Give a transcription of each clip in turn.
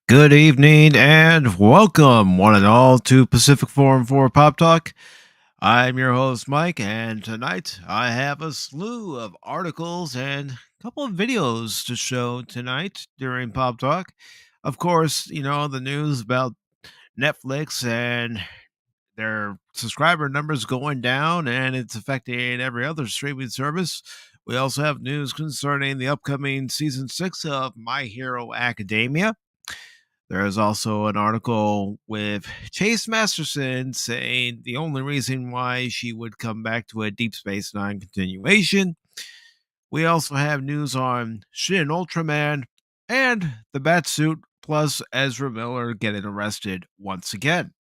Good evening and welcome, one and all, to Pacific414 Pop Talk. I'm your host, Mike, and tonight I have a slew of articles and a couple of videos to show tonight during Pop Talk. Of course, the news about Netflix and their subscriber numbers going down, and it's affecting every other streaming service. We also have news concerning the upcoming season 6 of My Hero Academia. There is also an article with Chase Masterson saying the only reason why she would come back to a Deep Space Nine continuation. We also have news on Shin Ultraman and the Batsuit, plus Ezra Miller getting arrested once again.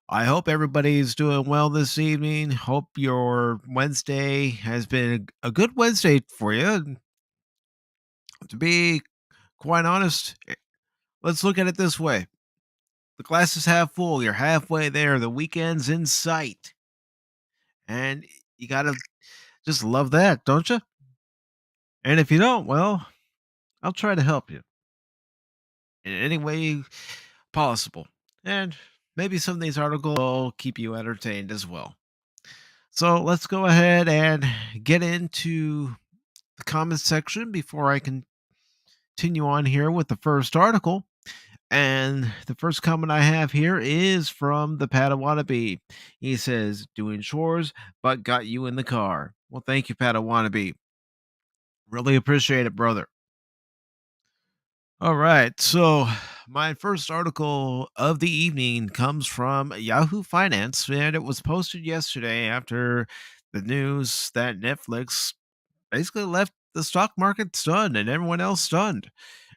I hope everybody's doing well this evening. Hope your Wednesday has been a good Wednesday for you. To be quite honest, let's look at it this way. The glass is half full. You're halfway there. The weekend's in sight. And you got to just love that, don't you? And if you don't, well, I'll try to help you in any way possible. And maybe some of these articles will keep you entertained as well. So let's go ahead and get into the comments section before I continue on here with the first article. And the first comment I have here is from the Padawannabe. He says, doing chores, but got you in the car. Well, thank you, Padawannabe. Really appreciate it, brother. All right. So, my first article of the evening comes from Yahoo Finance, and it was posted yesterday after the news that Netflix basically left the stock market stunned and everyone else stunned.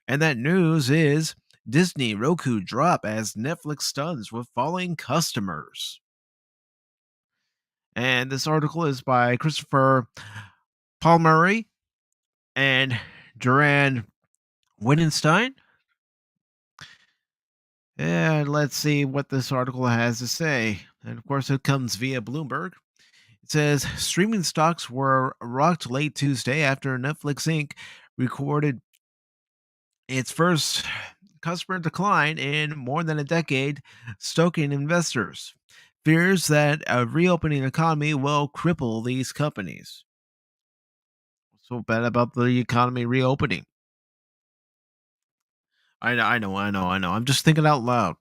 And that news is Disney Roku drop as Netflix stuns with falling customers. And this article is by Christopher Palmieri and Duran Wittgenstein. And let's see what this article has to say. And of course, it comes via Bloomberg. It says streaming stocks were rocked late Tuesday after Netflix Inc. recorded its first customer decline in more than a decade, stoking investors. Fears that a reopening economy will cripple these companies. So bad about the economy reopening. I know. I'm just thinking out loud.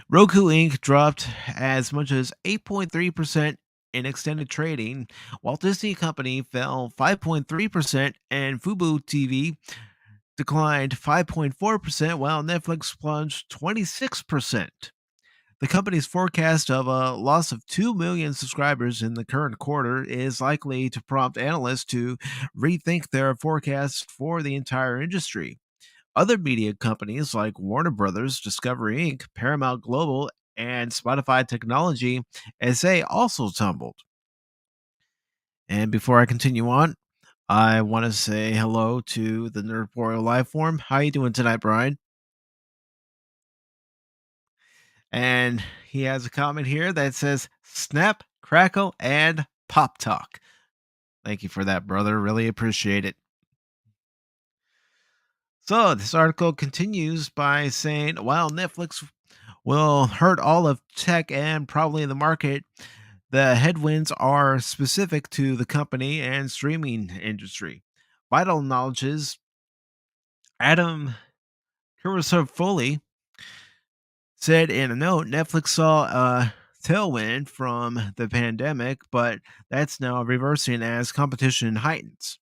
Roku Inc. dropped as much as 8.3% in extended trading, while Disney Company fell 5.3% and Fubo TV declined 5.4%, while Netflix plunged 26%. The company's forecast of a loss of 2 million subscribers in the current quarter is likely to prompt analysts to rethink their forecasts for the entire industry. Other media companies like Warner Brothers, Discovery Inc., Paramount Global, and Spotify Technology SA also tumbled. And before I continue on, I want to say hello to the Nerdporial Lifeform. How you doing tonight, Brian? And he has a comment here that says snap, crackle, and pop talk. Thank you for that, brother. Really appreciate it. So, this article continues by saying while Netflix will hurt all of tech and probably the market, the headwinds are specific to the company and streaming industry. Vital Knowledge's Adam Kursofoli said in a note, Netflix saw a tailwind from the pandemic, but that's now reversing as competition heightens.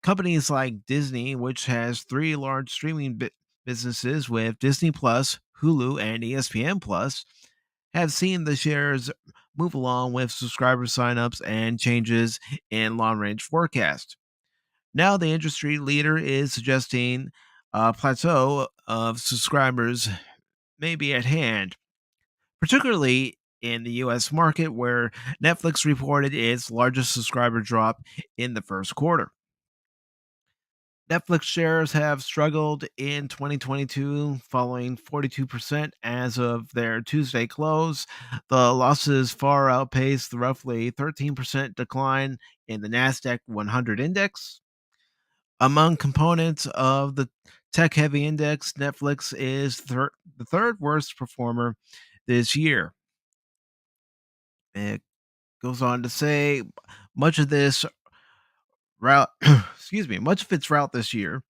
Companies like Disney, which has three large streaming businesses with Disney Plus, Hulu, and ESPN Plus, have seen the shares move along with subscriber signups and changes in long range forecast. Now, the industry leader is suggesting a plateau of subscribers may be at hand, particularly in the US market where Netflix reported its largest subscriber drop in the first quarter. Netflix shares have struggled in 2022, falling 42% as of their Tuesday close. The losses far outpaced the roughly 13% decline in the NASDAQ 100 index. Among components of the tech heavy index, Netflix is the third worst performer this year. It goes on to say much of this route, excuse me, much of its route this year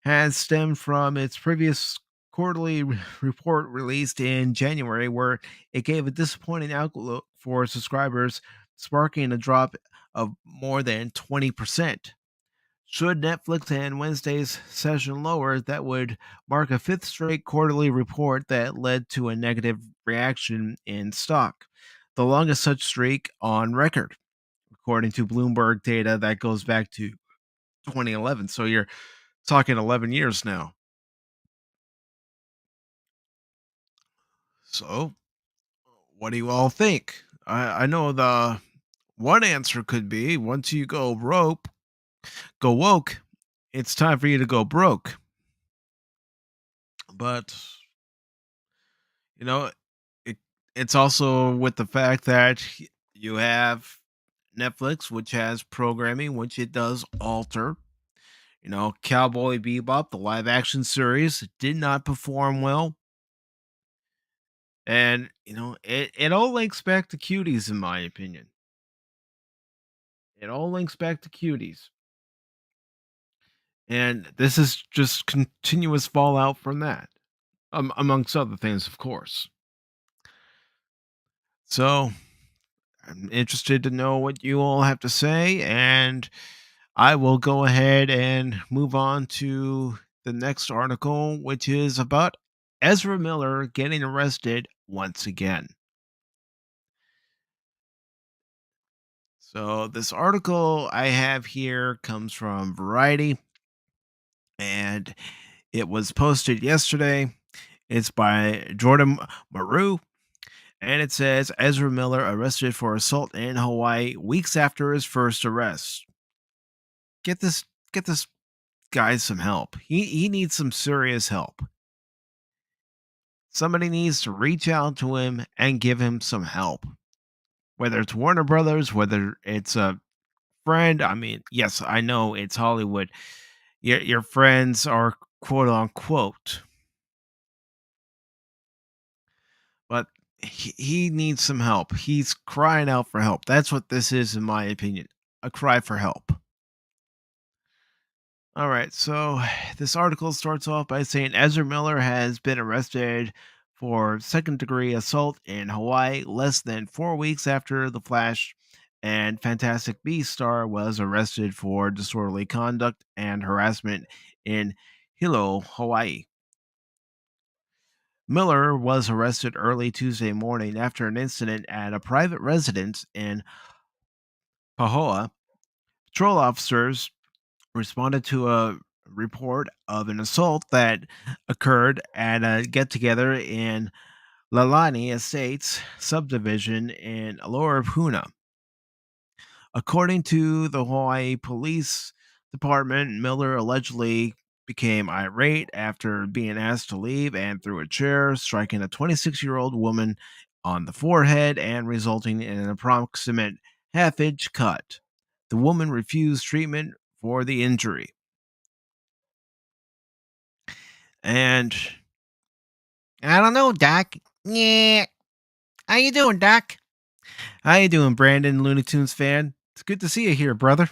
has stemmed from its previous quarterly report released in January, where it gave a disappointing outlook for subscribers, sparking a drop of more than 20%. Should Netflix end Wednesday's session lower, that would mark a fifth straight quarterly report that led to a negative reaction in stock, the longest such streak on record, according to Bloomberg data that goes back to 2011. So you're talking 11 years now. So, what do you all think? I know the one answer could be once you go woke, it's time for you to go broke. But you know, it it's also with the fact that you have Netflix, which has programming which it does alter. Cowboy Bebop, the live action series, did not perform well. And it all links back to cuties, in my opinion. It all links back to cuties. And this is just continuous fallout from that, amongst other things, of course. So I'm interested to know what you all have to say, and I will go ahead and move on to the next article, which is about Ezra Miller getting arrested once again. So, this article I have here comes from Variety, and it was posted yesterday. It's by Jordan Maru, and it says Ezra Miller arrested for assault in Hawaii weeks after his first arrest. Get this guy some help. He needs some serious help. Somebody needs to reach out to him and give him some help. Whether it's Warner Brothers, whether it's a friend. I mean, yes, I know it's Hollywood. Your friends are quote unquote, but he needs some help. He's crying out for help. That's what this is, in my opinion. A cry for help. All right, so this article starts off by saying Ezra Miller has been arrested for second degree assault in Hawaii less than 4 weeks after The Flash and Fantastic Beast star was arrested for disorderly conduct and harassment in Hilo, Hawaii. Miller was arrested early Tuesday morning after an incident at a private residence in Pahoa. Patrol officers responded to a report of an assault that occurred at a get together in Lalani Estates subdivision in Lower Puna. According to the Hawaii Police Department, Miller allegedly became irate after being asked to leave and threw a chair, striking a 26-year-old woman on the forehead and resulting in an approximate half-inch cut. The woman refused treatment for the injury. And I don't know, Doc. Yeah. How you doing, Doc? How you doing, Brandon, Looney Tunes fan? It's good to see you here, brother.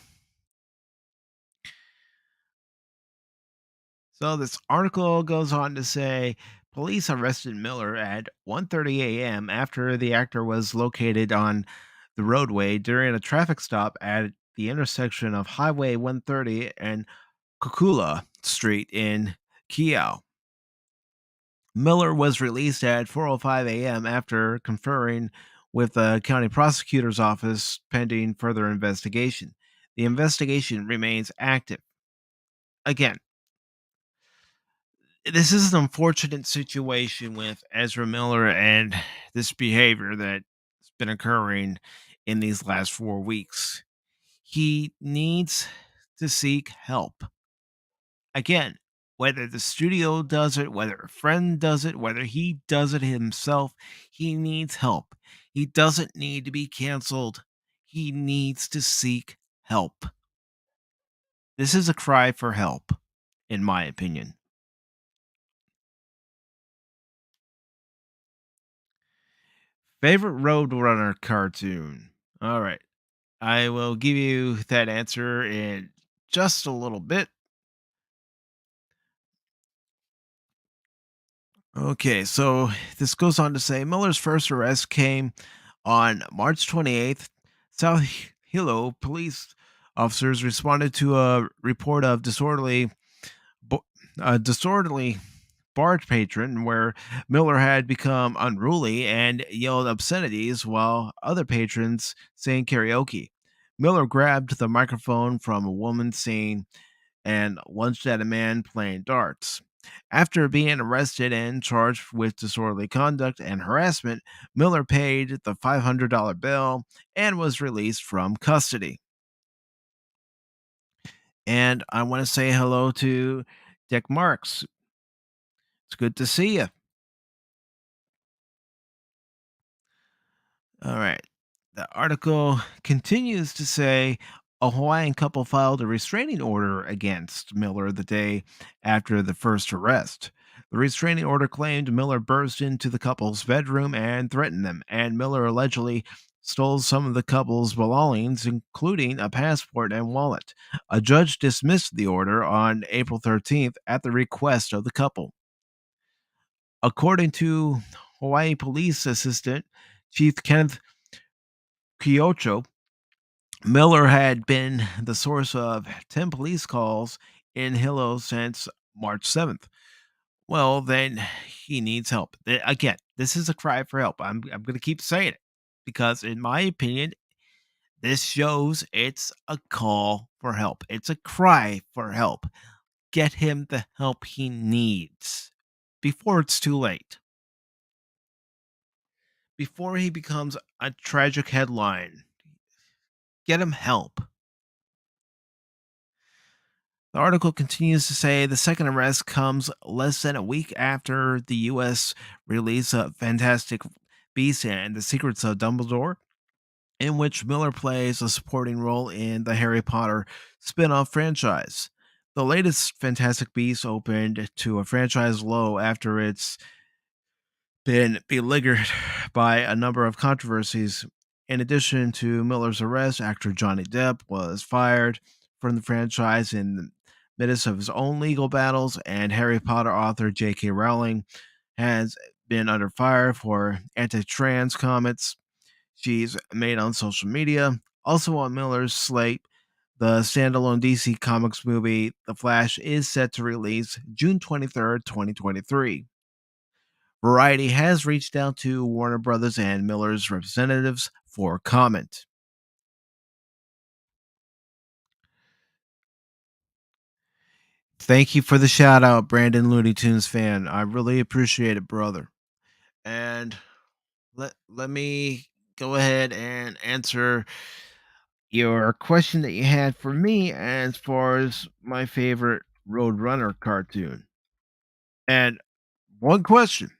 So this article goes on to say police arrested Miller at 1:30 a.m. after the actor was located on the roadway during a traffic stop at the intersection of Highway 130 and Kukula Street in Kiao. Miller was released at 4:05 a.m. after conferring with the county prosecutor's office pending further investigation. The investigation remains active. Again, this is an unfortunate situation with Ezra Miller and this behavior that's been occurring in these last 4 weeks. He needs to seek help. Again, whether the studio does it, whether a friend does it, whether he does it himself, he needs help. He doesn't need to be canceled. He needs to seek help. This is a cry for help, in my opinion. Favorite Roadrunner cartoon. All right. I will give you that answer in just a little bit. Okay, so this goes on to say Miller's first arrest came on March 28th. South Hilo police officers responded to a report of bo- disorderly bar patron where Miller had become unruly and yelled obscenities while other patrons sang karaoke. Miller grabbed the microphone from a woman singing and lunged at a man playing darts. After being arrested and charged with disorderly conduct and harassment, Miller paid the $500 bail and was released from custody. And I want to say hello to Dick Marks. It's good to see you. All right. The article continues to say a Hawaiian couple filed a restraining order against Miller the day after the first arrest. The restraining order claimed Miller burst into the couple's bedroom and threatened them, and Miller allegedly stole some of the couple's belongings, including a passport and wallet. A judge dismissed the order on April 13th at the request of the couple. According to Hawaii Police Assistant Chief Kenneth Kyocho, Miller had been the source of 10 police calls in Hilo since March 7th. Well, then he needs help. Again, this is a cry for help. I'm going to keep saying it because, in my opinion, this shows it's a call for help. It's a cry for help. Get him the help he needs before it's too late, before he becomes a tragic headline. Get him help. The article continues to say the second arrest comes less than a week after the U.S. release of Fantastic Beasts and the Secrets of Dumbledore, in which Miller plays a supporting role in the Harry Potter spin off franchise. The latest Fantastic Beasts opened to a franchise low after its been beleaguered by a number of controversies. In addition to Miller's arrest, actor Johnny Depp was fired from the franchise in the midst of his own legal battles, and Harry Potter author J.K. Rowling has been under fire for anti trans comments she's made on social media. Also on Miller's slate, the standalone DC Comics movie The Flash is set to release June 23rd, 2023. Variety has reached out to Warner Brothers and Miller's representatives for comment. Thank you for the shout out, Brandon Looney Tunes fan. I really appreciate it, brother. And let me go ahead and answer your question that you had for me as far as my favorite Roadrunner cartoon. And one question: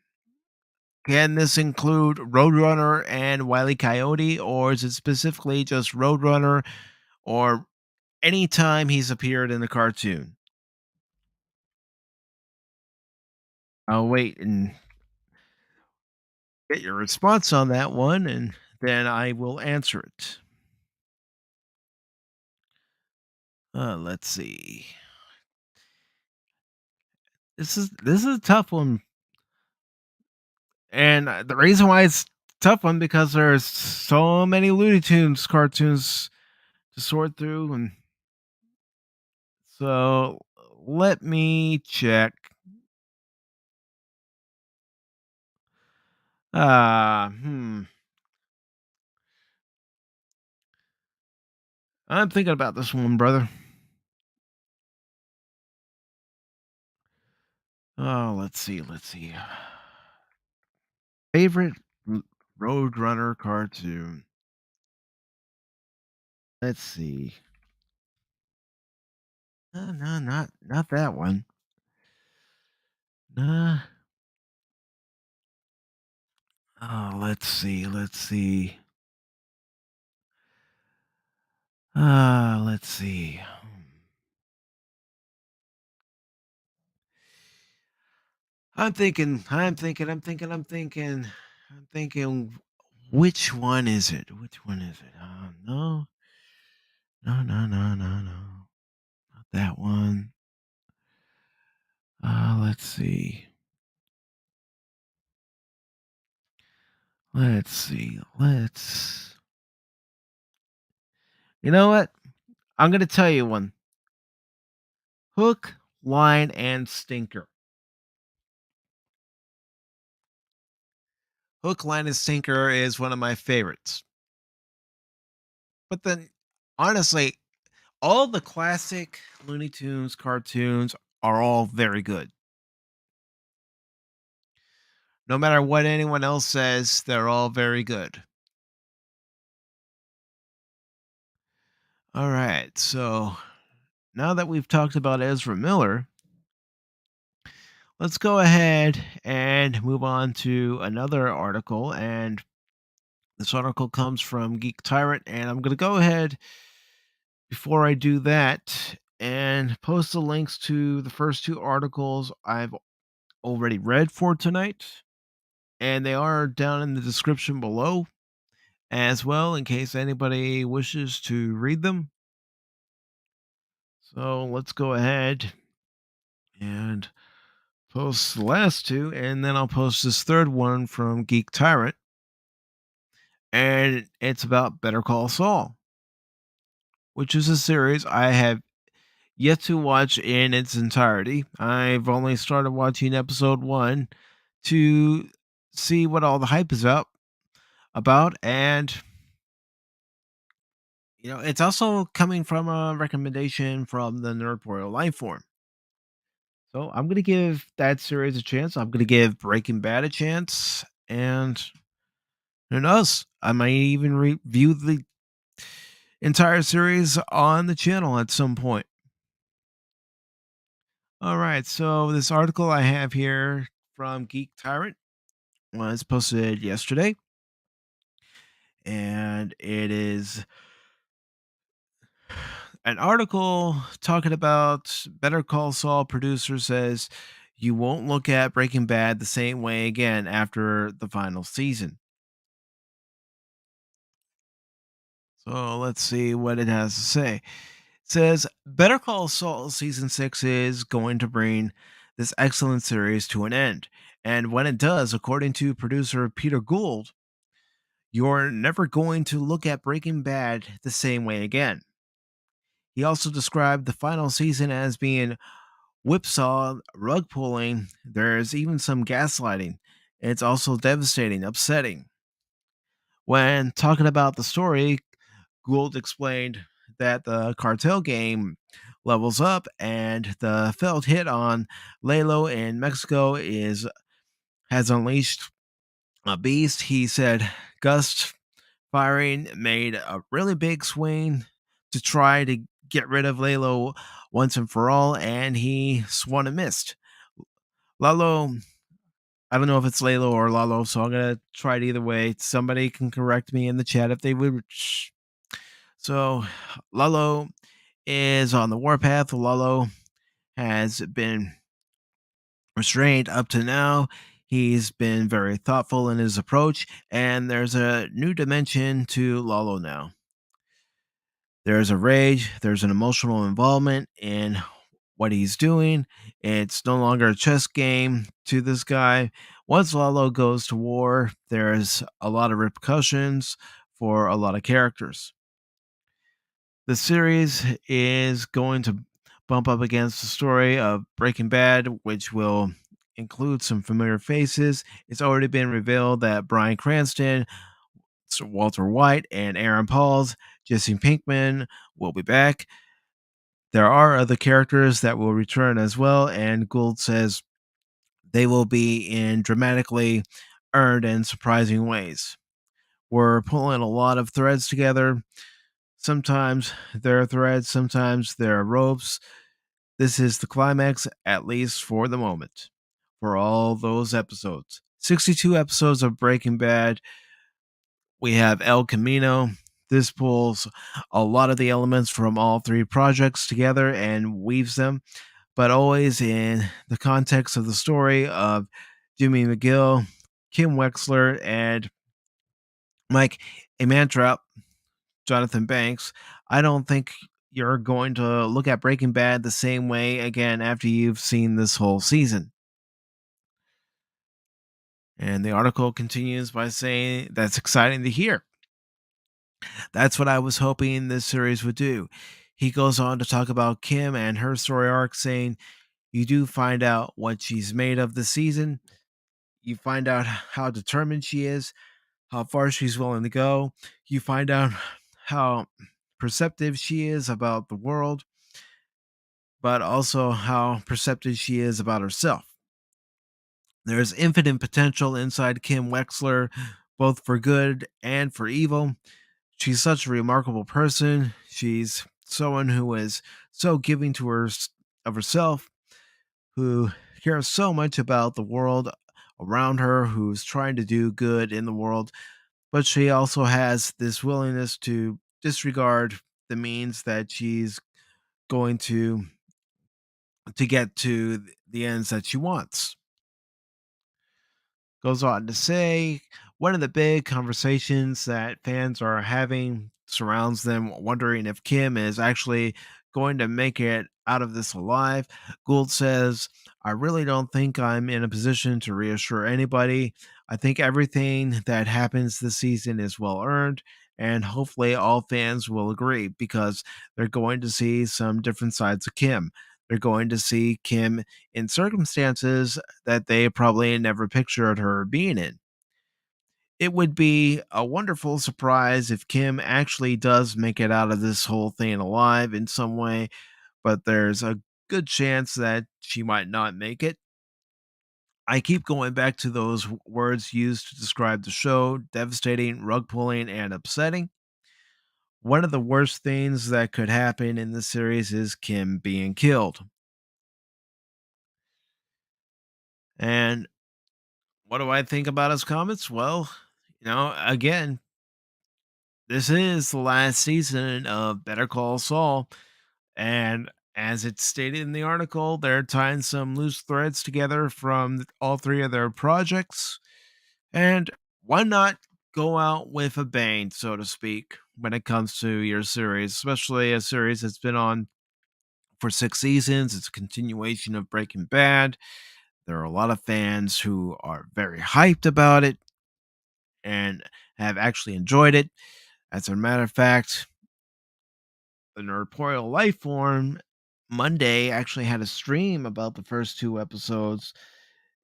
can this include Roadrunner and Wile E. Coyote, or is it specifically just Roadrunner or anytime he's appeared in the cartoon? I'll wait and get your response on that one, and then I will answer it. Let's see. This is a tough one, and the reason why it's a tough one because there's so many Looney Tunes cartoons to sort through, and so let me check. Hmm. I'm thinking about this one, brother. Oh, let's see. Let's see. Favorite Roadrunner cartoon. Let's see. No, not that one. Nah. Oh, let's see. Let's see. Let's see. I'm thinking. I'm thinking. I'm thinking. I'm thinking. I'm thinking. Which one is it? Which one is it? No, no, no, no, no, no. Not that one. Let's see. Let's see. Let's. You know what? I'm gonna tell you one. Hook, line, and stinker. Hook, line, and sinker is one of my favorites. But then, honestly, all the classic Looney Tunes cartoons are all very good. No matter what anyone else says, they're all very good. All right, so now that we've talked about Ezra Miller, let's go ahead and move on to another article. And this article comes from Geek Tyrant, and I'm going to go ahead before I do that and post the links to the first two articles I've already read for tonight. And they are down in the description below as well, in case anybody wishes to read them. So let's go ahead and post the last two, and then I'll post this third one from Geek Tyrant. And it's about Better Call Saul, which is a series I have yet to watch in its entirety. I've only started watching episode one to see what all the hype is about, and it's also coming from a recommendation from the Nerd Royal Lifeform. So I'm gonna give that series a chance. I'm gonna give Breaking Bad a chance, and who knows? I might even review the entire series on the channel at some point. All right, so this article I have here from Geek Tyrant was posted yesterday, and it is an article talking about Better Call Saul. Producer says you won't look at Breaking Bad the same way again after the final season. So let's see what it has to say. It says Better Call Saul season 6 is going to bring this excellent series to an end. And when it does, according to producer Peter Gould, you're never going to look at Breaking Bad the same way again. He also described the final season as being whipsaw, rug pulling. There's even some gaslighting. It's also devastating, upsetting. When talking about the story, Gould explained that the cartel game levels up and the failed hit on Lalo in Mexico is has unleashed a beast. He said Gust firing made a really big swing to try to get rid of Lalo once and for all, and he swung and missed. Lalo, I don't know if it's Lalo or Lalo, so I'm gonna try it either way. Somebody can correct me in the chat if they would. So, Lalo is on the warpath. Lalo has been restrained up to now. He's been very thoughtful in his approach, and there's a new dimension to Lalo now. There's a rage, there's an emotional involvement in what he's doing. It's no longer a chess game to this guy. Once Lalo goes to war, there's a lot of repercussions for a lot of characters. The series is going to bump up against the story of Breaking Bad, which will include some familiar faces. It's already been revealed that Bryan Cranston, Sir Walter White, and Aaron Pauls, Jesse Pinkman will be back. There are other characters that will return as well, and Gould says they will be in dramatically earned and surprising ways. We're pulling a lot of threads together. Sometimes there are threads, sometimes there are ropes. This is the climax, at least for the moment, for all those episodes. 62 episodes of Breaking Bad. We have El Camino. This pulls a lot of the elements from all three projects together and weaves them, but always in the context of the story of Jimmy McGill, Kim Wexler, and Like a man trap, Jonathan Banks, I don't think you're going to look at Breaking Bad the same way again after you've seen this whole season. And the article continues by saying that's exciting to hear. That's what I was hoping this series would do. He goes on to talk about Kim and her story arc, saying, you do find out what she's made of this season. You find out how determined she is, how far she's willing to go. You find out how perceptive she is about the world, but also how perceptive she is about herself. There's infinite potential inside Kim Wexler, both for good and for evil. She's such a remarkable person. She's someone who is so giving to her of herself, who cares so much about the world around her, who's trying to do good in the world, but she also has this willingness to disregard the means that she's going to get to the ends that she wants. Goes on to say, one of the big conversations that fans are having surrounds them wondering if Kim is actually going to make it out of this alive. Gould says, I really don't think I'm in a position to reassure anybody. I think everything that happens this season is well earned, and hopefully all fans will agree because they're going to see some different sides of Kim. They're going to see Kim in circumstances that they probably never pictured her being in. It would be a wonderful surprise if Kim actually does make it out of this whole thing alive in some way, but there's a good chance that she might not make it. I keep going back to those words used to describe the show: devastating, rug pulling, and upsetting. One of the worst things that could happen in this series is Kim being killed. And what do I think about his comments? Well, again, this is the last season of Better Call Saul. And as it's stated in the article, they're tying some loose threads together from all three of their projects. And why not go out with a bang, so to speak, when it comes to your series, especially a series that's been on for 6 seasons? It's a continuation of Breaking Bad. There are a lot of fans who are very hyped about it and have actually enjoyed it. As a matter of fact, the Nerdporeal Lifeform Monday actually had a stream about the first 2 episodes.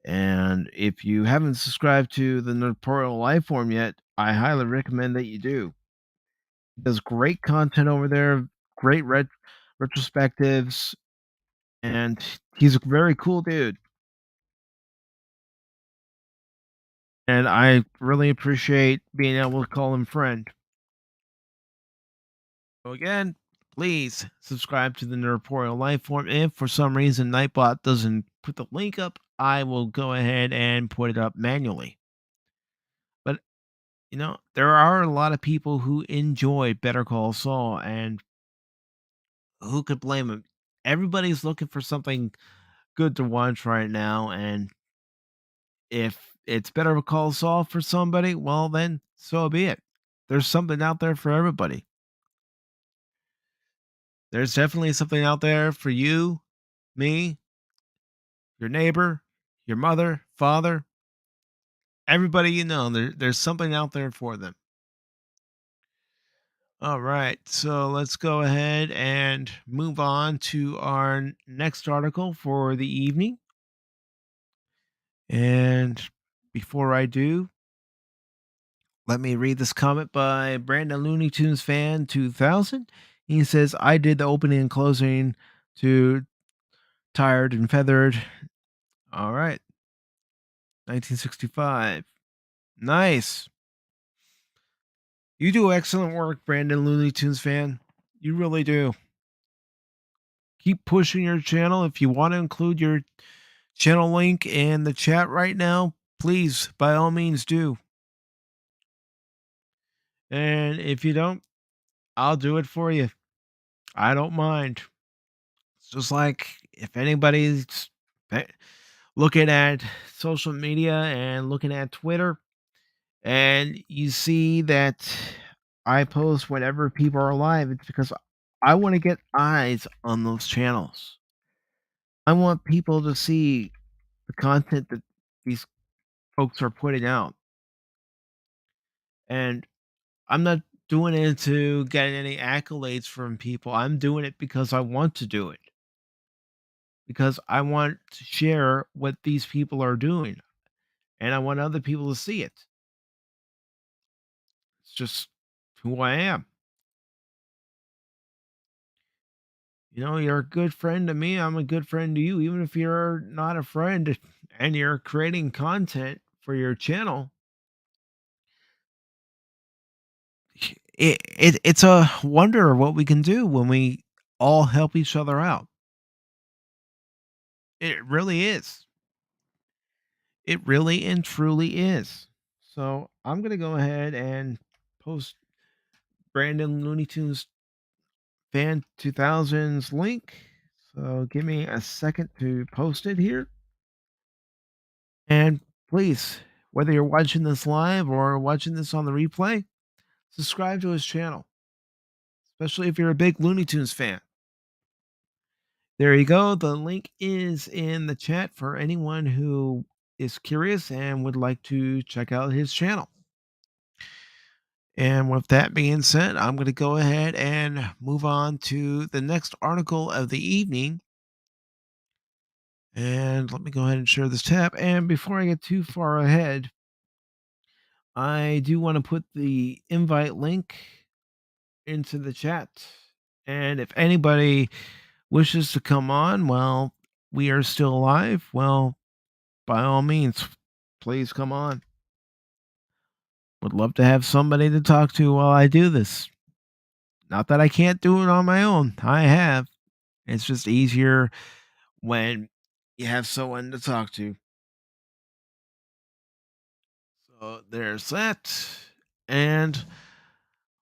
And if you haven't subscribed to the Nerdporeal Lifeform yet, I highly recommend that you do. He does great content over there, great retrospectives, and he's a very cool dude. And I really appreciate being able to call him friend. So again, please subscribe to the Nerdporeal Lifeform. If for some reason Nightbot doesn't put the link up, I will go ahead and put it up manually. But there are a lot of people who enjoy Better Call Saul, and who could blame them? Everybody's looking for something good to watch right now, and if it's Better Call Saul for somebody, well then so be it. There's something out there for everybody. There's definitely something out there for you, me, your neighbor, your mother, father, everybody you know. There's something out there for them. All right, so let's go ahead and move on to our next article for the evening. And before I do, let me read this comment by Brandon Looney Tunes Fan 2000. He says, I did the opening and closing to Tired and Feathered. All right, 1965. Nice. You do excellent work, Brandon Looney Tunes Fan. You really do. Keep pushing your channel. If you want to include your channel link in the chat right now, please, by all means, do. And if you don't, I'll do it for you. I don't mind. It's just like if anybody's pe- looking at social media and looking at Twitter And you see that I post whenever people are live. It's because I want to get eyes on those channels. I want people to see the content that these folks are putting out. And I'm not doing it to get any accolades from people. I'm doing it because I want to do it. Because I want to share what these people are doing and I want other people to see it. It's just who I am. You're a good friend to me. I'm a good friend to you. Even if you're not a friend and you're creating content for your channel, it's a wonder what we can do when we all help each other out. It really is. It really and truly is. So I'm gonna go ahead and post Brandon Looney Tunes Fan 2000's link. So give me a second to post it here. And please, whether you're watching this live or watching this on the replay, subscribe to his channel, especially if you're a big Looney Tunes fan. There you go. The link is in the chat for anyone who is curious and would like to check out his channel. And with that being said, I'm going to go ahead and move on to the next article of the evening. And let me go ahead and share this tab. And before I get too far ahead, I do want to put the invite link into the chat. And if anybody wishes to come on while we are still alive, well, by all means, please come on. Would love to have somebody to talk to while I do this. Not that I can't do it on my own. I have. It's just easier when you have someone to talk to. So there's that. And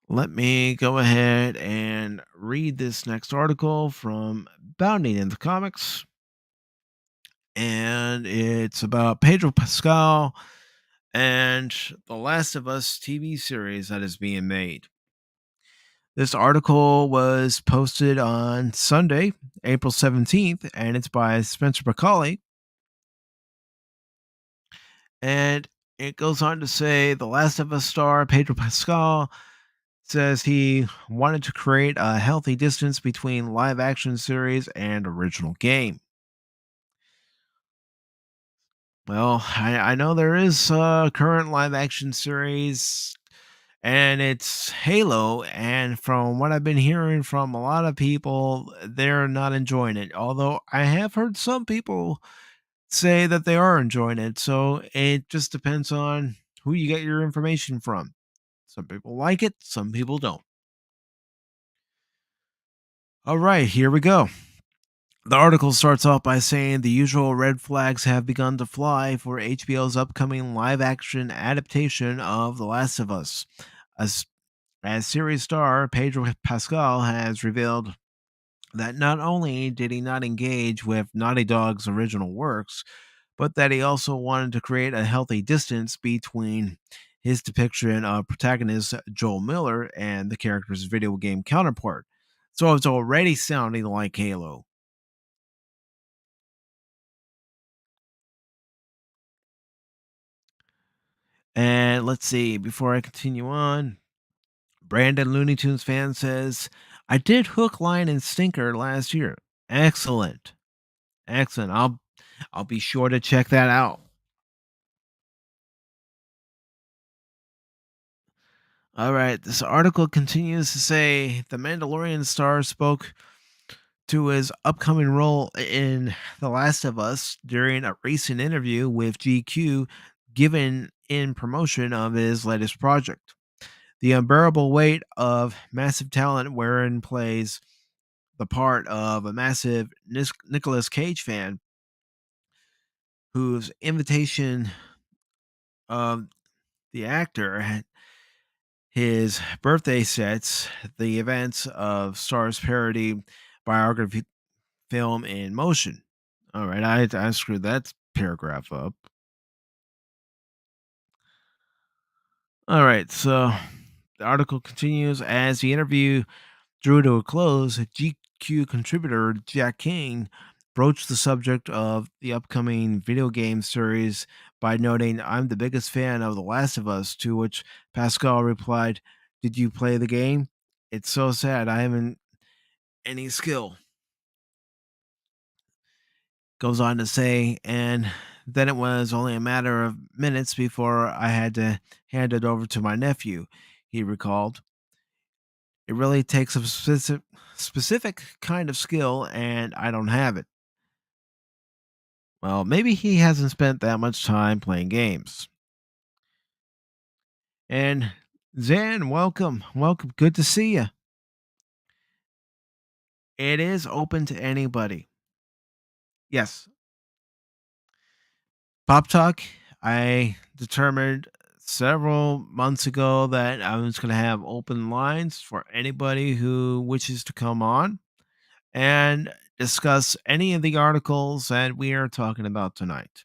let me go ahead and read this next article from Bounding in the Comics. And it's about Pedro Pascal and The Last of Us TV series that is being made. This article was posted on Sunday, April 17th, and it's by Spencer Bacali. And it goes on to say The Last of Us star Pedro Pascal says he wanted to create a healthy distance between live action series and original game. Well, I know there is a current live action series and it's Halo. And from what I've been hearing from a lot of people, they're not enjoying it. Although I have heard some people say that they are enjoying it. So it just depends on who you get your information from. Some people like it, some people don't. All right, here we go. The article starts off by saying the usual red flags have begun to fly for HBO's upcoming live action adaptation of The Last of Us. As, as series star, Pedro Pascal has revealed that not only did he not engage with Naughty Dog's original works, but that he also wanted to create a healthy distance between his depiction of protagonist Joel Miller and the character's video game counterpart. So it's already sounding like Halo. And let's see, before I continue on, Brandon Looney Tunes fan says, I did Hook, Line, and Stinker last year. Excellent. Excellent. I'll be sure to check that out. All right. This article continues to say the Mandalorian star spoke to his upcoming role in The Last of Us during a recent interview with GQ given in promotion of his latest project. The unbearable weight of massive talent wherein plays the part of a massive Nicolas Cage fan whose invitation of the actor had his birthday sets the events of Star's parody biography film in motion. All right, I screwed that paragraph up. All right, so the article continues as the interview drew to a close. GQ contributor Jack King broached the subject of the upcoming video game series by noting, "I'm the biggest fan of The Last of Us," to which Pascal replied, "Did you play the game? It's so sad I haven't any skill." Goes on to say, and then it was only a matter of minutes before I had to hand it over to my nephew, he recalled. It really takes a specific kind of skill, and I don't have it. Well, maybe he hasn't spent that much time playing games. And Zan, welcome. Welcome. Good to see you. It is open to anybody. Yes. Pop Talk, I determined several months ago that I was going to have open lines for anybody who wishes to come on and discuss any of the articles that we are talking about tonight.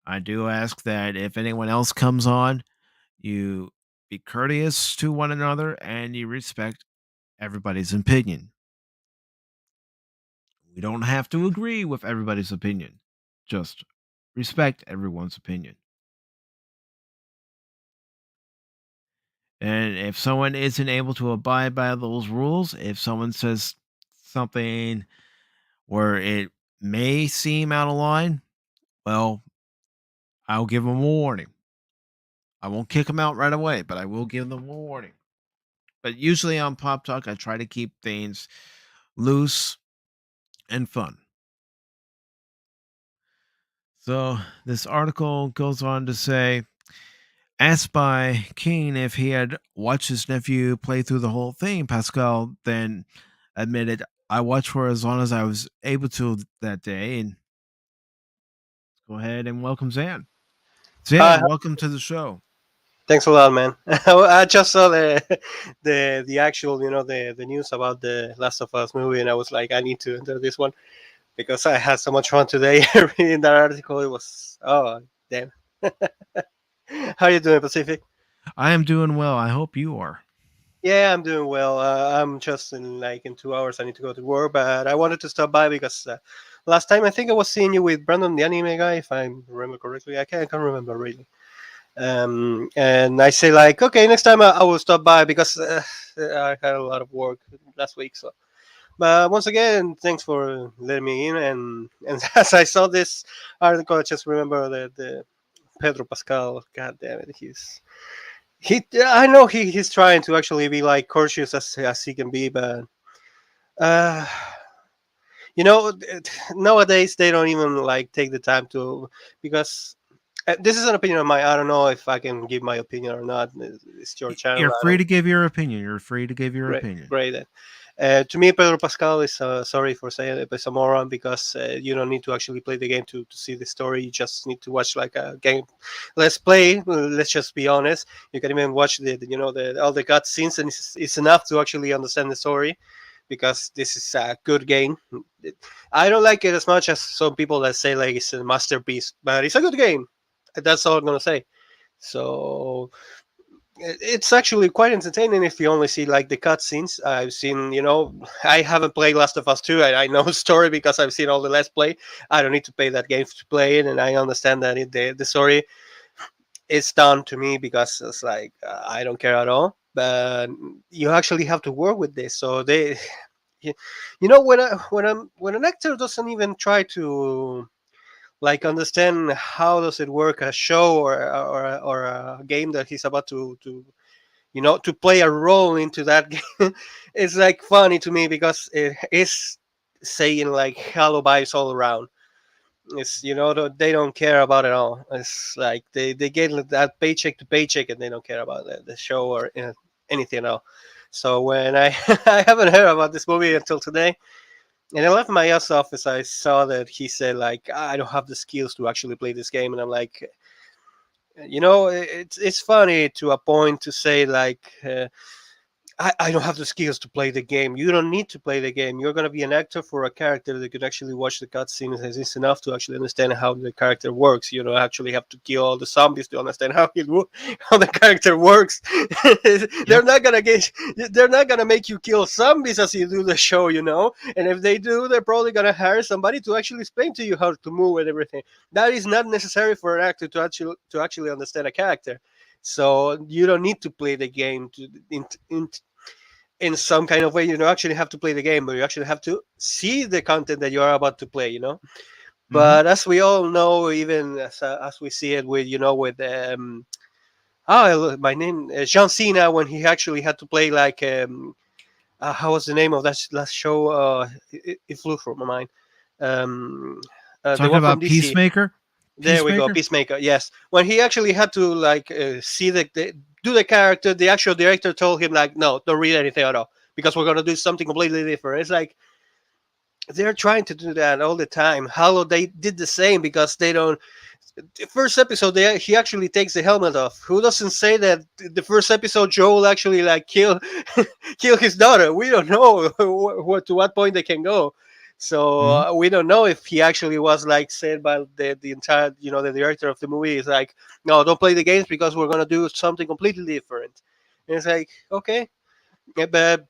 I do ask that if anyone else comes on, you be courteous to one another and you respect everybody's opinion. We don't have to agree with everybody's opinion, just respect everyone's opinion. And if someone isn't able to abide by those rules, if someone says something where it may seem out of line, well, I'll give them a warning. I won't kick them out right away, but I will give them a warning. But usually on Pop Talk, I try to keep things loose and fun. So this article goes on to say, asked by King if he had watched his nephew play through the whole thing, Pascal then admitted, "I watched for as long as I was able to that day." And go ahead and welcome Zan. Hi, Zan, welcome to the show. thanks a lot, man. I just saw the actual, the news about the Last of Us movie, and I was like, I need to enter this one because I had so much fun today reading that article. It was damn. How you doing, Pacific? I am doing well. I hope you are. Yeah, I'm doing well. I'm just in 2 hours. I need to go to work, but I wanted to stop by because last time I think I was seeing you with Brandon, the anime guy, if I remember correctly. I can't remember really. And I say like, okay, next time I will stop by because I had a lot of work last week. So, but once again, thanks for letting me in. And as I saw this article, I just remember the Pedro Pascal. God damn it, he. I know he's trying to actually be like cautious as he can be, but uh, nowadays they don't even like take the time to because this is an opinion of mine. I don't know if I can give my opinion or not. It's your channel. You're I free don't. to give your opinion. You're free to give your Great, opinion. great. To me, Pedro Pascal is sorry for saying it, but it's a moron because you don't need to actually play the game to see the story. You just need to watch like a game. Let's play. Let's just be honest. You can even watch the all the cut scenes, and it's enough to actually understand the story because this is a good game. I don't like it as much as some people that say like it's a masterpiece, but it's a good game. That's all I'm gonna say. So it's actually quite entertaining if you only see like the cutscenes. I've seen, I haven't played Last of Us 2. I know the story because I've seen all the Let's Play. I don't need to pay that game to play it, and I understand that the story is done to me because it's like I don't care at all. But you actually have to work with this, so you when an actor doesn't even try to like understand how does it work a show or a game that he's about to play a role into that game. It's like funny to me because it is saying like hello vibes all around. It's they don't care about it all. It's like they get that paycheck to paycheck and they don't care about the show or anything else. So when I I haven't heard about this movie until today, and I left my ass off as I saw that he said like I don't have the skills to actually play this game, and I'm like, it's funny to a point to say like. I don't have the skills to play the game. You don't need to play the game. You're going to be an actor for a character that could actually watch the cutscenes. It's enough to actually understand how the character works. You don't actually have to kill all the zombies to understand how the character works. they're Yep. not gonna get they're not gonna make you kill zombies as you do the show, you know. And if they do, they're probably gonna hire somebody to actually explain to you how to move and everything. That is not necessary for an actor to actually understand a character. So you don't need to play the game in some kind of way. You don't actually have to play the game, but you actually have to see the content that you are about to play, you know. Hmm. But as we all know, even as we see it with, with my name John Cena, when he actually had to play like how was the name of that last show? It flew from my mind. um the Talking one from about DC. Peacemaker. There we go, Peacemaker. Peacemaker. Yes, when he actually had to like see do the character, the actual director told him like, no, don't read anything at all because we're gonna do something completely different. It's like they're trying to do that all the time. Halo, they did the same because they don't. The first episode, he actually takes the helmet off. Who doesn't say that the first episode Joel actually like kill his daughter? We don't know what to what point they can go. So Hmm. we don't know if he actually was like said by the entire, the director of the movie is like, no, don't play the games because we're gonna do something completely different. And it's like, okay, yeah, but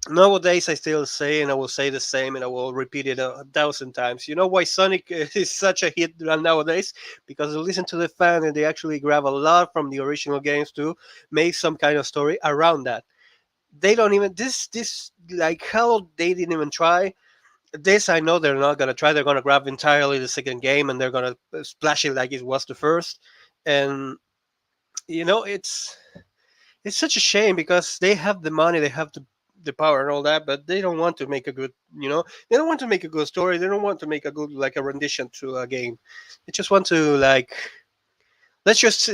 nowadays I still say, and I will say the same, and I will repeat it 1,000 times. You know why Sonic is such a hit nowadays? Because they listen to the fan and they actually grab a lot from the original games to make some kind of story around that. They don't even this like hell. They didn't even try this. I know they're not gonna try. They're gonna grab entirely the second game and they're gonna splash it like it was the first. And it's such a shame because they have the money, they have the power and all that, but they don't want to make a good, they don't want to make a good story. They don't want to make a good like a rendition to a game. They just want to like let's just.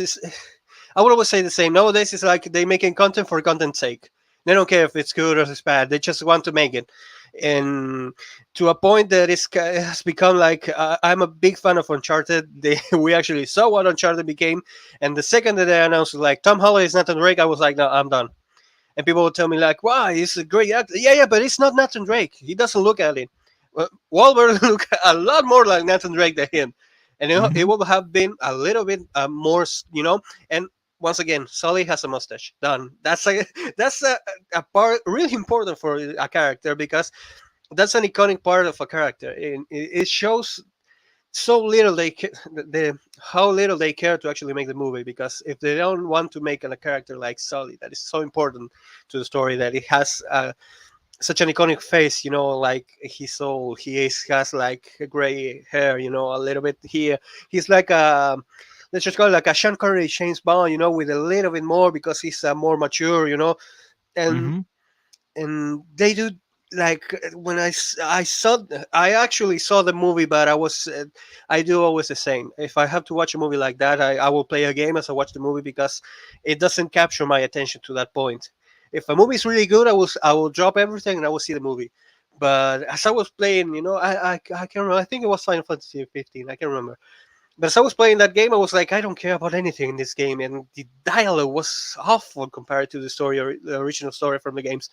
I would always say the same. Nowadays, it's like they making content for content's sake. They don't care if it's good or it's bad. They just want to make it, and to a point that it has become like I'm a big fan of Uncharted. We actually saw what Uncharted became, and the second that they announced like Tom Holland is Nathan Drake, I was like, no, I'm done. And people would tell me like, "Why? He's a great actor." Yeah, yeah, but it's not Nathan Drake. He doesn't look at it. Well, Wahlberg look a lot more like Nathan Drake than him, and it Hmm. would have been a little bit more, And once again, Sully has a mustache. Done. That's a part really important for a character because that's an iconic part of a character. It shows so little how little they care to actually make the movie, because if they don't want to make a character like Sully that is so important to the story, that it has such an iconic face, like has like gray hair, a little bit here. He's like a, let's just call it like a Sean Connery James Bond, with a little bit more because he's more mature, and Hmm. they do like when I actually saw the movie, but I do always the same. If I have to watch a movie like that, I will play a game as I watch the movie because it doesn't capture my attention to that point. If a movie is really good, I will drop everything and I will see the movie. But as I was playing, I can't remember. I think it was Final Fantasy 15. I can't remember. But as I was playing that game, I was like, I don't care about anything in this game, and the dialogue was awful compared to the story, or the original story from the games.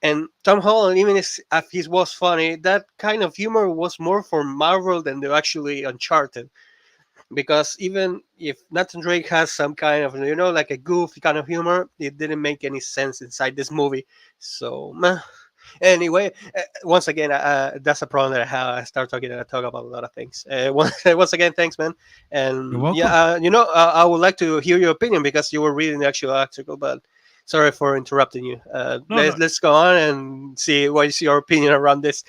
And Tom Holland, even if he was funny, that kind of humor was more for Marvel than they're actually Uncharted. Because even if Nathan Drake has some kind of, like a goofy kind of humor, it didn't make any sense inside this movie. So, meh. Anyway, once again, that's a problem that I have. I start talking and I talk about a lot of things. Once again, thanks, man. You're And yeah, welcome. I would like to hear your opinion because you were reading the actual article, but sorry for interrupting you. No, no, Let's go on and see what is your opinion around this.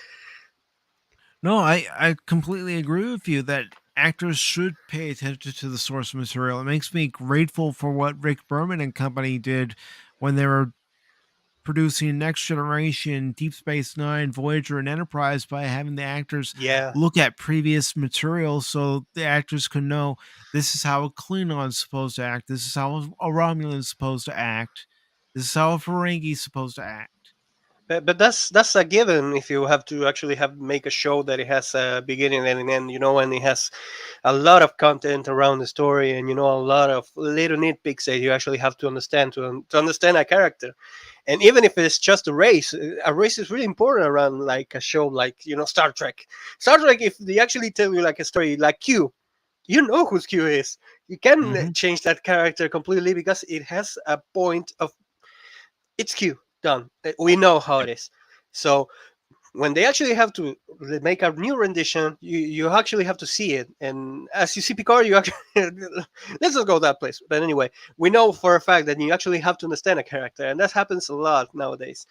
no. I completely agree with you that actors should pay attention to the source material. It makes me grateful for what Rick Berman and company did when they were producing Next Generation, Deep Space Nine, Voyager, and Enterprise by having the actors Yeah, look at previous material so the actors could know this is how a Klingon's supposed to act, this is how a Romulan's supposed to act, this is how a Ferengi's supposed to act. But that's a given if you have to actually have make a show that it has a beginning and an end, and it has a lot of content around the story, and a lot of little nitpicks that you actually have to understand to understand a character. And even if it's just a race is really important around like a show like Star Trek. Star Trek, if they actually tell you like a story like Q, you know who Q is. You can Hmm. change that character completely because it has a point of it's Q done. We know how it is. So when they actually have to make a new rendition, you actually have to see it. And as you see Picard, you actually let's not go that place. But anyway, we know for a fact that you actually have to understand a character, and that happens a lot nowadays.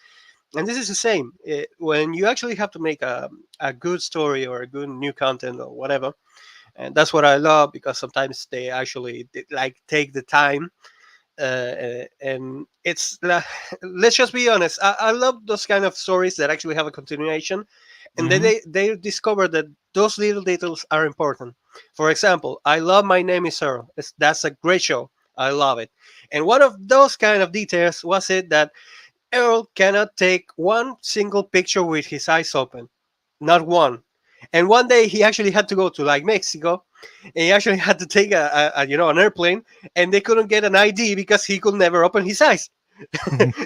And this is the same when you actually have to make a good story or a good new content or whatever. And that's what I love because sometimes they actually like take the time and it's let's just be honest. I love those kind of stories that actually have a continuation, and then Hmm. they discover that those little details are important. For example, I love My Name Is Earl. That's a great show. I love it. And one of those kind of details was it that Earl cannot take one single picture with his eyes open, not one. And one day he actually had to go to like Mexico, and he actually had to take an airplane, and they couldn't get an ID because he could never open his eyes.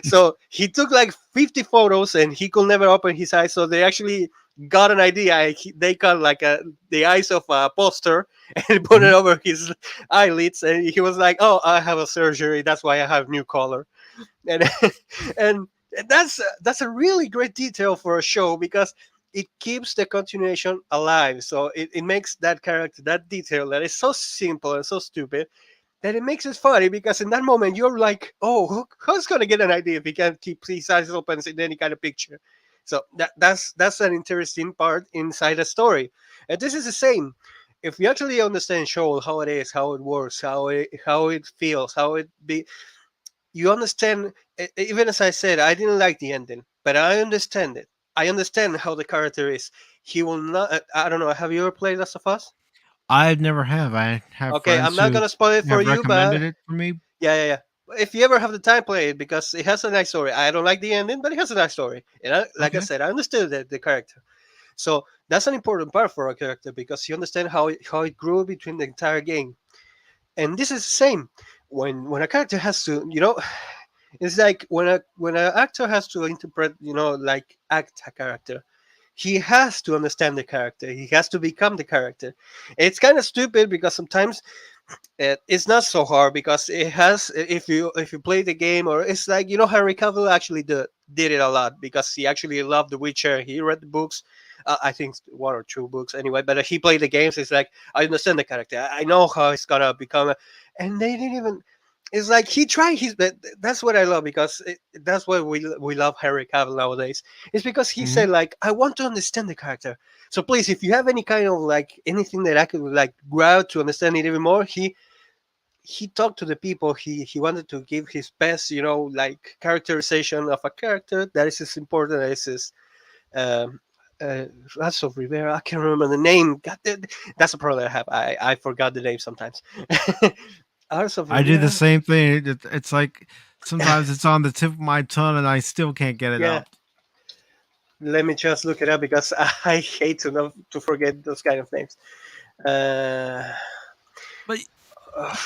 So he took like 50 photos, and he could never open his eyes. So they actually got an idea. They got like the eyes of a poster and put it Hmm. over his eyelids, and he was like, "Oh, I have a surgery. That's why I have new color." And and that's a really great detail for a show because it keeps the continuation alive. So it makes that character, that detail that is so simple and so stupid, that it makes it funny because in that moment you're like, oh, who's gonna get an idea if he can't keep his eyes open in any kind of picture? So that's an interesting part inside a story. And this is the same. If you actually understand show how it is, how it works, how it feels, how it be, you understand. Even as I said, I didn't like the ending, but I understand it. I understand how the character is. He will not. I don't know. Have you ever played Last of Us? I've never have. I have Okay, I'm friends not who gonna spoil it for have you, but recommended it for me. yeah, yeah, yeah. If you ever have the time, play it because it has a nice story. I don't like the ending, but it has a nice story. And like I Okay. said, I understood the character. So that's an important part for a character because you understand how it grew between the entire game. And this is the same when a character has to, it's like when an actor has to interpret, like act a character. He has to understand the character. He has to become the character. It's kind of stupid because sometimes it's not so hard because it has if you play the game, or it's like Henry Cavill actually did it a lot because he actually loved The Witcher. He read the books, I think one or two books anyway, but he played the games. It's like I understand the character. I know how it's gonna become, and they didn't even. It's like he tried his. That's what I love because that's why we love Henry Cavill nowadays. It's because he Hmm. said like I want to understand the character. So please, if you have any kind of like anything that I could like grab to understand it even more, he talked to the people. He wanted to give his best, like characterization of a character that is as important as his um uh Russell Rivera. I can't remember the name. God, that's a problem I have. I forgot the name sometimes. Russell I do the Rivera. same thing. It's like sometimes it's on the tip of my tongue and I still can't get it Yeah, out. let me just look it up because I hate to know to forget those kind of names. Uh, But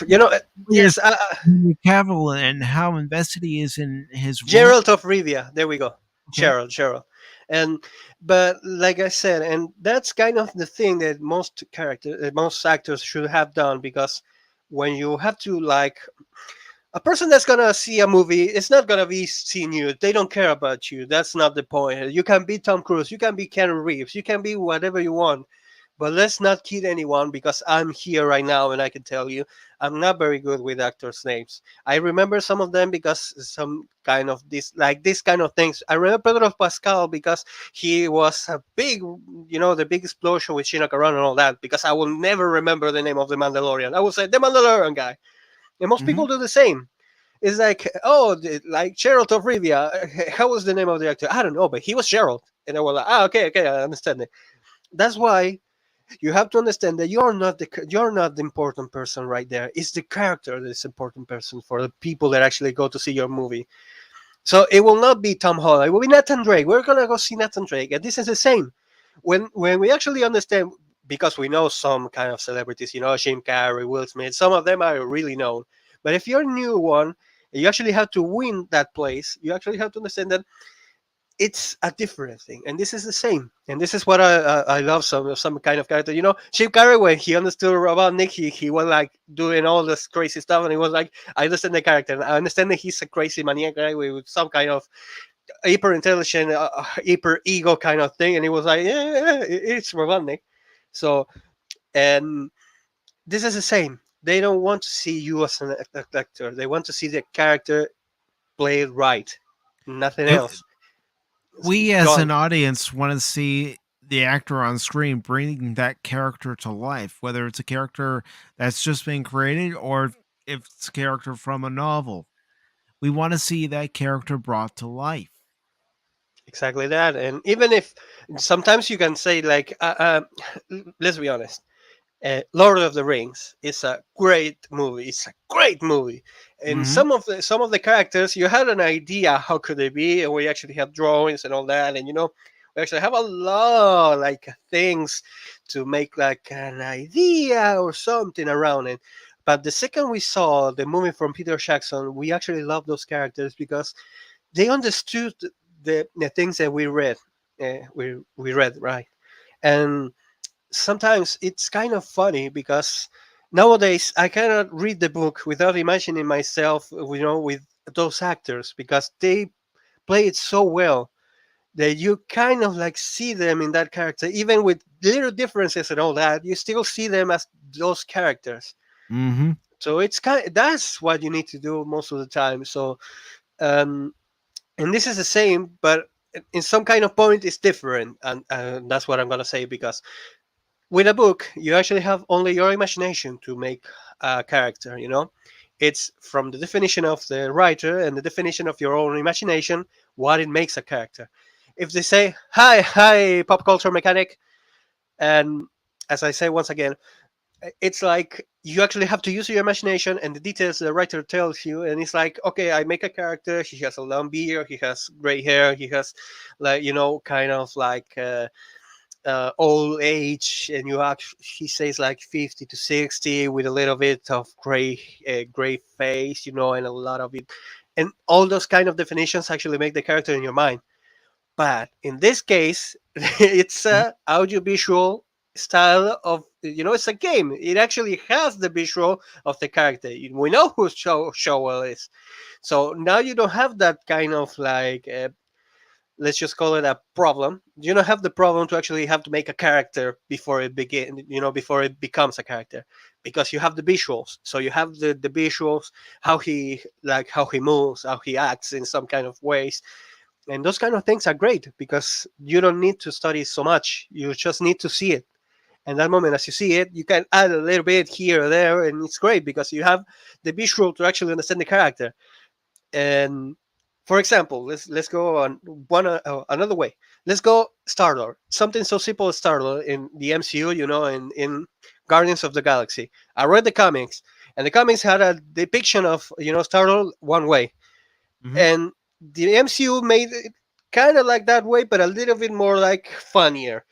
you know, is yes, Henry Cavill and how invested he is in his role. Gerald of Rivia. There we go. Okay. Cheryl. And but like I said, and that's kind of the thing that most actors should have done because when you have to like a person that's gonna see a movie, it's not gonna be seeing you. They don't care about you. That's not the point. You can be Tom Cruise, you can be Ken Reeves, you can be whatever you want. But let's not kid anyone because I'm here right now and I can tell you I'm not very good with actors' names. I remember some of them because some kind of this kind of things. I remember Pedro Pascal because he was a big, the big explosion with Shina Carano and all that. Because I will never remember the name of the Mandalorian. I will say the Mandalorian guy, and most Hmm. people do the same. It's like, oh, like Gerald of Rivia. How was the name of the actor? I don't know, but he was Gerald, and I was like, okay, okay, I understand it. That's why you have to understand that you're not the important person right there. It's the character that's important person for the people that actually go to see your movie. So it will not be Tom Holland. It will be Nathan Drake. We're gonna go see Nathan Drake, and this is the same. When we actually understand, because we know some kind of celebrities, Jim Carrey, Will Smith, some of them are really known. But if you're a new one, you actually have to win that place. You actually have to understand that it's a different thing, and this is the same. And this is what I love some kind of character. Jim Carrey, when he understood about Nick, he was like doing all this crazy stuff, and he was like, I understand the character. I understand that he's a crazy maniac guy with some kind of hyper intelligent, hyper ego kind of thing, and he was like, yeah, it's Robotnik. So, and this is the same. They don't want to see you as an actor. They want to see the character played right, nothing It, else. we Go as on. an audience want to see the actor on screen bringing that character to life, whether it's a character that's just been created or if it's a character from a novel. We want to see that character brought to life. Exactly that. And even if sometimes you can say like, let's be honest, Lord of the Rings is a great movie. It's a great movie, and Hmm. some of the characters you had an idea how could they be, and we actually have drawings and all that, and we actually have a lot like things to make like an idea or something around it. But the second we saw the movie from Peter Jackson, we actually loved those characters because they understood the things that we read. We read right, and sometimes it's kind of funny because nowadays I cannot read the book without imagining myself, with those actors because they play it so well that you kind of like see them in that character, even with little differences and all that. You still see them as those characters. Hmm. So it's that's what you need to do most of the time. So, um, and this is the same, but in some kind of point it's different, and that's what I'm gonna say because with a book, you actually have only your imagination to make a character, It's from the definition of the writer and the definition of your own imagination what it makes a character. If they say, hi, pop culture mechanic, and as I say once again, it's like you actually have to use your imagination and the details the writer tells you, and it's like, okay, I make a character, he has a long beard, he has gray hair, he has like, kind of like old age, and he says like 50 to 60 with a little bit of gray face, and a lot of it, and all those kind of definitions actually make the character in your mind. But in this case, it's a audiovisual style of, it's a game. It actually has the visual of the character. We know who Showell is. So now you don't have that kind of like let's just call it a problem. You don't have the problem to actually have to make a character before it before it becomes a character, because you have the visuals. So you have the visuals, how he moves, how he acts in some kind of ways, and those kind of things are great because you don't need to study so much. You just need to see it. And that moment, as you see it, you can add a little bit here or there, and it's great because you have the visual to actually understand the character. And for example, let's go on another way. Let's go Star-Lord. Something so simple as Star-Lord in the MCU, in Guardians of the Galaxy. I read the comics, and the comics had a depiction of Star-Lord one way, Hmm. and the MCU made it kind of like that way, but a little bit more like funnier,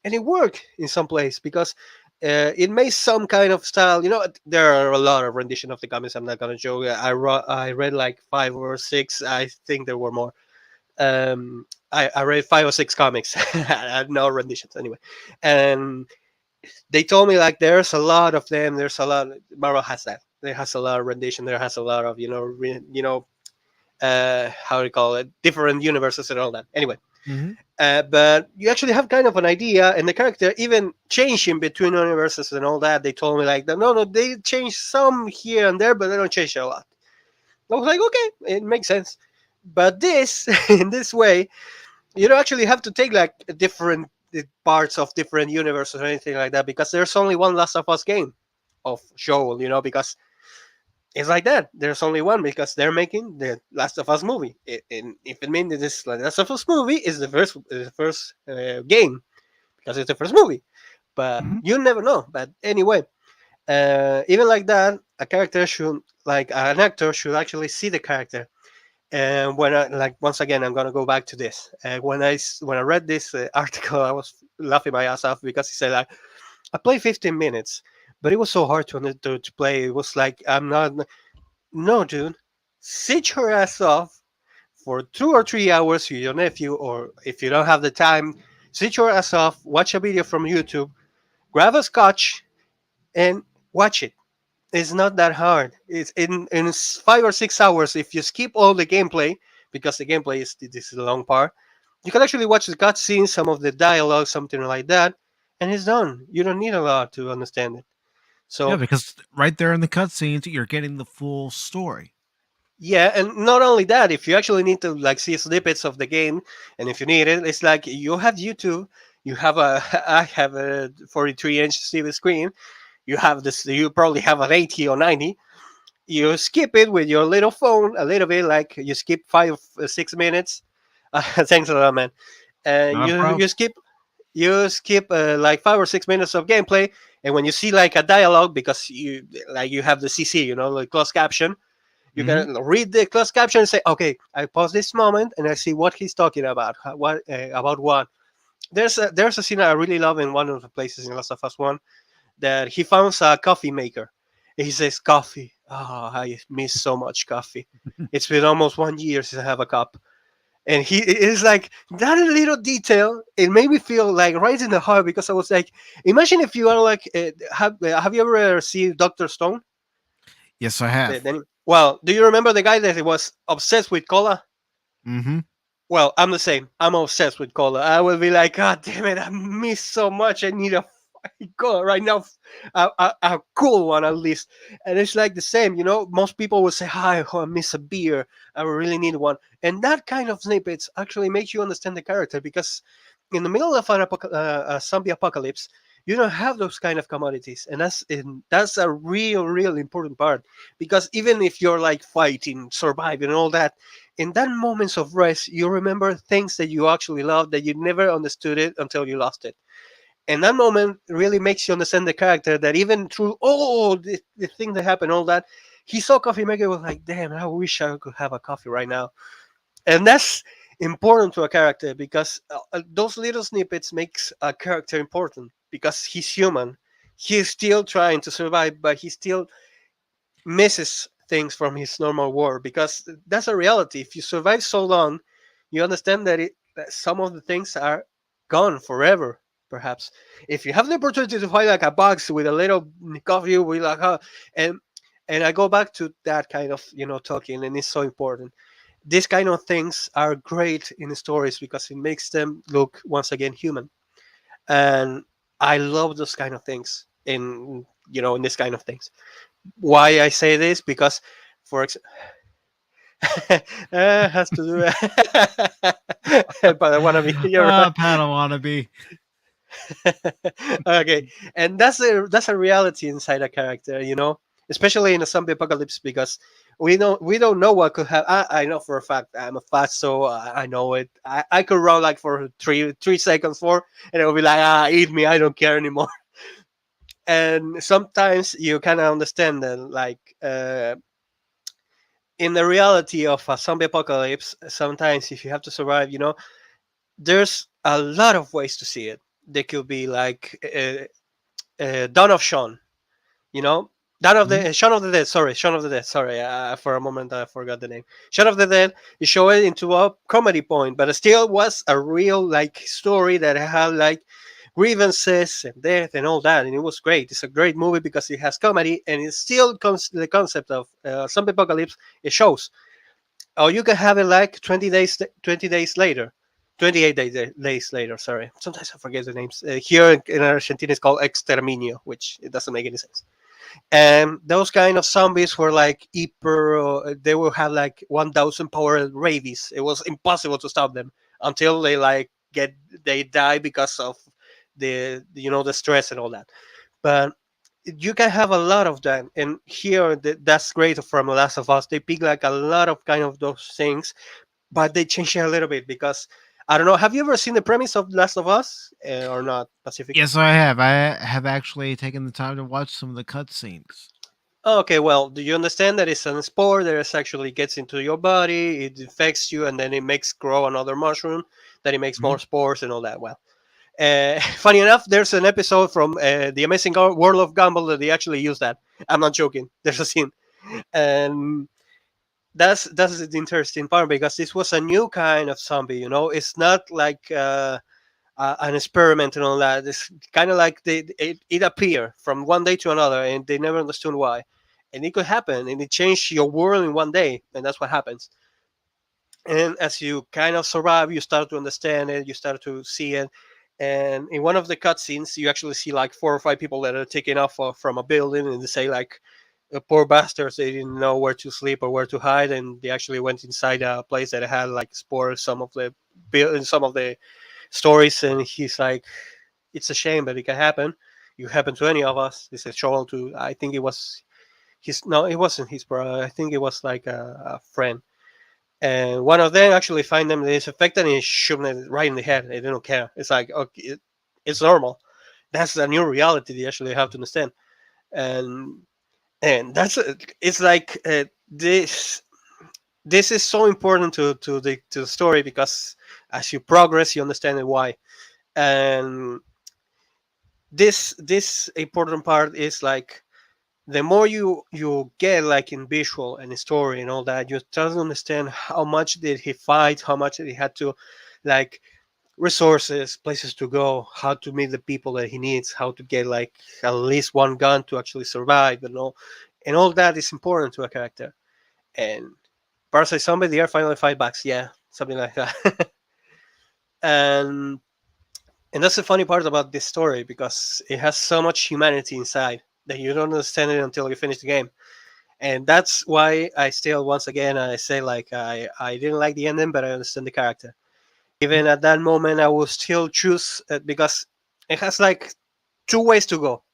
and it worked in some place because it made some kind of style. There are a lot of rendition of the comics. I'm not gonna joke. I read like 5 or 6. I think there were more. I read 5 or 6 comics. I had no renditions anyway, and they told me like there's a lot of them. There's a lot. Marvel has that. There has a lot of rendition. There has a lot of how do you call it, different universes and all that. Anyway, Hmm. but you actually have kind of an idea, and the character even changing between universes and all that. They told me like, no, they change some here and there, but they don't change a lot. I was like, okay, it makes sense. But this, in this way, you don't actually have to take like different parts of different universes or anything like that, because there's only one Last of Us game of Joel, because it's like that. There's only one because they're making the Last of Us movie. And if it means that this Last of Us movie is the first game, because it's the first movie. But Hmm. you never know. But anyway, even like that, a character should, like an actor should actually see the character And when I like once again, I'm gonna go back to this. When I read this article, I was laughing my ass off because he said like I played 15 minutes, but it was so hard to play. It was like I'm not. No, dude, sit your ass off for 2 or 3 hours with your nephew, or if you don't have the time, sit your ass off, watch a video from YouTube, grab a scotch, and watch it. It's not that hard. It's in 5 or 6 hours. If you skip all the gameplay, because the gameplay is this is the long part, you can actually watch the cutscenes, some of the dialogue, something like that, and it's done. You don't need a lot to understand it. Yeah, So because right there in the cutscenes, you're getting the full story. yeah, and not only that, if you actually need to like see snippets of the game, and if you need it, it's like you have YouTube, you have a I have a 43-inch TV screen, you have this, you probably have an 80 or 90. You skip it with your little phone a little bit, like you skip 5 6 minutes. Thanks a lot, man. And Not a you problem. skip like 5 or 6 minutes of gameplay, and when you see like a dialogue, because you have the CC, like closed caption, you Hmm. can read the closed caption and say, okay, I pause this moment and I see what he's talking about. What about what? There's a scene I really love in one of the places in Last of Us One, that he found a coffee maker. And he says, coffee. Oh, I miss so much coffee. It's been almost 1 year since I have a cup. And he is like that little detail. It made me feel like right in the heart, because I was like, imagine if you are like, have you ever seen Doctor Stone? Yes, I have. Well, do you remember the guy that was obsessed with cola? Hmm. Well, I'm the same. I'm obsessed with cola. I will be like, God damn it, I miss so much. I need a fucking cola right now, a cool one at least. And it's like the same, Most people will say, "Hi, oh, I miss a beer. I really need one." And that kind of snippets actually make you understand the character, because in the middle of a zombie apocalypse, you don't have those kind of commodities, and that's a real important part, because even if you're like fighting, surviving, and all that, in that moments of rest, you remember things that you actually love that you never understood it until you lost it. And that moment really makes you understand the character, that even through all the thing that happened, all that, he saw coffee maker, was like, damn, I wish I could have a coffee right now. And that's important to a character, because those little snippets makes a character important, because he's human. He's still trying to survive, but he still misses things from his normal world, because that's a reality. If you survive so long, you understand that some of the things are gone forever. Perhaps if you have the opportunity to find like a box with a little coffee, we like, and and I go back to that kind of talking, and it's so important. These kind of things are great in stories, because it makes them look once again human. And I love those kind of things in this kind of things. Why I say this? Because for example, has to do but I want to be, you're right. Paddle wannabe. Okay, and that's a reality inside a character, especially in a zombie apocalypse, because we don't know what could happen. I know for a fact I'm a fast, so I know it. I could run like for 3 seconds, and it will be like, eat me, I don't care anymore. And sometimes you kind of understand that, like, in the reality of a zombie apocalypse, sometimes if you have to survive, there's a lot of ways to see it. There could be like Dawn of Shaun, you know, Mhm. Shaun of the Dead. Sorry, Shaun of the Dead. Sorry, for a moment I forgot the name. Shaun of the Dead. You show it into a comedy point, but it still was a real like story that had like grievances and death and all that, and it was great. It's a great movie because it has comedy, and it still comes the concept of zombie apocalypse. It shows. Or you can have it like 20 days later. 28 days later, sorry. Sometimes I forget the names. Here in Argentina, it's called Exterminio, which it doesn't make any sense. And those kind of zombies were like hyper, they will have like 1,000 power rabies. It was impossible to stop them until they die because of the stress and all that. But you can have a lot of that, and here that's great from The Last of Us. They pick like a lot of kind of those things, but they change it a little bit, because I don't know. Have you ever seen the premise of Last of Us or not, Pacific? Yes, I have. I have actually taken the time to watch some of the cutscenes. Okay, well, do you understand that it's a spore that is actually gets into your body, it infects you, and then it makes grow another mushroom, then it makes more Mhm. spores and all that. Well, funny enough, there's an episode from the Amazing World of Gumball that they actually use that. I'm not joking. There's a scene, and that's the interesting part because this was a new kind of zombie. You know, it's not like an experiment and all that. It's kind of like it appeared from one day to another, and they never understood why. And it could happen, and it changed your world in one day, and that's what happens. And as you kind of survive, you start to understand it, you start to see it. And in one of the cutscenes, you actually see like 4 or 5 people that are taken off from a building, and they say like, poor bastards, they didn't know where to sleep or where to hide, and they actually went inside a place that had like spores some of the some of the stories, and he's like, it's a shame, but it can happen. It happen to any of us. This is shown to, I think it was his, no, it wasn't his brother. I think it was like a friend. And one of them actually find them is affected and shoot them right in the head. They don't care. It's like, okay, it's normal. That's a new reality they actually have to understand. And that's it's like this is so important to the story because as you progress, you understand why. And this important part is like the more you get like in visual and story and all that, you start to understand how much did he fight, how much did he had to like resources, places to go, how to meet the people that he needs, how to get like at least one gun to actually survive, and all that is important to a character. And Parasite Zombie, they are finally $5, yeah, something like that. and and that's the funny part about this story because it has so much humanity inside that you don't understand it until you finish the game. And that's why I still, once again, I say like I didn't like the ending, but I understand the character. Even Mhm. at that moment, I will still choose because it has like two ways to go,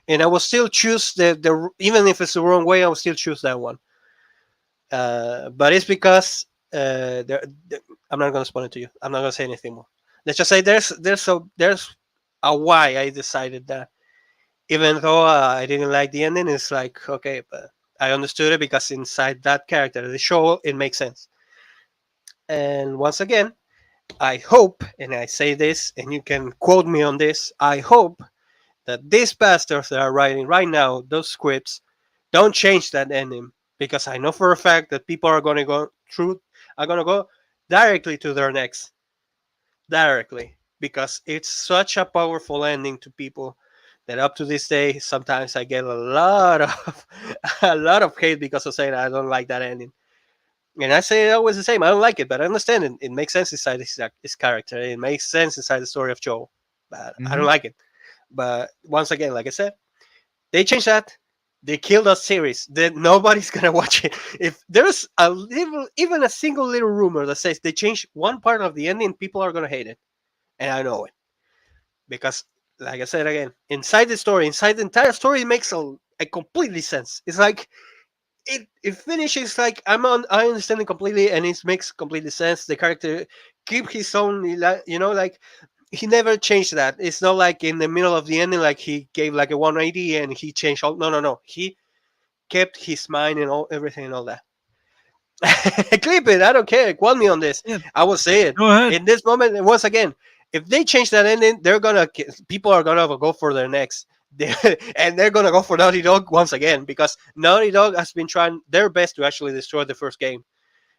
and I will still choose the even if it's the wrong way, I will still choose that one. But it's because I'm not gonna spoil it to you. I'm not gonna say anything more. Let's just say there's a why I decided that. Even though I didn't like the ending, it's like okay, but I understood it because inside that character, the show, it makes sense. And once again, I hope, and I say this, and you can quote me on this. I hope that these pastors that are writing right now those scripts don't change that ending because I know for a fact that people are going to go directly to their next directly because it's such a powerful ending to people that up to this day sometimes I get a lot of a lot of hate because of saying I don't like that ending. And I say it always the same. I don't like it, but I understand it. It makes sense inside his character. It makes sense inside the story of Joe, but I don't Mhm. like it. But once again, like I said, they changed that. They killed that series. Then nobody's gonna watch it. If there's a little, even a single little rumor that says they changed one part of the ending, people are gonna hate it, and I know it because, like I said again, inside the story, inside the entire story, it makes a completely sense. It's like it finishes like I understand it completely, and it makes completely sense. The character keep his own, like he never changed that. It's not like in the middle of the ending, like he gave like a 180 and he changed all. No, no, no. He kept his mind and all everything and all that. Clip it. I don't care. Quote me on this. Yeah, I will say it go ahead. in this moment. And once again, if they change that ending, people are gonna go for their next. And they're gonna go for Naughty Dog once again because Naughty Dog has been trying their best to actually destroy the first game,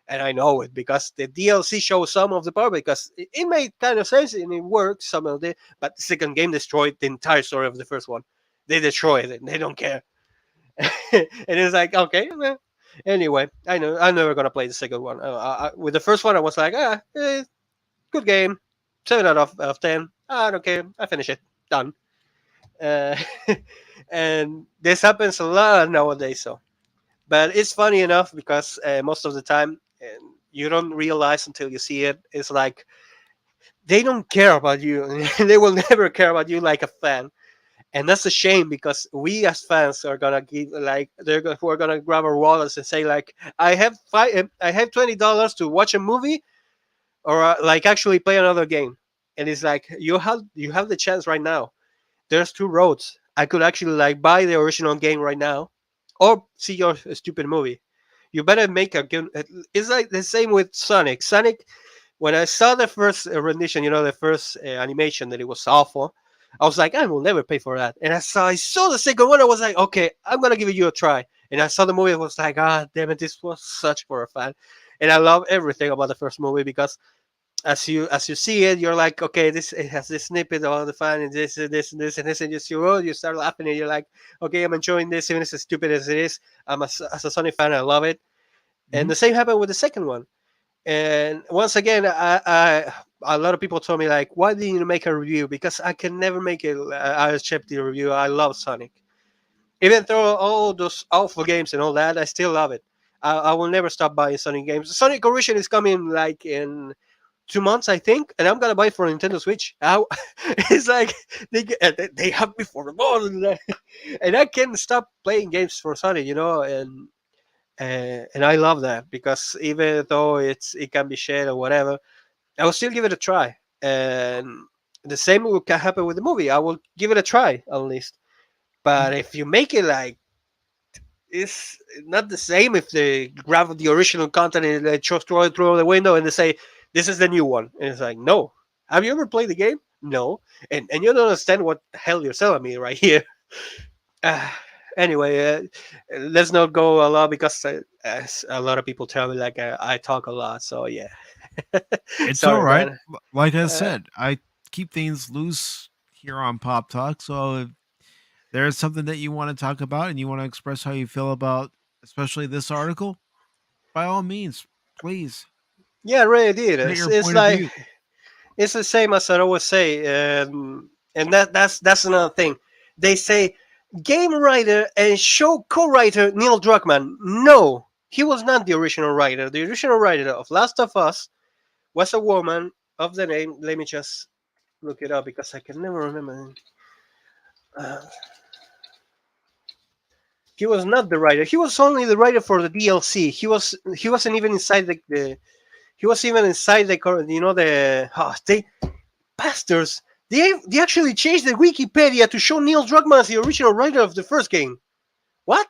and I know it because the DLC shows some of the power because it made kind of sense and it worked some of it, but the second game destroyed the entire story of the first one. They destroyed it. They don't care. And it's like okay, well, anyway, I know I'm never gonna play the second one. With the first one, I was like, good game, 7 out of 10. I don't care. I finish it, done. Uh, and this happens a lot nowadays. So, but it's funny enough because most of the time, and you don't realize until you see it. It's like they don't care about you. They will never care about you like a fan, and that's a shame because we as fans are gonna give like we're gonna grab our wallets and say like I have $20 to watch a movie or like actually play another game, and it's like you have the chance right now. There's two roads. I could actually like buy the original game right now, or see your stupid movie. You better make a good. It's like the same with Sonic. Sonic, when I saw the first rendition, the first animation that it was awful, I was like, I will never pay for that. And I saw the second one, I was like, okay, I'm gonna give you a try. And I saw the movie, I was like, ah, damn it, this was such for a fan. And I love everything about the first movie because as you see it, you're like, okay, this it has this snippet of the fan and this and this and this and this, and you start laughing and you're like, okay, I'm enjoying this even as stupid as it is. As a Sonic fan, I love it. And Mhm. the same happened with the second one. And once again, a lot of people told me like, why didn't you make a review? Because I can never make it. I accept the review. I love Sonic, even though all those awful games and all that, I still love it. I will never stop buying Sonic games. Sonic Origin is coming like in 2 months, I think, and I'm gonna buy it for Nintendo Switch. It's like they have me for the ball, and I can't stop playing games for Sonic, and I love that because even though it can be shared or whatever, I will still give it a try. And the same will can happen with the movie. I will give it a try at least. But if you make it like it's not the same if they grab the original content and they just throw it through the window and they say this is the new one, and it's like no. Have you ever played the game? No, and you don't understand what the hell you're selling me right here. Uh, anyway, let's not go a lot because as a lot of people tell me like I talk a lot. So yeah, It's all sorry, right. man. Like I Uh, said, I keep things loose here on Pop Talk. So if there's something that you want to talk about and you want to express how you feel about, especially this article, by all means, please yeah, I really did. state It's, your it's point of like view. it's the same as I always say, and that's another thing. They say game writer and show co-writer Neil Druckmann. No, he was not the original writer. The original writer of Last of Us was a woman of the name. Let me just look it up because I can never remember. Uh, he was not the writer. He was only the writer for the DLC. He wasn't even inside the he was even inside the they bastards. They actually changed the Wikipedia to show Neil Druckmann as the original writer of the first game. What?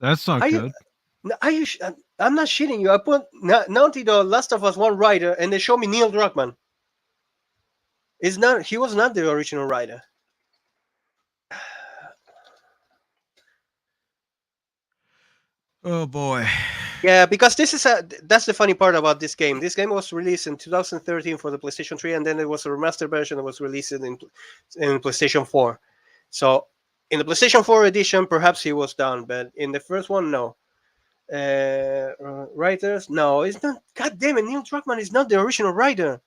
That's not Are you? good. Are you? I'm not shitting you. I put Naughty Dog Last of Us one writer, and they show me Neil Druckmann. Is not. He was not the original writer. Oh boy. Yeah, because that's the funny part about this game. This game was released in 2013 for the PlayStation 3, and then there was a remastered version that was released in PlayStation 4. So in the PlayStation 4 edition, perhaps he was done, but in the first one, no. Writers, no, it's not. God damn it, Neil Druckmann is not the original writer.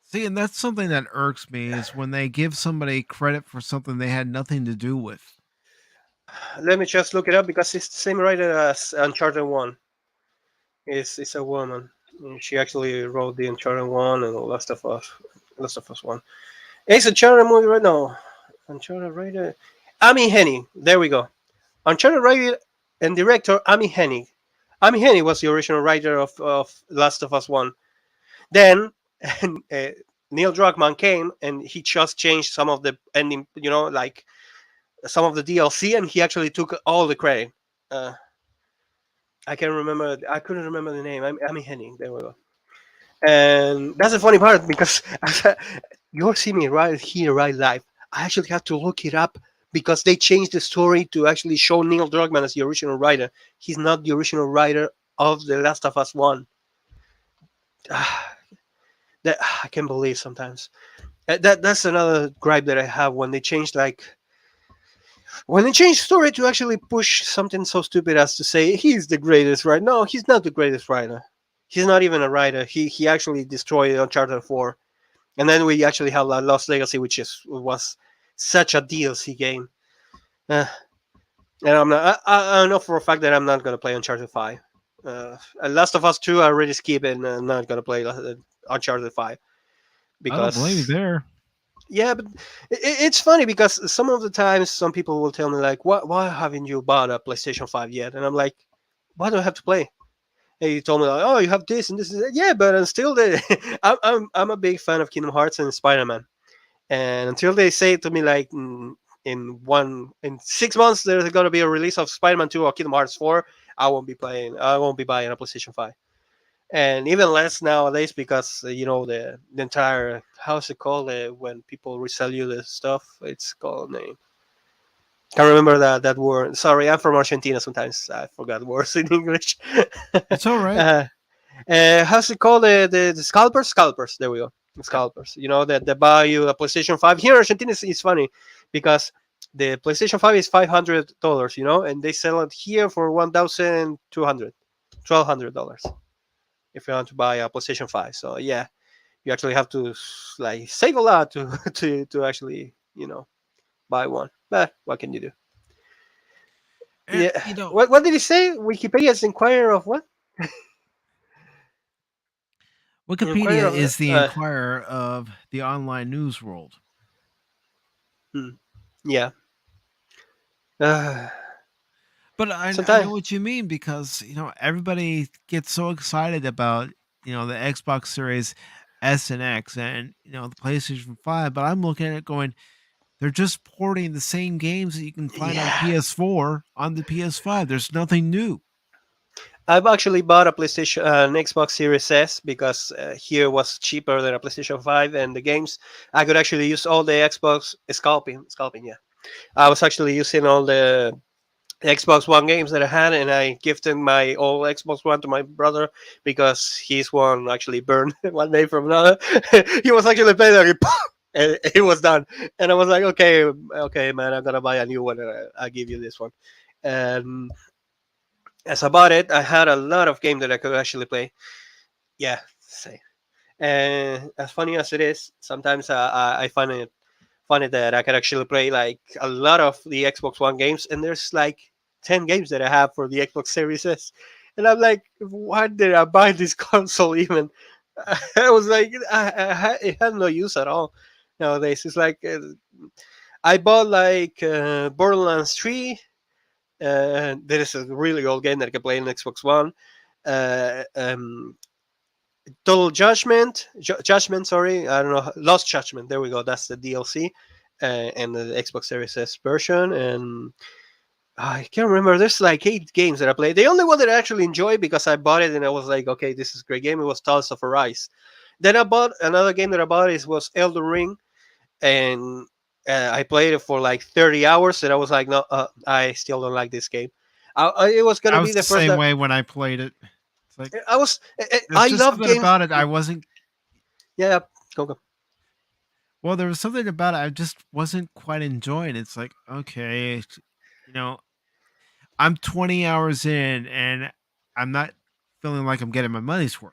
See, and that's something that irks me is when they give somebody credit for something they had nothing to do with. Let me just look it up because it's the same writer as Uncharted 1. It's a woman. And she actually wrote the Uncharted 1 and the Last of Us 1. It's a Uncharted movie right now. Uncharted writer. Amy Hennig. There we go. Uncharted writer and director Amy Hennig. Amy Hennig was the original writer of Last of Us 1. Then Neil Druckmann came and he just changed some of the ending, like some of the DLC, and he actually took all the credit. Uh, I can remember. I couldn't remember the name. Amy Hennig. There we go. And that's the funny part because you're seeing me right here, right live. I actually have to look it up because they changed the story to actually show Neil Druckmann as the original writer. He's not the original writer of The Last of Us One. That I can't believe sometimes. That's another gripe that I have when they change story to actually push something so stupid as to say he's the greatest writer. No, he's not the greatest writer. He's not even a writer. He actually destroyed Uncharted 4, and then we actually have Lost Legacy, which was such a DLC game. Uh, and I'm not. I know for a fact that I'm not gonna play Uncharted 5. Last of Us 2, I already skipped, and I'm not gonna play Uncharted 5 I don't blame you because there. yeah, but it's funny because some of the times some people will tell me like, why haven't you bought a PlayStation 5 yet? And I'm like, why do I have to play? And he told me like, oh, you have this and this and that. Yeah, but I'm still the I'm a big fan of Kingdom Hearts and Spider Man. And until they say to me like, in 6 months there's going to be a release of Spider-Man 2 or Kingdom Hearts 4, I won't be playing. I won't be buying a PlayStation 5, and even less nowadays because the entire, how's it called, when people resell you the stuff, it's called name. Can't remember that word. Sorry, I'm from Argentina. Sometimes I forgot words in English. It's all right. uh, how's it called? The scalpers? Scalpers. There we go. Yep. Scalpers. That they buy you a PlayStation 5. Here in Argentina, it's funny because the PlayStation 5 is $500, and they sell it here for 1,200, $1,200 if you want to buy a PlayStation 5. So yeah, you actually have to like save a lot to to actually buy one. But what can you do? And Yeah. What did he say? Wikipedia's inquirer of what? Inquirer Wikipedia of is the inquirer of the online news world. hmm, yeah. Uh, But I know Sometimes, what you mean because everybody gets so excited about the Xbox Series S and X and the PlayStation 5, but I'm looking at it going, they're just porting the same games that you can find on yeah. PS4 on the PS5. There's nothing new. I've actually bought a an Xbox Series S because here was cheaper than a PlayStation 5, and the games I could actually use all the Xbox scalping. Yeah, I was actually using all the Xbox One games that I had, and I gifted my old Xbox One to my brother because his one actually burned one day from another. He was actually playing it, and it was done. And I was like, okay, man, I'm gonna buy a new one, and I'll give you this one. And as I bought it, I had a lot of games that I could actually play. Yeah, same. And as funny as it is, sometimes I find it that I can actually play like a lot of the Xbox One games, and there's like 10 games that I have for the Xbox Series S, and I'm like, why did I buy this console even? I was like, it had no use at all. Nowadays, it's like I bought like Borderlands 3. That is a really old game that I can play on Xbox One. Uh, um, Total Judgment. Sorry, I don't know. Lost Judgment. There we go. That's the DLC, and the Xbox Series S version. And I can't remember. There's like 8 games that I played. The only one that I actually enjoyed because I bought it and I was like, okay, this is a great game. It was Tales of Arise. Then I bought another game that I bought. It was Elden Ring, and I played it for like 30 hours, and I was like, no, I still don't like this game. It was gonna I be was the the first same that way when I played it. It's like I was. there's I just love something games. about it I wasn't. Yeah, go go. Well, there was something about it I just wasn't quite enjoying. It's like, okay, you know, I'm 20 hours in and I'm not feeling like I'm getting my money's worth.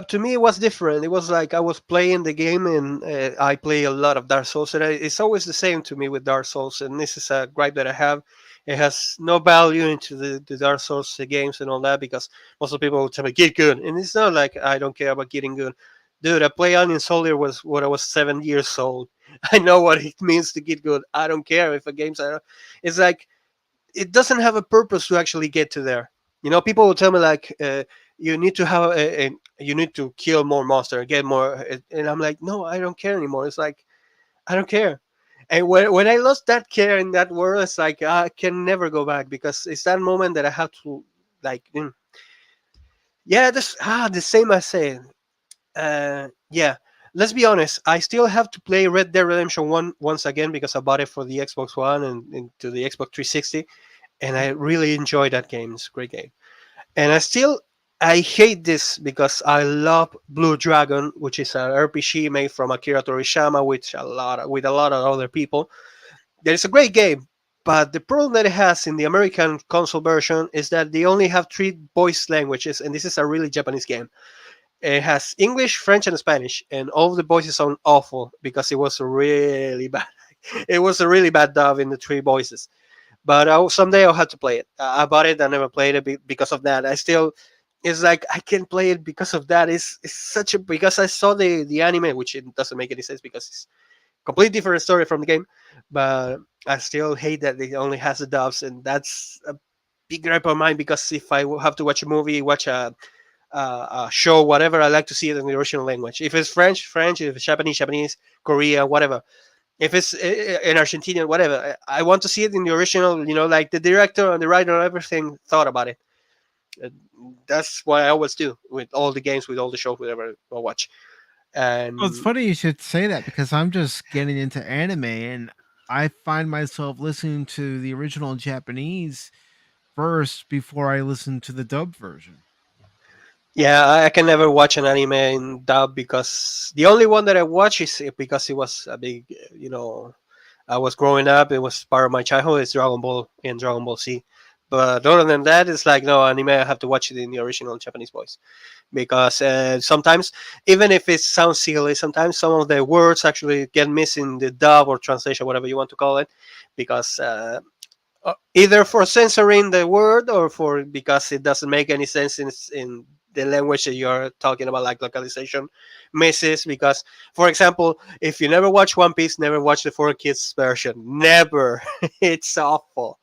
To me, it was different. It was like I was playing the game, and I play a lot of Dark Souls, and it's always the same to me with Dark Souls. And this is a gripe that I have. It has no value into the Dark Souls games and all that because most of the people will tell me get good, and it's not like I don't care about getting good. Dude, I play Alien Soldier was when I was 7 years old. I know what it means to get good. I don't care if a game's. It's like it doesn't have a purpose to actually get to there. People will tell me like you need to have you need to kill more monster, get more, and I'm like, no, I don't care anymore. It's like I don't care. And when I lost that care in that world, it's like I can never go back because it's that moment that I have to like, yeah, this the same I say. Yeah, let's be honest. I still have to play Red Dead Redemption 1 once again because I bought it for the Xbox One and into the Xbox 360, and I really enjoy that game. It's a great game. And I hate this because I love Blue Dragon, which is an RPG made from Akira Toriyama with a lot of other people. That is a great game, but the problem that it has in the American console version is that they only have 3 voice languages, and this is a really Japanese game. It has English, French, and Spanish, and all the voices sound awful because it was really bad. It was a really bad dub in the 3 voices. But someday I'll have to play it. I bought it. I never played it because of that. I still, it's like I can't play it because of that. It's such a because I saw the anime, which it doesn't make any sense because it's completely different story from the game. But I still hate that it only has the dubs, and that's a big gripe of mine because if I have to watch a movie, watch a show, whatever, I like to see it in the original language. If it's French, French. If it's Japanese, Japanese. Korea, whatever. If it's in Argentinian, whatever, I want to see it in the original. Like the director and the writer and everything thought about it. Uh, That's what I always do with all the games, with all the shows, whatever I watch. Well, it's And funny you should say that because I'm just getting into anime and I find myself listening to the original Japanese first before I listen to the dub version. yeah, I can never watch an anime in dub, because the only one that I watch is because it was a big, I was growing up. It was part of my childhood. It's Dragon Ball and Dragon Ball Z. But other than that, it's like no anime. I have to watch it in the original Japanese voice, because sometimes, even if it sounds silly, sometimes some of the words actually get missing in the dub or translation, whatever you want to call it, because either for censoring the word or for because it doesn't make any sense in the language that you're talking about, like localization misses. Because, for example, if you never watch One Piece, never watch the 4 Kids version. Never. It's awful.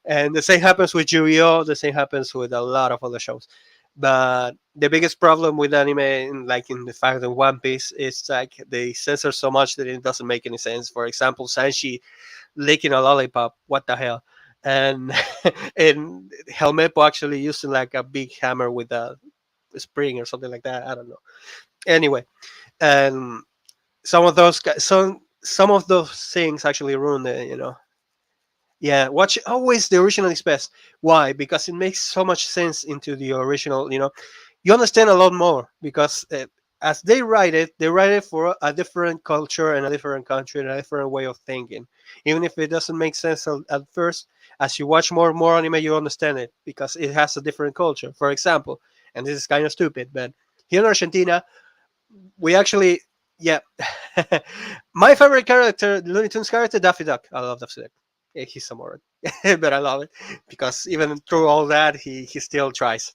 And the same happens with Yu-Gi-Oh. The same happens with a lot of other shows. But the biggest problem with anime, like in the fact that One Piece, is like they censor so much that it doesn't make any sense. For example, Sanji licking a lollipop. What the hell? And and Helmepo actually using like a big hammer with a spring or something like that. I don't know. Anyway, and some of those things actually ruin the. Yeah, watch always the original is best. Why? Because it makes so much sense into the original. You understand a lot more, because as they write it for a different culture and a different country and a different way of thinking. Even if it doesn't make sense at first, as you watch more and more anime, you understand it because it has a different culture. For example, and this is kind of stupid, but here in Argentina, we actually, yeah, my favorite character, the Looney Tunes character, Daffy Duck. I love Daffy Duck. Yeah, he's a moron, but I love it because even through all that, he still tries.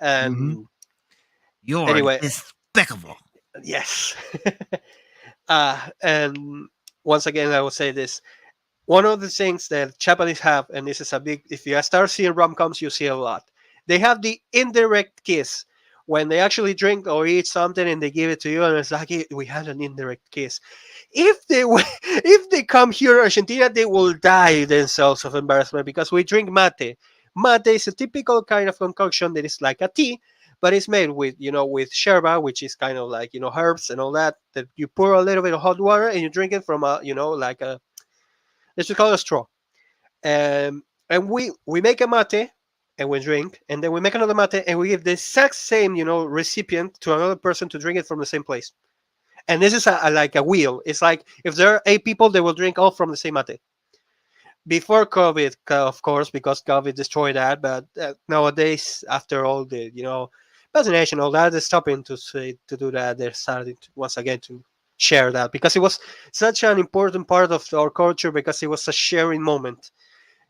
Hmm. And You're anyway, despicable. yes. And once again, I will say this: one of the things that Japanese have, and this is a big, if you start seeing rom coms, you see a lot. They have the indirect kiss when they actually drink or eat something and they give it to you, and it's like, "Hey, we had an indirect kiss." If they if they come here in Argentina, they will die themselves of embarrassment because we drink mate. Mate is a typical kind of concoction that is like a tea, but it's made with with sherba, which is kind of like herbs and all that. That you pour a little bit of hot water and you drink it from a like a, let's just call it a straw. And we make a mate and we drink, and then we make another mate and we give the exact same recipient to another person to drink it from the same place. And this is like a wheel. It's like if there are 8 people, they will drink all from the same mate. Before COVID, of course, because COVID destroyed that. But nowadays, after all the vaccination, all that, they're stopping to do that. They're starting once again to share that because it was such an important part of our culture, because it was a sharing moment.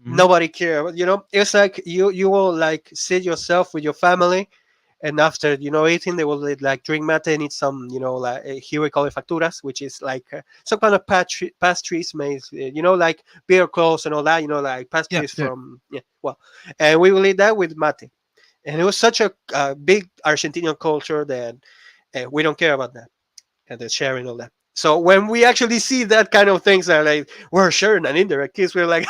Hmm. Nobody cared. It's like you will like sit yourself with your family, and after eating, they will like drink mate and eat some like here we call it facturas, which is like some kind of pastries made like beer clothes and all that, like Yeah, pastries yeah. from, yeah, well, and we will eat that with mate. And it was such a big Argentinian culture that we don't care about that, and the sharing all that. So when we actually see that kind of things that like we're sharing an indirect kiss, we're like,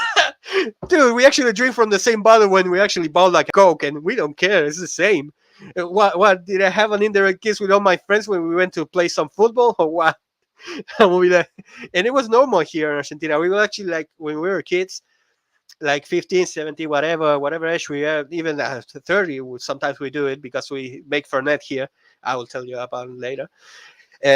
dude, we actually drink from the same bottle when we actually bought like a Coke, and we don't care. It's the same. What did I have an indirect kiss with all my friends when we went to play some football or what? And and it was normal here in Argentina. We were actually like when we were kids, like 15, 17, whatever age we are, even at 30, sometimes we do it because we make Fernet here. I will tell you about it later.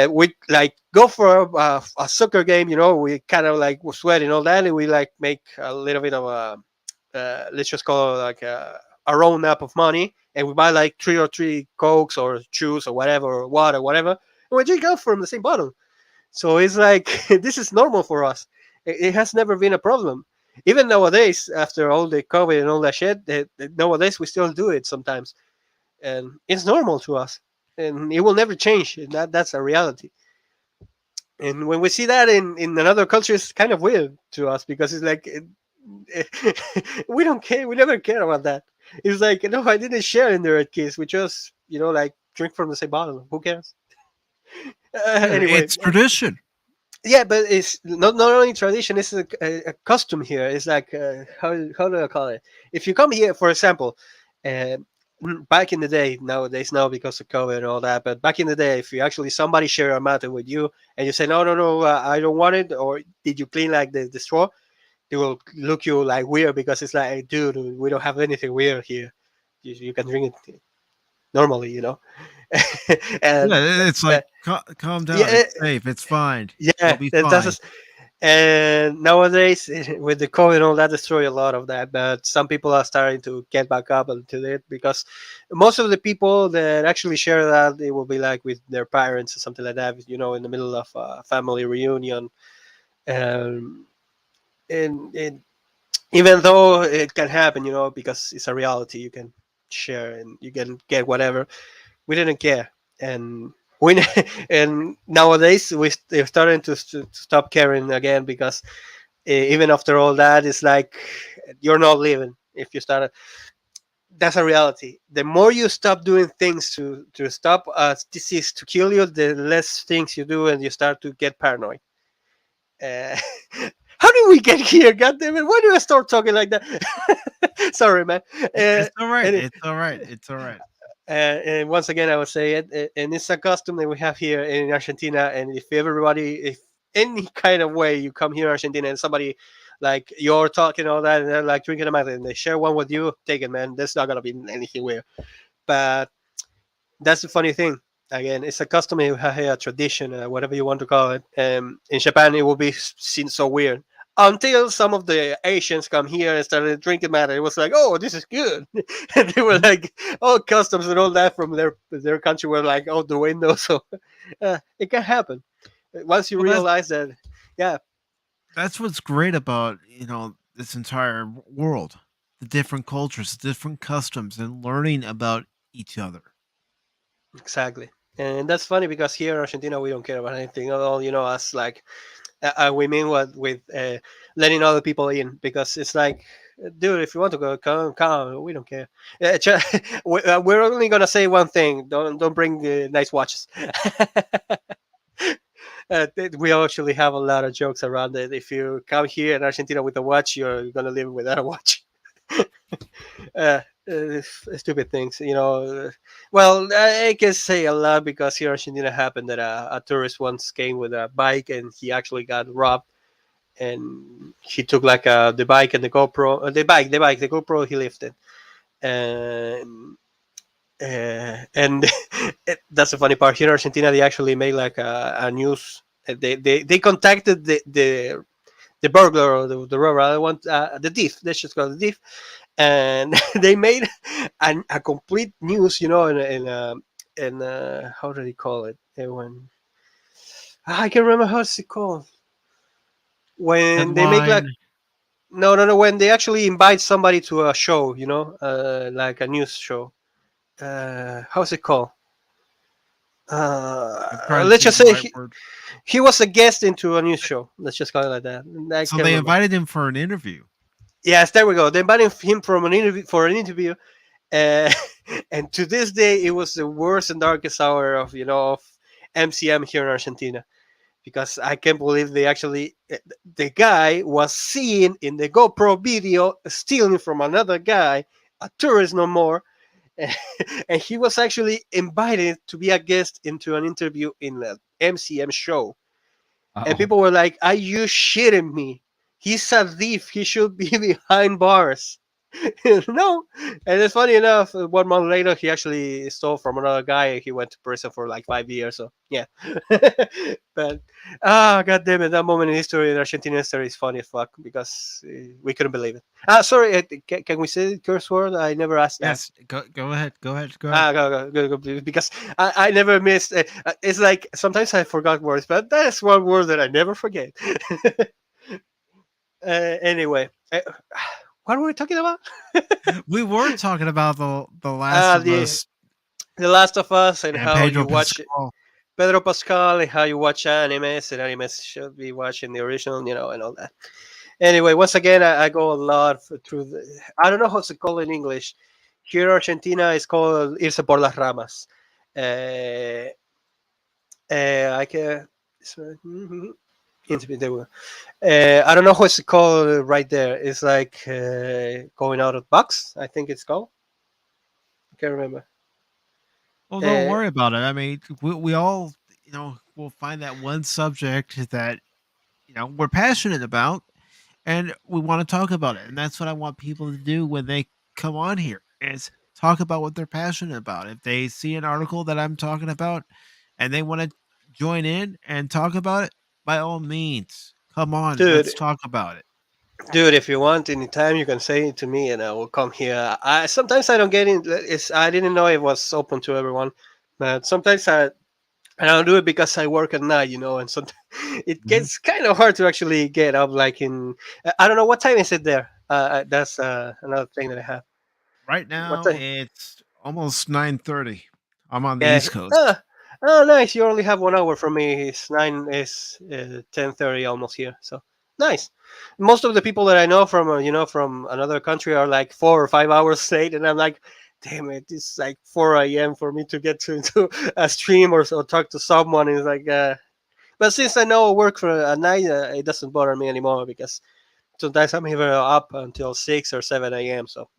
We like go for a soccer game. We kind of like sweat and all that, and we like make a little bit of a let's just call it like a round up of money, and we buy like three cokes or juice or whatever, or water, whatever, and we drink out from the same bottle. So it's like this is normal for us. It has never been a problem. Even nowadays, after all the COVID and all that shit, nowadays we still do it sometimes, and it's normal to us, and it will never change. And that's a reality. And when we see that in another culture, it's kind of weird to us because it's like we don't care. We never care about that. It's like no, I didn't share in the red kiss. We just like drink from the same bottle. Who cares? Yeah, Anyway, it's tradition. yeah, but it's not only tradition, it's a custom here. It's like how do I call it? If you come here, for example, uh, back in the day, nowadays now because of COVID and all that, but back in the day, if you actually somebody share a matter with you and you say no, I don't want it, or did you clean like the straw, they will look you like weird because it's like, hey, dude, we don't have anything weird here. You can drink it normally, and Yeah, it's uh, like calm yeah, down. It's safe. It's fine. You'll yeah, be fine. that's and nowadays with the COVID and all that destroy a lot of that, but some people are starting to get back up into it because most of the people that actually share that they will be like with their parents or something like that, in the middle of a family reunion. um, and even though it can happen, because it's a reality, you can share and you can get whatever. We didn't care, and we and nowadays we're starting to stop caring again because even after all that, it's like you're not living if you start. That's a reality. The more you stop doing things to stop a disease to kill you, the less things you do, and you start to get paranoid. Uh, how did we get here? God damn it! Why do I start talking like that? Sorry, man. It's all right. And It's all right. It's all right. and once again, I would say it, and it's a custom that we have here in Argentina. And if any kind of way you come here in Argentina and somebody like you're talking all that and they're like drinking a mate and they share one with you, take it, man. There's not gonna be anything weird. But that's the funny thing. Again, it's a custom, you have here, a tradition, whatever you want to call it. In Japan, it will be seen so weird until some of the Asians come here and started drinking matter. It was like, oh, this is good, and they were Mhm. like, all customs and all that from their country were like out the window. So it can happen once you Well, that's realize that. Yeah, that's what's great about this entire world, the different cultures, the different customs, and learning about each other. exactly. And that's funny because here in Argentina we don't care about anything at all. Us like we mean what with letting other people in because it's like, dude, if you want to go, come, we don't care. We're only gonna say one thing: don't bring nice watches. We actually have a lot of jokes around it. If you come here in Argentina with a watch, you're gonna live without a watch. Stupid things, Well, I can say a lot because here in Argentina happened that a tourist once came with a bike and he actually got robbed, and he took like the bike and the GoPro, the GoPro he lifted, and and that's the funny part. Here in Argentina, they actually made like a news. They contacted the burglar or the robber. I want the thief. Let's just call it the thief, and they made a complete news. In how do they call it? When I can remember how it's called when they make like Headline. no, when they actually invite somebody to a show, like a news show. How's it called? I'm trying to Let's think of just the say right he, word. he was a guest into a news show. Let's just call it like that. I So can't they remember. invited him for an interview. Yes, there we go. They invited him from an interview for an interview, uh, and to this day, it was the worst and darkest hour of MCM here in Argentina because I can't believe they actually the guy was seen in the GoPro video stealing from another guy, a tourist no more, and he was actually invited to be a guest into an interview in the MCM show. And Oh. people were like, "Are you shitting me? He's a thief. He should be behind bars." No, and it's funny enough. 1 month later, he actually stole from another guy. And he went to prison for like 5 years. So yeah, but god damn it, that moment in history in Argentina history is funny as fuck because we couldn't believe it. Sorry, can we say curse word? I never asked that. Yes, go ahead. Go ahead. Go ahead. Go, because I never missed. It's like sometimes I forgot words, but that is one word that I never forget. Anyway, what were we talking about? We were talking about the Last uh, of the Us The Last of Us and and how Pedro you watch Pascal. Pedro Pascal and how you watch animes and animes should be watching the original, and all that. Anyway, once again, I go a lot through I don't know how to call it in English. Here in Argentina, it's called irse por las ramas. I can. Interpretable. I don't know what's it called right there. It's like going out of box. I think it's called. I can't remember. Well, don't Uh, worry about it. I mean, we all, will find that one subject that, we're passionate about and we want to talk about it. And that's what I want people to do when they come on here is talk about what they're passionate about. If they see an article that I'm talking about and they want to join in and talk about it, by all means, come on, let's dude, talk about it. dude, if you want anytime, you can say it to me, and I will come here. I sometimes I don't get in. I didn't know it was open to everyone, but sometimes I don't do it because I work at night, and sometimes it Mhm. gets kind of hard to actually get up. Like I don't know what time is it there. That's another thing that I have. Right What now time? it's almost 9:30. I'm on the Yeah. East Coast. Oh, nice. You only have 1 hour from me. It's 10:30 almost here. So nice. Most of the people that I know from from another country are like 4 or 5 hours late, and I'm like, damn it, it's like 4 a.m. for me to get to a stream or so talk to someone. It's like, but since I know I work for a night, it doesn't bother me anymore because sometimes I'm even up until 6 or 7 a.m. So,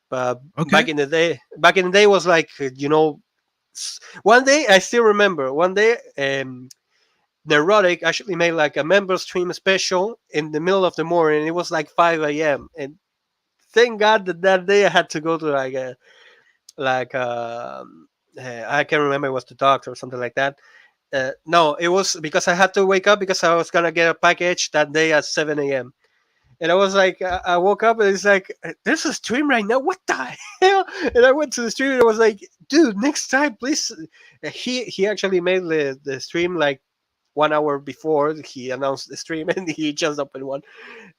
but Okay. back in the day was like one day I still remember. One day, Neurotic actually made like a member stream special in the middle of the morning. It was like 5 a.m. and thank God that that day I had to go to like I can't remember it was the doctor or something like that. No, it was because I had to wake up because I was gonna get a package that day at 7 a.m. And I was like, I woke up and it's like, there's a stream right now. What the hell? And I went to the stream and I was like, dude, next time, please. He actually made the stream like 1 hour before he announced the stream, and he just opened one.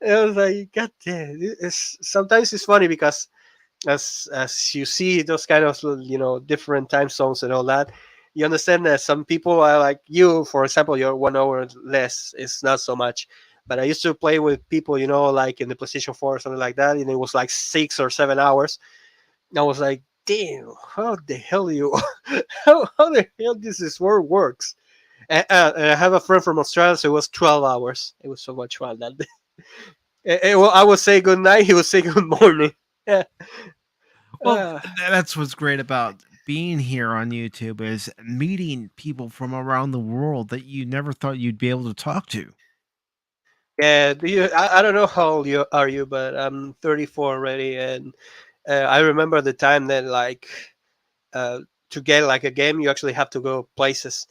And I was like, God damn! Sometimes it's funny because as you see those kind of different time zones and all that, you understand that some people are like you, for example, you're 1 hour less. It's not so much. But I used to play with people, like in the PlayStation 4 or something like that, and it was like 6 or 7 hours. And I was like, damn, how the hell you, how the hell this world works? And I have a friend from Australia, so it was 12 hours. It was so much fun that day. Well, I would say good night, he would say good morning. Yeah. Well, Uh, that's what's great about being here on YouTube is meeting people from around the world that you never thought you'd be able to talk to. yeah, I don't know how old you are you, but I'm 34 already, and I remember the time that like to get like a game, you actually have to go places.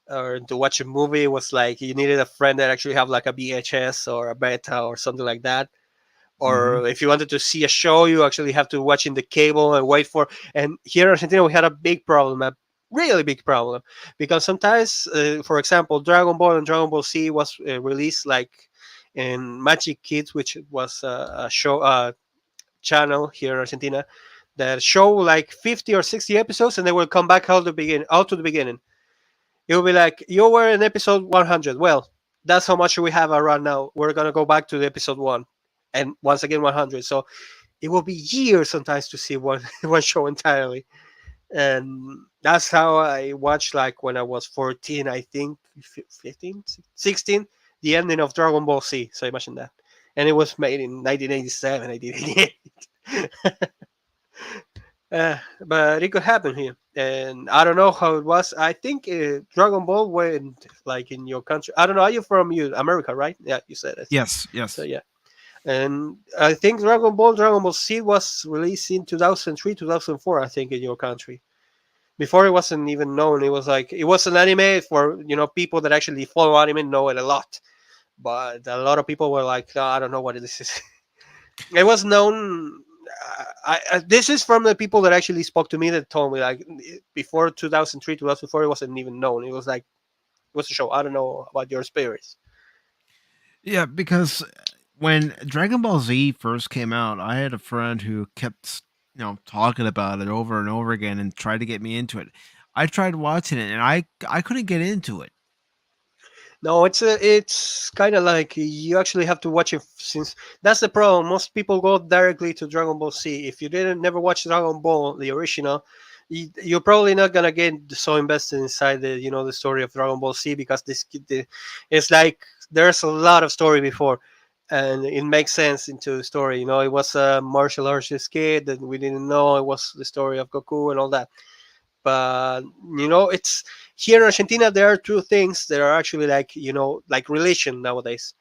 Or to watch a movie was like you needed a friend that actually have like a VHS or a beta or something like that. Mhm. Or if you wanted to see a show, you actually have to watch in the cable and wait for. And here in Argentina, we had a big problem, a really big problem, because sometimes, for example, Dragon Ball and Dragon Ball Z was released like in Magic Kids, which was a show channel here in Argentina that show like 50 or 60 episodes, and they will come back out to the beginning. It will be like you were in episode 100. Well, that's how much we have around now. We're gonna go back to the episode one, and once again 100. So it will be years sometimes to see one one show entirely. And that's how I watched like when I was 14, I think 15, 16, the ending of Dragon Ball Z. So imagine that. And it was made in 1987, 1988. But it could happen here, and I don't know how it was. I think Dragon Ball went like in your country. I don't know. Are you from America, right? Yeah, you said it. Yes, So yes. yeah, and I think Dragon Ball Z was released in 2003, 2004. I think in your country. Before it wasn't even known. It was like it was an anime for people that actually follow anime know it a lot. But a lot of people were like, "No, I don't know what this is." It was known. This is from the people that actually spoke to me that told me like before 2003, 2004, it wasn't even known. It was like it was a show. I don't know about your experience. Yeah, because when Dragon Ball Z first came out, I had a friend who kept, talking about it over and over again and tried to get me into it. I tried watching it and I couldn't get into it. No, it's kind of like you actually have to watch it since that's the problem. Most people go directly to Dragon Ball Z. If you didn't never watch Dragon Ball the original, you're probably not gonna get so invested inside the the story of Dragon Ball Z, because it's like there's a lot of story before, and it makes sense into the story. It was a martial artist kid that we didn't know it was the story of Goku and all that. But it's here in Argentina there are two things that are actually like like religion nowadays,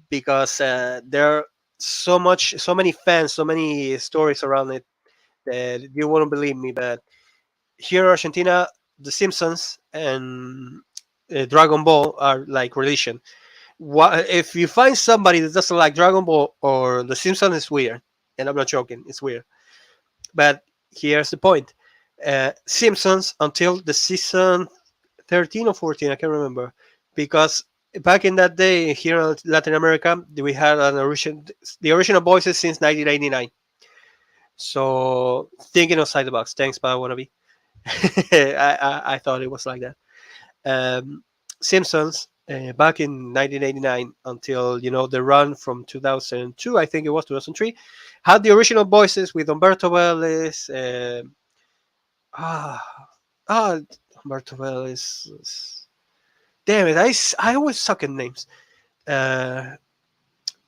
because there are so many fans, so many stories around it that you wouldn't believe me. But here in Argentina, The Simpsons and Dragon Ball are like religion. If you find somebody that doesn't like Dragon Ball or The Simpsons, it's weird, and I'm not joking, it's weird. But here's the point: Simpsons until the season 13 or 14, I can't remember, because back in that day here in Latin America, we had the original voices since 1999. So thinking outside the box. Thanks, but I wanna be. I thought it was like that. Um, Simpsons back in 1989 until the run from 2002, I think it was 2003, had the original voices with Umberto Vélez. Ah, ah, Humberto Vélez. Damn it! I always suck at names. Uh,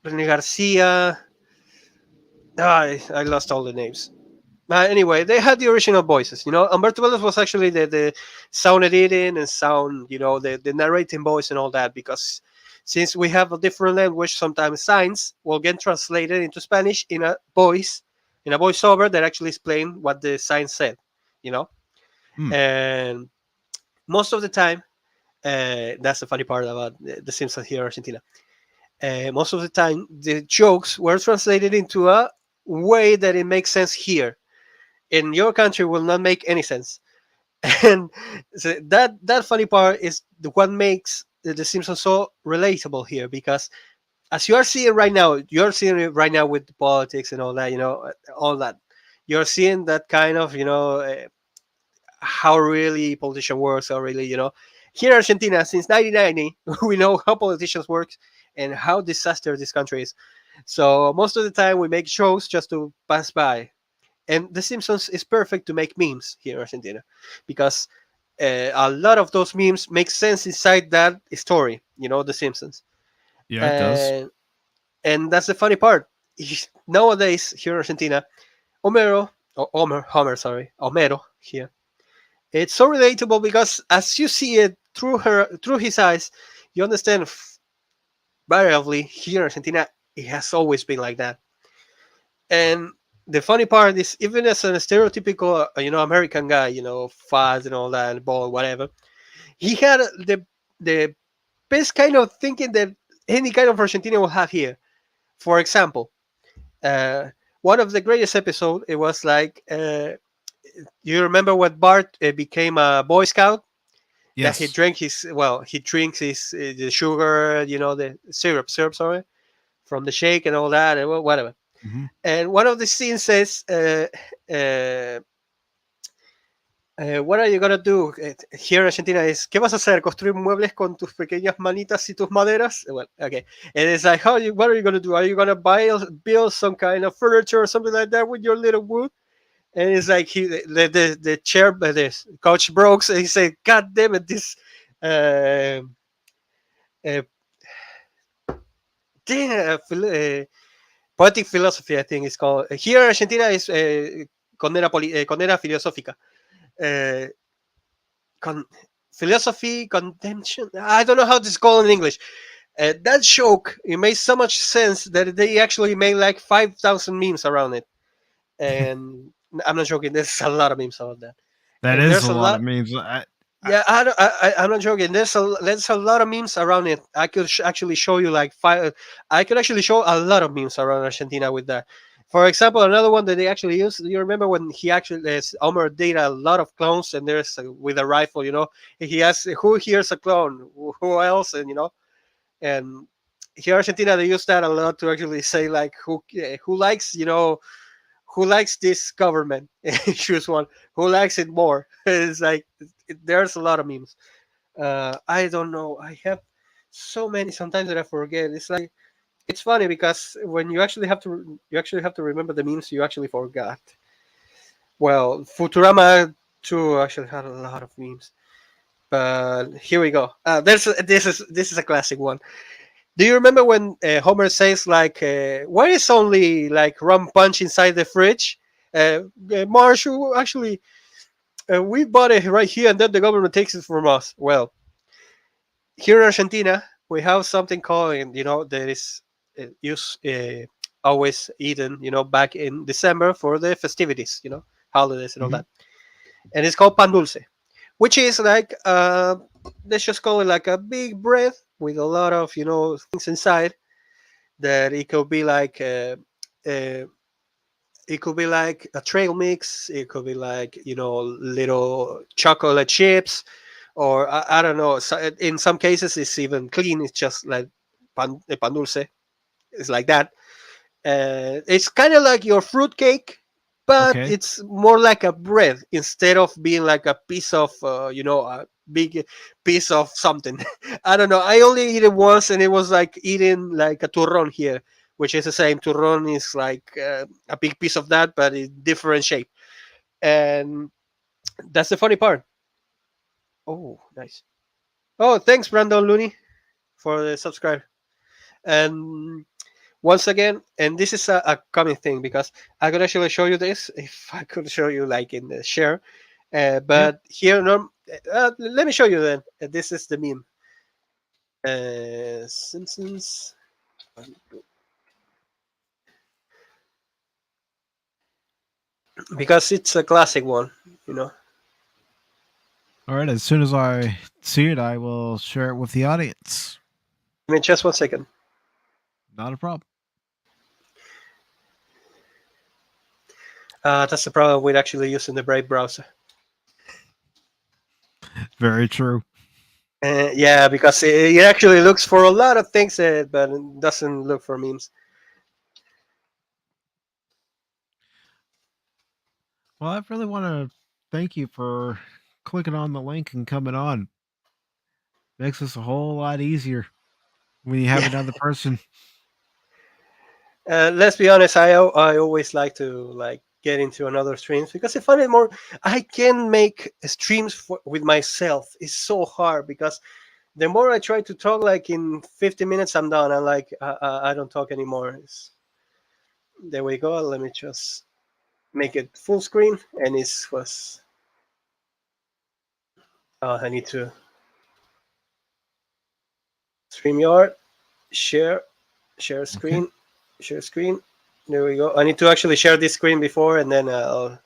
Rene Garcia. I lost all the names. Anyway, they had the original voices. Humberto Vélez was actually the sound editing and sound, the narrating voice and all that. Because since we have a different language, sometimes signs will get translated into Spanish in a voiceover that actually explain what the sign said. You know, Hmm. and most of the time, that's the funny part about the Simpsons here in Argentina. Most of the time, the jokes were translated into a way that it makes sense here. In your country, will not make any sense. And so that funny part is what makes the Simpsons so relatable here, because as you are seeing right now, you're seeing it right now with the politics and all that. All that. You're seeing that kind of how really politician works, or really here in Argentina since 1990 we know how politicians work and how disaster this country is. So most of the time we make shows just to pass by, and The Simpsons is perfect to make memes here in Argentina, because a lot of those memes make sense inside that story. The Simpsons, Yeah, it does. and that's the funny part. Nowadays here in Argentina, Homero here. It's so relatable because as you see it through his eyes, you understand variably here in Argentina it has always been like that. And the funny part is, even as a stereotypical American guy, fat and all that, bald, whatever, he had the best kind of thinking that any kind of Argentinian will have here. For example, uh, one of the greatest episodes, it was like, you remember what Bart became a Boy Scout, that Yes. he drinks his the sugar, the syrup, sorry, from the shake and all that, and whatever. Hmm. And one of the scenes says, uh, what are you gonna do here in Argentina? Is ¿qué vas a hacer? ¿Construir muebles con tus pequeñas manitas y tus maderas? Well, okay. And it's like, what are you gonna do? Are you gonna build some kind of furniture or something like that with your little wood? And it's like the chair, this coach Brooks, and he said, God damn it, this uh, uh, poetic philosophy, I think it's called. Here in Argentina is condena filosófica. Uh, con- Philosophy, condemnation. I don't know how this is called in English. That joke, it made so much sense that they actually made like 5,000 memes around it. And I'm not joking, there's a lot of memes about that. That And is there's a a lot lot. of memes. Yeah, I'm not joking. There's a lot of memes around it. I could actually show you like five. I could actually show a lot of memes around Argentina with that. For example, another one that they actually use. You remember when he actually Omer did a lot of clones, and there's with a rifle. He asked who here's a clone, who else, and and here in Argentina they use that a lot to actually say like who likes who likes this government. Choose one. Who likes it more? It's like there's a lot of memes. I don't know. I have so many sometimes that I forget. It's like it's funny because when you actually have to remember the memes you actually forgot. Well, Futurama. Two actually had a lot of memes. But here we go. This is a classic one. Do you remember when Homer says like, "Why is only like rum punch inside the fridge?" Marsh, actually, we bought it right here, and then the government takes it from us. Well, here in Argentina, we have something called, that is used always eaten, back in December for the festivities, holidays and all Hmm. that, and it's called pan dulce, which is like let's just call it like a big bread with a lot of things inside. That uh, it could be like a trail mix. It could be like little chocolate chips, or I don't know. So in some cases, it's even clean. It's just like pan dulce. It's like that. It's kind of like your fruit cake, but Okay. it's more like a bread instead of being like a piece of a big piece of something. I don't know. I only eat it once, and it was like eating like a turron here, which is the same. Turron is like a big piece of that, but in different shape. And that's the funny part. Oh, nice. Oh, thanks, Brandon Looney, for the subscribe. And once again, and this is a common thing because I could actually show you this if I could show you like in the share. Yep. But here, no, let me show you then. This is the meme. Simpsons, because it's a classic one. You know. All right. As soon as I see it, I will share it with the audience. I mean, just one second. Not a problem. That's the problem with actually using the Brave browser. Very true. Yeah, because it actually looks for a lot of things, but it doesn't look for memes. Well, I really want to thank you for clicking on the link and coming on. Makes this a whole lot easier when you have Yeah. another person. Let's be honest. I always like to get into another streams because I find it more. I can make streams with myself. It's so hard because the more I try to talk, like in 50 minutes, I'm done. I'm like I don't talk anymore. There we go. Let me just make it full screen, and it was. I need to StreamYard, share, share Okay. screen, share screen. There we go. I need to actually share this screen before, and then I'll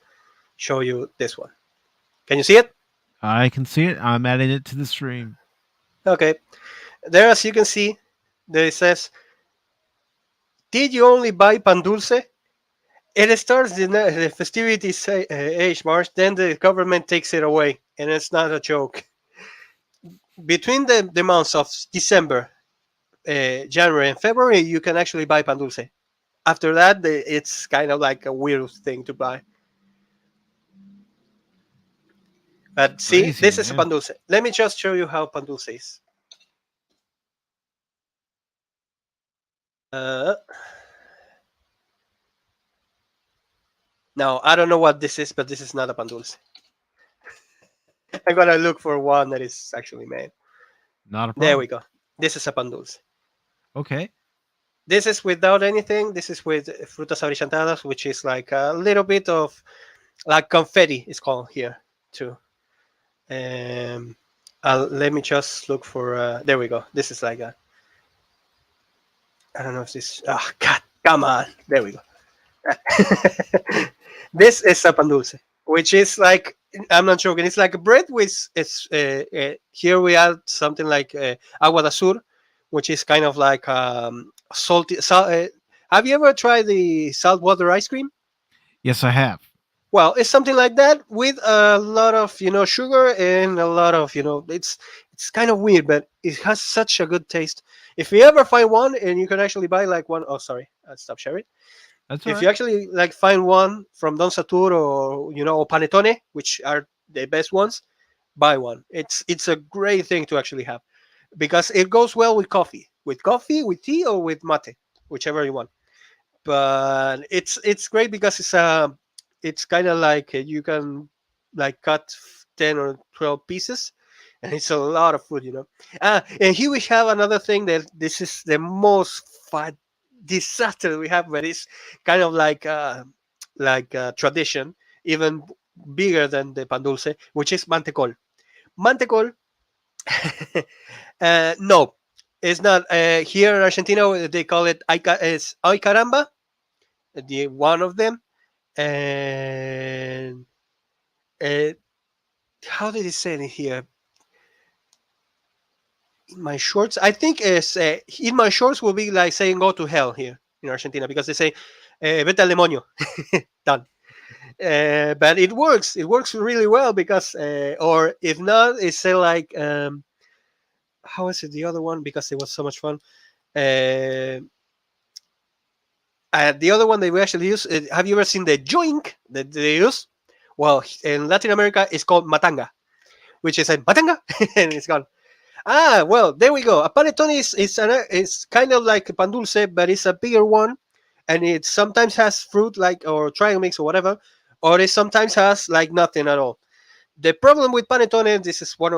show you this one. Can you see it? I can see it. I'm adding it to the stream. Okay. There, as you can see, there it says, "Did you only buy pan dulce?" It starts the festivities age March, then the government takes it away, and it's not a joke. Between the months of December, January, and February, you can actually buy pan dulce. After that, it's kind of like a weird thing to buy. But see, Crazy, this is a man. pan dulce. Let me just show you how pan dulce is. Uh, Now, I don't know what this is, but this is not a pan dulce. I'm gonna look for one that is actually made. Not a There we problem. go. This is a pan dulce. Okay. This is without anything. This is with frutas abrillantadas, which is like a little bit of like confetti. It's called here too. Um, let me just look for. There we go. This is like a. I don't know if this. Oh God, come on. There we go. This is a pan dulce, which is like, I'm not joking. It's like a bread with it's here we add something like agua de azur, which is kind of like salty. Have you ever tried the saltwater ice cream? Yes, I have. Well, it's something like that with a lot of sugar and a lot of it's kind of weird, but it has such a good taste. If you ever find one and you can actually buy like one, oh sorry, stop sharing. That's all If you right. actually like find one from Don Satur or or Panettone, which are the best ones, buy one. It's a great thing to actually have because it goes well with coffee, with tea, or with mate, whichever you want. But it's great because it's kind of like you can. like cut 10 or 12 pieces, and it's a lot of food, you know. And here we have another thing that this is the most fat disaster we have, but it's kind of like a tradition, even bigger than the pan dulce, which is mantecol. Mantecol, no, it's not. Here in Argentina, they call it ay caramba, the one of them, and uh, how did it say it here? In my shorts, I think is in my shorts will be like saying go to hell here in Argentina because they say vete al demonio. Done. But it works. It works really well because, or if not, it's say like how is it the other one? Because it was so much fun. Uh, the other one that we actually use. Have you ever seen the joink that they use? Well, in Latin America, it's called matanga, which is a matanga, and it's gone. Ah, well, there we go. A panettone is kind of like a pan dulce, but it's a bigger one, and it sometimes has fruit like or triangle mix or whatever, or it sometimes has like nothing at all. The problem with panettone, this is one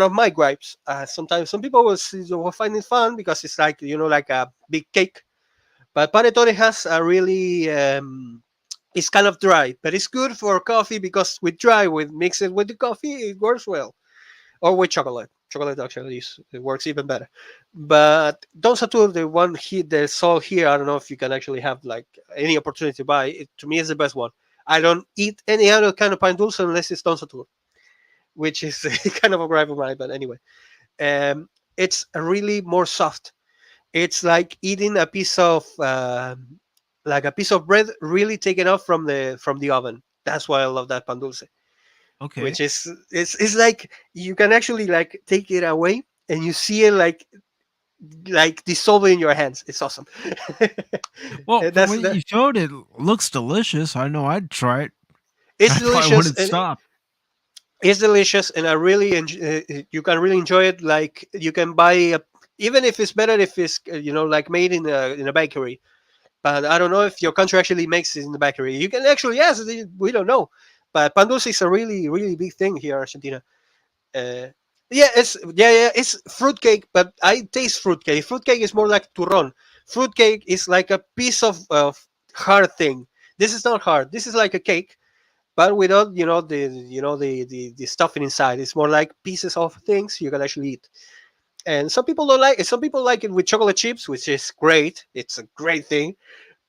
of my gripes. Sometimes some people will find it fun because it's like like a big cake, but panettone has a really it's kind of dry, but it's good for coffee because with dry with mix it with the coffee it works well, or with chocolate. Chocolate actually it works even better. But Don Satur, the one the sold here, I don't know if you can actually have like any opportunity to buy it. To me, is the best one. I don't eat any other kind of pan dulce unless it's Don Satur, which is kind of a gripe of mine. But anyway, it's really more soft. It's like eating a piece of bread really taken off from the oven. That's why I love that pan dulce, Okay. which is it's like you can actually like take it away and you see it like dissolving in your hands. It's awesome. Well, And from that's what that. you showed, it looks delicious. I know I'd try it. It's I probably delicious wouldn't and stop. it's delicious, and I really you can really enjoy it. Like you can buy even if it's better if it's like made in a bakery. But I don't know if your country actually makes it in the bakery. You can actually yes, we don't know. But pan dulce is a really really big thing here in Argentina. Uh, yeah, it's fruitcake, but I taste fruitcake. Fruitcake is more like turron. Fruitcake is like a piece of hard thing. This is not hard. This is like a cake, but without the stuffing inside. It's more like pieces of things you can actually eat. And some people don't like it. Some people like it with chocolate chips, which is great. It's a great thing,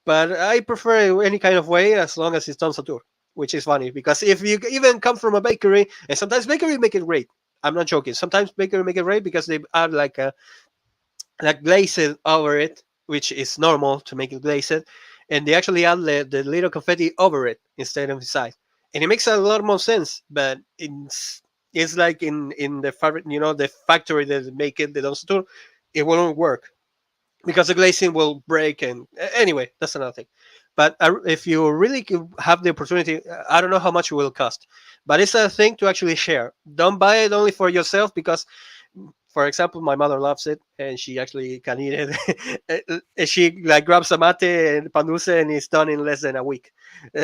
but I prefer it any kind of way as long as it's done satur, which is funny because if you even come from a bakery, and sometimes bakery make it great. I'm not joking. Sometimes bakery make it great because they add like glazed over it, which is normal to make it glazed, and they actually add the little confetti over it instead of inside, and it makes a lot more sense. But it's like in the fabric, the factory that make it the satur, it won't work because the glazing will break. And anyway, that's another thing. But if you really have the opportunity, I don't know how much it will cost, but it's a thing to actually share. Don't buy it only for yourself because, for example, my mother loves it and she actually can eat it. And she like grabs a mate and pan dulce and it's done in less than a week,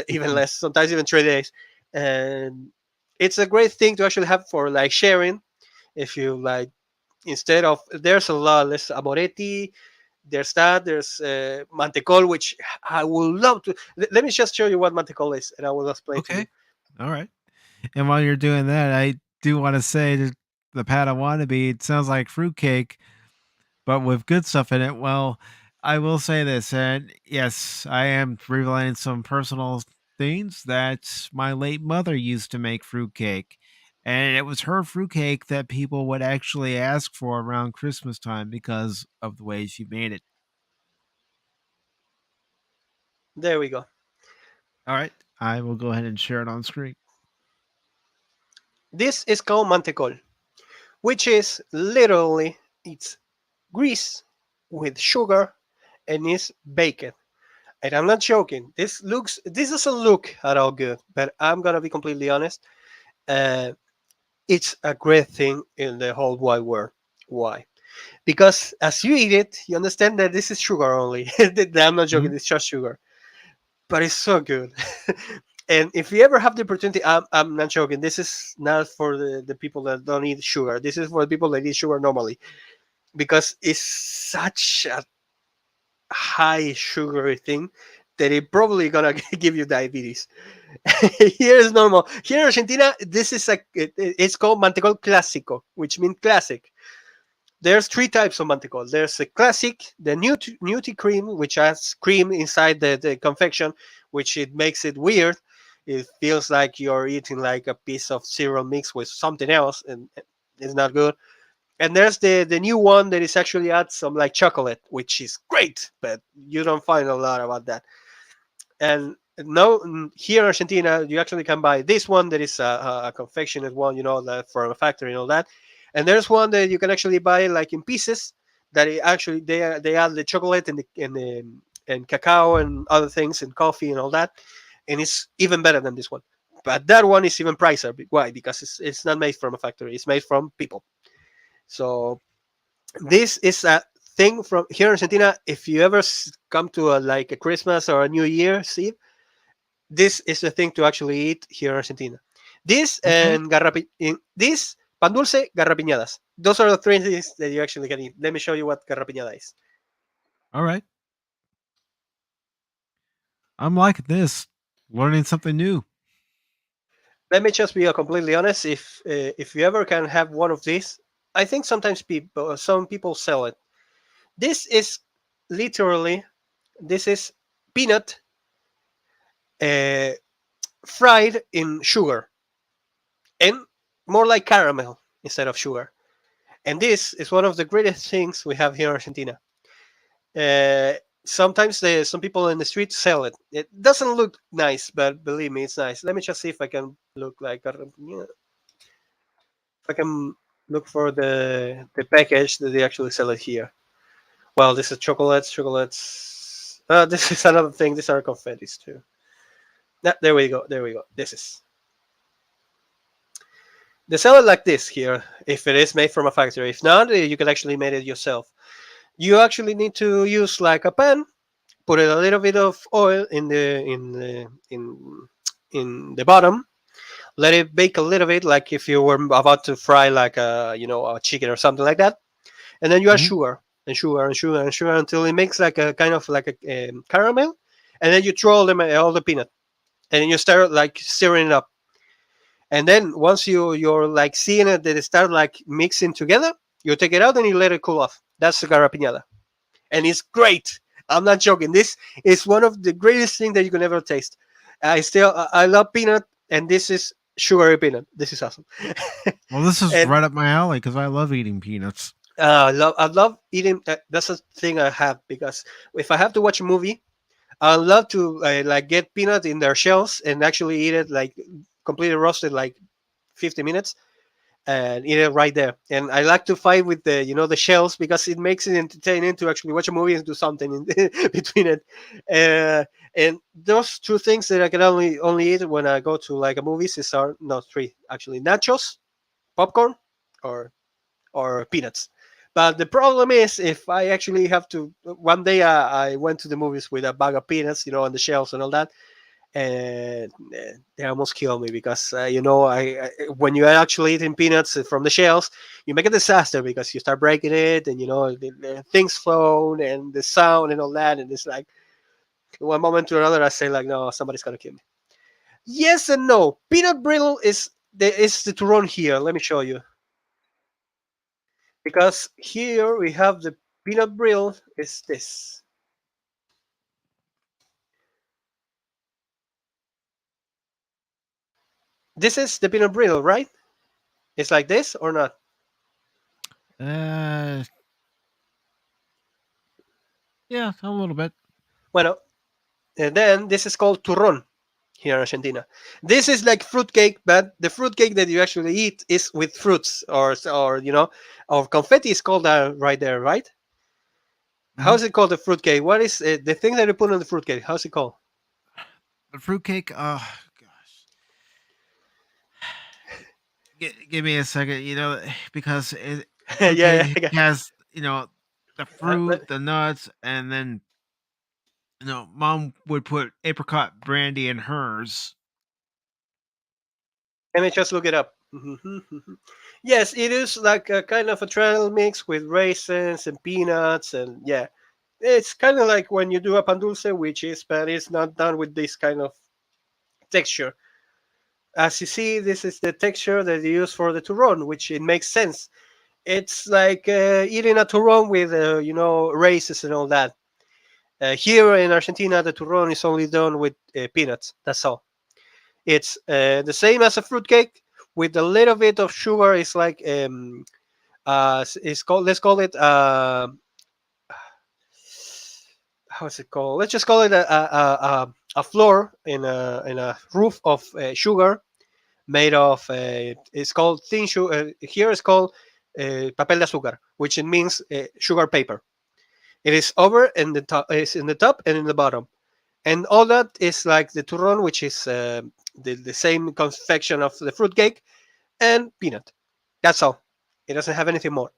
even less, sometimes even 3 days. And it's a great thing to actually have for like sharing. If you like, instead of there's a lot less amoretti, there's mantecol, which I would love to. Let me just show you what mantecol is, and I will explain to you. Okay. All right. And while you're doing that, I do want to say that the pat I wannabe, it sounds like fruitcake, but with good stuff in it. Well, I will say this, and yes, I am revealing some personal things that my late mother used to make fruitcake. And it was her fruitcake that people would actually ask for around Christmas time because of the way she made it. There we go. All right. I will go ahead and share it on screen. This is called mantecol, which is literally it's grease with sugar and is baked. And I'm not joking. This doesn't look at all good, but I'm gonna be completely honest. Uh, it's a great thing in the whole wide world. Why? Because as you eat it, you understand that this is sugar only. I'm not joking. Mhm. It's just sugar, but it's so good. And if you ever have the opportunity, I'm not joking. This is not for the people that don't eat sugar. This is for the people that eat sugar normally, because it's such a high sugary thing that it probably gonna give you diabetes. Here is normal. Here in Argentina, this is it's called mantecol clásico, which means classic. There's three types of mantecol. There's a classic, the nutty cream, which has cream inside the confection, which it makes it weird. It feels like you're eating like a piece of cereal mixed with something else, and it's not good. And there's the new one that is actually adds some like chocolate, which is great, but you don't find a lot about that. And no, here in Argentina, you actually can buy this one that is a confectionate one, that from a factory and all that. And there's one that you can actually buy like in pieces. That it actually they add the chocolate and cacao and other things and coffee and all that, and it's even better than this one. But that one is even pricier. Why? Because it's not made from a factory. It's made from people. So this is a thing from here in Argentina. If you ever come to like a Christmas or a New Year's Eve, this is the thing to actually eat here in Argentina. This Okay. and this pan dulce, garrapiñadas. Those are the three things that you actually can eat. Let me show you what garrapiñada is. All right. I'm liking this. Learning something new. Let me just be completely honest. If you ever can have one of these, I think sometimes some people sell it. This is literally this is peanut uh, fried in sugar and more like caramel instead of sugar. And this is one of the greatest things we have here in Argentina. Uh, Sometimes some people in the street sell it. It doesn't look nice, but believe me, it's nice. Let me just see if I can look like if I can look for the package that they actually sell it here. Well, this is chocolates. This is another thing. These are confettis too. There we go. There we go. This is they sell it like this here. If it is made from a factory, if not, you can actually make it yourself. You actually need to use like a pan, put a little bit of oil in the bottom, let it bake a little bit, like if you were about to fry like a chicken or something like that, and then you add Mhm. sugar and sugar and sugar and sugar until it makes like a kind of like a caramel, and then you throw all the peanut, and then you start like stirring it up, and then once you're like seeing it that it start like mixing together, you take it out and you let it cool off. That's the garrapiñada, and it's great. I'm not joking. This is one of the greatest things that you can ever taste. I love peanut, and this is sugary peanut. This is awesome. Well, this is And right up my alley because I love eating peanuts. I love eating. That's a thing I have because if I have to watch a movie, I love to like get peanut in their shells and actually eat it like completely roasted, like 50 minutes and eat it right there. And I like to fight with the shells because it makes it entertaining to actually watch a movie and do something in between it. Uh, and those two things that I can only eat when I go to like a movies is are no three actually: nachos, popcorn, or peanuts. But the problem is, if I actually have to, one day I went to the movies with a bag of peanuts, on the shelves and all that, and they almost kill me because when you are actually eating peanuts from the shells, you make a disaster because you start breaking it, and the things flown and the sound and all that, and it's like one moment to another I say like, no, somebody's gonna kill me. Yes and no. Peanut brittle is the turron here. Let me show you, because here we have the peanut brittle. Is this? This is the peanut brittle, right? It's like this or not? Uh, yeah, a little bit. Well, and then this is called turron here in Argentina. This is like fruitcake, but the fruitcake that you actually eat is with fruits, or confetti is called right there, right? Mhm. How's it called, the fruitcake? What is the thing that you put on the fruitcake? How's it called? The fruitcake. Oh gosh, give me a second. Because Yeah, yeah, fruitcake yeah. has the Uh, fruit, let- the nuts, and then mom would put apricot brandy in hers. Let me just look it up. Yes, it is like a kind of a trail mix with raisins and peanuts, and yeah, it's kind of like when you do a pan dulce, which is, but it's not done with this kind of texture. As you see, this is the texture that you use for the turron, which it makes sense. It's like eating a turron with, raisins and all that. Here in Argentina, the turron is only done with peanuts. That's all. It's the same as a fruitcake with a little bit of sugar. It's like it's called. Let's call it. How is it called? Let's just call it a floor in a roof of sugar made of. It's called thin sugar. Here it's called papel de azúcar, which it means sugar paper. It is over in the top. It's in the top and in the bottom, and all that is like the turron, which is the same confection of the fruitcake and peanut. That's all. It doesn't have anything more.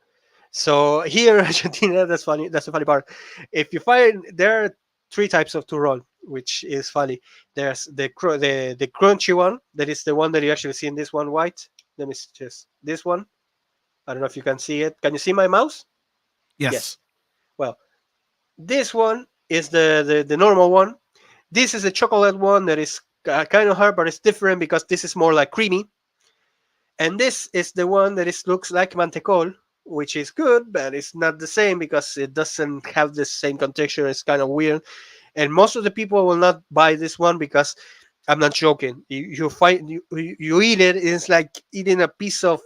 So here in Argentina, that's funny. That's the funny part. If you find there are three types of turron, which is funny. There's the crunchy one. That is the one that you actually see in this one white. Let me just this one. I don't know if you can see it. Can you see my mouse? Yes. Yes. Well, this one is the normal one. This is a chocolate one that is kind of hard, but it's different because this is more like creamy. And this is the one that is looks like mantecol, which is good, but it's not the same because it doesn't have the same texture. It's kind of weird, and most of the people will not buy this one because I'm not joking. You find you eat it, it's like eating a piece of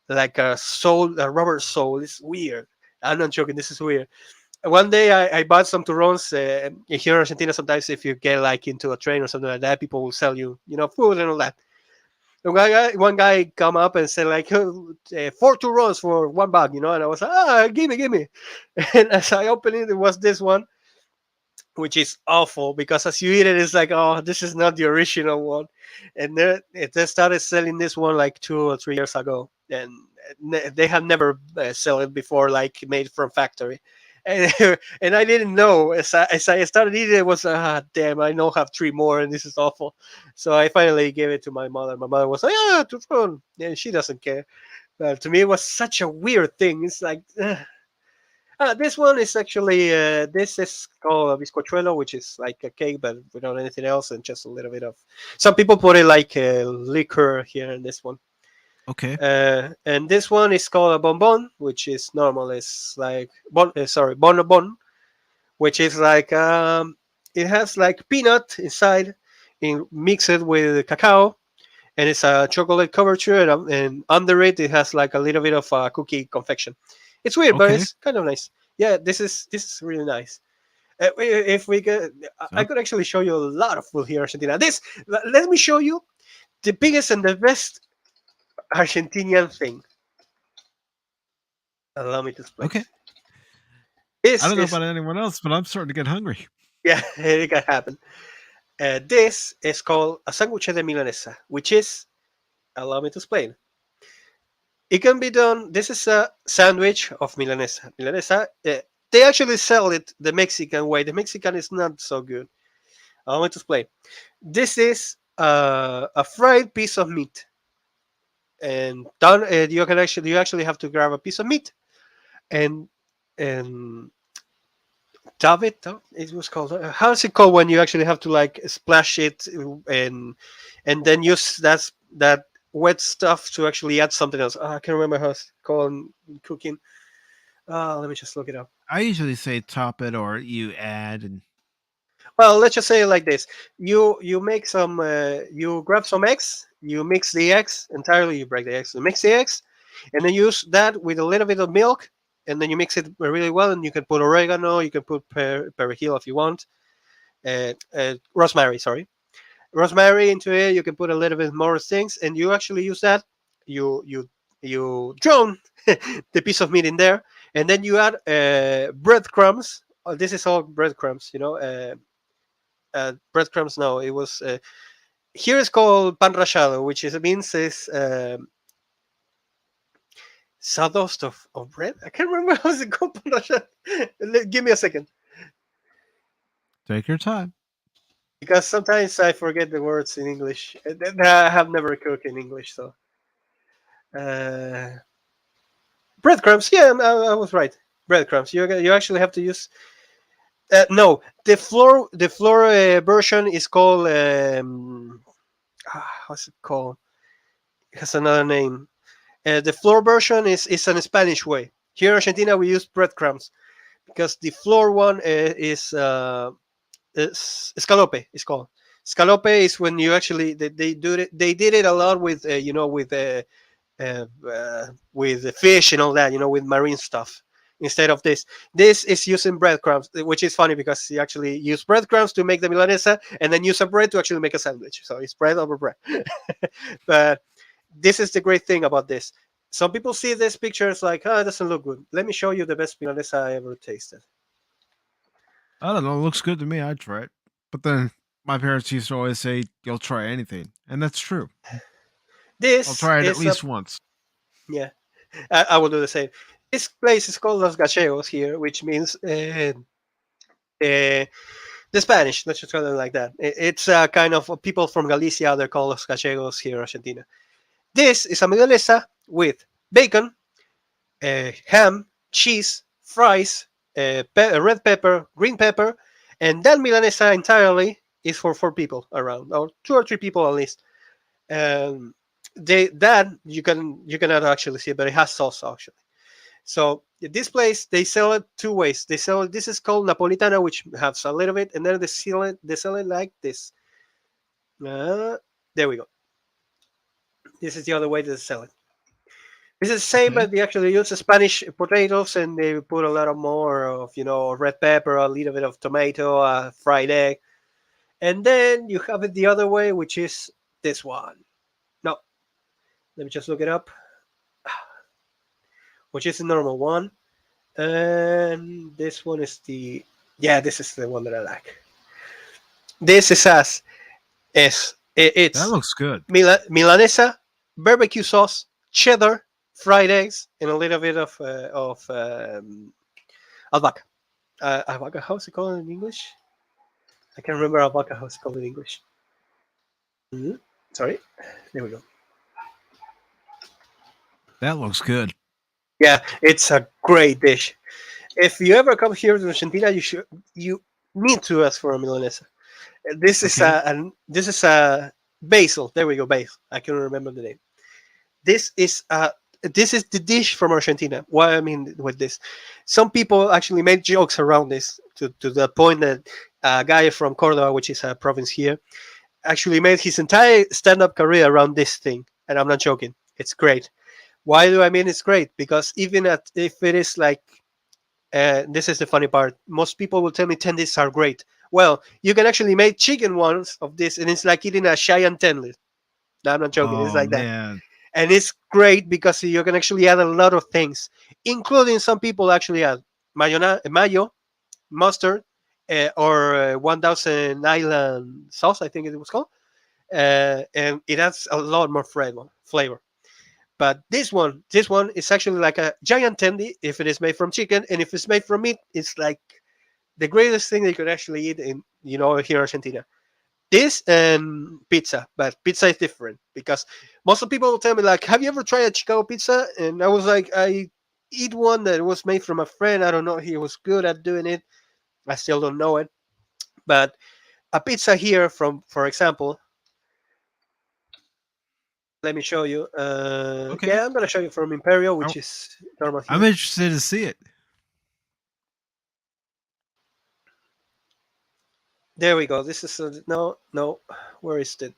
like a soul, a rubber soul. It's weird. I'm not joking. This is weird. One day I bought some turrons here in Argentina. Sometimes if you get like into a train or something like that, people will sell you, food and all that. One guy come up and said like 4 turrons for $1, and I was like, give me. And as I opened it, it was this one, which is awful because as you eat it, it's like, oh, this is not the original one. And they started selling this one like 2 or 3 years ago, and they have never sell it before, like made from factory. And, and I didn't know as I started eating it was damn, I now have 3 more and this is awful. So I finally gave it to my mother. My mother was like, to fun, and she doesn't care. But to me, it was such a weird thing. It's like this one is actually this is called a bizcochuelo, which is like a cake but without anything else and just a little bit of. Some people put it like liquor here in this one. Okay. And this one is called a bonbon, which is normal. It's like bonbon, which is like it has like peanut inside, mixed with cacao, and it's a chocolate coverture, and under it has like a little bit of cookie confection. It's weird, but Okay. it's kind of nice. Yeah, this is really nice. If we could, I So, could actually show you a lot of food here in Argentina. Let me show you the biggest and the best Argentinian thing. Allow me to explain. okay. I This don't know is about anyone else, but I'm starting to get hungry. yeah, it can happen. This is called a sándwich de milanesa, which is, allow me to explain. It can be done. This is a sandwich of milanesa. Milanesa. They actually sell it the Mexican way. The Mexican is not so good. Allow me to explain. This is a fried piece of meat, and done. You actually have to grab a piece of meat and and dab it. It was called. How's it called when you actually have to like splash it and then use that wet stuff to actually add something else. I can't remember how it's called in cooking. Let me just look it up. I usually say top it or you add and Well, let's just say it like this: you make some, you grab some eggs, you mix the eggs entirely, you break the eggs, you mix the eggs, and then use that with a little bit of milk, and then you mix it really well, and you can put oregano, you can put perejil if you want, rosemary, sorry, rosemary into it. You can put a little bit more things, and you actually use that. You drown the piece of meat in there, and then you add breadcrumbs. This is all breadcrumbs, breadcrumbs. No, it was here. It's called pan rallado, which is means is sawdust of bread. I can't remember how's it called. Pan rallado. Give me a second. take your time. because sometimes I forget the words in English. I have never cooked in English, so uh, breadcrumbs. Yeah, I was right. Breadcrumbs. You actually have to use. No, the floor version is called what's it called? It has another name. The floor version is an Spanish way. Here in Argentina, we use breadcrumbs because the floor one is escalope. It's called escalope. Is when you actually they do it. They did it a lot with with the fish and all that. With marine stuff. Instead of this is using breadcrumbs, which is funny because you actually use breadcrumbs to make the milanesa, and then use a bread to actually make a sandwich. So it's bread over bread. But this is the great thing about this. Some people see this picture as like, oh, it doesn't look good. Let me show you the best milanesa I ever tasted. I don't know. It looks good to me. I'd try it. But then my parents used to always say, "You'll try anything," and that's true. I'll This try it at is a least once. yeah. I will do the same. This place is called Los Gallegos here, which means the Spanish. Let's just call it like that. It's kind of people from Galicia. They're called Los Gallegos here in Argentina. This is a milanesa with bacon, ham, cheese, fries, red pepper, green pepper, and that milanesa entirely is for 4 people around, or 2 or 3 people at least. Um, that you cannot actually see, but it has sauce actually. So this place they sell it 2 ways. They sell it. This is called Napolitana, which has a little bit, and then they sell it like this. Uh, there we go. This is the other way to sell it. This is the same, Okay. but they actually use Spanish potatoes and they put a lot of more of red pepper, a little bit of tomato, fried egg, and then you have it the other way, which is this one. No, let me just look it up, which is the normal one, and this one is this is the one that I like. This is as That it's looks good. milanesa, barbecue sauce, cheddar, fried eggs, and a little bit of albahaca. Albahaca, how's it called in English? I can't remember albahaca how's it called in English. Mhm. Sorry, there we go. That looks good. Yeah, it's a great dish. If you ever come here to Argentina, you need to ask for a milanesa. Okay. This is a basil. There we go, basil. I can remember the name. This is the dish from Argentina. Why I mean with this, some people actually made jokes around this to the point that a guy from Cordoba, which is a province here, actually made his entire stand-up career around this thing. And I'm not joking. It's great. Why do I mean it's great? Because even if it is like, this is the funny part. Most people will tell me tenders are great. Well, you can actually make chicken ones of this, and it's like eating a giant tender. No, I'm not joking. It's Oh like that, man, and it's great because you can actually add a lot of things, including some people actually add mayo, mustard, or 1000 island sauce, I think it was called, and it adds a lot more flavor. But this one is actually like a giant tendy if it is made from chicken, and if it's made from meat, it's like the greatest thing you could actually eat in here in Argentina. This and pizza, but pizza is different because most of the people will tell me like, "Have you ever tried a Chicago pizza?" And I was like, "I eat one that was made from a friend. I don't know. He was good at doing it. I still don't know it." But a pizza here from, for example, let me show you. okay. Yeah, I'm gonna show you from Imperial, I- which is normal I'm here. interested to see it. There we go. This is no. Where is it?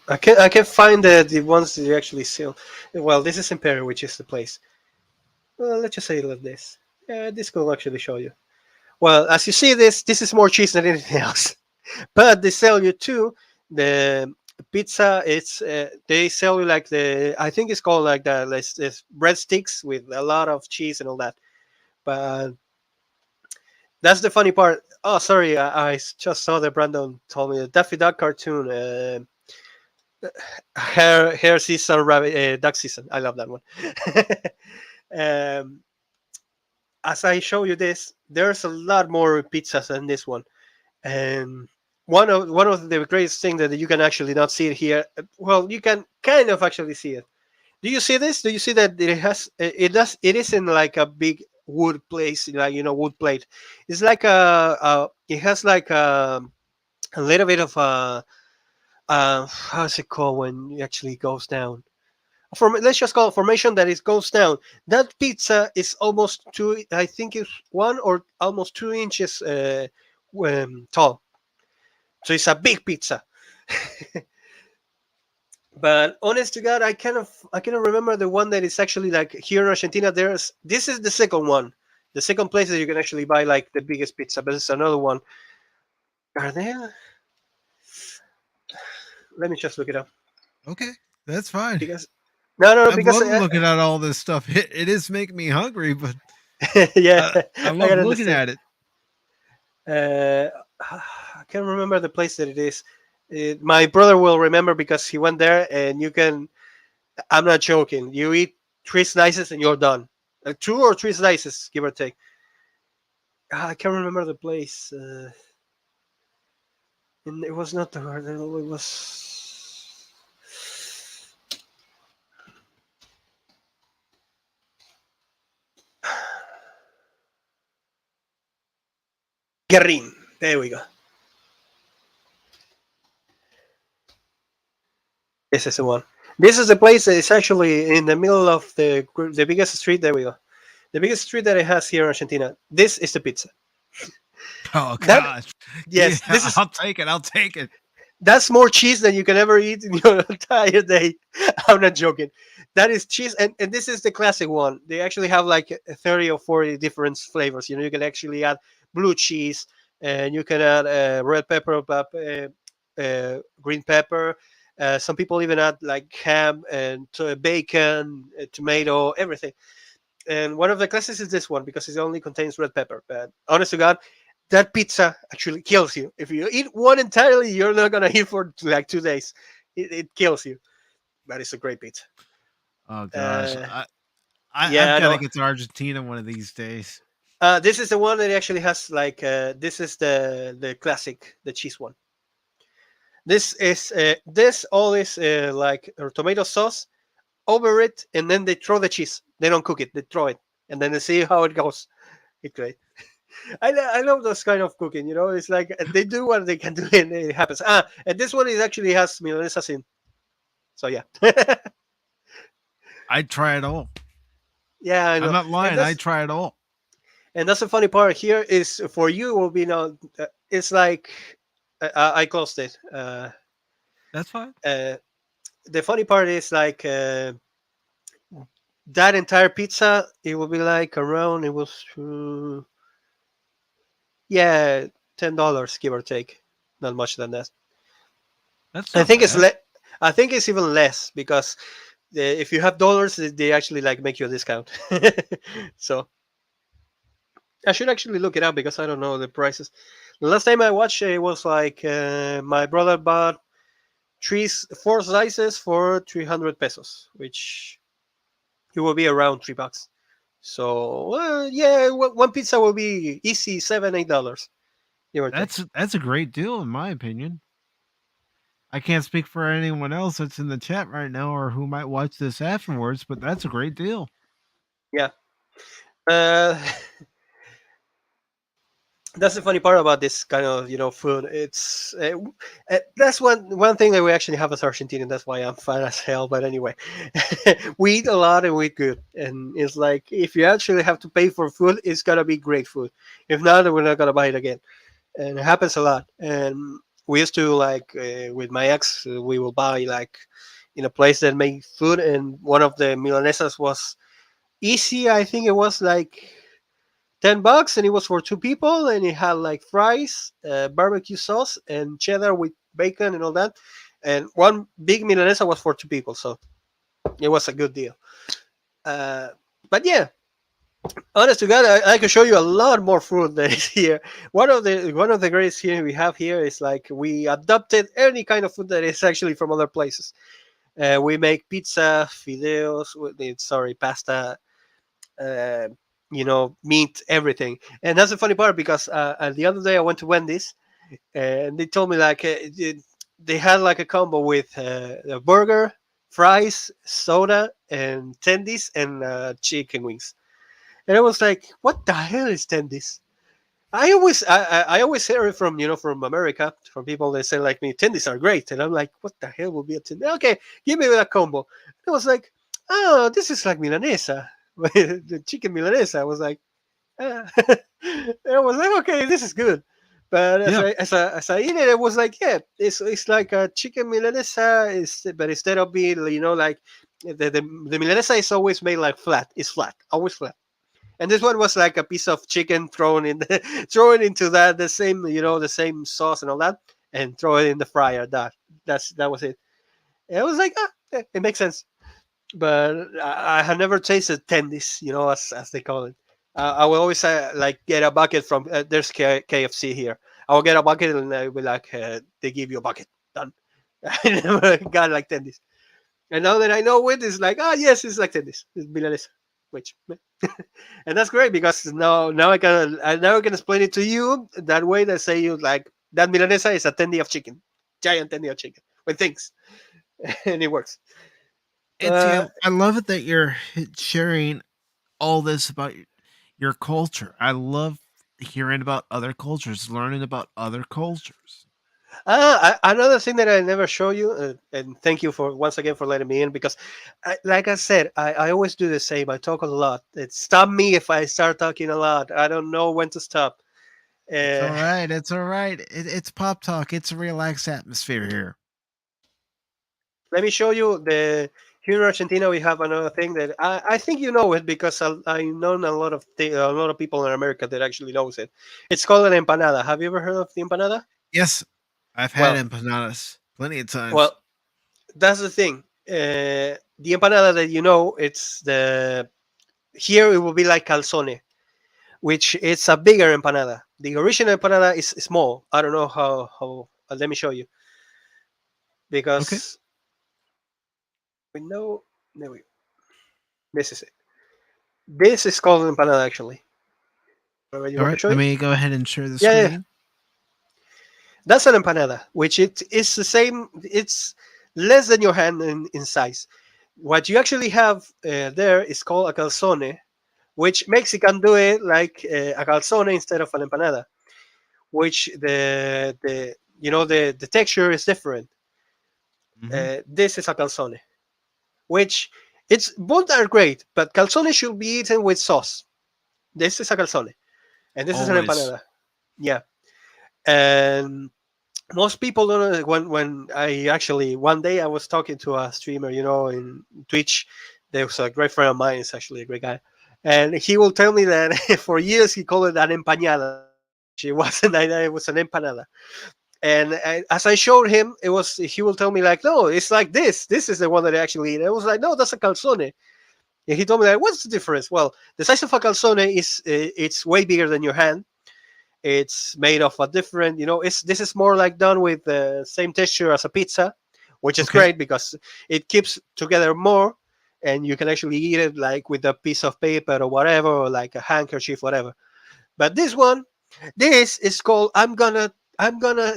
I can't find the ones that you actually sell. Well, this is Imperial, which is the place. Well, let's just say like this. Yeah, this will actually show you. Well, as you see, this is more cheese than anything else. But they sell you too the pizza. It's they sell you like I think it's called like the this breadsticks with a lot of cheese and all that. But that's the funny part. Oh, sorry, I just saw that Brandon told me the Daffy Duck cartoon. Hair season, rabbit, duck season. I love that one. um, as I show you this, there's a lot more pizzas than this one, and one of the greatest things that you can actually not see it here. Well, you can kind of actually see it. Do you see this? Do you see that it is in like a big wood place, like wood plate. It's like it has like a little bit of how's it called when it actually goes down? Let's just call it formation that it goes down. That pizza is almost two. I think it's 1 or almost 2 inches tall. So it's a big pizza. But honest to God, I cannot remember the one that is actually like here in Argentina. This is the second one, the second place that you can actually buy like the biggest pizza. But it's another one. Are there? Let me just look it up Okay, that's fine. because no, I because love looking at all this stuff. It is making me hungry, but yeah, I I love can looking understand. at it. Uh, I can't remember the place that it is. My brother will remember because he went there, and you can. I'm not joking. You eat 3 slices and you're done. 2 or 3 slices, give or take. I can't remember the place. And it was not the garden. It was Guerrin. There we go. This is the one. This is the place that is actually in the middle of the biggest street. There we go. The biggest street that it has here in Argentina. This is the pizza. Oh That gosh, yeah, yes, this is I'll take it. I'll take it. that's more cheese than you can ever eat in your entire day. I'm not joking. That is cheese, and this is the classic one. They actually have like 30 or 40 different flavors. You can actually add blue cheese, and you can add red pepper, green pepper. Some people even add like ham and bacon, tomato, everything. And one of the classics is this one because it only contains red pepper. But honest to God, that pizza actually kills you. If you eat one entirely, you're not gonna eat for like 2 days. It kills you. But it's a great pizza. Oh gosh, Uh, I've yeah, I got to know. get to Argentina one of these days. This is the one that actually has like this is the classic, the cheese one. This all is like tomato sauce over it, and then they throw the cheese. They don't cook it; they throw it, and then they see how it goes. It's great. I love those kind of cooking. It's like they do what they can do, and it happens. And this one is actually has milanesas in. So yeah, I'd try it all. yeah, I I'm know. not And lying. I'd that's try it all. and that's the funny part here is for you will be it's like I closed it. That's fine. Uh, the funny part is like that entire pizza. It will be like around. It was yeah, $10 give or take. Not much than that. That's I not think it's bad. I think it's even less because if you have dollars, they actually like make you a discount. So I should actually look it up because I don't know the prices. The last time I watched it was like my brother bought 4 slices for 300 pesos, which it will be around $3. So yeah, one pizza will be easy $7-8, give or take. That's a great deal in my opinion. I can't speak for anyone else that's in the chat right now or who might watch this afterwards, but that's a great deal. Yeah. Uh, that's the funny part about this kind of food. It's that's one thing that we actually have as Argentinian. That's why I'm fat as hell. But anyway, we eat a lot and we eat good, and it's like if you actually have to pay for food, it's gotta be great food. If not, then we're not gonna buy it again, and it happens a lot. And we used to like with my ex, we will buy like in a place that made food, and one of the milanesas was easy. I think it was like $10, and it was for 2 people, and it had like fries, barbecue sauce, and cheddar with bacon and all that. And one big milanesa was for 2 people, so it was a good deal. Uh, but yeah, honest to God, I can show you a lot more food that is here. One of the greatest here we have here is like we adopted any kind of food that is actually from other places. We make pizza, fideos, sorry, pasta, uh, meat, everything. And that's the funny part because the other day I went to Wendy's and they told me like they had like a combo with a burger, fries, soda, and tendies and chicken wings. And I was like, "What the hell is tendies?" I always hear it from from America, from people that say like me, tendies are great, and I'm like, "What the hell will be a tendy?" Okay, give me that combo. And I was like, "Oh, this is like milanesa, the chicken milanesa." I was like, ah. I was like, "Okay, this is good." But Yeah. as I eat it, it was like, yeah, it's like a chicken milanesa, but instead of being like the milanesa is always made like flat. It's flat, always flat. And this one was like a piece of chicken thrown in thrown into the same the same sauce and all that, and throw it in the fryer. That was it. And I was like, it makes sense. But I had never tasted tendies, as they call it. I will always like get a bucket from there's KFC here. I will get a bucket and I will like they give you a bucket. Done. I never got like tendies. And now that I know it, it's like, yes, it's like tendies. It's milanesa, which, and that's great because now I can explain it to you that way. That say you like that milanesa is a tendy of chicken, giant tendy of chicken with things, and it works. It's Uh, I love it that you're sharing all this about your culture. I love hearing about other cultures, learning about other cultures. Another thing that I never show you, and thank you for once again for letting me in because, like I said, I always do the same. I talk a lot. It stop me if I start talking a lot. I don't know when to stop. It's Uh, all right. It's all right. It's pop talk. It's a relaxed atmosphere here. Let me show you the here in Argentina. We have another thing that I think you know it because I know a lot of people in America that actually knows it. It's called an empanada. Have you ever heard of the empanada? Yes, I've had Well, empanadas plenty of times. well, that's the thing. The empanada that it's the here it will be like calzone, which it's a bigger empanada. The original empanada is small. I don't know how. Let me show you Okay. because we know. There we go. This is it. This is called an empanada actually. Alright, you All want to right. show Let you? me go ahead and share the Yeah, yeah. screen. That's an empanada, which it is the same. It's less than your hand in size. What you actually have there is called a calzone, which Mexican do it like a calzone instead of an empanada, which the texture is different. Hmm. This is a calzone, which it's both are great, but calzone should be eaten with sauce. This is a calzone, and this is an Always. empanada. Yeah, and most people don't know when I actually one day I was talking to a streamer, in Twitch. There was a great friend of mine. It's actually a great guy, and he will tell me that for years he called it an empanada. She wasn't. It was an empanada. And as I showed him, it was. He will tell me like, no, it's like this. This is the one that I actually eat. I was like, no, that's a calzone. And he told me like, what's the difference? Well, the size of a calzone is it's way bigger than your hand. It's made of a different, it's this is more like done with the same texture as a pizza, which is Okay. great because it keeps together more, and you can actually eat it like with a piece of paper or whatever, or like a handkerchief, whatever. But this is called I'm gonna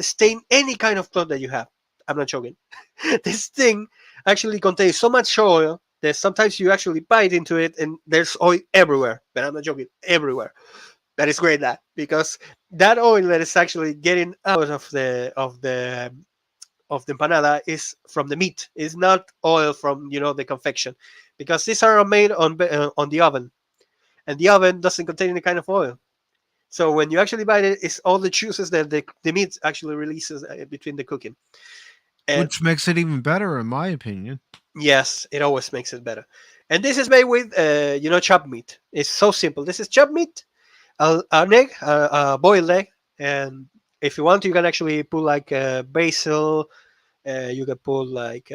stain any kind of cloth that you have. I'm not joking. This thing actually contains so much oil that sometimes you actually bite into it and there's oil everywhere. But I'm not joking, everywhere. That is great that because that oil that is actually getting out of the empanada is from the meat. It's not oil from the confection, because these are made on the oven, and the oven doesn't contain any kind of oil. So when you actually bite it, it's all the juices that the meat actually releases between the cooking. And Which makes it even better, in my opinion. yes, it always makes it better. And this is made with chopped meat. It's so simple. This is chopped meat, an egg, a boiled egg, and if you want, you can actually put like basil. You can put like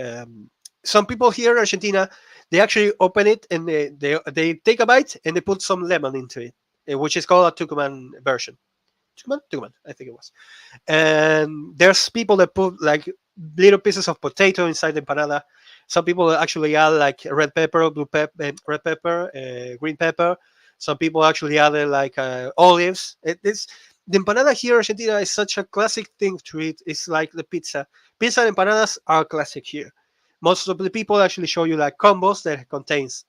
some people here in Argentina. They actually open it and they take a bite and they put some lemon into it, which is called a Tucuman version. Tucuman, I think it was. And there's people that put like little pieces of potato inside the empanada. Some people actually add like red pepper, red pepper, green pepper. Some people actually added like olives. It's the empanada here in Argentina is such a classic thing to eat. It's like the pizza. Pizza and empanadas are classic here. Most of the people actually show you like combos that contains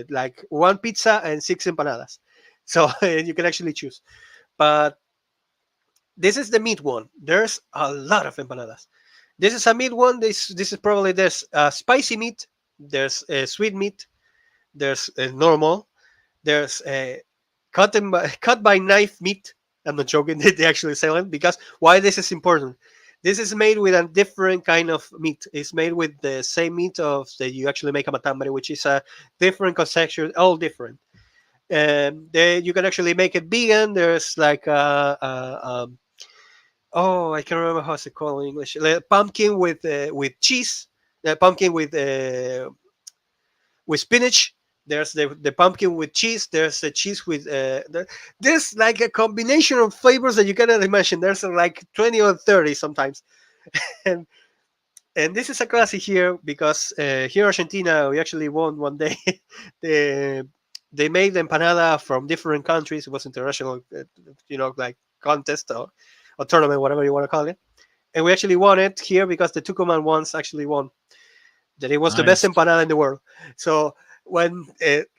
like one pizza and six empanadas. So you can actually choose. But this is the meat one. There's a lot of empanadas. This is a meat one. This is probably there's spicy meat. There's sweet meat. There's normal. There's cut by knife meat. I'm not joking. They actually sell it because why this is important. This is made with a different kind of meat. It's made with the same meat of that you actually make a matambre, which is a different texture, all different. You can actually make it vegan. There's like oh, I can't remember how it's called in English. Like pumpkin with cheese. Pumpkin with spinach. There's the pumpkin with cheese. There's the cheese with there's like a combination of flavors that you cannot imagine. There's like 20 or 30 sometimes, and and this is a classic here because here in Argentina we actually won one day. the, they made the empanada from different countries. It was international, like contest or tournament, whatever you want to call it. And we actually won it here because the Tucumán ones actually won that it was the best Nice. empanada in the world. So when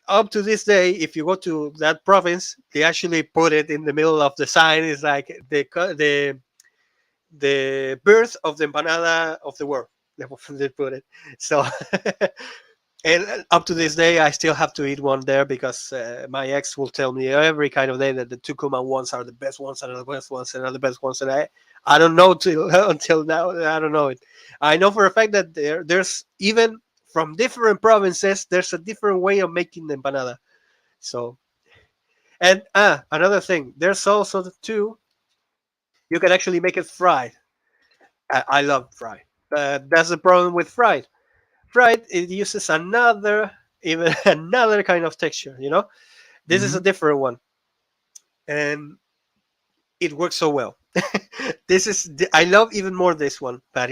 up to this day, if you go to that province, they actually put it in the middle of the sign. It's like the birth of the empanada of the world. They put it. So and up to this day, I still have to eat one there because my ex will tell me every kind of day that the Tucumán ones are the best ones and are the best ones and are the best ones. And I don't know till until now. I don't know it. I know for a fact that there's even from different provinces, there's a different way of making the empanada. So and another thing, there's also too you can actually make it fried. I love fried, but that's the problem with fried. Fried it uses another even another kind of texture. This is Hmm. a different one, and it works so well. I love even more this one, but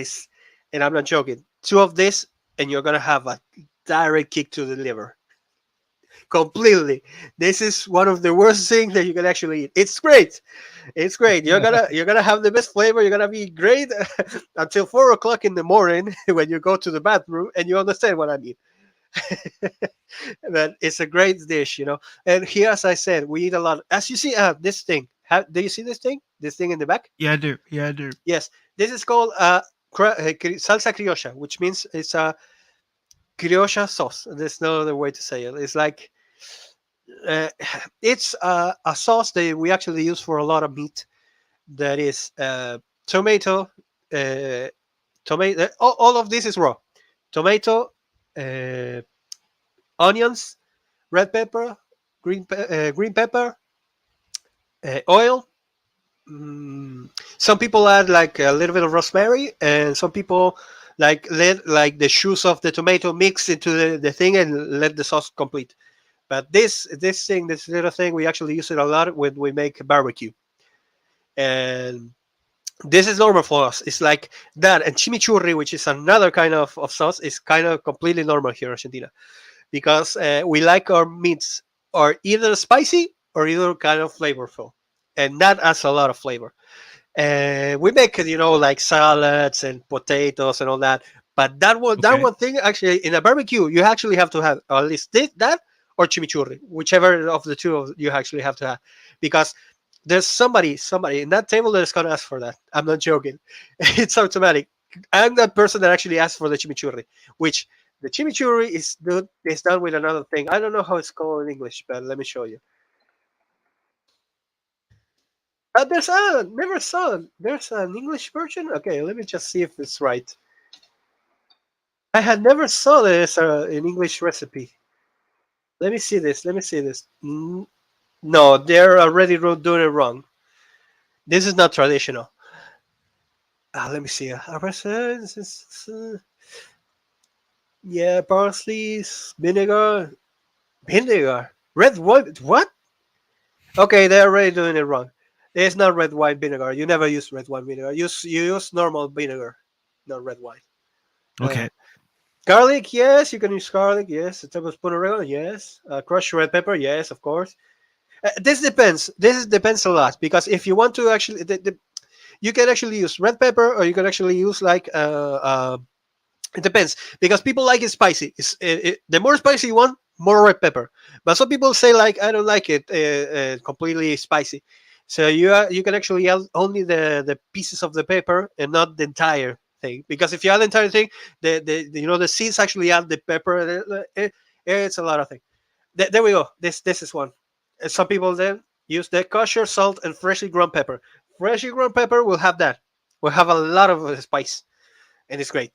and I'm not joking. Two of this, and you're gonna have a direct kick to the liver completely. This is one of the worst things that you can actually eat. It's great. It's great. You're gonna have the best flavor. You're gonna be great until 4 o'clock in the morning when you go to the bathroom, and you understand what I mean. But it's a great dish. And here, as I said, we eat a lot. As you see, this thing. Do you see this thing? This thing in the back? Yeah, I do. Yeah, I do. Yes. This is called salsa criolla, which means it's a criolla sauce. There's no other way to say it. It's like uh, it's a sauce that we actually use for a lot of meat. That is tomato, uh, tomato. All of this is raw. Tomato, uh, onions, red pepper, green pepper, oil. Some people add like a little bit of rosemary, and some people let like the juice of the tomato mix into the thing and let the sauce complete. But this little thing, we actually use it a lot when we make barbecue, and this is normal for us. It's like that, and chimichurri, which is another kind of sauce, is kind of completely normal here in Argentina because we like our meats are either spicy or either kind of flavorful, and that adds a lot of flavor. And we make like salads and potatoes and all that. But that Okay. one thing actually in a barbecue, you actually have to have at least that or chimichurri, whichever of the two you actually have to have, because there's somebody in that table that is gonna ask for that. I'm not joking. It's automatic. I'm that person that actually asks for the chimichurri, which the chimichurri is done with another thing. I don't know how it's called in English, but let me show you. Never saw. There's an English version. Okay, let me just see if it's right. I had never saw this an English recipe. Let me see this. Let me see this. No, they're already doing it wrong. This is not traditional. Let me see. Yeah, parsley, vinegar, red wine. What? Okay, they're already doing it wrong. It's not red wine vinegar. You never use red wine vinegar. You use normal vinegar, not red wine. Uh, Okay. Garlic, yes, you can use garlic, yes. A tablespoon of oregano, yes. Crushed red pepper, yes, of course. This depends. This depends a lot because if you want to actually, you can actually use red pepper, or you can actually use like it depends because people like it spicy. The more spicy you want, more red pepper. But some people say like I don't like it completely spicy. So you can actually add only the pieces of the pepper and not the entire thing. Because if you add the entire thing, the seeds actually add the pepper. It's a lot of things. There we go. This is one. Some people then use the kosher salt and freshly ground pepper. Freshly ground pepper will have that. Will have a lot of spice, and it's great.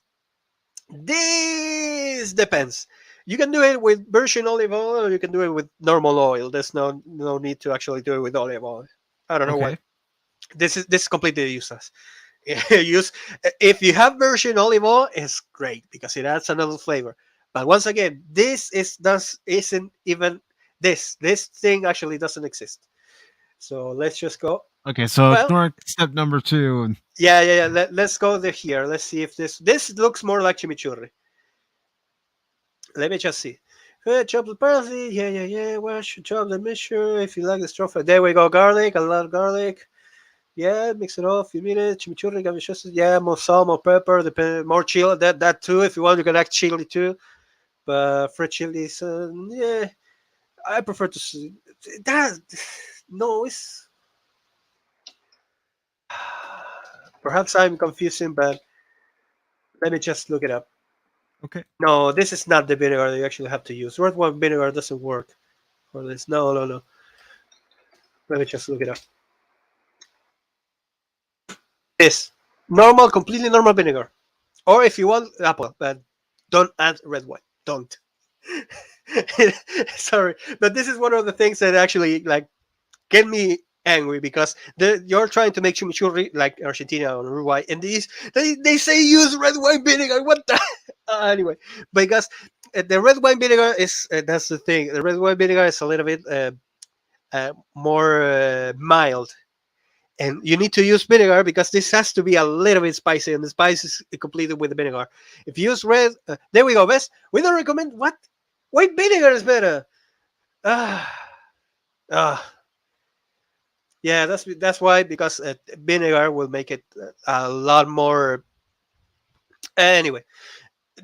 This depends. You can do it with virgin olive oil, or you can do it with normal oil. There's no need to actually do it with olive oil. I don't know why. Okay. This is completely useless. Use if you have virgin olive oil, it's great because it adds another flavor. But once again, this isn't even this thing actually doesn't exist. So let's just go. Okay, so Well, ignore step number 2. And yeah. Let's go there here. Let's see if this looks more like chimichurri. Let me just see. Chop the parsley. Yeah. Wash, chop the mixture. If you like the stuff, there we go. Garlic. A lot of garlic. Yeah, mix it off. You need it. Chimichurri, just yeah, more salt, more pepper, more chili. That too. If you want, you can add chili too. But fresh chilies, yeah, I prefer to see that. No, it's perhaps I'm confusing, but let me just look it up. okay. No, this is not the vinegar that you actually have to use. Red wine vinegar doesn't work for this. No. Let me just look it up. This normal, completely normal vinegar, or if you want apple, but don't add red wine. Don't. Sorry, but this is one of the things that actually like get me angry because you're trying to make chimichurri like Argentina or Uruguay, and they say use red wine vinegar. What the? Anyway, because the red wine vinegar is that's the thing. The red wine vinegar is a little bit more mild, and you need to use vinegar because this has to be a little bit spicy, and the spice is completed with the vinegar. If you use red, there we go. Best we don't recommend what white vinegar is better. Ah, ah. Yeah, that's why because vinegar will make it a lot more. Anyway,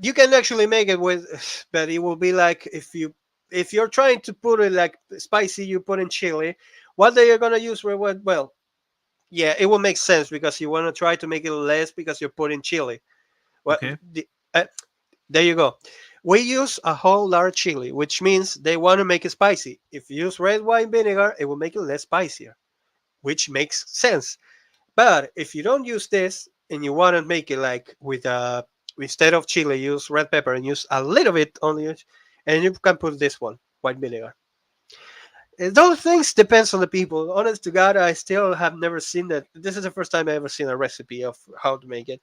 you can actually make it with, but it will be like if you're trying to put it like spicy, you put in chili. What they are gonna use for what? Well, yeah, it will make sense because you want to try to make it less because you're putting chili. Well, Okay. uh, there you go. We use a whole large chili, which means they want to make it spicy. If you use red wine vinegar, it will make it less spicier, which makes sense. But if you don't use this and you want to make it like with instead of chili, use red pepper and use a little bit only, and you can put this one, white vinegar. Those things depends on the people. Honest to God, I still have never seen that. This is the first time I ever seen a recipe of how to make it,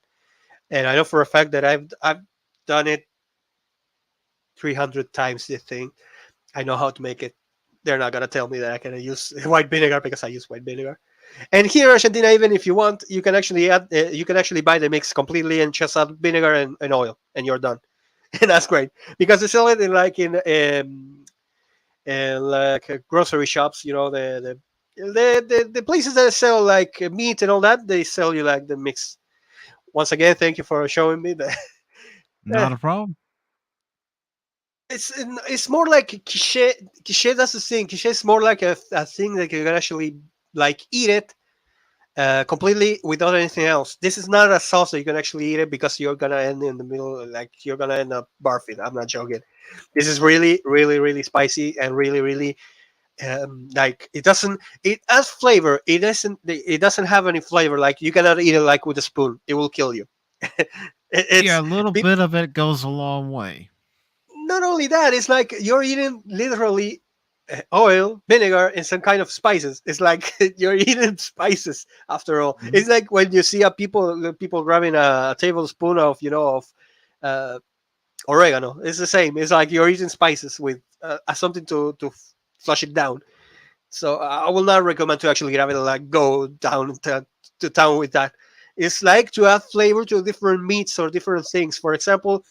and I know for a fact that I've done it 300 times. This thing, I know how to make it. They're not gonna tell me that I can use white vinegar because I use white vinegar. And here in Argentina, even if you want, you can actually add, you can actually buy the mix completely and just add vinegar and oil, and you're done. And that's great because they sell it in like in like grocery shops. You know the places that sell like meat and all that. They sell you like the mix. Once again, thank you for showing me that. Not a problem. It's more like quiche. Quiche, that's the thing. Quiche is more like a thing that you can actually like eat it completely without anything else. This is not a sauce that you can actually eat it because you're gonna end in the middle, like you're gonna end up barfing. I'm not joking. This is really spicy and really like it has flavor. It doesn't have any flavor. Like you cannot eat it like with a spoon. It will kill you. Yeah, It's a little pe- bit of it goes a long way. not only that. It's like you're eating literally oil, vinegar, and some kind of spices. It's like you're eating spices after all. Mhm. It's like when you see a people grabbing a tablespoon of uh, oregano. It's the same. It's like you're eating spices with something to flush it down. So I will not recommend to actually grab it and like go down to town with that. It's like to add flavor to different meats or different things. For example,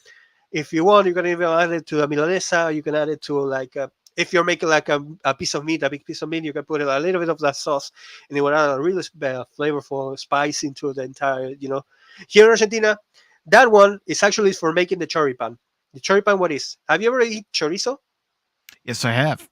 if you want, you can even add it to a milanesa. You can add it to like if you're making like a piece of meat, a big piece of meat, you can put a little bit of that sauce, and it will add a really flavorful spice into the entire. Here in Argentina, that one is actually for making the choripan. The choripan, what is? Have you ever eaten chorizo? Yes, I have.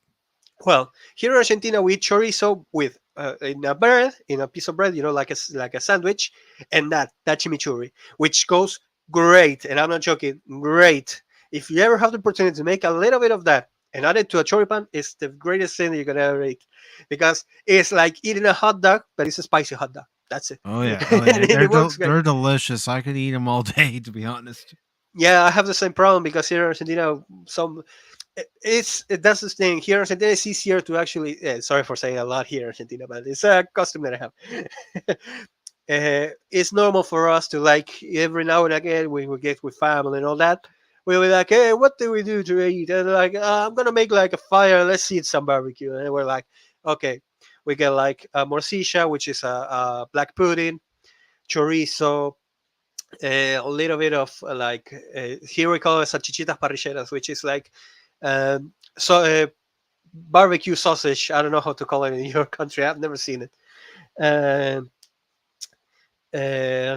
Well, here in Argentina, we eat chorizo with in a bread, in a piece of bread, like a sandwich, and that chimichurri, which goes great. And I'm not joking, great. If you ever have the opportunity to make a little bit of that and add it to a choripan, it's the greatest thing that you can ever eat, because it's like eating a hot dog, but it's a spicy hot dog. That's it, Oh yeah, oh and yeah. it works great. They're delicious. I could eat them all day, to be honest. Yeah, I have the same problem because here in Argentina, that's the thing. Here in Argentina, it's easier to actually. Sorry for saying a lot here in Argentina, but it's a custom that I have. It's normal for us to, like, every now and again when we get with family and all that, we'll be like, "Hey, what do we do to eat?" And like, "I'm gonna make like a fire. Let's eat some barbecue." And we're like, "Okay." We get like a morcilla, which is a black pudding, chorizo, a little bit of here we call it salchichitas parrilleras, which is like so barbecue sausage. I don't know how to call it in your country. I've never seen it. Um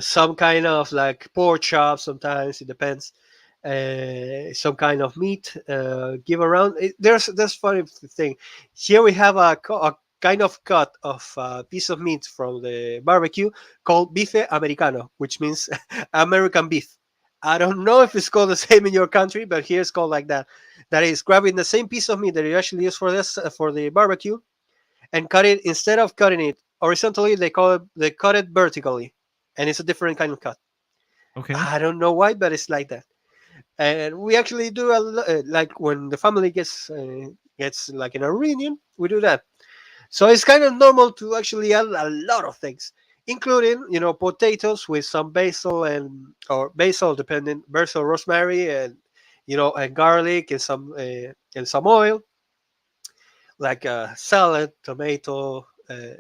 some kind of like pork chop. Sometimes it depends. Some kind of meat. Give around. There's funny thing. Here we have a kind of cut of a piece of meat from the barbecue called bife americano, which means American beef. I don't know if it's called the same in your country, but here it's called like that. That is grabbing the same piece of meat that you actually use for the barbecue, and cut it. Instead of cutting it horizontally, they cut it vertically, and it's a different kind of cut. Okay. I don't know why, but it's like that. And we actually do like when the family gets like in a reunion, we do that. So it's kind of normal to actually add a lot of things, including potatoes with some basil or basil, depending, basil, rosemary, and and garlic and some oil, like salad, tomato,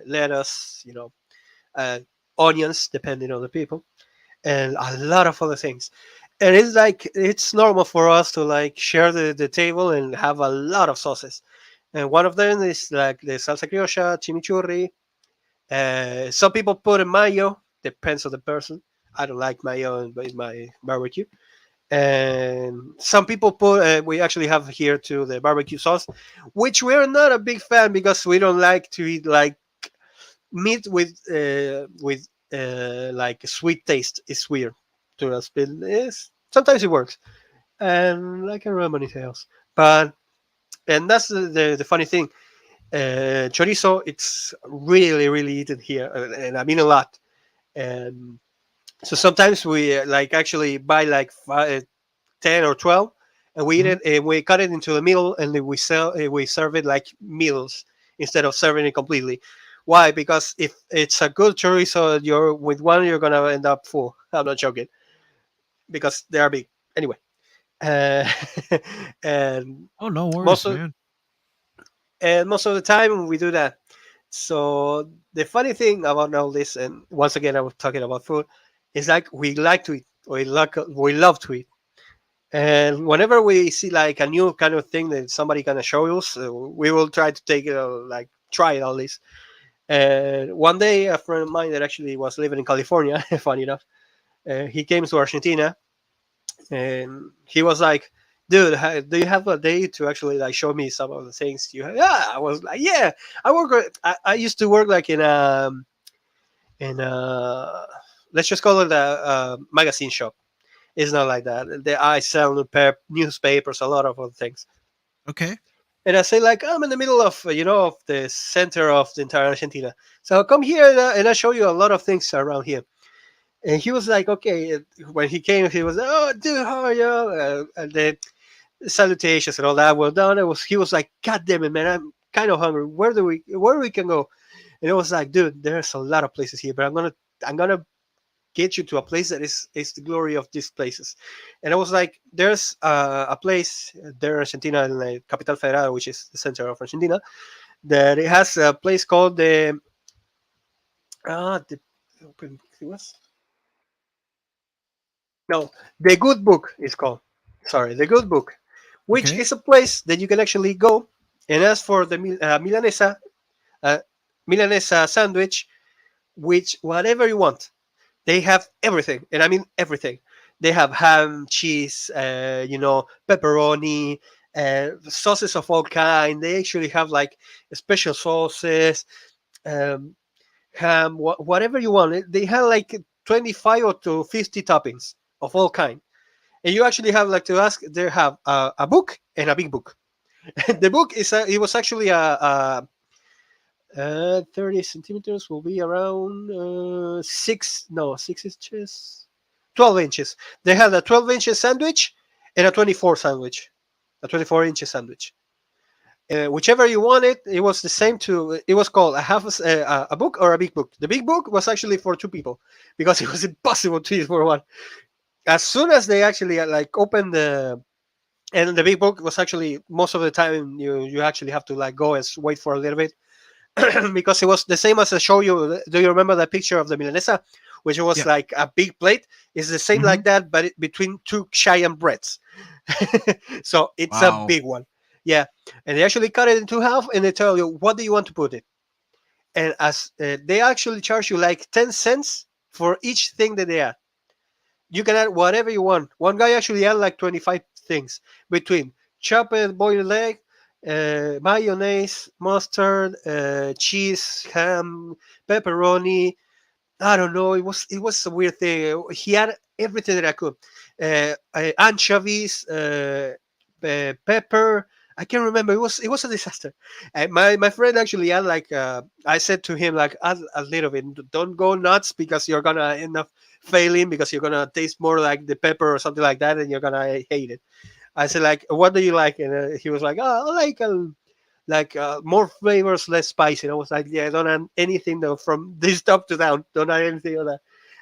lettuce, uh, onions, depending on the people, and a lot of other things. And it's like it's normal for us to like share the table and have a lot of sauces. And one of them is like the salsa criolla, chimichurri. Some people put in mayo, depends on the person. I don't like mayo in my barbecue. And some people put, we actually have here too the barbecue sauce, which we're not a big fan because we don't like to eat like meat with like a sweet taste. It's weird to us, but sometimes it works, and I can remember anything else. But and that's the funny thing. Chorizo, it's really really eaten here, and I mean a lot. And so sometimes we like actually buy like 10 or 12, and we eat Hmm. it and we cut it into the middle, and then we serve it like meals instead of serving it completely. Why? Because if it's a good chorizo, you're with one, you're gonna end up full. I'm not joking, because they are big. Anyway, uh, and Oh, no most worries, of man. most of the time we do that. So the funny thing about all this, and once again I was talking about food, is like we like to eat. We love to eat. And whenever we see like a new kind of thing that somebody gonna show us, we will try to take it, like try it at least. And one day, a friend of mine that actually was living in California, funny enough, he came to Argentina, and he was like, "Dude, do you have a day to actually like show me some of the things you have?" Yeah, I was like, "Yeah, I used to work like in a let's just call it a magazine shop. It's not like that. I sell newspapers, a lot of other things." Okay. And I say like, I'm in the middle of of the center of the entire Argentina. So come here, and I show you a lot of things around here. And he was like, okay. When he came, he was, oh, dude, how are you? And the salutations and all that were done. He was like, God damn it, man, I'm kind of hungry. Where we can go? And it was like, dude, there's a lot of places here, but I'm gonna get you to a place that is the glory of these places. And I was like, there's a place there in Argentina, in the Capital Federal, which is the center of Argentina, that it has a place called the it was no the Good Book is called. Sorry, the Good Book, which Okay. is a place that you can actually go. And as for the uh, milanesa sandwich, which whatever you want, they have everything, and I mean everything. They have ham, cheese, pepperoni, sauces of all kind. They actually have like special sauces, um, ham, whatever you want. They have like 25 or to 50 toppings of all kind. And you actually have like to ask. They have a book and a big book. The book it was actually a 30 centimeters will be around 6 inches, 12 inches. They had a 12 inches sandwich and a 24 sandwich, a 24 inches sandwich. Whichever you wanted, it was the same to. It was called a book or a big book. The big book was actually for two people because it was impossible to eat for one. As soon as they actually like opened and the big book was actually most of the time you actually have to like go and wait for a little bit because it was the same as I show you. Do you remember that picture of the milanesa, which was Yeah. like a big plate? It's the same Hmm. like that, but between two giant breads. So it's a Wow. big one. Yeah, and they actually cut it into half, and they tell you what do you want to put it. And as they actually charge you like 10 cents for each thing that they add. You can add whatever you want. One guy actually had like 25 things between chopped boiled egg, mayonnaise, mustard, cheese, ham, pepperoni. I don't know. It was a weird thing. He had everything that I could. Anchovies, pepper. I can't remember. It was a disaster. And my friend actually had like I said to him like add a little bit. Don't go nuts because you're gonna end up failing because you're gonna taste more like the pepper or something like that, and you're gonna hate it. I said like, what do you like? And he was like, oh, I like more flavors, less spicy. And I was like, yeah, I don't add anything though from this top to down. Don't add anything of that.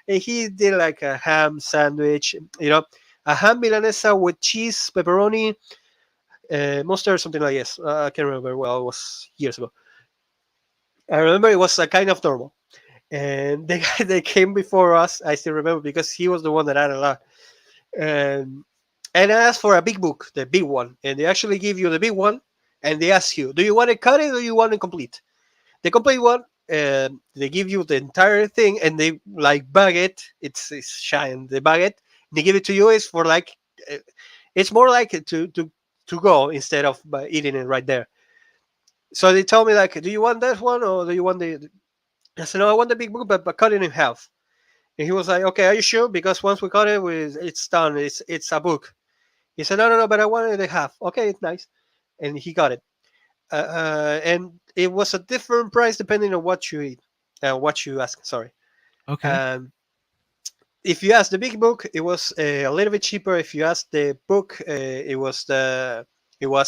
And he did like a ham sandwich, a ham milanesa with cheese, pepperoni, mustard, something like this. I can't remember. Well, it was years ago. I remember it was kind of normal. And the guy that came before us, I still remember because he was the one that had a lot. And and I asked for a big book, the big one, and they actually give you the big one, and they ask you, do you want to cut it or do you want to complete? The complete one, they give you the entire thing, and they like bag it. It's shine. They bag it. They give it to you. It's for like, uh, it's more like to go instead of by eating it right there. So they told me like, do you want that one or do you want the? I said no, I want the big book, but cut it in half. And he was like, okay, are you sure? Because once we cut it, it's done. It's a book. He said, no, no, no, but I wanted it in half. Okay, it's nice. And he got it. And it was a different price depending on what you eat, what you ask. Sorry. Okay. Um, if you ask the big book, it was a little bit cheaper. If you ask the book, it was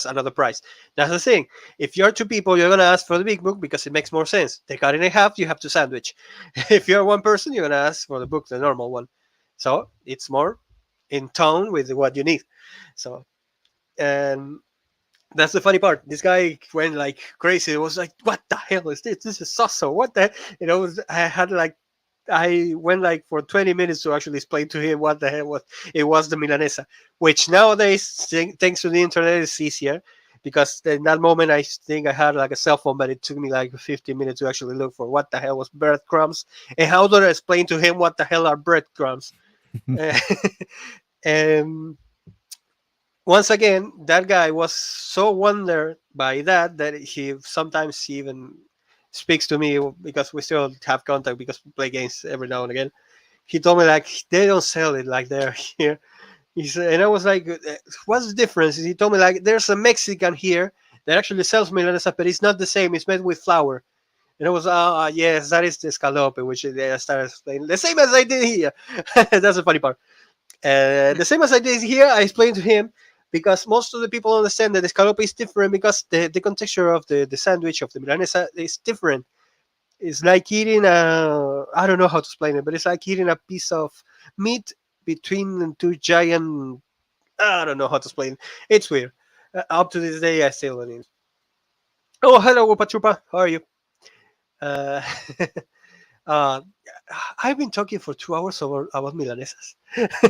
another price. That's the thing. If you're two people, you're gonna ask for the big book because it makes more sense. They cut it in half. You have to sandwich. If you're one person, you're gonna ask for the book, the normal one. So it's more in tone with what you need. So and that's the funny part. This guy went like crazy. It was like, what the hell is this? This is so. What the? I had like, I went like for 20 minutes to actually explain to him what the hell was. It was the Milanesa, which nowadays, thanks to the internet, is easier. Because in that moment, I think I had like a cell phone, but it took me like 15 minutes to actually look for what the hell was breadcrumbs and how do I explain to him what the hell are breadcrumbs. And once again, that guy was so wondered by that he even speaks to me because we still have contact because we play games every now and again. He told me like they don't sell it like they're here. He said, and I was like, "What's the difference?" He told me like, "There's a Mexican here that actually sells milanesa, but it's not the same. It's made with flour." And I was, yes, that is the scalope, which I started explaining the same as I did here. That's the funny part. The same as I did here, I explained to him because most of the people understand that the scallop is different because the contexture of the sandwich of the milanesa is different. It's like eating I don't know how to explain it, but it's like eating a piece of meat between two giant. I don't know how to explain. It's weird. Up to this day, I still don't know. Oh, hello, Wupa Chupa. How are you? Uh, uh, I've been talking for 2 hours about milanesas.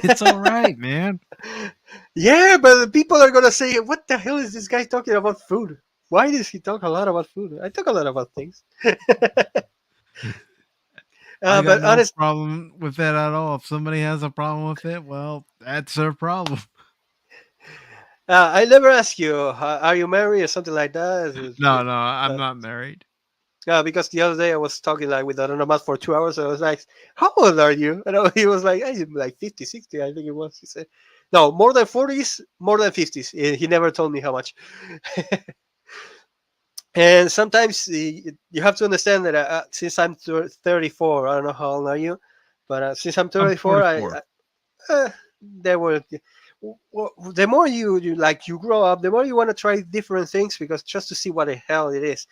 It's all right, man. Yeah, but the people are gonna say, "What the hell is this guy talking about food?" Why does he talk a lot about food? I talk a lot about things. I got But no honest, problem with that at all. If somebody has a problem with it, well, that's their problem. I never ask you, are you married or something like that? No, no, I'm Uh, not married. because the other day I was talking like with Anonymous for 2 hours. I was like, "How old are you?" And he was like, "I'm like 50, 60, I think it was." He said, "No, more than 40s, more than 50s." He never told me how much. And sometimes you have to understand that since I'm 34, I don't know how old are you, but since I'm I'm 34, 44. there were the more you grow up, the more you want to try different things because just to see what the hell it is.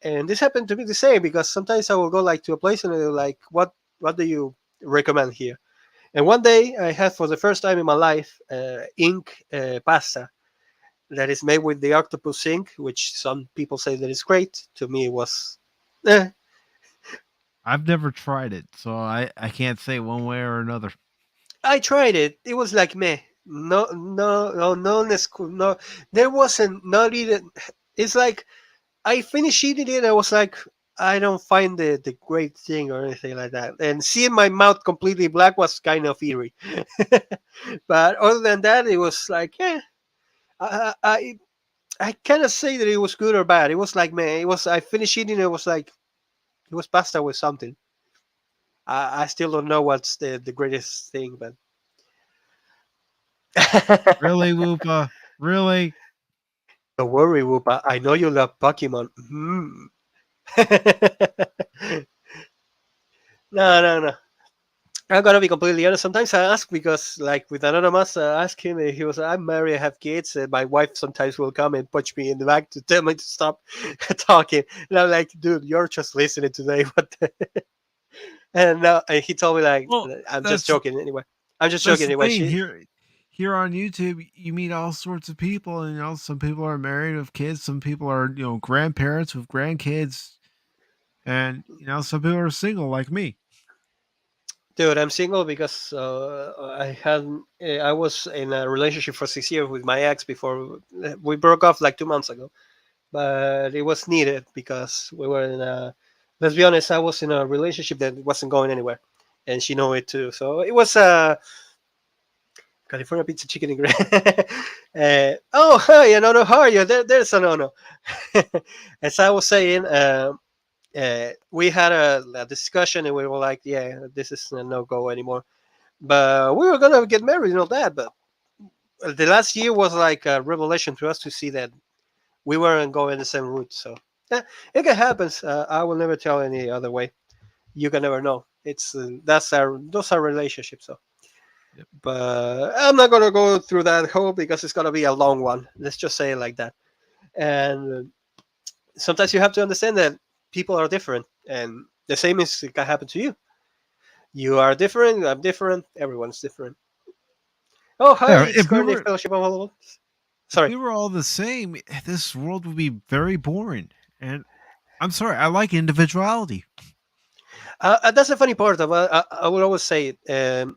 And this happened to me the same because sometimes I will go like to a place and they're like, what do you recommend here? And one day I had for the first time in my life ink pasta that is made with the octopus ink, which some people say that is great. To me, it was. Eh. I've never tried it, so I can't say one way or another. I tried it. It was like meh. No, no, no, no, no. There wasn't not even. It's like I finished eating it. I was like, I don't find the great thing or anything like that. And seeing my mouth completely black was kind of eerie. But other than that, it was like, yeah, I, I, I cannot say that it was good or bad. It was like, man, it was. I finished eating. It was like it was pasta with something. I still don't know what's the greatest thing, but Really, Woopa? Really? don't worry, Whoopa. I know you love Pokemon. No, no, no. I'm gonna be completely honest. Sometimes I ask because, like with Anonymous, I ask him. He was, "I'm married, I have kids, and my wife sometimes will come and punch me in the back to tell me to stop talking." And I'm like, "Dude, you're just listening today." What? And he told me like, Well, "I'm just that's joking anyway. I'm just that's joking the anyway." thing here on YouTube. You meet all sorts of people, and some people are married with kids, some people are grandparents with grandkids, and some people are single like me. Dude, I'm single because I was in a relationship for 6 years with my ex before we broke off like 2 months ago. But it was needed because we were in a. Let's be honest, I was in a relationship that wasn't going anywhere, and she knew it too. So it was California pizza chicken and oh, hi, no, how are you? There's a no. As I was saying, we had a discussion and we were like, yeah, this is a no go anymore. But we were gonna get married and all that. But the last year was like a revelation to us to see that we weren't going the same route. So yeah, it can happen. I will never tell any other way. You can never know. It's that's our those are relationships. So, Yep. but I'm not gonna go through that whole because it's gonna be a long one. Let's just say it like that. And sometimes you have to understand that people are different, and the same is can happen to you. You are different. I'm different. Everyone's different. Oh, hi! Yeah, It's currently Fellowship available. if Sorry. we were all the same, this world would be very boring. And I'm sorry, I like individuality. That's the funny part. I will always say it.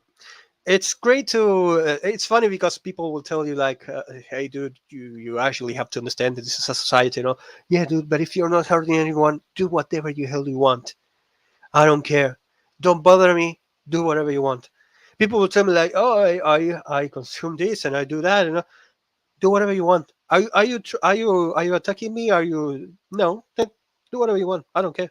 It's great to. It's funny because people will tell you like, "Hey, dude, you actually have to understand that this is a society." Yeah, dude. But if you're not hurting anyone, do whatever you hell you want. I don't care. Don't bother me. Do whatever you want. People will tell me like, "Oh, I consume this and I do that." Do whatever you want. Are you attacking me? Are you no? Then do whatever you want. I don't care.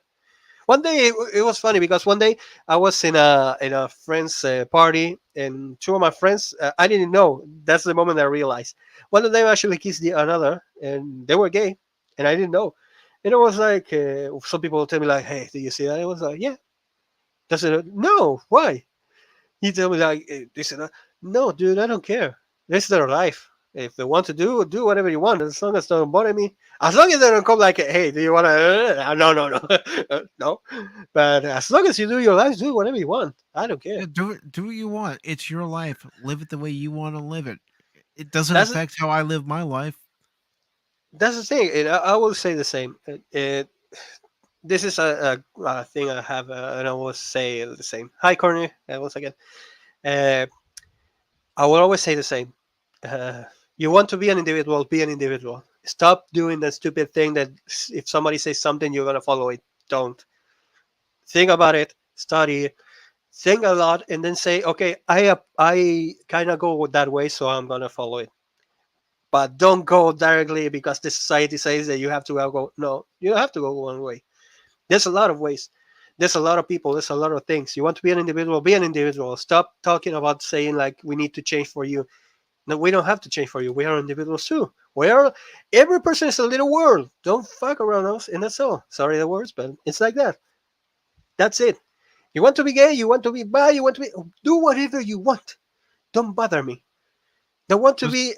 One day it was funny because one day I was in a friend's party and two of my friends I didn't know. That's the moment I realized one of them actually kissed the another and they were gay and I didn't know. And it was like some people would tell me like, "Hey, did you see that?" I was like, "Yeah." Does it? No. Why? He told me like this and that. No, dude, I don't care. This is their life. If they want to do whatever you want, as long as they don't bother me. As long as they don't come like, "Hey, do you want to?" No, no, no, no. But as long as you do your life, do whatever you want. I don't care. Yeah, do what you want. It's your life. Live it the way you want to live it. It doesn't That's affect how I live my life. that's the thing. And I will say the same. This is a thing I have, and I will say the same. Hi, Courtney. Once again, uh, I will always say the same. Uh, you want to be an individual, be an individual. Stop doing that stupid thing that if somebody says something, you're gonna follow it. Don't think about it. Study, think a lot, and then say, okay, I kind of go that way, so I'm gonna follow it. But don't go directly because the society says that you have to go. No, you don't have to go one way. There's a lot of ways. There's a lot of people. There's a lot of things. You want to be an individual, be an individual. Stop talking about saying like we need to change for you. No, we don't have to change for you. We are individuals too. We are. Every person is a little world. Don't fuck around us, and that's all. Sorry the words, but it's like that. That's it. You want to be gay? You want to be bi? You want to be? Do whatever you want. Don't bother me. Don't want to Just be.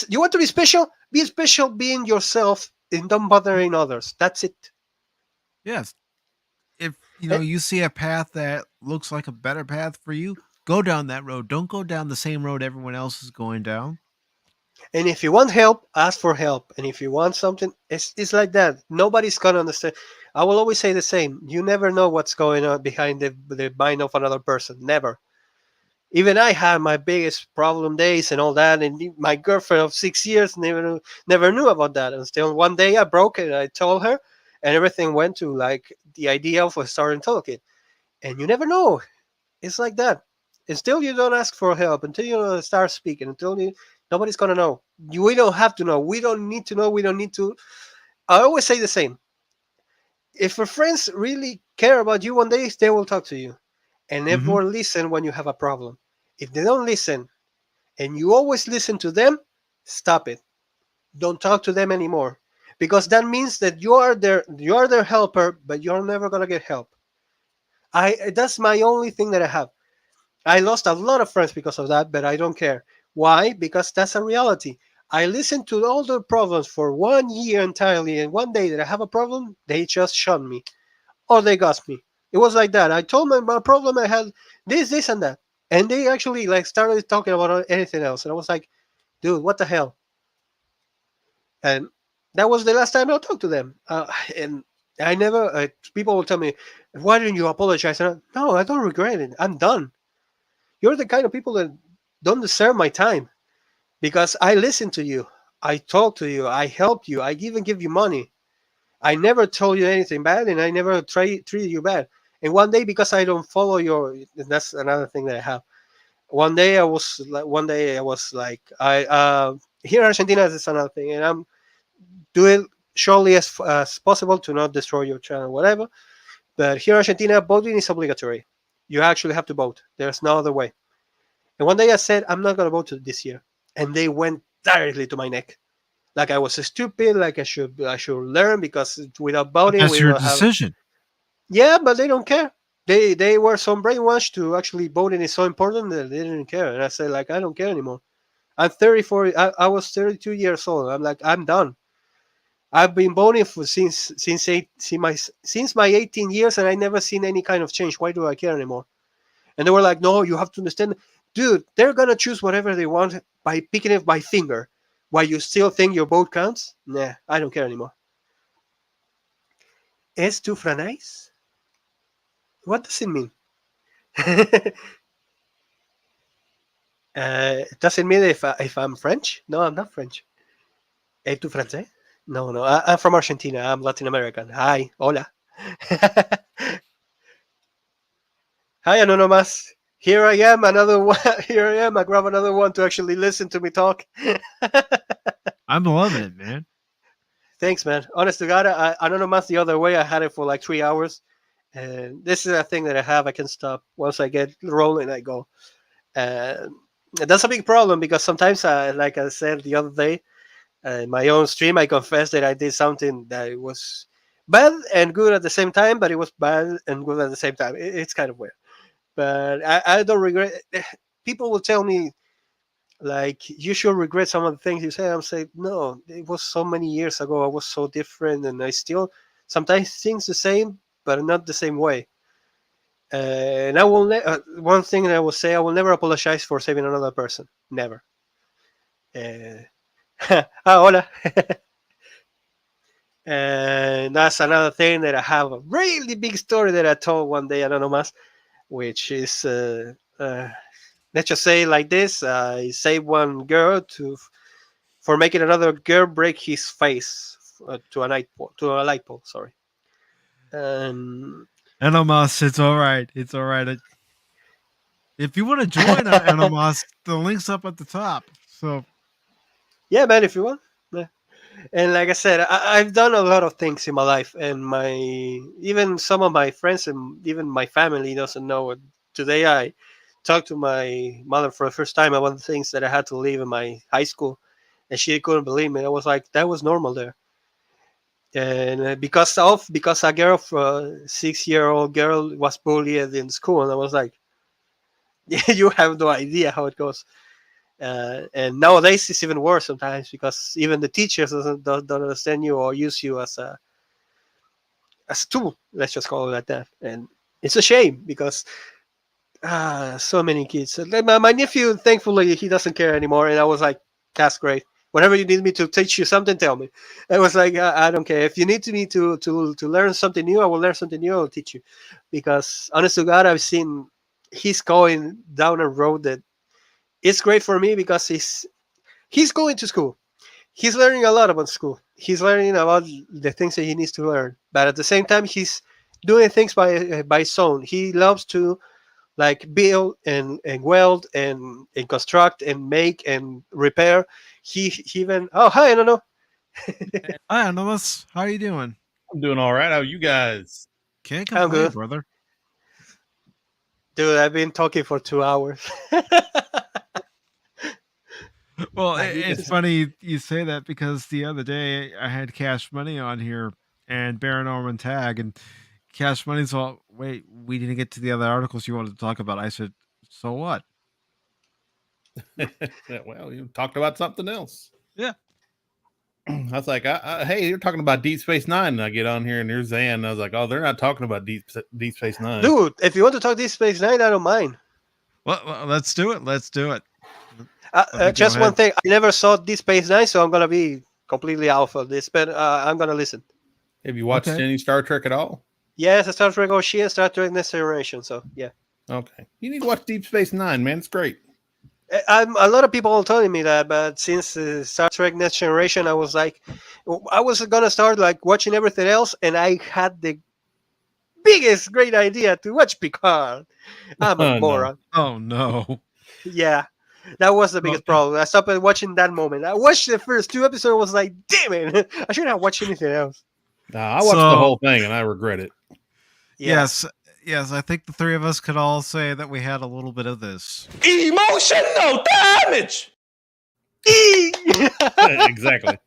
You want to be special? Be special being yourself and don't bothering others. That's it. yes, if Eh, you see a path that looks like a better path for you, go down that road. Don't go down the same road everyone else is going down. And if you want help, ask for help. And if you want something, it's like that. Nobody's gonna understand. I will always say the same. You never know what's going on behind the mind of another person. Never. Even I had my biggest problem days and all that, and my girlfriend of 6 years never knew about that. Until one day I broke it, and I told her, and everything went to like the idea of starting talking. And you never know. It's like that. Until you don't ask for help, until you don't start speaking, until nobody's gonna know. We don't have to know. We don't need to know. We don't need to. I always say the same. If your friends really care about you one day, they will talk to you and Hmm. never listen when you have a problem. If they don't listen and you always listen to them, stop it. Don't talk to them anymore because that means that you are their helper, but you're never gonna get help. I That's my only thing that I have. I lost a lot of friends because of that, but I don't care. Why? Because that's a reality. I listened to all their problems for 1 year entirely, and one day that I have a problem, they just shun me or they got me. It was like that. I told them my problem. I had this, and that, and they actually like started talking about anything else, and I was like, dude, what the hell? And that was the last time I talked to them. And I never. People will tell me, why didn't you apologize? And no, I don't regret it. I'm done. You're the kind of people that don't deserve my time because I listen to you. I talk to you. I helped you. I even give you money. I never told you anything bad and I never treated you bad. And one day, because I don't follow that's another thing that I have. One day I was like, here in Argentina, this is another thing. And I'm doing surely as possible to not destroy your channel, whatever. But here in Argentina, voting is obligatory. You actually have to vote. There's no other way. And one day I said, I'm not going to vote this year. And they went directly to my neck. Like I was stupid, like I should learn because without But voting, that's we your don't have. decision. Yeah, but they don't care. They were so brainwashed to actually voting is so important that they didn't care. And I said, like, I don't care anymore. I'm 34. I was 32 years old. I'm like, I'm done. I've been voting for since my 18 years, and I never seen any kind of change. Why do I care anymore? And they were like, no, you have to understand, dude, they're going to choose whatever they want by picking it by finger. Why you still think your vote counts? Nah, I don't care anymore. Es tu franais? What does it mean? Does it mean if I'm French? No, I'm not French. Es tu francés? No, no, I'm from Argentina. I'm Latin American. Hi, hola. Hi, Anonymous. Here I am, another one. Here I am. I grab another one to actually listen to me talk. I'm loving it, man. Thanks, man. Honest to God, I don't know much the other way. I had it for like 3 hours. And this is a thing that I have. I can stop. Once I get rolling, I go. And that's a big problem because sometimes, like I said the other day, in my own stream, I confessed that I did something that was bad and good at the same time, but it was bad and good at the same time. It's kind of weird. But I don't regret it. People will tell me, like, you should regret some of the things you say. I'm saying, no, it was so many years ago. I was so different, and I still sometimes things the same, but not the same way. And one thing that I will say, I will never apologize for saving another person. Never. Uh, hola. And that's another thing that I have a really big story that I told one day, Anonymous, which is, let's just say like this: I saved one girl for making another girl break his face to a light pole. Sorry. And Animos, it's all right. It's all right. If you want to join Animos, the link's up at the top. So yeah, man, if you want. Yeah. And like I said, I've done a lot of things in my life, and my even some of my friends and even my family doesn't know it. Today, I talked to my mother for the first time about the things that I had to leave in my high school, and she couldn't believe me. I was like, that was normal there, and because a girl, 6-year-old girl, was bullied in school, and I was like, you have no idea how it goes. And nowadays it's even worse sometimes because even the teachers don't understand you or use you as a tool. Let's just call it like that. And it's a shame because so many kids. Like my nephew, thankfully, he doesn't care anymore. And I was like, that's great. Whenever you need me to teach you something, tell me. I was like, I don't care. If you need me to learn something new, I will learn something new. I'll teach you. Because honest to God, I've seen he's going down a road that it's great for me because he's going to school. He's learning a lot about school. He's learning about the things that he needs to learn. But at the same time, he's doing things by his own. He loves to like build and weld and construct and make and repair. He even hi, I don't know. hi Animos, how you doing? I'm doing all right. How are you guys? Can't I'm complain, good, brother. dude. I've been talking for 2 hours. Well, I need it's to. funny you say that because the other day I had Cash Money on here and Baron Norman Tag, and Cash Money's all, wait, we didn't get to the other articles you wanted to talk about. I said, so what? Well, you talked about something else. Yeah. I was like, hey, you're talking about Deep Space Nine. And I get on here and there's Zan. And I was like, oh, they're not talking about Deep Space Nine. Dude, if you want to talk Deep Space Nine, I don't mind. Well, let's do it. Let's do it. Let me go Just one ahead. thing, I never saw Deep Space Nine, so I'm gonna be completely out of this, but I'm gonna listen. Have you watched Okay. any Star Trek at all? Yes, Star Trek OG and Star Trek Next Generation. So yeah, Okay. You need to watch Deep Space Nine, man. It's great. A lot of people are telling me that, but since Star Trek Next Generation, I was like, I was gonna start like watching everything else, and I had the biggest great idea to watch Picard. I'm a No. moron. Oh, no. Yeah, that was the Well, biggest problem. I stopped watching that moment. I watched the first 2 episodes. Was like, damn it, I shouldn't have watched anything else. I watched the so, whole thing and I regret it. Yeah. yes, yes, I think the three of us could all say that we had a little bit of this. Emotional damage. Exactly.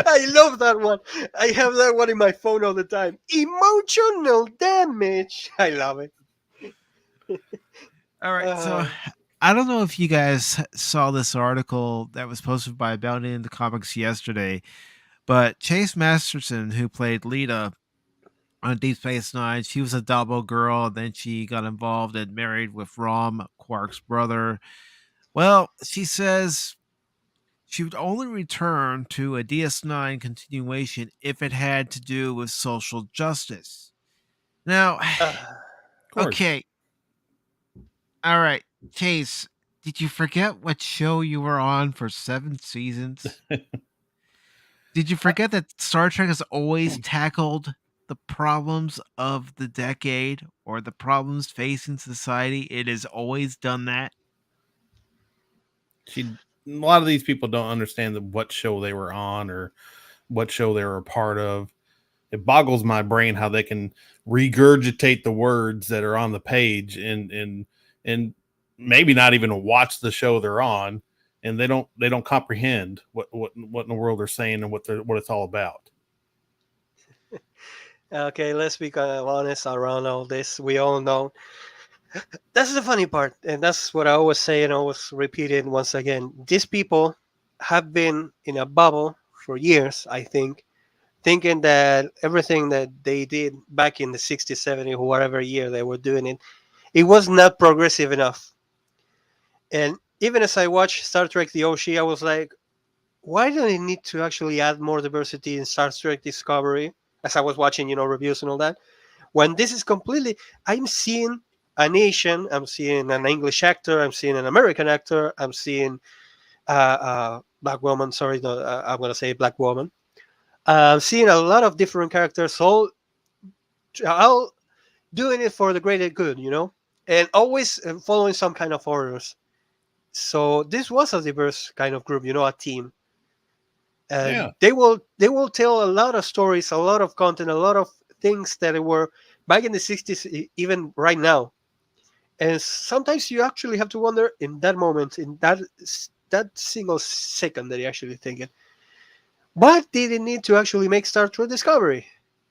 I love that one. I have that one in my phone all the time. Emotional damage. I love it. All right, so Uh, I don't know if you guys saw this article that was posted by Bounty in the Comics yesterday, but Chase Masterson, who played Lita on Deep Space Nine, she was a double girl, and then she got involved and married with Rom, Quark's brother. Well, she says she would only return to a DS9 continuation if it had to do with social justice. Now, uh, Of course. okay, all right, Chase, did you forget what show you were on for 7 seasons? Did you forget that Star Trek has always tackled the problems of the decade or the problems facing society? It has always done that. A lot of these people don't understand what show they were on or what show they were a part of. It boggles my brain how they can regurgitate the words that are on the page and maybe not even watch the show they're on, and they don't comprehend what in the world they're saying and what it's all about. okay, let's be kind of honest around all this. We all know. That's the funny part. And that's what I always say and always repeat it once again. These people have been in a bubble for years, I think, thinking that everything that they did back in the 60s, 70s, whatever year they were doing it, it was not progressive enough. And even as I watched Star Trek The OC, I was like, why do they need to actually add more diversity in Star Trek Discovery? As I was watching, reviews and all that. When this is completely, I'm seeing an Asian, I'm seeing an English actor, I'm seeing an American actor, I'm seeing Black Woman. Sorry, no, I'm gonna say Black Woman. Seeing a lot of different characters, all doing it for the greater good, and always following some kind of orders. So this was a diverse kind of group, a team, and Yeah. they will tell a lot of stories, a lot of content, a lot of things that were back in the 60s, even right now. And sometimes you actually have to wonder in that moment, in that single second that you actually think it, what did it need to actually make Star Trek Discovery?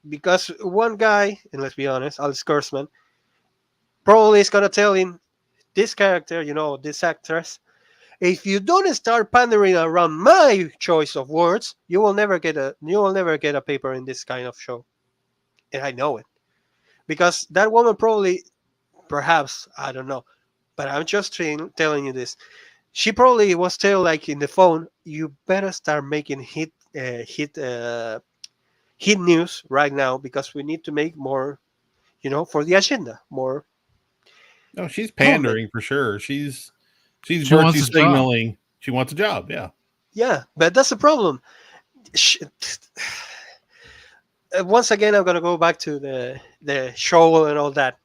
Because one guy, and let's be honest, Alex Kurtzman, probably is gonna tell him, this character, this actress, if you don't start pandering around my choice of words, you will never get a paper in this kind of show. And I know it. Because that woman probably, perhaps, I don't know, but I'm just telling you this. She probably was told, like in the phone, you better start making hit news right now because we need to make more, for the agenda, more No, she's movement. pandering for sure. She's She wants virtue a job. signaling. She wants a job. Yeah. Yeah, but that's the problem. Once again, I'm gonna go back to the show and all that.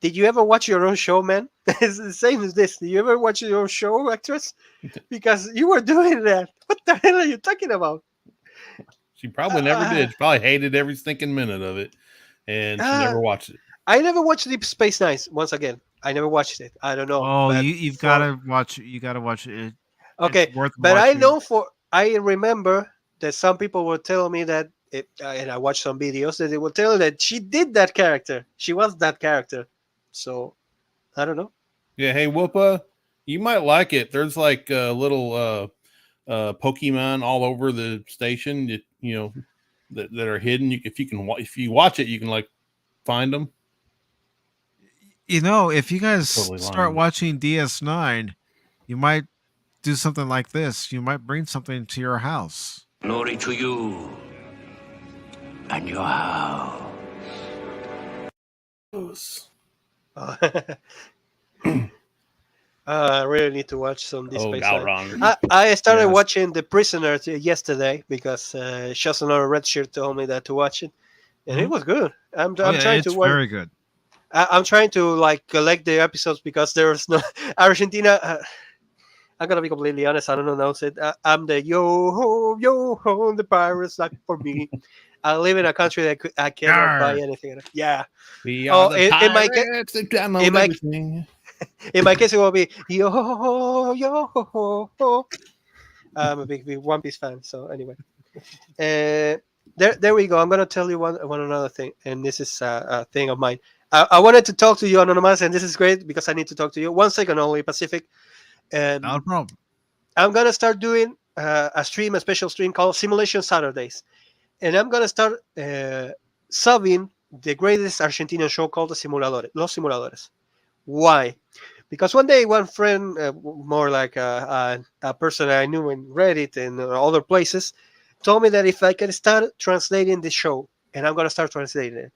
Did you ever watch your own show, man? It's the same as this. Did you ever watch your own show, actress? Because you were doing that. What the hell are you talking about? She probably never Uh, did. She probably hated every stinking minute of it, and she uh, never watched it. I never watched Deep Space Nine. Once again, I never watched it. I don't know, Oh, but you've got for to watch. You got to watch it. It's okay, worth but watching. I remember that some people were telling me that and I watched some videos that they were telling that she did that character. She was that character. So I don't know. Yeah. Hey, Whoopa, you might like it. There's like little Pokemon all over the station. That are hidden. If you watch it, you can like find them. If you guys Totally start lying. watching DS9, you might do something like this. You might bring something to your house. Glory to you and your house. I really need to watch some Deep Oh, Space got Nine. wrong. I started Yes. watching The Prisoner yesterday because just another red shirt told me that to watch it, and it Mhm. was good. I'm Oh I'm yeah, trying to it's watch. very good. I'm trying to like collect the episodes because there's no Argentina. I'm gonna be completely honest. I don't announce it. I'm the yo ho, the pirates like for me. I live in a country that I cannot buy Yarr. anything. Yeah. We are Oh, the in my case, pirates that download in my everything. in my case, it will be yo. I'm a big One Piece fan. So anyway, there we go. I'm gonna tell you one another thing, and this is a thing of mine. I wanted to talk to you, Anonymous, and this is great because I need to talk to you. 1 second only, Pacific. Not a Um, problem. I'm gonna start doing a special stream called Simulation Saturdays, and I'm gonna start subbing the greatest Argentinian show called the Simuladores, Los Simuladores. Why? Because one day, one friend, more like a person I knew in Reddit and other places, told me that if I can start translating the show, and I'm gonna start translating it,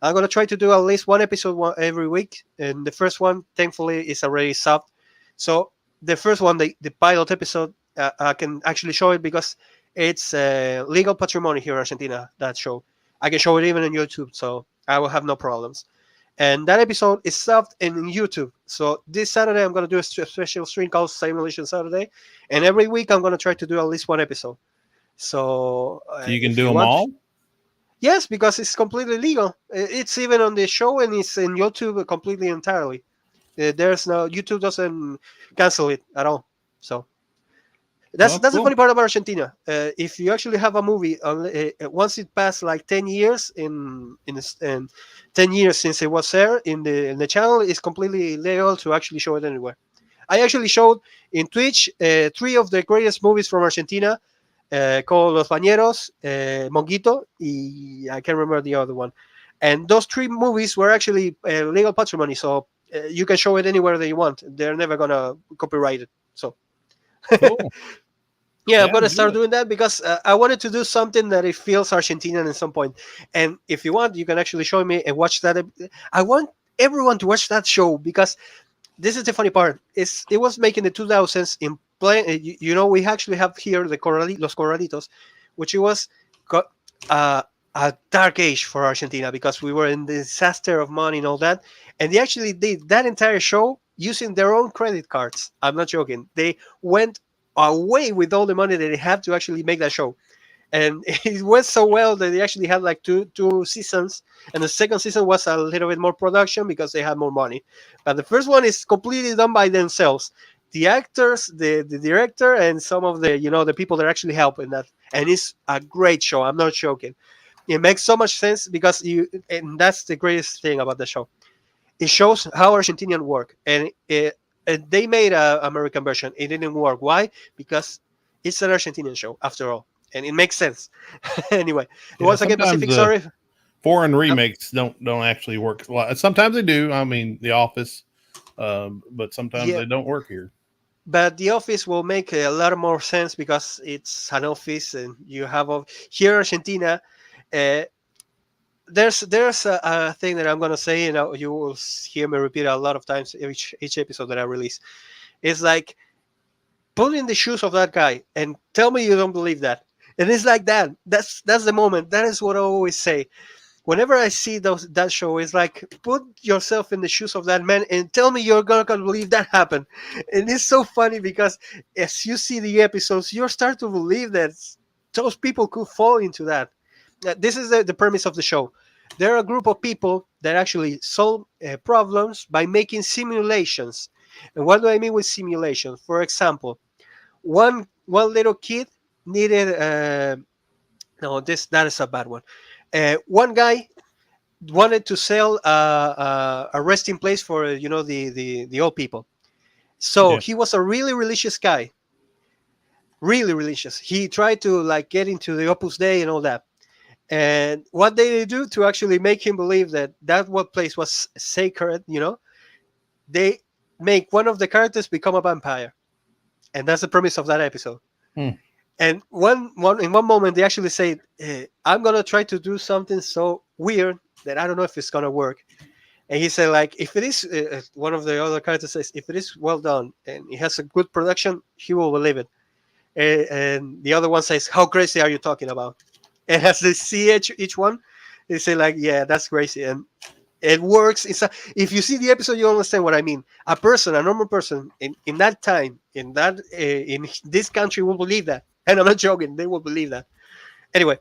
I'm gonna try to do at least one episode every week. And the first one, thankfully, is already subbed. So the first one, the pilot episode, I can actually show it because it's legal patrimony here in Argentina. That show, I can show it even on YouTube, so I will have no problems. And that episode is subbed in YouTube. So this Saturday, I'm going to do a special stream called Simulation Saturday. And every week, I'm going to try to do at least one episode. So So you can if do you them want, all. yes, because it's completely legal. It's even on the show and it's in YouTube completely entirely. There's no YouTube doesn't cancel it at all. So that's Well, that's the cool. funny part about Argentina. If you actually have a movie, once it passed like 10 years in 10 years since it was there in the channel, it's completely legal to actually show it anywhere. I actually showed in Twitch three of the greatest movies from Argentina, called Los Bañeros, Monguito, y I can't remember the other one. And those three movies were actually legal patrimony, so you can show it anywhere that you want. They're never gonna copyright it. So Cool. yeah, I'm Yeah, gonna do start it. doing that because I wanted to do something that it feels Argentinian at some point. And if you want, you can actually show me and watch that. I want everyone to watch that show because this is the funny part. It was making the 2000s in explain. We actually have here the Los Corralitos, which it was uh, a dark age for Argentina because we were in the disaster of money and all that. And they actually did that entire show using their own credit cards. I'm not joking. They went away with all the money that they had to actually make that show. And it went so well that they actually had like two seasons, and the second season was a little bit more production because they had more money. But the first one is completely done by themselves, the actors, the director, and some of the the people that actually help in that. And it's a great show. I'm not joking. It makes so much sense because and that's the greatest thing about the show. It shows how Argentinian work, and they made a American version. It didn't work. Why? Because it's an Argentinian show after all, and it makes sense. Anyway, Yeah, once again, sometimes Pacific. Sorry. foreign remakes don't actually work. Well, sometimes they do. I mean, The Office, but sometimes Yeah, they don't work here. but The Office will make a lot more sense because it's an office, and you have here in Argentina. Uh, there's a thing that I'm gonna say, and you will hear me repeat it a lot of times each episode that I release. It's like, put in the shoes of that guy and tell me you don't believe that. And it's like that. That's the moment. That is what I always say. Whenever I see that show, it's like, put yourself in the shoes of that man and tell me you're gonna believe that happened. And it's so funny because as you see the episodes, you start to believe that those people could fall into that. This is the premise of the show. There are a group of people that actually solve problems by making simulations. And what do I mean with simulations? For example, one little kid needed no, that is a bad one. One guy wanted to sell a resting place for the old people. So Yeah. he was a really religious guy, really religious. He tried to like get into the Opus Dei and all that. And what they do to actually make him believe that what place was sacred, they make one of the characters become a vampire, and that's the premise of that episode. Hmm. And in one moment, they actually say, "I'm gonna try to do something so weird that I don't know if it's gonna work." And he said, "Like, if it is," one of the other characters says, "If it is well done and it has a good production, he will believe it." And the other one says, "How crazy are you talking about?" And as they see each one, they say, "Like, yeah, that's crazy." And it works. If you see the episode, you understand what I mean. A normal person, in that time, in this country, will believe that. And I'm not joking; they will believe that. Anyway,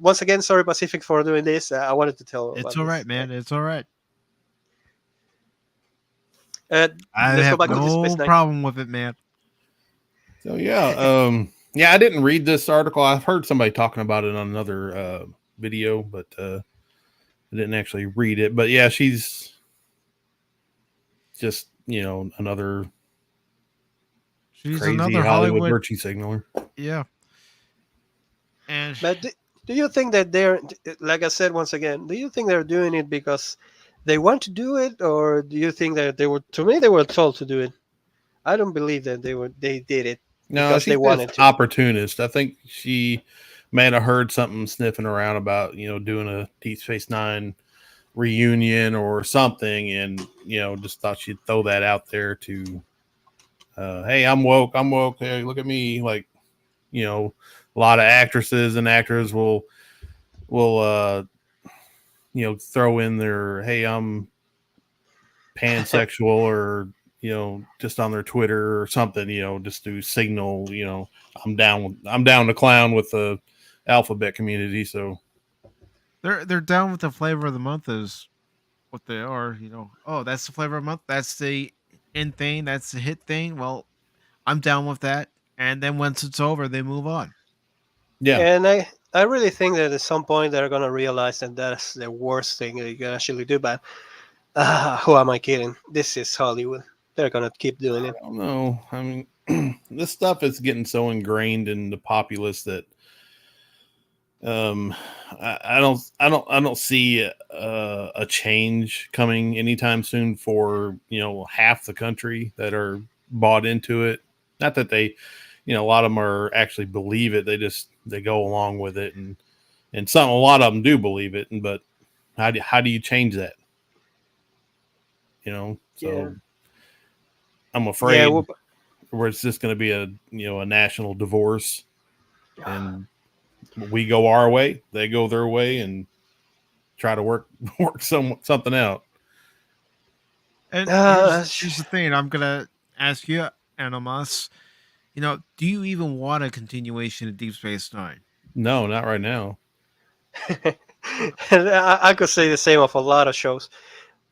once again, sorry Pacific for doing this. I wanted to tell It's about all this. right, man. It's all right. I Let's go have back to the Space no Nine. problem with it, man. So yeah, I didn't read this article. I've heard somebody talking about it on another video, but I didn't actually read it. But yeah, she's just another She's crazy another Hollywood Hollywood. virtue signaler. Yeah. And But do you think that they're, like I said once again, do you think they're doing it because they want to do it, or do you think that they were? To me, they were told to do it. I don't believe that they did it No, because they she's just wanted to. opportunist. I think she may have heard something sniffing around about doing a Deep Space Nine reunion or something, and just thought she'd throw that out there to, hey, I'm woke. Hey, look at me. Like, a lot of actresses and actors will throw in their, hey, I'm pansexual, or just on their Twitter or something, just to signal, I'm down to clown with the alphabet community. So they're down with the flavor of the month is what they are. Oh, that's the flavor of the month. That's the in thing. That's the hit thing. Well, I'm down with that. And then once it's over, they move on. yeah, And I really think that at some point they're gonna realize that that's the worst thing that you can actually do. But who am I kidding? This is Hollywood. They're gonna keep doing it. I don't know. I mean, this stuff is getting so ingrained in the populace that I don't see a change coming anytime soon for half the country that are bought into it. Not that they, a lot of them are actually believe it. They go along with it, and a lot of them do believe it. But how do you change that? So Yeah. I'm Yeah. afraid where it's just going to be a national divorce, and we go our way, they go their way, and try to work something out. And Uh, here's the thing. I'm gonna ask you, Animus. Do you even want a continuation of Deep Space Nine? No, not right now. I could say the same of a lot of shows.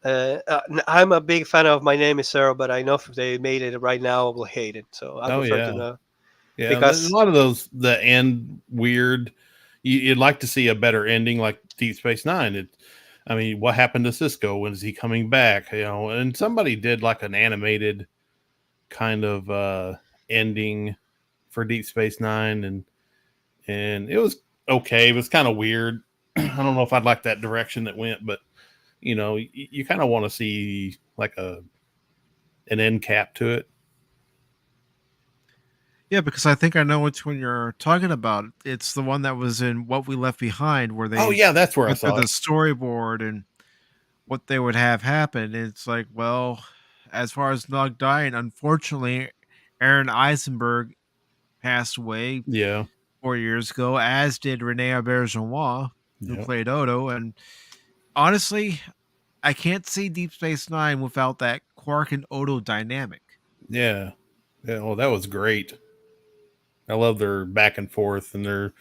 I'm a big fan of My Name Is Zero, but I know if they made it right now, I will hate it. So I Oh prefer to yeah, know yeah. A because lot of those the end weird. You'd like to see a better ending, like Deep Space Nine. I mean, what happened to Cisco? When is he coming back? And somebody did like an animated kind of ending for Deep Space Nine, and it was okay. It was kind of weird. I don't know if I'd like that direction that went, but you kind of want to see like an end cap to it. Yeah, because I think I know which one you're talking about. It's the one that was in What We Left Behind, where Oh they yeah, that's where I went through saw the it. storyboard and what they would have happen. It's like, well, as far as Nog dying, unfortunately, Aaron Eisenberg passed away Yeah, 4 years ago, as did Rene Auberjonois, who yeah, played Odo. And honestly, I can't see Deep Space Nine without that Quark and Odo dynamic. yeah, yeah. Well, that was great. I love their back and forth and their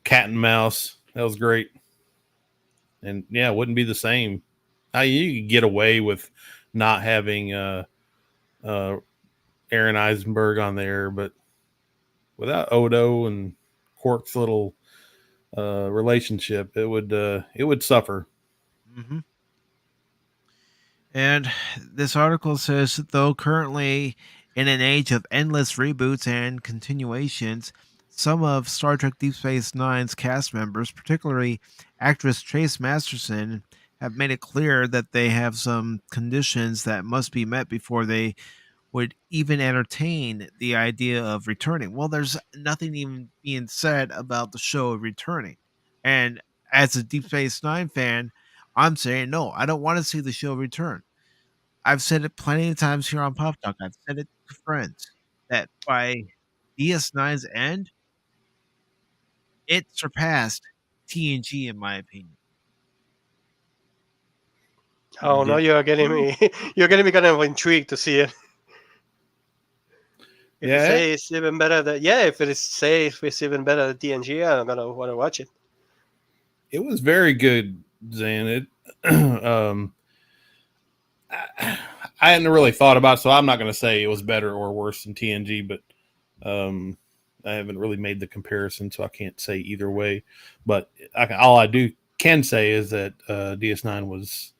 cat and mouse. That was great. And yeah, it wouldn't be the same. You could get away with not having uh, Aaron Eisenberg on there, but without Odo and Quark's little relationship, it would suffer. hmm And this article says, though currently in an age of endless reboots and continuations, some of Star Trek Deep Space Nine's cast members, particularly actress Chase Masterson, have made it clear that they have some conditions that must be met before they would even entertain the idea of returning. Well, there's nothing even being said about the show returning. And as a Deep Space Nine fan, I'm saying no, I don't want to see the show return. I've said it plenty of times here on Pop Talk. I've said it to friends that by DS9's end, it surpassed TNG in my opinion. oh no, Did you're getting me. You're getting me kind of intrigued to see it. If you yeah, say it's even better than if it is safe, it's even better than TNG. I'm gonna want to watch it. it was very good, Zan. I hadn't really thought about it, so I'm not going to say it was better or worse than TNG, but um, I haven't really made the comparison, so I can't say either way. But all I can say is that DS9 was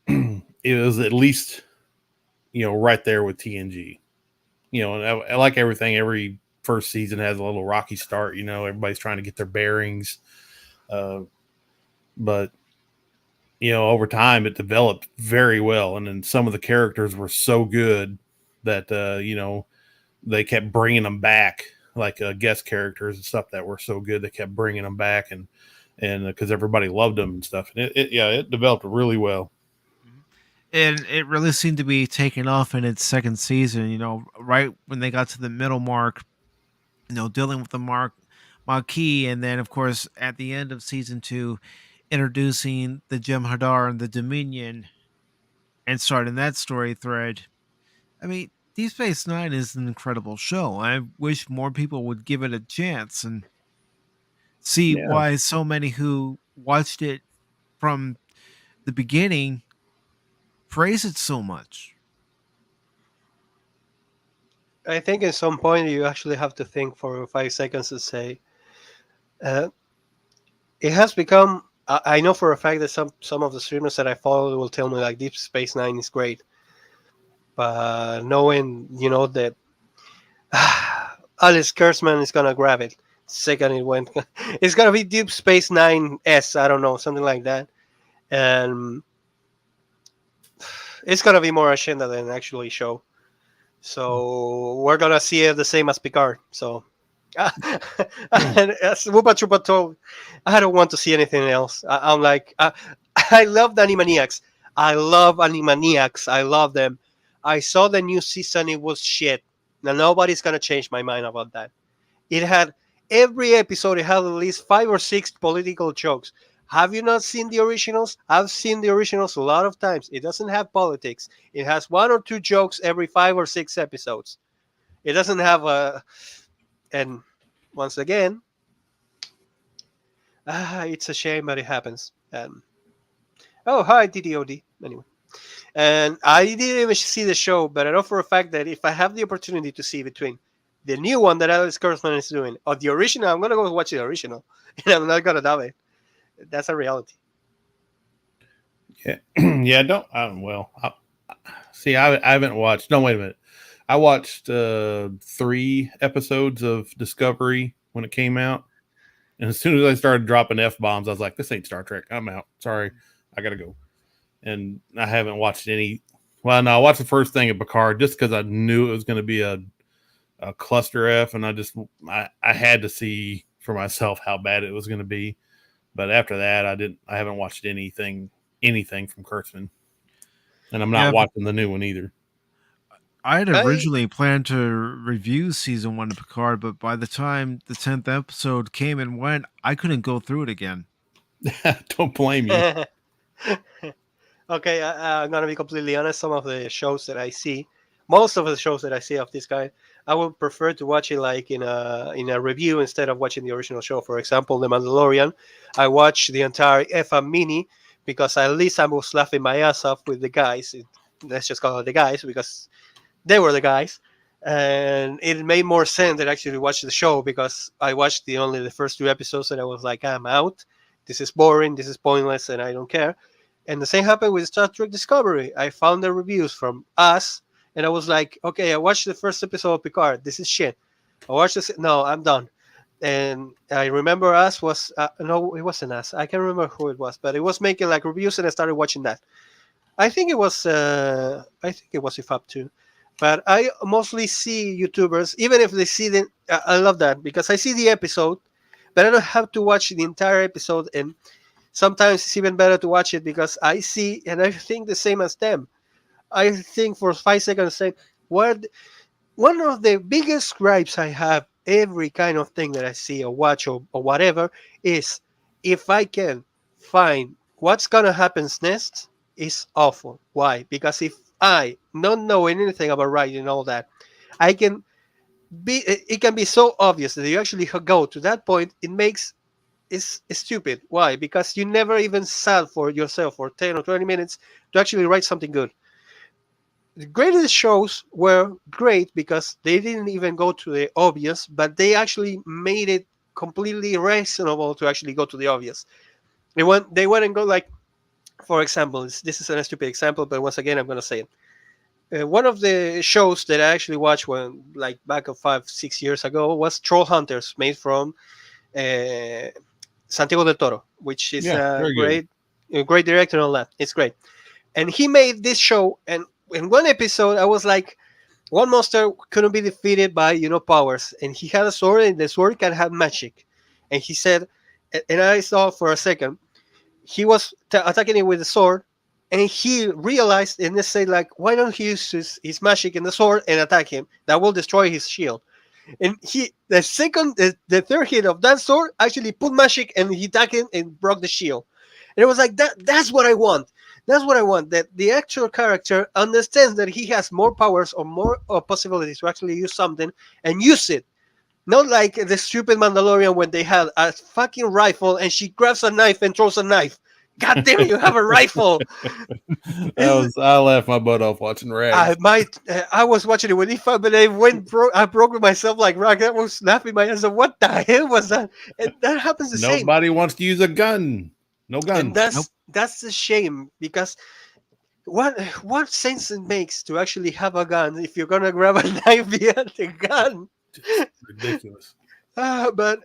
it was at least right there with TNG. And I like everything. Every first season has a little rocky start. Everybody's trying to get their bearings, but over time it developed very well, and then some of the characters were so good that they kept bringing them back, like guest characters and stuff that were so good they kept bringing them back, and because everybody loved them and stuff, and it developed really well. Mhm. And it really seemed to be taking off in its second season, right when they got to the middle mark, dealing with the Marquis, and then of course at the end of season two, introducing the Jem'Hadar and the Dominion and starting that story thread. I mean, Deep Space Nine is an incredible show. I wish more people would give it a chance and see Yeah, why so many who watched it from the beginning praise it so much. I think at some point you actually have to think for 5 seconds and say, uh, it has become. I know for a fact that some of the streamers that I follow will tell me like Deep Space Nine is great, but knowing that Alice Kurtzman is gonna grab it second it went, it's gonna be Deep Space Nine S. I don't know, something like that, and it's gonna be more agenda than actually show. So we're gonna see it the same as Picard. So, and as Woopa Troopa told, I don't want to see anything else. I'm like, I love the Animaniacs. I love Animaniacs. I love them. I saw the new season. It was shit. Now nobody's gonna change my mind about that. It had every episode. It had at least 5 or 6 political jokes. Have you not seen the originals? I've seen the originals a lot of times. It doesn't have politics. It has 1 or 2 jokes every 5 or 6 episodes. It doesn't have a. And once again, it's a shame, but it happens. Oh, hi, DDOD. Anyway. And I didn't even see the show, but I know for a fact that if I have the opportunity to see between the new one that Alex Kurtzman is doing or the original, I'm going to go watch the original. And I'm not going to dub it. That's a reality. Yeah, yeah. Don't. See. I haven't watched. No, wait a minute. I watched 3 episodes of Discovery when it came out, and as soon as I started dropping F-bombs, I was like, "This ain't Star Trek. I'm out. Sorry, I gotta go." And I haven't watched any. Well, no, I watched the first thing of Picard just because I knew it was going to be a cluster F, and I had to see for myself how bad it was going to be. But after that, I haven't watched anything from Kurtzman, and I'm not watching the new one either. I had originally planned to review season 1 of Picard, but by the time the 10th episode came and went, I couldn't go through it again. Don't blame me. Okay, I'm going to be completely honest. Some of the shows that I see, most of the shows that I see of this guy, I would prefer to watch it like in a review instead of watching the original show. For example, The Mandalorian, I watched the entire FM mini because at least I was laughing my ass off with the guys. Let's just call it the guys because they were the guys. And it made more sense than actually watch the show because I watched only the first 2 episodes and I was like, I'm out. This is boring. This is pointless and I don't care. And the same happened with Star Trek Discovery. I found the reviews from us, and I was like, okay, I watched the first episode of Picard. This is shit. I watched this. No, I'm done. And I remember us was no, it wasn't us. I can't remember who it was, but it was making like reviews, and I started watching that. I think it was IFAP too. But I mostly see YouTubers, even if they see the. I love that because I see the episode, but I don't have to watch the entire episode and. Sometimes it's even better to watch it because I see and I think the same as them. I think for 5 seconds, say, what one of the biggest gripes I have every kind of thing that I see or watch or whatever is if I can find what's gonna happen next is awful. Why? Because if I don't know anything about writing and all that, I can it can be so obvious that you actually go to that point. It makes is stupid. Why? Because you never even sat for yourself for 10 or 20 minutes to actually write something good. The greatest shows were great because they didn't even go to the obvious, but they actually made it completely reasonable to actually go to the obvious. They went and go like, for example, this is a stupid example, but once again, I'm going to say it. One of the shows that I actually watched when, like, back of 5-6 years ago was Troll Hunters, made from Santiago del Toro, which is a great director and all that. It's great. And he made this show, and in one episode, I was like, one monster couldn't be defeated by, powers. And he had a sword, and the sword can have magic. And he said, and I saw for a second, he was attacking it with the sword, and he realized, and they said, like, why don't he use his magic in the sword and attack him? That will destroy his shield. And the third hit of that sword actually put magic and he attacked him and broke the shield. And it was like that's what I want. That's what I want. That the actual character understands that he has more powers or more possibilities to actually use something and use it. Not like the stupid Mandalorian when they had a fucking rifle and she grabs a knife and throws a knife. God damn it, you have a rifle. I laughed my butt off watching Rags. I was watching it with Ifa, but I broke myself like Rag. I was laughing my ass. What the hell was that? And that happens the same. Nobody wants to use a gun. No gun. And that's a shame because what sense it makes to actually have a gun if you're gonna grab a knife via the gun? It's ridiculous. But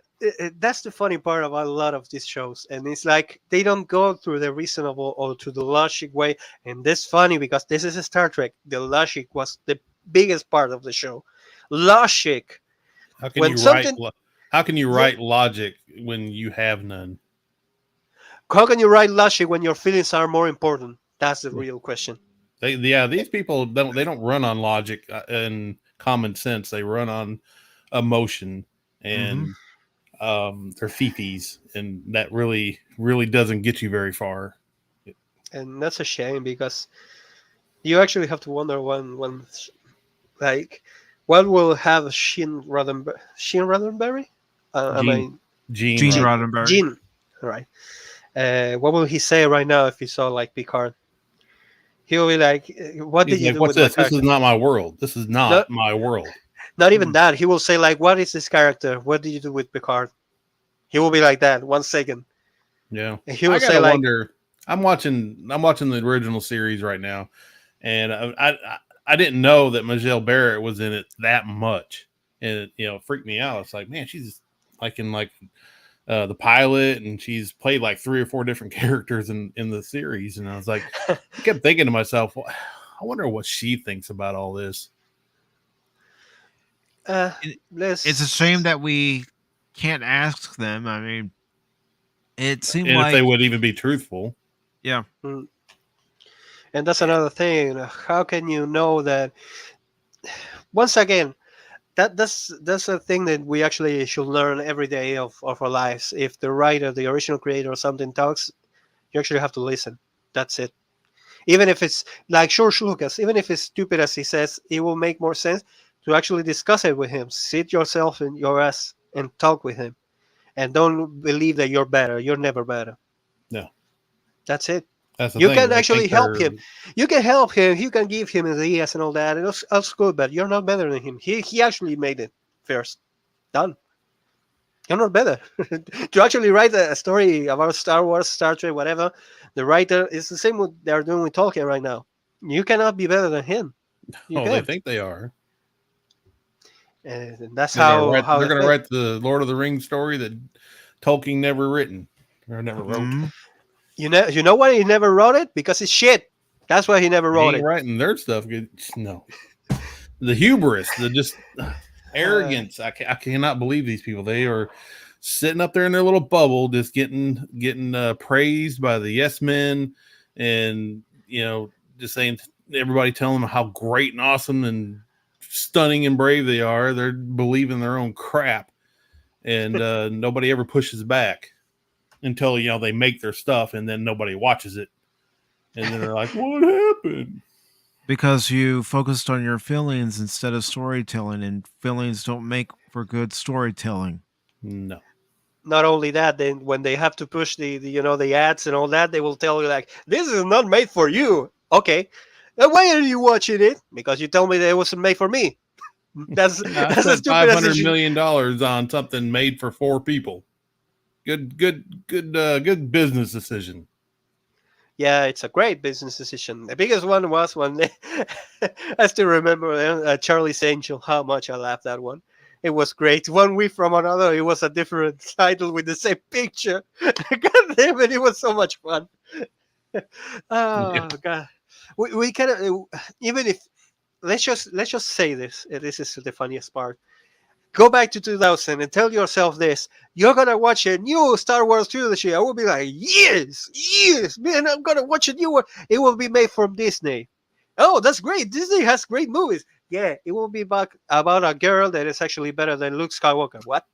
that's the funny part about a lot of these shows, and it's like they don't go through the reasonable or to the logic way. And that's funny because this is a Star Trek. The logic was the biggest part of the show. Logic. How can you write logic when you have none? How can you write logic when your feelings are more important? That's the real question. These people don't run on logic and common sense. They run on emotion Mhm. and they're fifis, and that really doesn't get you very far. And that's a shame because you actually have to wonder when like what will have Shin Roddenberry? I Gene, mean Gene Gene Gene Roddenberry. Roddenberry. Gene, all right. What will he say right now if he saw like Picard? He will be like, "What did He's you like, do "What's with my this? This is character?" not my world. This is No, not my world." not even Mm. that. He will say like, "What is this character? What did you do with Picard?" He will be like that 1 second, Yeah, and he I will say gotta like, wonder. I'm watching the original series right now, and I didn't know that Michelle Barrett was in it that much, and it freaked me out. It's like, man, she's like in the pilot, and she's played like 3 or 4 different characters in the series, and I was like, I kept thinking to myself, well, I wonder what she thinks about all this. It, it's a shame "Let's." that we can't ask them. I mean, it seemed And if they like, would even be truthful. yeah, Mm. And that's another thing. How can you know that? Once again, that's a thing that we actually should learn every day of our lives. If the writer, the original creator, or something talks, you actually have to listen. That's it. Even if it's like George Lucas, even if it's stupid as he says, it will make more sense to actually discuss it with him. Sit yourself in your ass and talk with him, and don't believe that you're better. You're never better. No, That's it. that's the You thing. can They actually think help they're him. You can help him. You can give him ideas and all that. And that's good, but you're not better than him. He actually made it first. Done. You're not better. To actually write a story about Star Wars, Star Trek, whatever, the writer is the same what they're doing with Tolkien right now. You cannot be better than him. You oh, they can't. think they are. And that's They're gonna how write. how They're they gonna think. write the Lord of the Rings story that Tolkien never written or never wrote. mhm. You know why he never wrote it? Because it's shit. That's why he never He wrote ain't it. writing their stuff. No, the hubris, the just Uh, arrogance. I cannot believe these people. They are sitting up there in their little bubble, just getting praised by the yes men, and just saying everybody telling them how great and awesome and stunning and brave they are. They're believing their own crap, and nobody ever pushes back until they make their stuff, and then nobody watches it, and then they're like, "What happened?" Because you focused on your feelings instead of storytelling, and feelings don't make for good storytelling. No. Not only that, then when they have to push the ads and all that, they will tell you like, "This is not made for you." Okay, then why are you watching it? Because you tell me that it wasn't made for me. That's Yeah, I that's as spent stupid as it should. $500 million on something made for 4 people. Good business decision. Yeah, it's a great business decision. The biggest one was when I still remember Charlie's Angel. How much I laughed that one. It was great. One week from another, it was a different title with the same picture. God damn it! It was so much fun. Yeah. Oh God, we kind of even if let's just say this. This is the funniest part. Go back to 2000 and tell yourself this: you're gonna watch a new Star Wars trilogy. I will be like, yes, yes, man, I'm gonna watch a new one. It will be made from Disney. Oh, that's great. Disney has great movies. Yeah, it will be about a girl that is actually better than Luke Skywalker. What?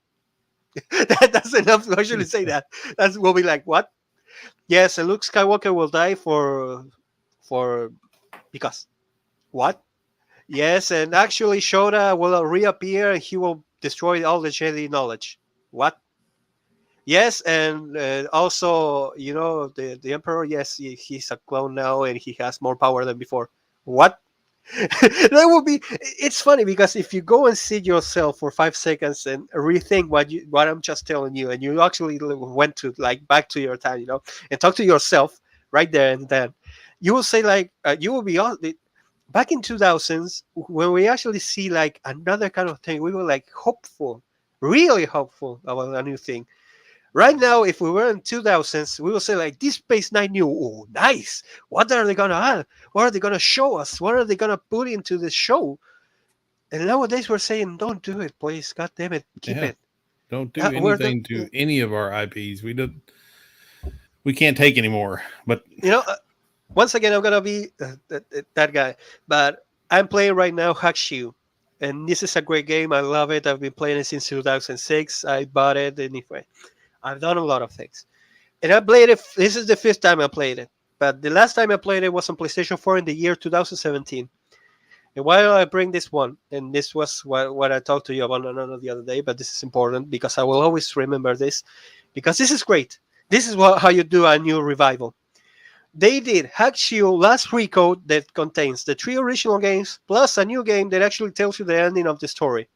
That's enough to actually say that. That will be like, what? Yes, and Luke Skywalker will die for because what? Yes, and actually Shoda will reappear and he will destroy all the Jedi knowledge. What? Yes, and also, the Emperor, yes, he's a clone now and he has more power than before. What? That would be. It's funny because if you go and sit yourself for 5 seconds and rethink what I'm just telling you, and you actually went to like back to your time, and talk to yourself right there and then, you will say like you will be all back in 2000s when we actually see like another kind of thing. We were like hopeful, really hopeful about a new thing. Right now, if we were in 2000s, we will say like this Space Nine new. Oh, nice. What are they gonna add? What are they gonna show us? What are they gonna put into the show? And nowadays we're saying, don't do it, please. God damn it, keep Yeah. it. Don't do We're the, anything to any of our IPs. We can't take anymore. But you know, once again, I'm gonna be that guy. But I'm playing right now Hackshoe. and this is a great game. I love it. I've been playing it since 2006. I bought it anyway. I've done a lot of things, and I played it. This is the fifth time I played it, but the last time I played it was on PlayStation 4 in the year 2017. And why do I bring this one? And this was what I talked to you about the other day, but this is important because I will always remember this because this is great. This is how you do a new revival. They did Hackshio Last Recode that contains the 3 original games plus a new game that actually tells you the ending of the story.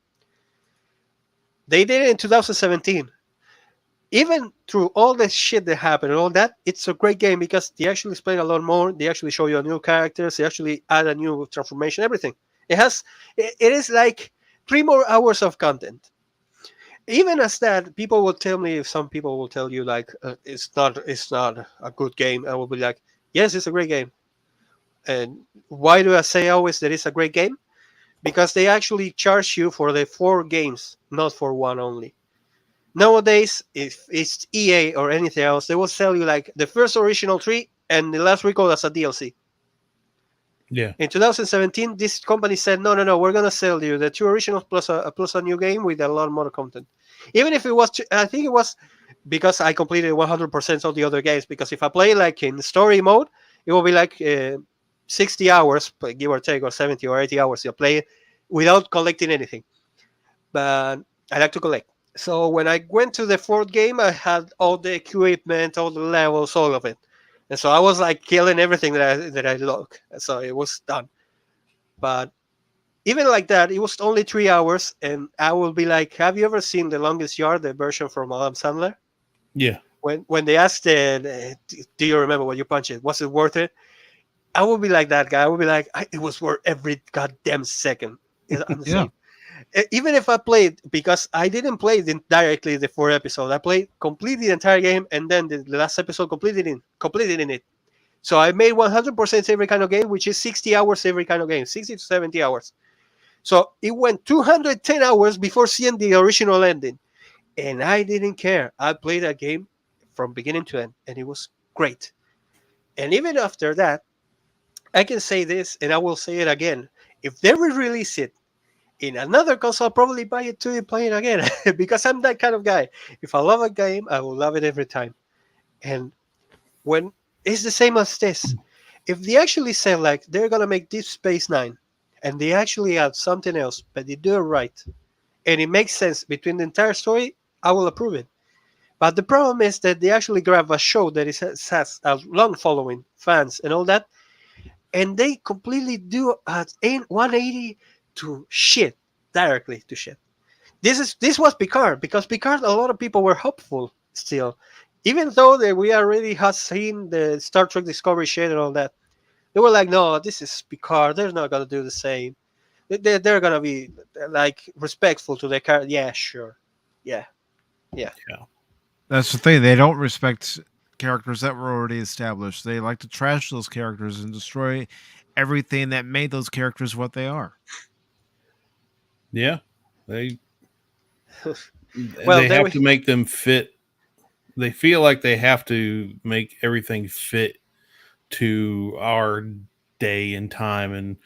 They did it in 2017. Even through all the shit that happened and all that, it's a great game because they actually explain a lot more. They actually show you new characters. They actually add a new transformation. Everything. It is like 3 more hours of content. Even as that, people will tell me. Some people will tell you like it's not a good game. I will be like, yes, it's a great game. And why do I say always that it's a great game? Because they actually charge you for the 4 games, not for one only. Nowadays, if it's EA or anything else, they will sell you like the first original 3 and the last recall as a DLC. Yeah. In 2017, this company said, no, we're going to sell you the 2 originals plus a new game with a lot more content. Even if it was, I think it was because I completed 100% of the other games. Because if I play like in story mode, it will be like 60 hours, give or take, or 70 or 80 hours you play without collecting anything. But I like to collect. So when I went to the 4th game, I had all the equipment, all the levels, all of it. And so I was like killing everything that I look. So it was done. But even like that, it was only 3 hours, and I will be like, "Have you ever seen The Longest Yard, the version from Adam Sandler?" Yeah. When they asked, "Do you remember what you punched it? Was it worth it?" I will be like that guy. I will be like, "It was worth every goddamn second." I'm the Yeah. same. Even if I played, because I didn't play directly the 4th episode, I played completely the entire game, and then the last episode completed in it. So I made 100% every kind of game, which is 60 hours every kind of game, 60 to 70 hours. So it went 210 hours before seeing the original ending, and I didn't care. I played that game from beginning to end, and it was great. And even after that, I can say this, and I will say it again: if they re-release it in another console, I'll probably buy it too and play it again because I'm that kind of guy. If I love a game, I will love it every time. And when it's the same as this, if they actually say like they're gonna make Deep Space Nine, and they actually add something else, but they do it right, and it makes sense between the entire story, I will approve it. But the problem is that they actually grab a show that has a long following, fans, and all that, and they completely do a 180 to shit, directly to shit. This was Picard, because Picard, a lot of people were hopeful still, even though we already had seen the Star Trek Discovery shit and all that. They were like, no, this is Picard. They're not gonna do the same. They're gonna be like respectful to their character. Yeah, sure. Yeah, yeah, That's the thing. They don't respect characters that were already established. They like to trash those characters and destroy everything that made those characters what they are. Yeah. They Well, they there have we to make them fit. They feel like they have to make everything fit to our day and time and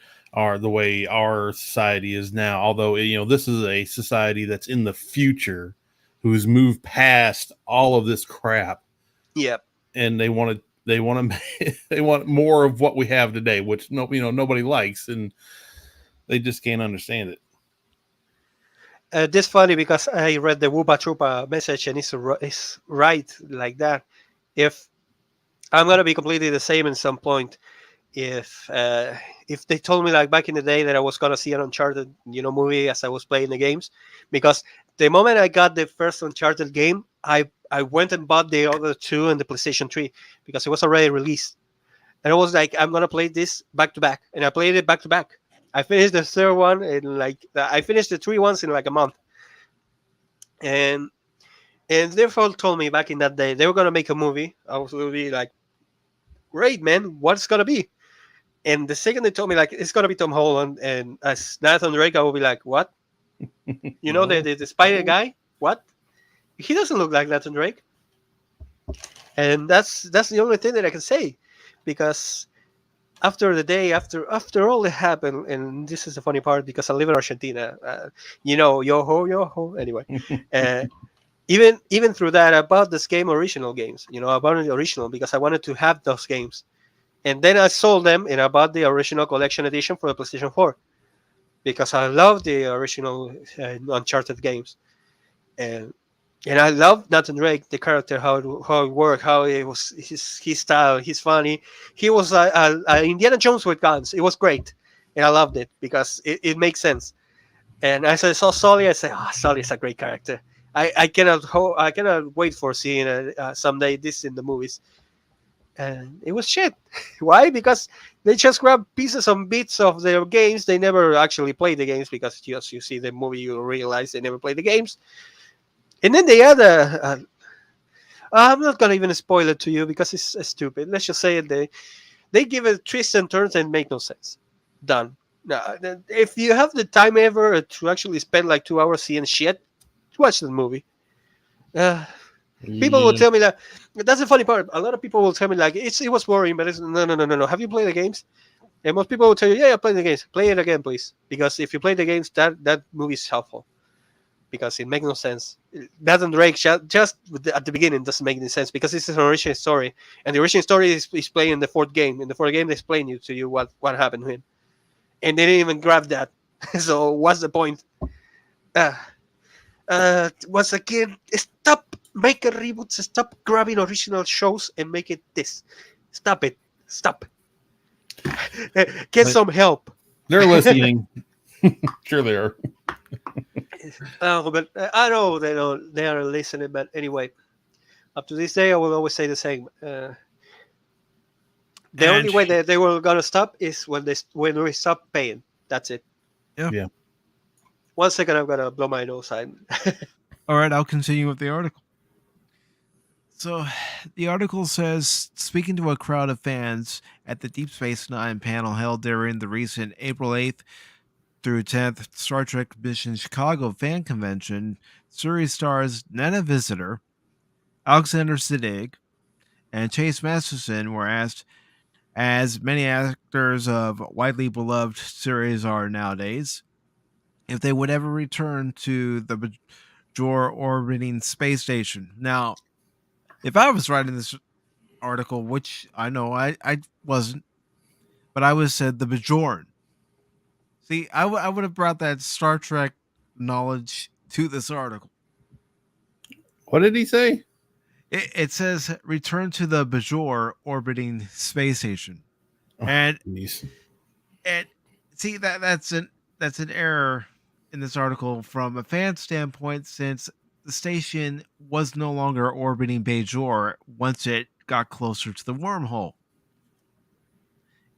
the way our society is now. Although this is a society that's in the future, who's moved past all of this crap, yeah. and they want they want more of what we have today, which nobody likes, and they just can't understand it. This funny because I read the Woopa Troopa message, and it's right like that. If I'm gonna be completely the same at some point, if they told me like back in the day that I was gonna see an Uncharted movie as I was playing the games, because the moment I got the first Uncharted game, I went and bought the other 2 and the PlayStation 3 because it was already released, and I was like, I'm gonna play this back to back, and I played it back to back. I finished the 3rd one in like I finished the 3 ones in like a month, and therefore told me back in that day they were gonna make a movie. I was gonna be like, great man, what's gonna be? And the second they told me like it's gonna be Tom Holland and as Nathan Drake, I will be like, what? No. The spider guy? What? He doesn't look like Nathan Drake. And that's the only thing that I can say, because after the day after all that happened, and this is the funny part because I live in Argentina, yo ho. Anyway, uh, even through that, I bought this game original games. I bought the original because I wanted to have those games, and then I sold them and I bought the original collection edition for the PlayStation 4 because I love the original Uncharted games, and I love Nathan Drake, the character, how it worked, how it was his style, he's funny. He was a Indiana Jones with guns. It was great, and I loved it because it makes sense. And as I saw Sully, I said, Sully is a great character. I cannot wait for seeing someday this in the movies. And it was shit. Why? Because they just grab pieces and bits of their games. They never actually play the games because just you see the movie, you realize they never play the games. And then they add I'm not gonna even spoil it to you because it's stupid. Let's just say it. They give it twists and turns and make no sense. Done. Now, if you have the time ever to actually spend like 2 hours seeing shit, watch the movie. People will Yeah. tell me that. That's the funny part. A lot of people will tell me like it was boring, but it's no. Have you played the games? And most people will tell you, yeah, play the games. Play it again, please, because if you play the games, that movie is helpful because it makes no sense. Nathan Drake just at the beginning doesn't make any sense because this is an original story, and the original story is playing in the fourth game. In the fourth game, they explain to you what happened to him, and they didn't even grab that. So what's the point? Uh, Once again, stop making reboots. Stop grabbing original shows and make it this. Stop it. Stop. Get But some help. they're listening. Sure they are. But I know they don't. They are listening. But anyway, up to this day, I will always say the same. The And only way that they were gonna stop is when we stop paying. That's it. yeah. Yeah. 1 second, I'm gonna blow my nose. All right, I'll continue with the article. So, the article says, speaking to a crowd of fans at the Deep Space Nine panel held during the recent April 8th through 10th Star Trek Mission Chicago fan convention, series stars Nana Visitor, Alexander Siddig, and Chase Masterson were asked, as many actors of widely beloved series are nowadays, if they would ever return to the Bajor orbiting space station. Now, if I was writing this article, which I know I wasn't, but I would said the Bajoran. See, I would have brought that Star Trek knowledge to this article. What did he say? It says return to the Bajor orbiting space station, Oh, and jeez. and see that's an error in this article from a fan standpoint, since the station was no longer orbiting Bajor once it got closer to the wormhole.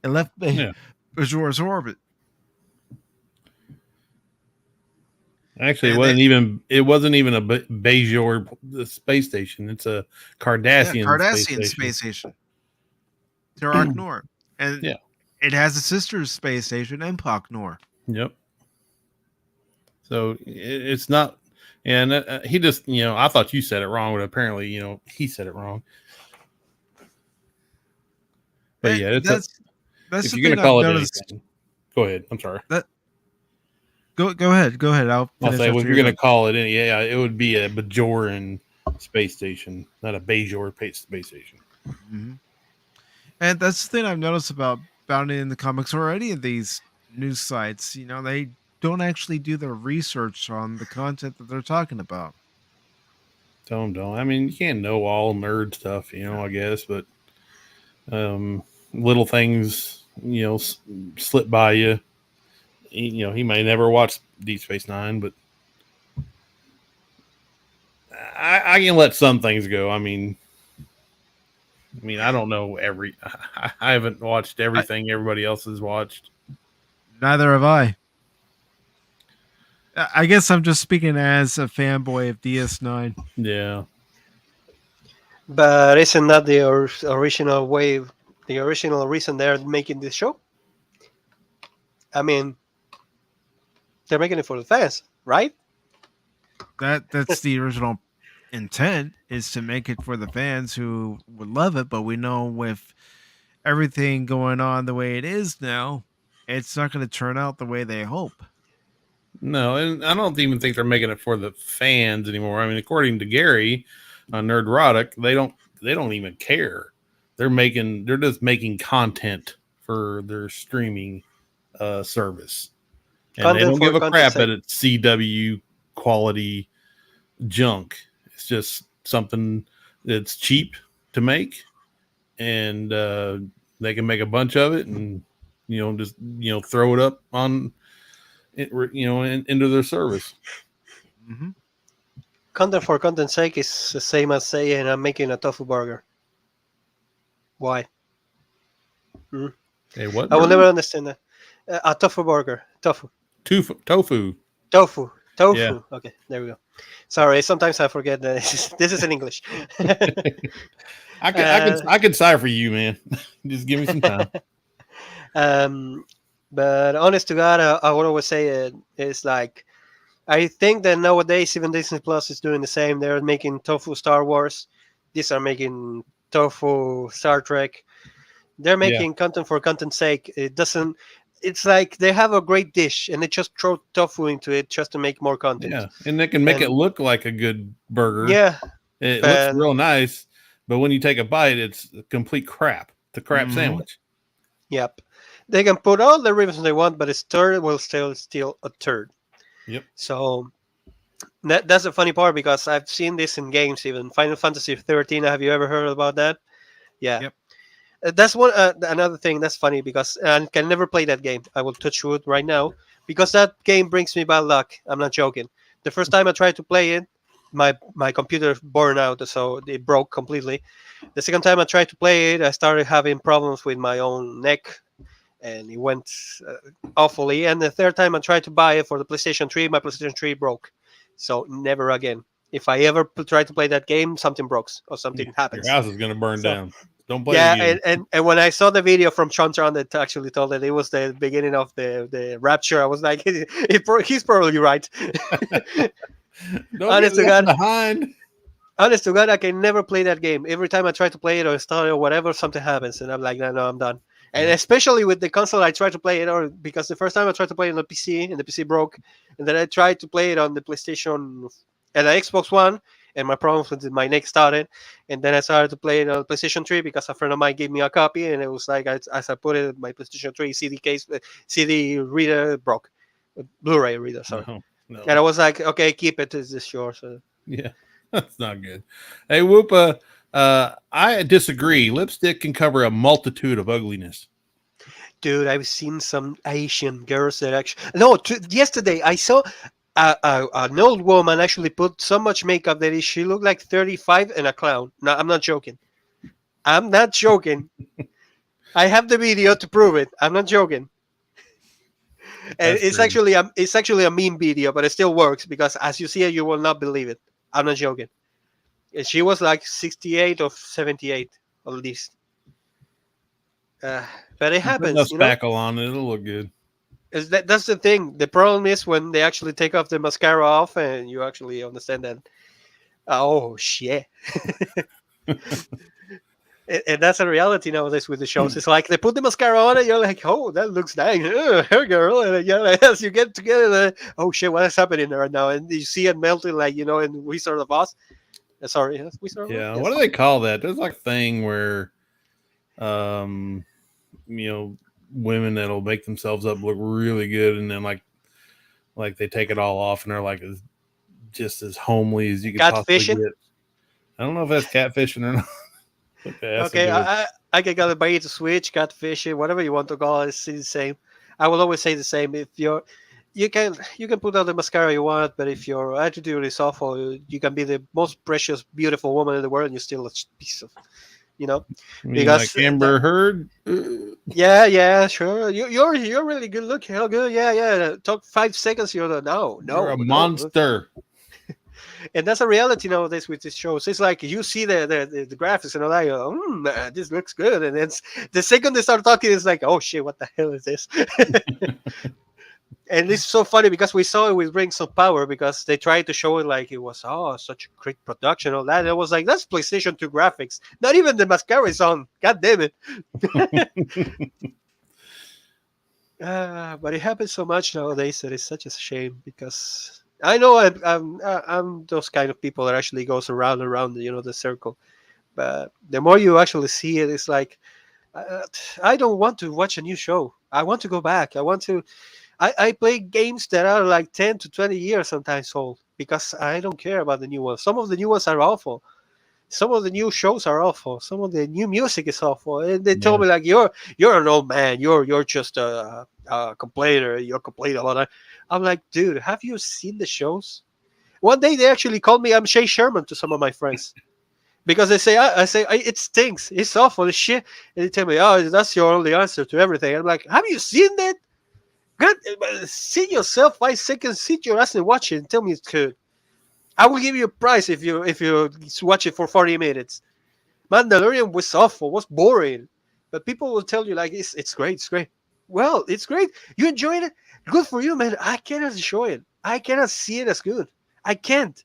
It left Yeah. Bajor's orbit. Actually, And they, it wasn't even a Bajor space station. It's a Cardassian Cardassian space space station. station, Tarak Nor, and Yeah. it has a sister space station, Empok Nor. Yep. So it's not, and he just, I thought you said it wrong, but apparently, he said it wrong. But yeah, That's if the you're thing gonna I've call it noticed. anything, go ahead. I'm sorry. That go ahead. I'll I'll finish say, well, if after you're you're gonna done. call it any, yeah, it would be a Bajoran space station, not a Bajor space station. Mhm. And that's the thing I've noticed about Bounty in the comics or any of these news sites. They don't actually do their research on the content that they're talking about. Don't. I mean, you can't know all nerd stuff, I guess, but little things, slip by you. He may never watch Deep Space Nine, but I can let some things go. I mean, I don't know I haven't watched I, everything everybody else has watched. Neither have I. I guess I'm just speaking as a fanboy of DS9. Yeah. But isn't that the original way, the original reason they're making this show? I mean, they're making it for the fans, right? That's the original intent, is to make it for the fans who would love it, but we know with everything going on the way it is now, it's not going to turn out the way they hope. No, and I don't even think they're making it for the fans anymore. I mean, according to Gary on Nerdrotic, they don't even care. They're just making content for their streaming service. And they Content don't for give a content's crap that sake. it's CW quality junk. It's just something that's cheap to make, and they can make a bunch of it, and just throw it up on it, into their service. Mm-hmm. Content for content's sake is the same as saying I'm making a tofu burger. Why? Hey, what? I will Burger? never understand that. A tofu burger. Tofu. Tofu. Tofu. Yeah. Okay, there we go. Sorry, sometimes I forget that this is in English. I could sigh for you, man. Just give me some time. But honest to God, I would always say it's like I think that nowadays even Disney Plus is doing the same. They're making tofu Star Wars. These are making tofu Star Trek. They're Yeah. making content for content's sake. It doesn't. It's like they have a great dish and they just throw tofu into it just to make more content. Yeah, and they can make it And- look like a good burger. Yeah, It looks and- real nice, but when you take a bite, it's complete crap. It's a crap Mhm. sandwich. yep. They can put all the reviews they want, but its turd will still a turd. Yep. So that's the funny part because I've seen this in games, even Final Fantasy 13. Have you ever heard about that? Yeah. Yep. That's one another thing that's funny because I can never play that game. I will touch wood right now because that game brings me bad luck. I'm not joking. The first time I tried to play it, my computer burned out, so it broke completely. The second time I tried to play it, I started having problems with my own neck, and it went awfully. And the third time I tried to buy it for the PlayStation 3, my PlayStation 3 broke. So never again. If I ever try to play that game, something breaks or something happens. Your house is going to burn So- down. Don't play Yeah, it again. and when I saw the video from Chontron that actually told that it was the beginning of the rapture, I was like, he's probably right. Don't honest get to left God. behind. Honest to God, I can never play that game. Every time I try to play it or start it or whatever, something happens, and I'm like, no, I'm done. And especially with the console, I tried to play it, or because the first time I tried to play it on the PC, and the PC broke, and then I tried to play it on the PlayStation and the Xbox One, and my problems with my neck started. And then I started to play it on PlayStation 3 because a friend of mine gave me a copy, and it was like as I put it in my PlayStation 3 CD case, CD reader broke, Blu-ray reader, sorry. No. And I was like, okay, keep it. This is yours. Yeah, that's not good. Hey, Whoopa, I disagree. Lipstick can cover a multitude of ugliness. Dude, I've seen some Asian girls that actually. No, yesterday I saw an old woman actually put so much makeup that she looked like 35 and a clown. No, I'm not joking. I'm not joking. I have the video to prove it. I'm not joking. And That's it's crazy. actually a meme video, but it still works because as you see it, you will not believe it. I'm not joking. And she was like 68 or 78 at least. But it Put enough happens, you know. spackle on it; it'll look good. That's the thing. The problem is when they actually take off the mascara off, and you actually understand that. Oh shit! and that's a reality nowadays with the shows. It's like they put the mascara on, and you're like, "Oh, that looks nice, her girl." And as you get together, oh shit, what is happening right now? And you see it melting, like in Wizard of Oz. Sorry, Wizard of Oz? Yeah, Yes. what do they call that? There's like a thing where, women that'll make themselves up look really good, and then like they take it all off, and they're like just as homely as you could possibly Catfishing? get. I don't know if that's catfishing or not. Okay, that's a Okay, good one. I can call it switch, catfishing, whatever you want to call it. It's the same. I will always say the same. If you can put on the mascara you want, but if your attitude is awful, you can be the most precious, beautiful woman in the world, and you're still a piece of, You mean because like Amber Heard. yeah, sure. You're really good looking. How good? Yeah. Talk 5 seconds. You're like, no. You're a monster. And that's a reality nowadays with these shows. It's like you see the graphics and all that. You go, this looks good. And then the second they start talking, it's like, oh shit, what the hell is this? And it's so funny because we saw it with Rings of Power because they tried to show it like it was such a great production, all that. And it was like that's PlayStation 2 graphics. Not even the mascara is on. God damn it! But it happens so much nowadays that it's such a shame because I know I'm those kind of people that actually goes around and around the circle. But the more you actually see it, it's like uh, I don't want to watch a new show. I want to go back. I play games that are like 10 to 20 years sometimes old because I don't care about the new ones. Some of the new ones are awful. Some of the new shows are awful. Some of the new music is awful. And they told Yeah. me like you're an old man. You're just a complainer. You're complaining about that. I'm like, dude, have you seen the shows? One day they actually called me I'm Shay Sherman to some of my friends because they say I say it stinks. It's awful as shit. And they tell me, oh, that's your only answer to everything. I'm like, have you seen that? God, sit yourself 5 seconds, sit your ass and watch it and tell me it's good. I will give you a prize if you watch it for 40 minutes. Mandalorian was awful, was boring, but people will tell you like it's great, it's great. Well, it's great. You enjoyed it. Good for you, man. I cannot enjoy it. I cannot see it as good. I can't.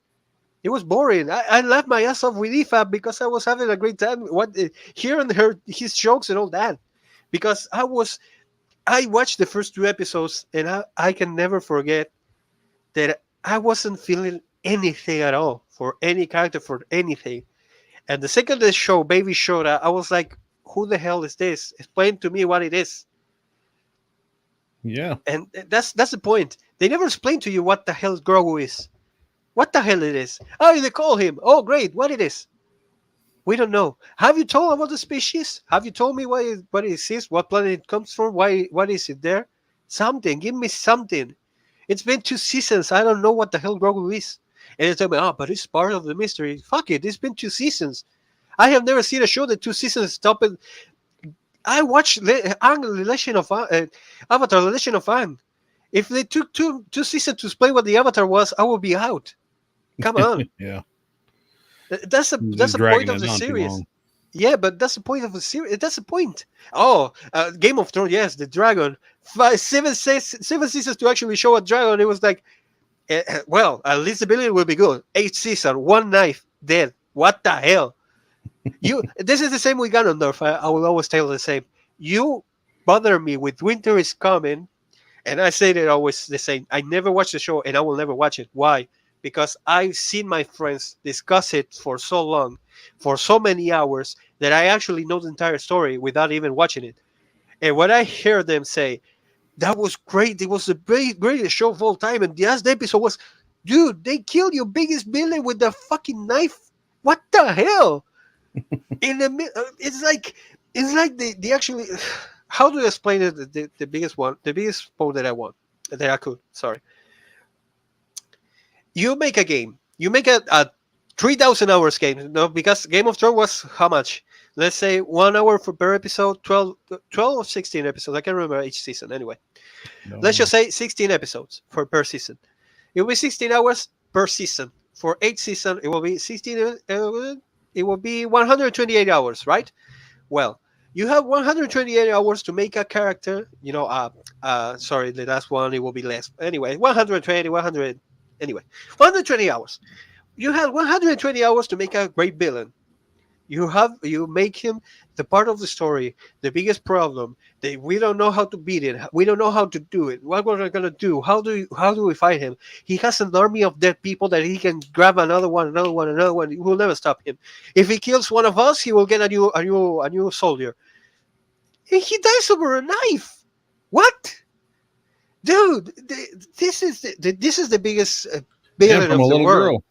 It was boring. I laughed my ass off with EFAB because I was having a great time. Hearing his jokes and all that, because I watched the first 2 episodes and I can never forget that I wasn't feeling anything at all for any character, for anything. And the second the show, Baby showed up, I was like, who the hell is this? Explain to me what it is. Yeah. And that's the point. They never explain to you what the hell Grogu is. What the hell it is. Oh, they call him. Oh, great. What it is. We don't know. Have you told about the species? Have you told me what it is? What planet it comes from? What is it there? Something. Give me something. It's been 2 seasons. I don't know what the hell Grogu is. And they tell me, oh, but it's part of the mystery. Fuck it. It's been 2 seasons. I have never seen a show that 2 seasons stopped. I watched Avatar: The Legend of Aang. If they took two seasons to explain what the Avatar was, I would be out. Come on. Yeah. That's Just the point dragging of it the on too series. long. Yeah, but that's the point of the series. That's the point. Oh, Game of Thrones. Yes, the dragon. 7 seasons to actually show a dragon. It was like, well, at least the billion will be good. 8 season, one knife, dead. What the hell? This is the same with Ganondorf. I will always tell the same. You bother me with Winter is Coming, and I say that always the same. I never watch the show, and I will never watch it. Why? Because I've seen my friends discuss it for so long, for so many hours, that I actually know the entire story without even watching it. And when I hear them say, that was great, it was the greatest show of all time, and the last episode was, dude, they killed your biggest villain with the fucking knife. What the hell? It's like they actually. How do I explain it? The biggest one, the biggest quote that I want, that I could. Sorry. You make a game. You make a 3,000 hours game. No, because Game of Thrones was how much? Let's say 1 hour per episode, 12 or 16 episodes. I can't remember each season. Anyway, No. let's just say 16 episodes per season. It will be 16 hours per season. For 8 seasons, it will be 16. It will be 128 hours, right? Well, you have 128 hours to make a character. Sorry, the last one it will be less. Anyway, 120, 100. Anyway, 120 hours. You have 120 hours to make a great villain. You make him the part of the story, the biggest problem. We don't know how to beat it. We don't know how to do it. What we're gonna do? How do we fight him? He has an army of dead people that he can grab another one, another one, another one. We'll never stop him. If he kills one of us, he will get a new soldier. And he dies over a knife. What, dude? This is the biggest Yeah, villain from a of the little world. girl.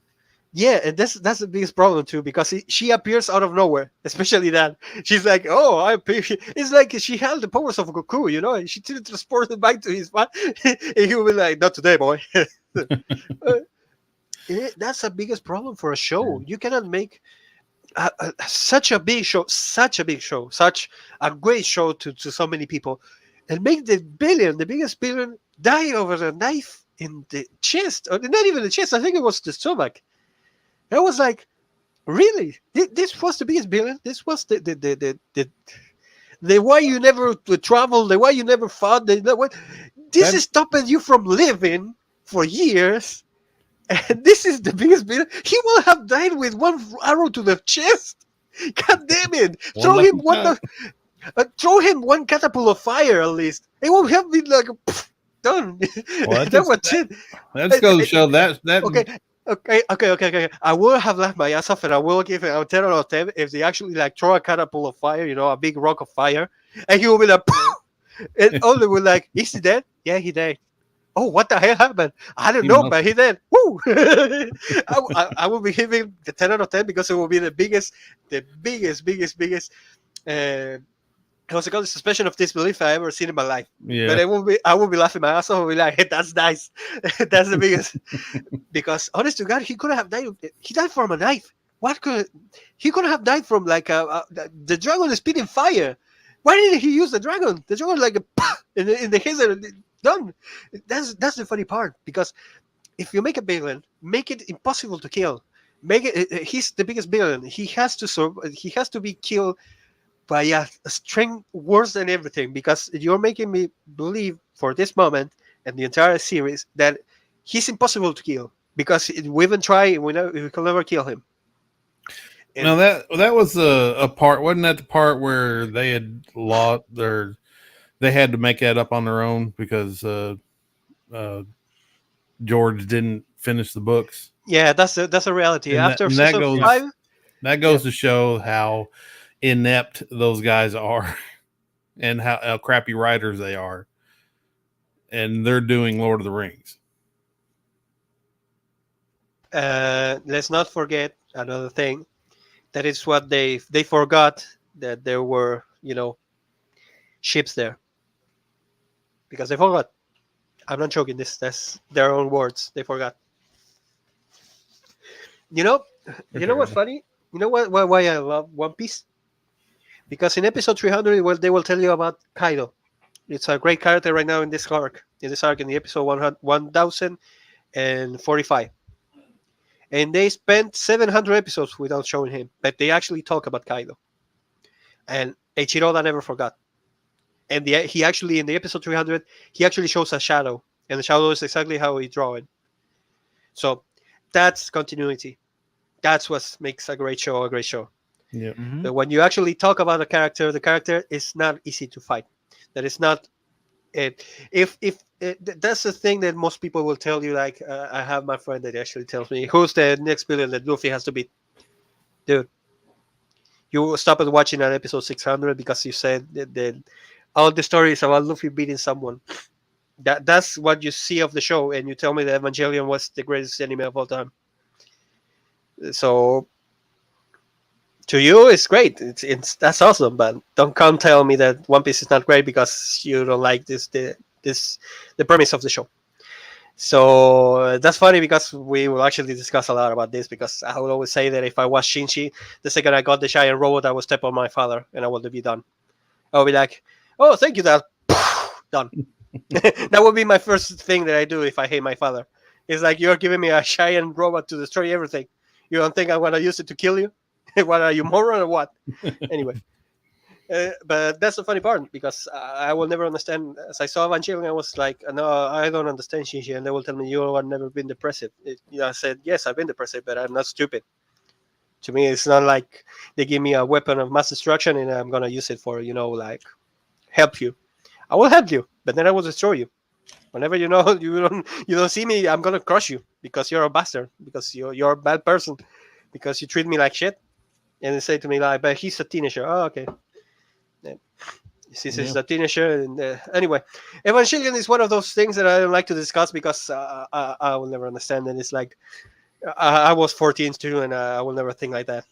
Yeah, and that's the biggest problem too, because she appears out of nowhere. Especially that she's like, "Oh, I appear." It's like she had the powers of Goku, and she transported back to his body, and he will be like, "Not today, boy." That's the biggest problem for a show. You cannot make such a big show, such a great show to so many people, and make the biggest billion, die over a knife in the chest, or not even the chest. I think it was the stomach. I was like, really? This was the biggest villain? This was the why you never traveled, the why you never fought, what? this is stopping you from living for years. And this is the biggest villain. He will have died with one arrow to the chest. God damn it! One lucky shot. Throw him one catapult of fire at least. It will have been like done. Well, That was it. that just goes to show that Okay. I will have laughed my ass off, and I will give it a 10 out of 10 if they actually like throw a catapult of fire, a big rock of fire, and he will be like, and all they will like, is he dead? Yeah, he died. Oh, what the hell happened? I don't know, but he did. Woo! I will be giving the 10 out of 10 because it will be the biggest. What's it called? Suspension of disbelief I ever seen in my life. Yeah. But I will be laughing my ass off. I will be like, hey, that's nice. That's the biggest. Because honest to God, he could have died. He died from a knife. He could have died from like the dragon is spitting fire. Why didn't he use the dragon? The dragon like in the head and done. That's the funny part, because if you make a villain, make it impossible to kill. Make it. He's the biggest villain. He has to be killed by a strength worse than everything, because you're making me believe for this moment and the entire series that he's impossible to kill, because we even try, we can never kill him. And no, that was a part. Wasn't that the part where they had lost their? They had to make that up on their own because George didn't finish the books. Yeah, that's a reality. And After that season goes, 5, that goes to show how inept those guys are, and how crappy writers they are, and they're doing Lord of the Rings. let's not forget another thing. That is what they forgot, that there were ships there, because they forgot. I'm not joking. That's their own words. They forgot. You know what's funny? You know why I love One Piece? Because in episode 300, they will tell you about Kaido. It's a great character right now in this arc. In the episode 1045, and they spent 700 episodes without showing him, but they actually talk about Kaido. And Eiichiro never forgot. And he actually, in the episode 300, he actually shows a shadow, and the shadow is exactly how he draw it. So that's continuity. That's what makes a great show a great show. Yeah. Mhm. But when you actually talk about the character is not easy to fight. That is not it. If that's the thing that most people will tell you. Like I have my friend that actually tells me, who's the next villain that Luffy has to beat? Dude, you stopped watching at episode 600 because you said that all the story is about Luffy beating someone. That's what you see of the show, and you tell me that Evangelion was the greatest anime of all time. So to you, it's great. That's awesome, but don't come tell me that One Piece is not great because you don't like the premise of the show. So that's funny, because we will actually discuss a lot about this, because I would always say that if I was Shinji, the second I got the giant robot, I would step on my father and I would be done. I would be like, oh, thank you, Dad. Done. That would be my first thing that I do if I hate my father. It's like, you're giving me a giant robot to destroy everything. You don't think I'm going to use it to kill you? What are you, moron or what? Anyway. But that's the funny part, because I will never understand. As I saw Evangelion, I was like, no, I don't understand Shinji. And they will tell me, you have never been depressive. I said, yes, I've been depressive, but I'm not stupid. To me, it's not like they give me a weapon of mass destruction and I'm going to use it for, like, help you. I will help you, but then I will destroy you. Whenever you don't see me, I'm going to crush you, because you're a bastard, because you're a bad person, because you treat me like shit. And they say to me, like, but he's a teenager. Oh, okay. Since he's a teenager. And anyway, Evangelion is one of those things that I don't like to discuss, because I will never understand. And it's like, I was 14 too, and I will never think like that.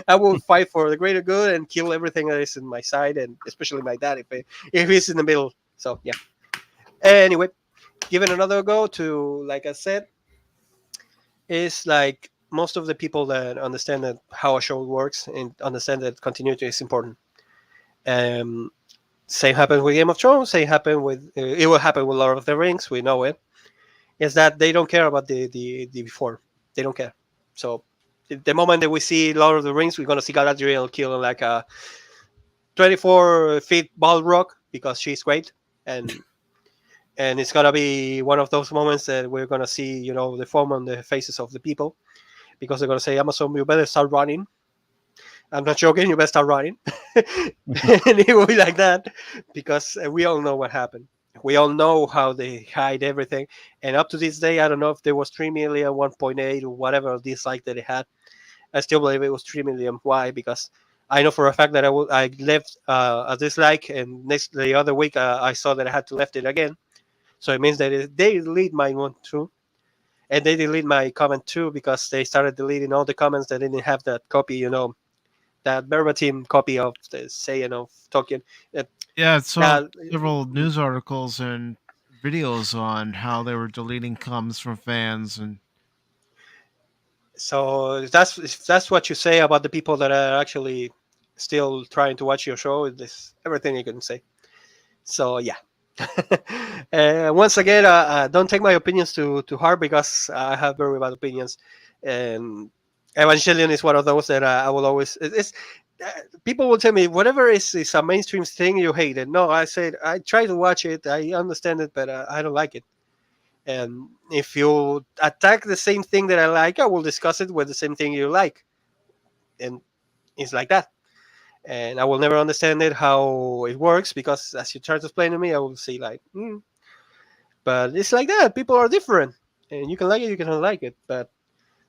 I will fight for the greater good and kill everything that is in my side, and especially my dad if he's in the middle. So yeah. Anyway, giving another go to, like I said, is like most of the people that understand that how a show works and understand that continuity is important. Same happened with Game of Thrones. Same happened with it will happen with Lord of the Rings. We know it. Is that they don't care about the before. They don't care. So the moment that we see Lord of the Rings, we're gonna see Galadriel killing like a 24 feet Balrog because she's great, and and it's gonna be one of those moments that we're gonna see, the foam on the faces of the people, because they're gonna say, Amazon, you better start running. I'm not joking. You better start running, and it will be like that, because we all know what happened. We all know how they hide everything, and up to this day, I don't know if there was 3 million, 1.8, or whatever dislike that it had. I still believe it was 3 million. Why? Because I know for a fact that I left a dislike, and the other week I saw that I had to left it again. So it means that they delete my one too, and they delete my comment too, because they started deleting all the comments that didn't have that copy, that verbatim copy of the saying of Tolkien. Uh, Yeah, I saw that several news articles and videos on how they were deleting comments from fans, and so if that's what you say about the people that are actually still trying to watch your show. This everything you can say. So yeah. Once again, don't take my opinions to heart, because I have very bad opinions, and Evangelion is one of those that I will always. Uh, People will tell me whatever is a mainstream thing you hate it. No, I said I try to watch it, I understand it, but I don't like it. And if you attack the same thing that I like, I will discuss it with the same thing you like, and it's like that. And I will never understand it how it works, because as you try to explain to me, I will say like, but it's like that. People are different, and you can like it, you can like it, but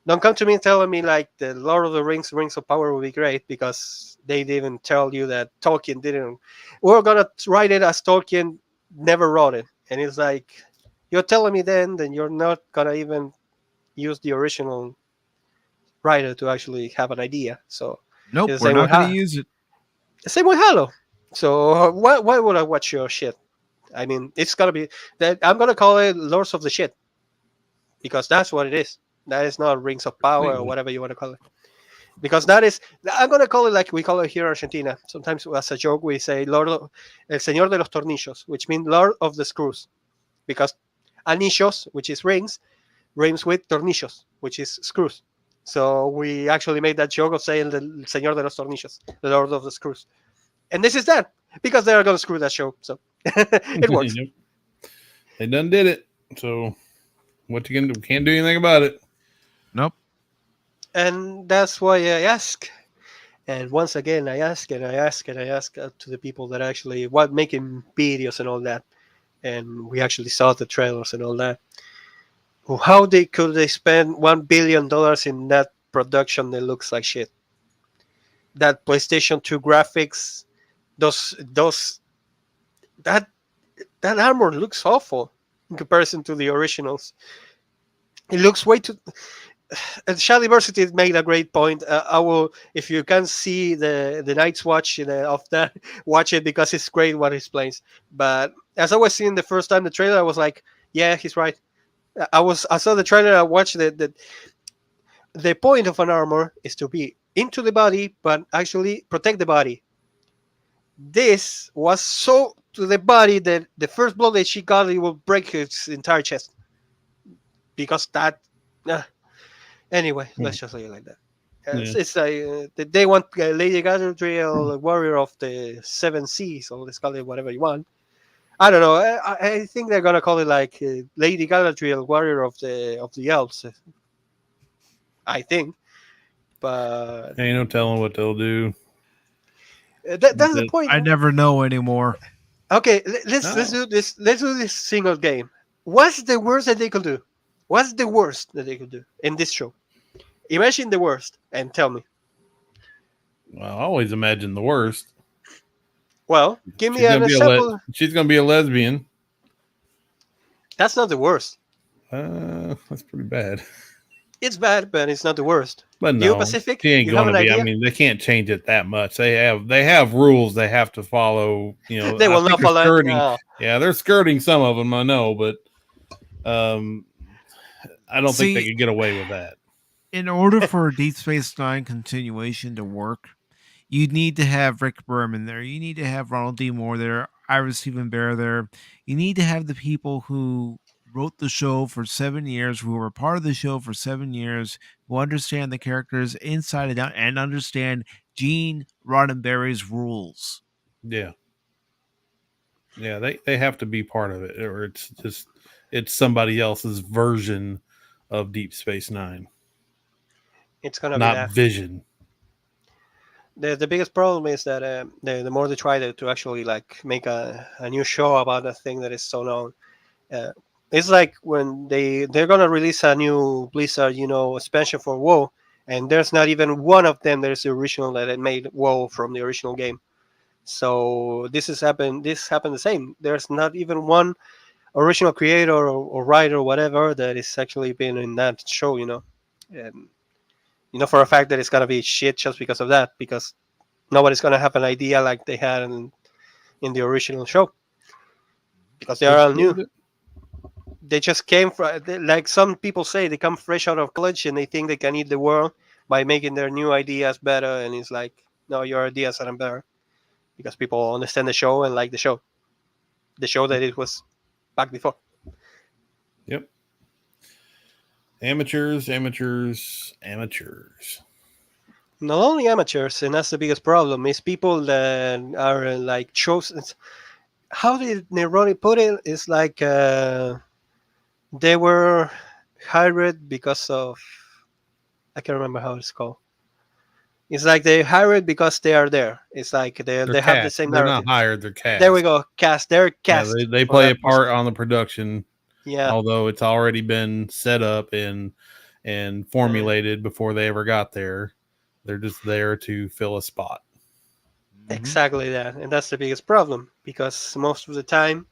don't come to me telling me like the Lord of the Rings of Power will be great, because they didn't tell you that Tolkien didn't. We're gonna write it as Tolkien never wrote it, and it's like you're telling me then you're not gonna even use the original writer to actually have an idea. So nope, it's the we're same not with going to use it. the same with Halo. So why would I watch your shit? I mean, it's gonna be that I'm gonna call it Lords of the Shit, because that's what it is. That is not Rings of Power or Completely. whatever you want to call it. Because that is, I'm gonna call it like we call it here in Argentina. Sometimes as a joke we say El Señor de los Tornillos, which means Lord of the Screws, because anillos, which is rings, rhymes with tornillos, which is screws. So we actually made that joke of saying the Señor de los Tornillos, the Lord of the Screws, and this is that, because they are gonna screw that show, so it works. Yep. They done did it. So what you can do? Can't do anything about it. Nope. And that's why I ask. And once again, I ask and I ask and I ask to the people that actually what making videos and all that, and we actually saw the trailers and all that. How could they spend $1 billion in that production that looks like shit? That PlayStation 2 graphics, those that that armor looks awful in comparison to the originals. It looks way too. Shadiversity made a great point. I will, if you can see the Night's Watch of that, watch it, because it's great what he explains. But as I was seeing the first time the trailer, I was like, yeah, he's right. I saw the trailer. I watched the point of an armor is to be into the body, but actually protect the body. This was so to the body that the first blow that she got, it will break his entire chest, because that. Anyway, let's just say it like that. Yeah. It's they want Lady Galadriel, warrior of the seven seas, or let's call it whatever you want. I don't know. I think they're gonna call it like Lady Galadriel, warrior of the elves. I think, but Ain't no telling what they'll do. that's the point. I never know anymore. Okay, let's No. do this. Let's do this single game. What's the worst that they could do? What's the worst that they could do in this show? Imagine the worst and tell me. Well, I always imagine the worst. Well, give me an example. She's gonna be a lesbian. That's not the worst. That's pretty bad. It's bad, but it's not the worst. But You no, Pacific, she ain't you have going to an be. I idea? mean, they can't change it that much. They have rules they have to follow. You know, They I will think not they're follow. skirting. No. Yeah, they're skirting some of them. I know, but I don't think they See, could get away with that. in order for a Deep Space Nine continuation to work, you need to have Rick Berman there. You need to have Ronald D. Moore there, Ira Stephen Bear there. You need to have the people who wrote the show for 7 years, who were part of the show for 7 years, who understand the characters inside and out and understand Gene Roddenberry's rules. Yeah, Yeah, they have to be part of it, or it's somebody else's version of Deep Space Nine, It's gonna be not that. Vision. The biggest problem is that the more they try to actually like make a new show about a thing that is so known, uh, it's like when they're gonna release a new Blizzard, expansion for WoW, and there's not even one of them that is the original that it made WoW from the original game. So this happened the same. There's not even one original creator or writer or whatever that is actually been in that show, and you know for a fact that it's gonna be shit just because of that, because nobody's gonna have an idea like they had in the original show, because they are Which all new. They just came from, like some people say, they come fresh out of college and they think they can eat the world by making their new ideas better, and it's like, no, your ideas aren't better, because people understand the show and like the show that it was back before. Yep. Amateurs, amateurs, amateurs. Not only amateurs, and that's the biggest problem, is people that are like chosen. How did Neroni put it? It's like they were hired because of, I can't remember how it's called. It's like they hired because they are there. It's like They're they have the cast. same They're not narrative. hired. They're There we cast. go. Cast. They're Yeah, cast they for play a that reason. part on the production, Yeah. although it's already been set up and formulated before they ever got there. They're just there to fill a spot. Mhm. Exactly that, and that's the biggest problem, because most of the time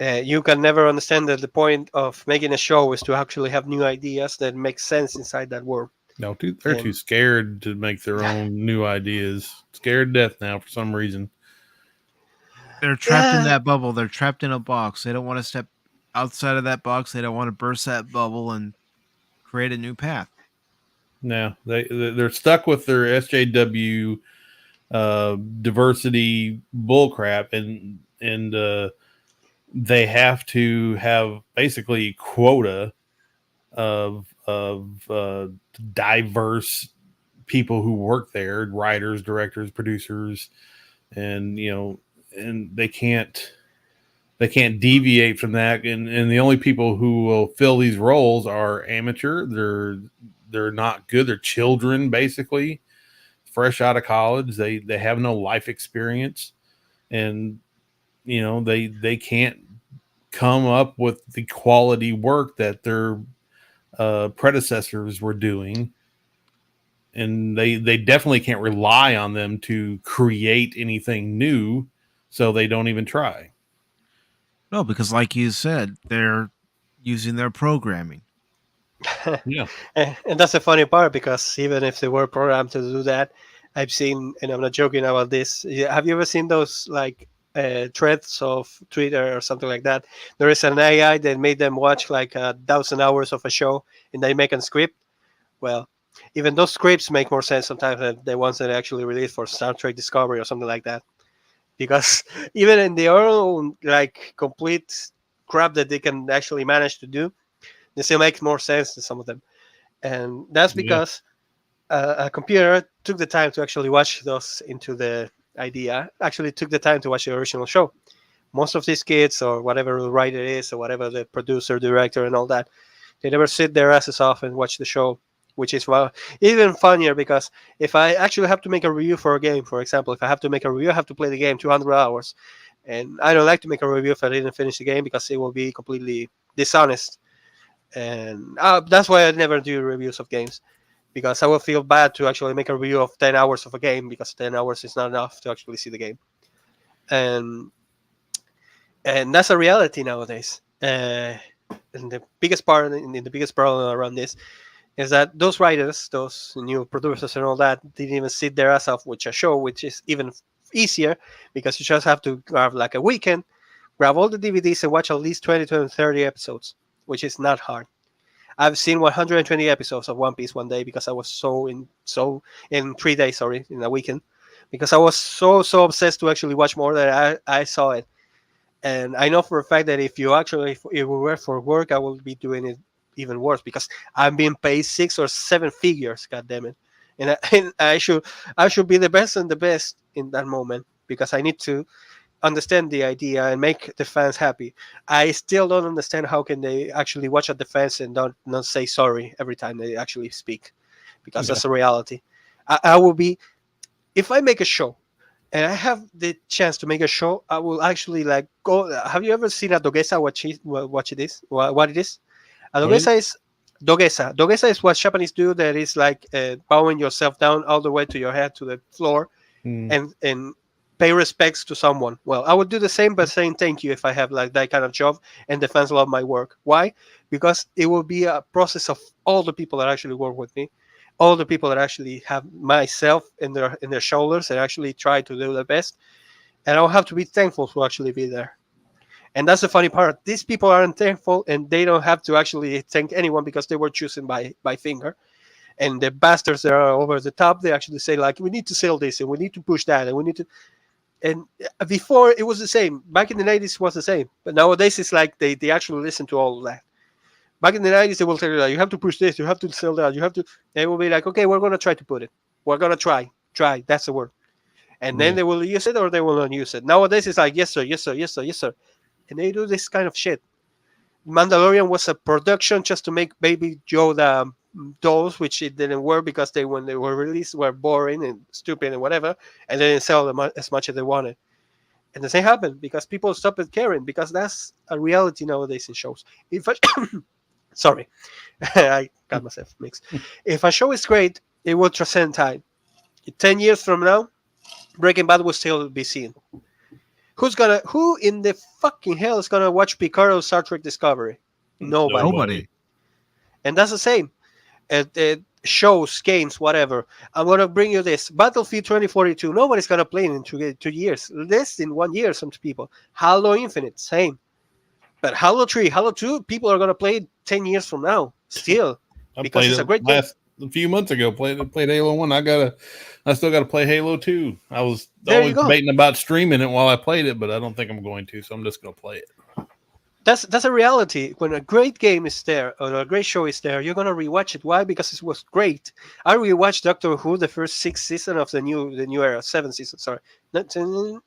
you can never understand that the point of making a show is to actually have new ideas that make sense inside that world. No, they're too And scared to make their own new ideas. Scared to death now for some reason. They're trapped in yeah, that bubble. They're trapped in a box. They don't want to step outside of that box. They don't want to burst that bubble and create a new path. No, they're stuck with their SJW diversity bullcrap, and they have to have basically quota of diverse people who work there, writers, directors, producers, and and they can't deviate from that, and the only people who will fill these roles are amateur. They're not good. They're children, basically, fresh out of college. They have no life experience, and they can't come up with the quality work that their predecessors were doing, and they definitely can't rely on them to create anything new, so they don't even try. No, because like you said, they're using their programming. Yeah. and that's the funny part, because even if they were programmed to do that, I've seen, and I'm not joking about this. Have you ever seen those like threads of Twitter or something like that? There is an AI that made them watch like 1,000 hours of a show, and they make a script. Well, even those scripts make more sense sometimes than the ones that are actually released for Star Trek Discovery or something like that. Because even in their own like complete crap that they can actually manage to do, they still make more sense than some of them. And that's Yeah. because a computer took the time to actually watch those into the idea, actually took the time to watch the original show. Most of these kids, or whatever the writer is, or whatever the producer, director, and all that, they never sit their asses off and watch the show, which is even funnier, because if I actually have to make a review for a game, for example, if I have to make a review, I have to play the game 200 hours. And I don't like to make a review if I didn't finish the game, because it will be completely dishonest. And that's why I never do reviews of games, because I will feel bad to actually make a review of 10 hours of a game, because 10 hours is not enough to actually see the game. And and that's a reality nowadays. And the biggest part, and the biggest problem around this, is that those writers, those new producers, and all that didn't even sit their ass off with a show, which is even easier, because you just have to grab like a weekend, grab all the DVDs, and watch at least 20 to 30 episodes, which is not hard. I've seen 120 episodes of One Piece one day, because I was in 3 days, sorry, in a weekend, because I was so obsessed to actually watch more that I saw it. And I know for a fact that if it were for work, I will be doing it even worse, because I'm being paid 6 or 7 figures. God damn it! And I should be the best and the best in that moment, because I need to understand the idea and make the fans happy. I still don't understand how can they actually watch at the fans and don't not say sorry every time they actually speak, because Yeah. that's a reality. I will be, if I make a show and I have the chance to make a show, I will actually like go. Have you ever seen a dogesa? What it is? What it is? A What is dogesa is dogesa. Dogesa is what Japanese do. That is like bowing yourself down all the way to your head to the floor it? and pay respects to someone. Well, I would do the same, but saying thank you if I have like that kind of job and the fans love my work. Why? Because it will be a process of all the people that actually work with me, all the people that actually have myself in their shoulders and actually try to do their best, and I'll have to be thankful to actually be there. And that's the funny part. These people aren't thankful, and they don't have to actually thank anyone because they were chosen by finger. And the bastards that are over the top, they actually say like, we need to sell this and we need to push that and we need to. And before it was the same. Back in the 90s, it was the same. But nowadays, it's like they actually listen to all of that. Back in the 90s, they will tell you that you have to push this, you have to sell that, you have to. They will be like, okay, we're gonna try to put it. We're gonna try. Try. That's the word. And then Yeah. they will use it or they will not use it. Nowadays, it's like, yes sir, yes sir, yes sir, yes sir. And they do this kind of shit. Mandalorian was a production just to make Baby Yoda dolls, which it didn't work because they, when they were released, were boring and stupid and whatever, and they didn't sell them as much as they wanted. And the same happened because people stopped caring, because that's a reality nowadays in shows. If I, sorry, I got myself mixed. If a show is great, it will transcend time. 10 years from now, Breaking Bad will still be seen. Who in the fucking hell is gonna watch Picard or Star Trek Discovery? Nobody. Nobody. And that's the same. Shows, games, whatever. I'm gonna bring you this Battlefield 2042. Nobody's gonna play it in 2 years. Less in 1 year. Some people. Halo Infinite, same. But Halo 3, Halo 2, people are gonna play it 10 years from now. Still, I because played it's a it great game. a few months ago. Played Halo 1. I still gotta play Halo 2. I was There you always go. debating about streaming it while I played it, but I don't think I'm going to, so I'm just gonna play it. That's a reality. When a great game is there or a great show is there, you're gonna rewatch it. Why? Because it was great. I rewatched Doctor Who, the first 6 seasons of the new era, 7 seasons. Sorry, not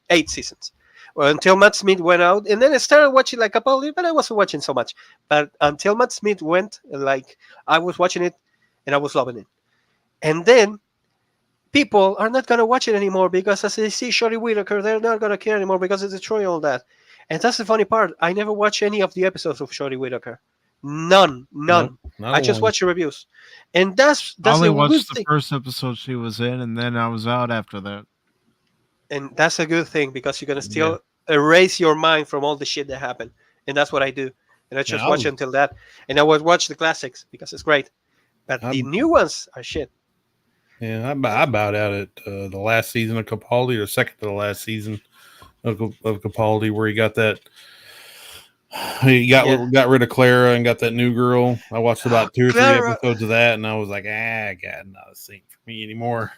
8 seasons. Well, until Matt Smith went out, and then I started watching like a couple, but I wasn't watching so much. But until Matt Smith went, like I was watching it, and I was loving it. And then people are not gonna watch it anymore because as they see Shorty Whittaker, they're not gonna care anymore because it's destroying all that. And that's the funny part. I never watch any of the episodes of Shorty Whittaker. None. Nope, not I just one. watch the reviews, and that's I only the good watched the thing. first episode she was in, and then I was out after that. And that's a good thing because you're gonna still erase your mind from all the shit that happened. And that's what I do. And I just I watch was- until that. And I would watch the classics because it's great. But the new ones are shit. Yeah, I bowed out at the last season of Capaldi, or second to the last season of Capaldi, where he got that. He got rid of Clara and got that new girl. I watched about 2 or 3 Clara. episodes of that, and I was like, God, not a scene for me anymore.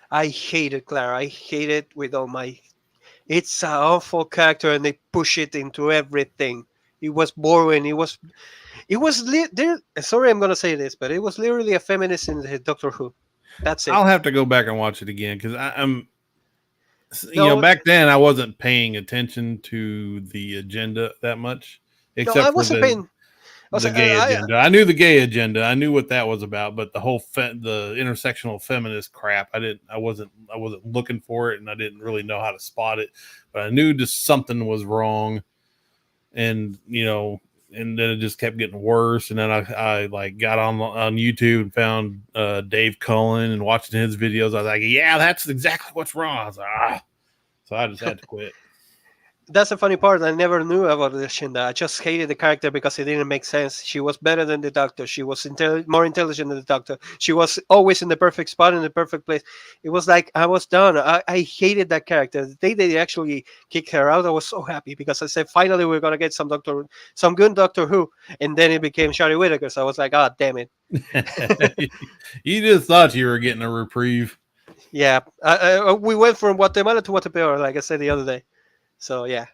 I hated Clara. I hate it with all my. It's an awful character, and they push it into everything. It was boring. It was. Sorry, I'm gonna say this, but it was literally a feminist in the Doctor Who. That's it. I'll have to go back and watch it again because I'm. No, Back then I wasn't paying attention to the agenda that much, no, except I for wasn't paying. the gay agenda. I knew the gay agenda. I knew what that was about, but the whole the intersectional feminist crap, I wasn't looking for it, and I didn't really know how to spot it. But I knew just something was wrong, and and then it just kept getting worse. And then I like got on YouTube and found Dave Cullen and watching his videos. I was like, yeah, that's exactly what's wrong. I was like, so I just had to quit. That's the funny part. I never knew about the Shinda. I just hated the character because it didn't make sense. She was better than the Doctor. She was more intelligent than the Doctor. She was always in the perfect spot, in the perfect place. It was like I was done. I hated that character. The day they actually kicked her out, I was so happy because I said, finally, we're going to get some good Doctor Who. And then it became Shari Whittaker. So I was like, oh, damn it. You just thought you were getting a reprieve. Yeah. We went from Guatemala to Guatepeor, like I said the other day. So yeah,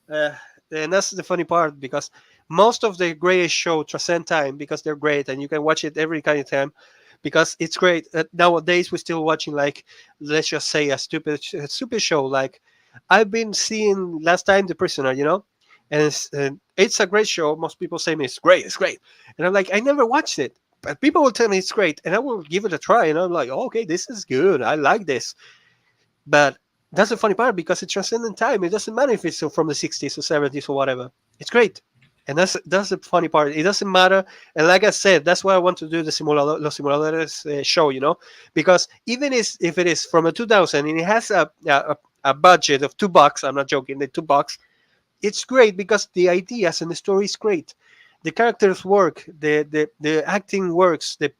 and that's the funny part because most of the greatest show transcend time because they're great and you can watch it every kind of time because it's great. Nowadays we're still watching, like, let's just say a stupid show like I've been seeing last time The Prisoner, and it's a great show. Most people say me it's great, and I'm like, I never watched it, but people will tell me it's great, and I will give it a try, and I'm like, oh, okay, this is good, I like this. But that's the funny part, because it transcends in time. It doesn't matter if it's from the 60s or 70s or whatever. It's great. And that's the funny part. It doesn't matter. And like I said, that's why I want to do the Los Simuladores show, because even if it is from a 2000 and it has a budget of $2, I'm not joking, the $2, it's great because the ideas and the story is great. The characters work, the acting works, the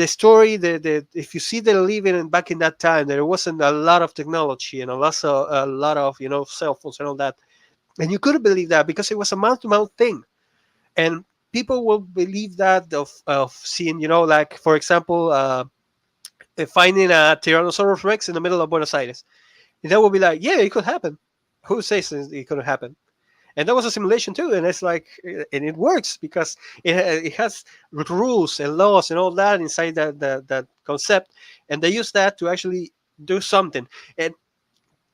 story, the if you see the living back in that time, there wasn't a lot of technology and a lot of cell phones and all that, and you couldn't believe that because it was a mouth-to-mouth thing, and people will believe that of seeing, like for example, finding a Tyrannosaurus Rex in the middle of Buenos Aires, and that will be like, yeah, it could happen. Who says it couldn't happen? And that was a simulation too, and it's like, and it works because it has rules and laws and all that inside that concept, and they use that to actually do something, and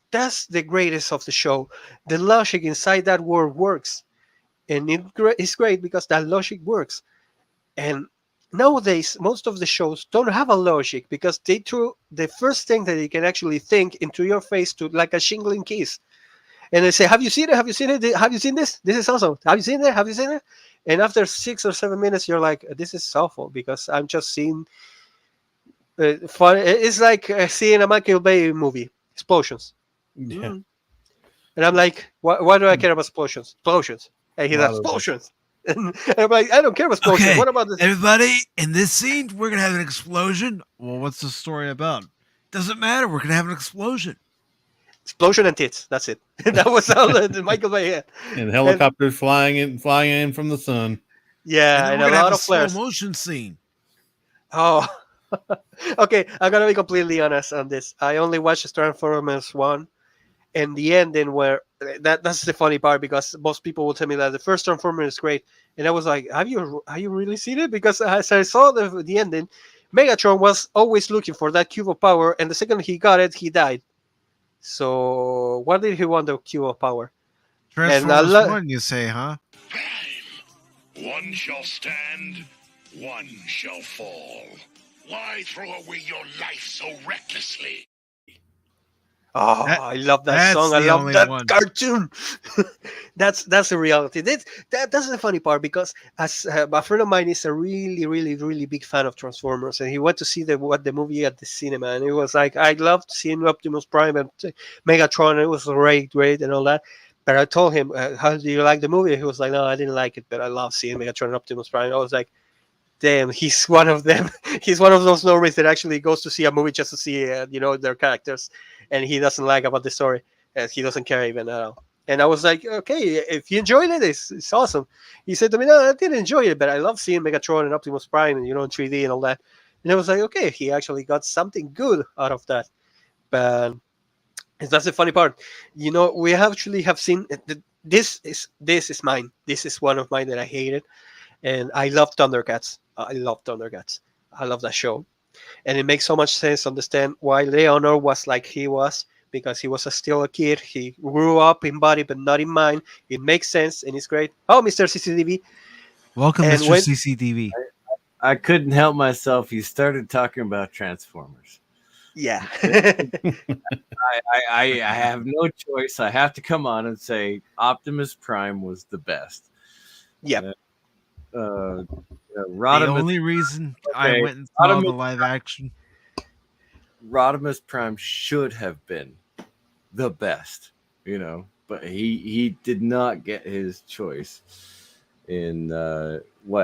that's the greatest of the show. The logic inside that world works, and it's great because that logic works. And nowadays, most of the shows don't have a logic because they threw the first thing that you can actually think into your face to like a shingling kiss. And they say, "Have you seen it? Have you seen it? Have you seen this? This is awesome. Have you seen it? Have you seen it?" And after 6 or 7 minutes, you're like, "This is awful," because I'm just seeing fun. It's like seeing a Michael Bay movie, explosions. Yeah. And I'm like, why do I care about explosions? Explosions. And he has Wow. explosions. And I'm like, I don't care about explosions. Okay, What about this? everybody, in this scene, we're going to have an explosion. Well, what's the story about? Doesn't matter. We're going to have an explosion. Explosion and tits. That's it. That was all the Michael Bay had. And helicopters flying in from the sun. Yeah, And and then we're a going to have lot a of slow flares. motion scene. Oh, okay. I'm gonna be completely honest on this. I only watched Transformers 1, and the ending where that's the funny part because most people will tell me that the first Transformer is great, and I was like, have you really seen it? Because as I saw the ending, Megatron was always looking for that cube of power, and the second he got it, he died. So what did he want the cube of power? Transformers 1, you say, huh? One shall stand, one shall fall. Why throw away your life so recklessly? Oh, I love that that's song. I the love only that one. cartoon. That's the reality. That's the funny part because as a friend of mine is a really, really, really big fan of Transformers, and he went to see the movie at the cinema, and it was like I loved seeing Optimus Prime and Megatron. And it was great, and all that. But I told him, "How do you like the movie?" He was like, "No, I didn't like it, but I love seeing Megatron and Optimus Prime." I was like, damn, he's one of them. He's one of those normies that actually goes to see a movie just to see, their characters, and he doesn't like about the story. He doesn't care even at all. And I was like, okay, if you enjoyed it, it's awesome. He said to me, no, I didn't enjoy it, but I love seeing Megatron and Optimus Prime, and in 3D and all that. And I was like, okay, he actually got something good out of that. But that's the funny part. We actually have seen this is mine. This is one of mine that I hated, and I love Thundercats. I love Thundercats. I love that show, and it makes so much sense to understand why Leonor was like he was because he was still a kid. He grew up in body but not in mind. It makes sense and it's great. Oh, Mr. CCTV. Welcome, And Mr. when- CCTV. I couldn't help myself. You started talking about Transformers. Yeah. I have no choice. I have to come on and say Optimus Prime was the best. Yep. The Rodimus, only reason I Okay, went and saw the Rodimus- live action. Rodimus Prime should have been the best, but he did not get his choice in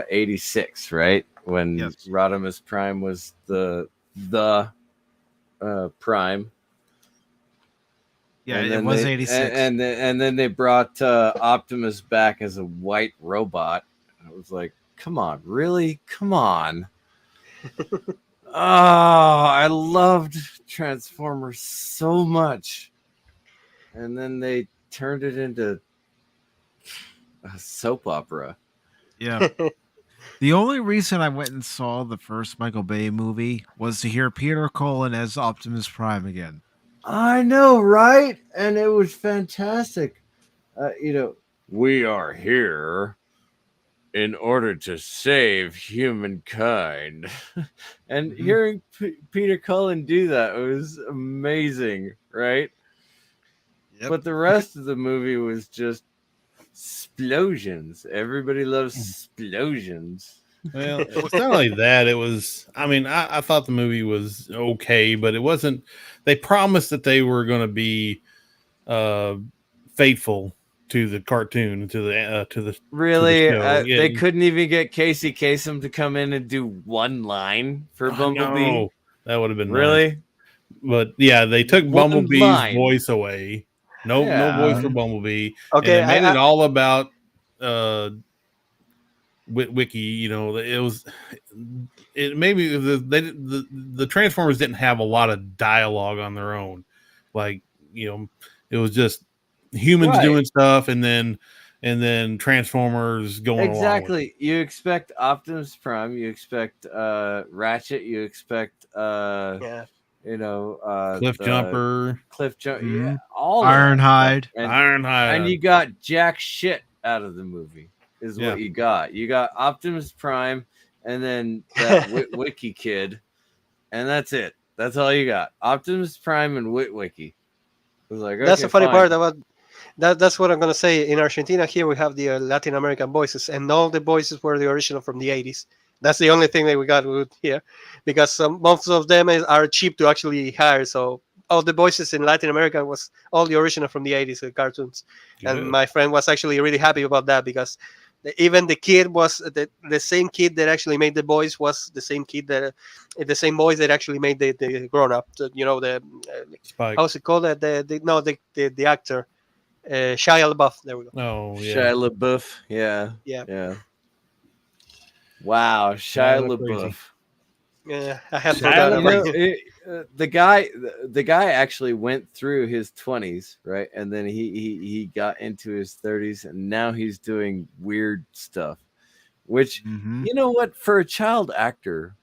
86, right? When Yes. Rodimus Prime was the Prime. Yeah, And it then was they- 86. and then they brought Optimus back as a white robot. I was like, come on, really? Come on. Oh, I loved Transformers so much. And then they turned it into a soap opera. Yeah. The only reason I went and saw the first Michael Bay movie was to hear Peter Cullen as Optimus Prime again. I know, right? And it was fantastic. We are here in order to save humankind. And Mhm. hearing Peter Cullen do that was amazing, right? Yep. But the rest of the movie was just explosions. Everybody loves explosions. Well, it's not only that. It was. I mean, I thought the movie was okay, but it wasn't. They promised that they were going to be faithful to the cartoon, to the Really, show. Yeah, they couldn't even get Casey Kasem to come in and do one line for I Bumblebee. know that would have been nice. Really? But yeah, they took One Bumblebee's line. voice away. No Yeah. voice for Bumblebee, Okay, and they made it all about Wiki. You know, it was maybe the Transformers didn't have a lot of dialogue on their own. Like, you know, it was just humans Right. doing stuff, and then Transformers going along with it. Exactly. You expect Optimus Prime, you expect Ratchet, you expect yeah. Cliff Jumper, yeah, Mhm. all of that Ironhide. stuff. And Ironhide. you got jack shit out of the movie is Yeah. what you got. You got Optimus Prime and then that Witwicky kid, and that's it. That's all you got. Optimus Prime and Witwicky. It was like, That's okay, the funny fine. part about that. That's what I'm gonna say. In Argentina, here we have the Latin American voices, and all the voices were the original from the '80s. That's the only thing that we got with here, because most of them are cheap to actually hire. So all the voices in Latin America was all the original from the '80s cartoons, and Good. my friend was actually really happy about that because even the kid was the same kid that actually made the voice was the same kid that the same voice that actually made the grown up. The Spike. how's it called? The actor. Shia LaBeouf. There we go. Oh yeah. Shia LaBeouf. Yeah. Yeah. Yeah. Wow, Shia LaBeouf. Yeah, I had Shia forgot about LaBeouf. it. The guy actually went through his 20s, right? And then he got into his 30s, and now he's doing weird stuff. Which, Mhm. you know what, for a child actor,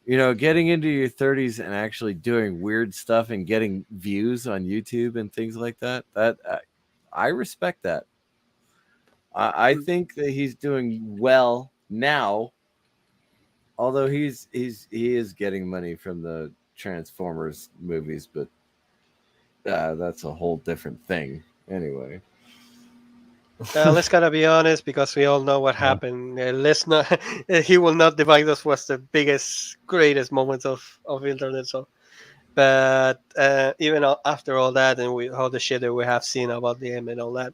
getting into your 30s and actually doing weird stuff and getting views on YouTube and things like that, I respect that. I think that he's doing well now, although he is getting money from the Transformers movies, but that's a whole different thing. Anyway, Let's gotta be honest because we all know what happened. Let's not. He will not divide us was the biggest, greatest moments of internet. So, but even after all that and all the shit that we have seen about him and all that,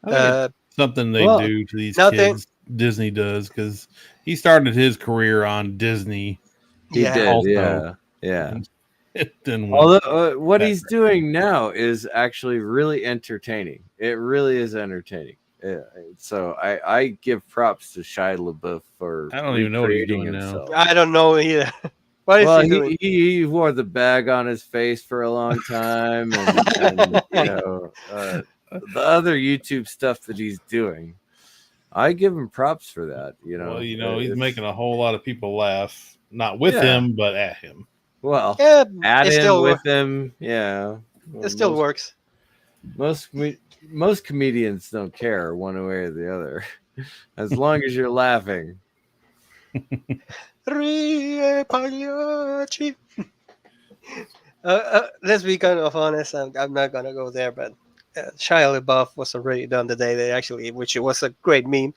I think it's something they well, do to these nothing- kids. Disney does, because he started his career on Disney. he Yeah. did. Also. Yeah. It didn't work. Although what that he's great. doing now is actually really entertaining. It really is entertaining. So I give props to Shia LaBeouf for I don't even know what he's recreating doing now. himself. I don't know either. What is Well, he doing? he wore the bag on his face for a long time, and the other YouTube stuff that he's doing, I give him props for that. Well, he's It's- making a whole lot of people laugh, not with Yeah. him, but at him. well Yeah, at it him still with him. Yeah, it still works. Most comedians don't care one way or the other, as long as you're laughing. Rie pagliacci. Let's be kind of honest. I'm not gonna go there, but Shia LaBeouf was already done the day they actually, which it was a great meme,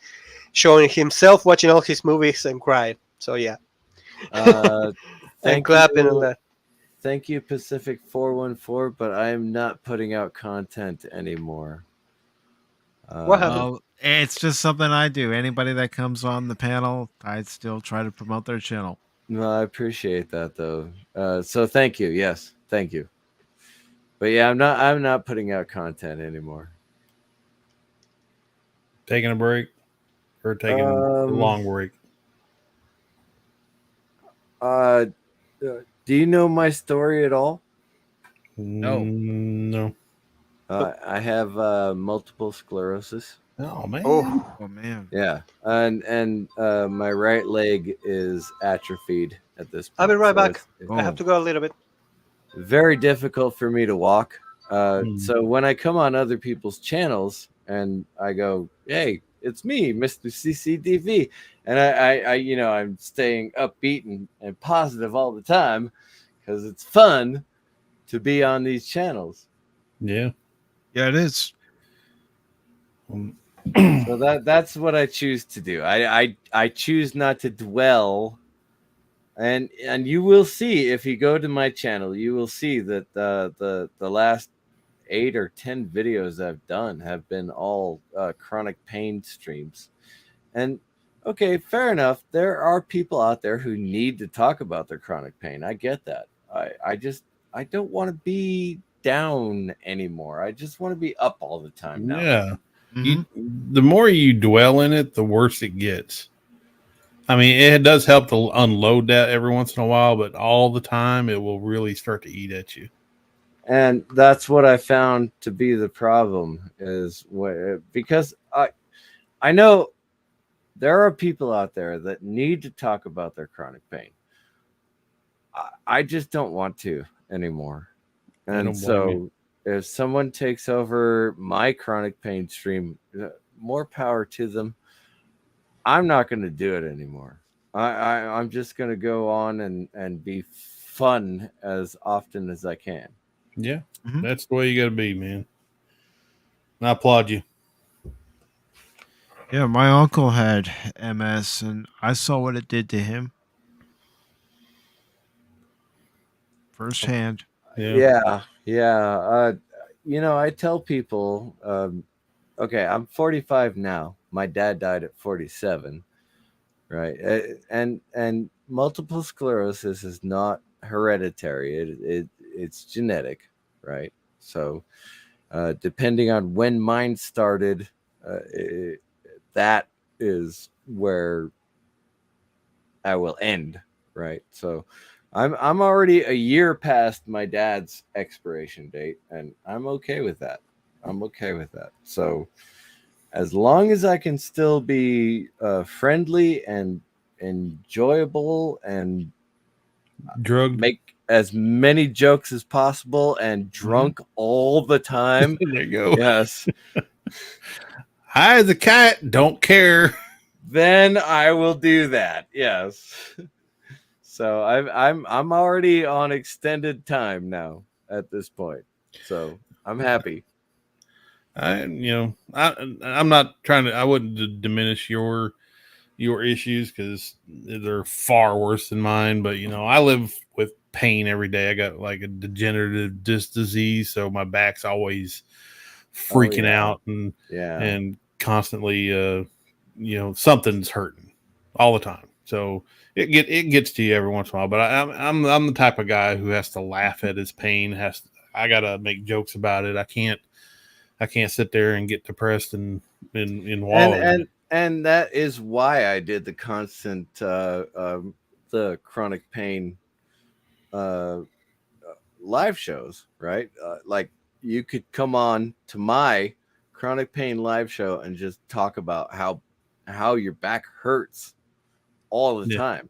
showing himself watching all his movies and cried. So yeah, And and clapping and that. Thank you, PACIFIC414, but I am not putting out content anymore. What happened? Oh, it's just something I do. Anybody that comes on the panel, I still try to promote their channel. No, I appreciate that though. So thank you. Yes, thank you. But yeah, I'm not putting out content anymore. Taking a break or taking a long break? Do you know my story at all? No. I have multiple sclerosis. Oh man. Oh man. Yeah, and my right leg is atrophied at this point. I'll be right so back. it's- I have to go a little bit. very difficult for me to walk. Hmm. So when I come on other people's channels and I go, "Hey, it's me, Mr. CCTV," and I'm staying upbeat and positive all the time because it's fun to be on these channels. Yeah. Yeah, it is. Um, So that's what I choose to do. I choose not to dwell, and you will see if you go to my channel, you will see that the last 8 or 10 videos I've done have been all chronic pain streams. And okay, fair enough. There are people out there who need to talk about their chronic pain. I get that. I don't want to be down anymore. I just want to be up all the time now. yeah. Hmm. The more you dwell in it, the worse it gets. I mean, it does help to unload that every once in a while, but all the time it will really start to eat at you. And that's what I found to be the problem is because I know there are people out there that need to talk about their chronic pain. I just don't want to anymore. I And don't blame you. so if someone takes over my chronic pain stream, more power to them. I'm not going to do it anymore. I'm just going to go on and be fun as often as I can. Yeah, Hmm. that's the way you got to be, man. And I applaud you. Yeah, my uncle had MS, and I saw what it did to him firsthand. Yeah. Yeah. I tell people, okay, I'm 45 now. My dad died at 47, right? And multiple sclerosis is not hereditary. It's genetic, right? So, depending on when mine started, that is where I will end, right? So I'm already a year past my dad's expiration date, and I'm okay with that. I'm okay with that. So as long as I can still be friendly and enjoyable and Drugged. make as many jokes as possible and drunk all the time, There you go. yes, High as a cat. Don't care. then I will do that. Yes. So I'm already on extended time now at this point. So I'm happy. I'm not trying to. I wouldn't diminish your issues because they're far worse than mine. But I live with pain every day. I got like a degenerative disc disease, so my back's always Oh freaking yeah. out and Yeah. constantly, something's hurting all the time. So it gets to you every once in a while. But I'm the type of guy who has to laugh at his pain. I gotta make jokes about it. I can't sit there and get depressed and And wallow in and it. and that is why I did the constant the chronic pain uh live shows, right? Like you could come on to my chronic pain live show and just talk about how your back hurts all the Yeah. time.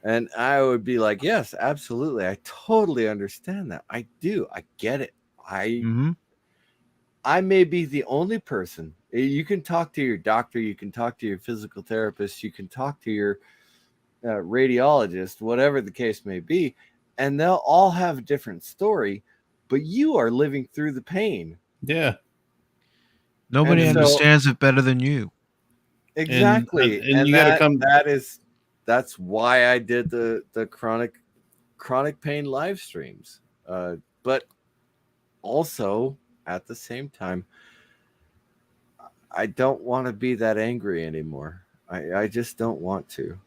And I would be like, yes, absolutely. I totally understand that. I do. I get it. I Hmm. I may be the only person. You can talk to your doctor, you can talk to your physical therapist, you can talk to your radiologist, whatever the case may be, and they'll all have a different story, but you are living through the pain. Yeah. And Nobody so understands it better than you. exactly. And And you got to come. that's why I did the chronic pain live streams. But also at the same time, I don't want to be that angry anymore. I just don't want to.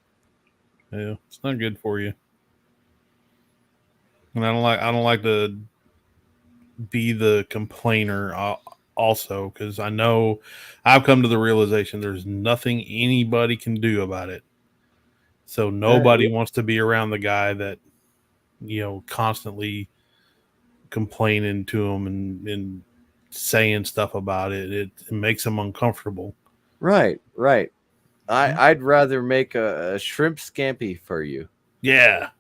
Yeah, it's not good for you. And I don't like to be the complainer also because I know I've come to the realization there's nothing anybody can do about it. So Yeah, nobody wants to be around the guy that constantly complaining to him and saying stuff about it. It makes them uncomfortable. right, right. Mhm. I'd rather make a shrimp scampi for you. Yeah,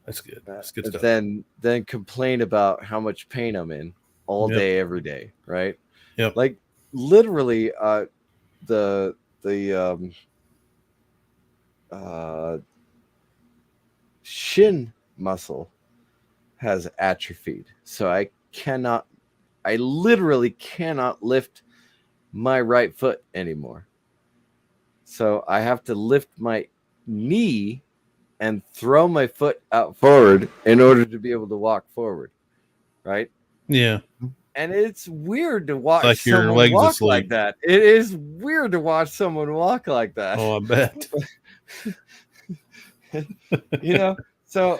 That's good. That's good stuff. Then complain about how much pain I'm in all day, every day, right? Yep. Like literally, the shin muscle has atrophied, so I literally cannot lift my right foot anymore. So I have to lift my knee and throw my foot out forward in order to be able to walk forward, right? Yeah. And it's weird to watch Like your someone legs walk asleep. like that. It is weird to watch someone walk like that. Oh, I bet. You know, so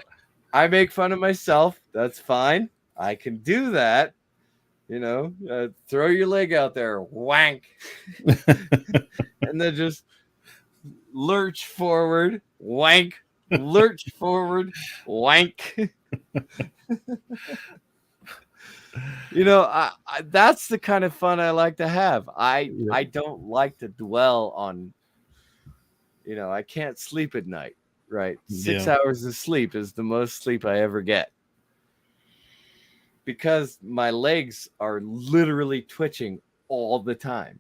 I make fun of myself. That's fine. I can do that. You know, throw your leg out there, wank, and then just lurch forward, wank, lurch forward, wank. You know, I that's the kind of fun I like to have. I don't like to dwell on, you know, I can't sleep at night, right? 6 hours of sleep is the most sleep I ever get. Because my legs are literally twitching all the time.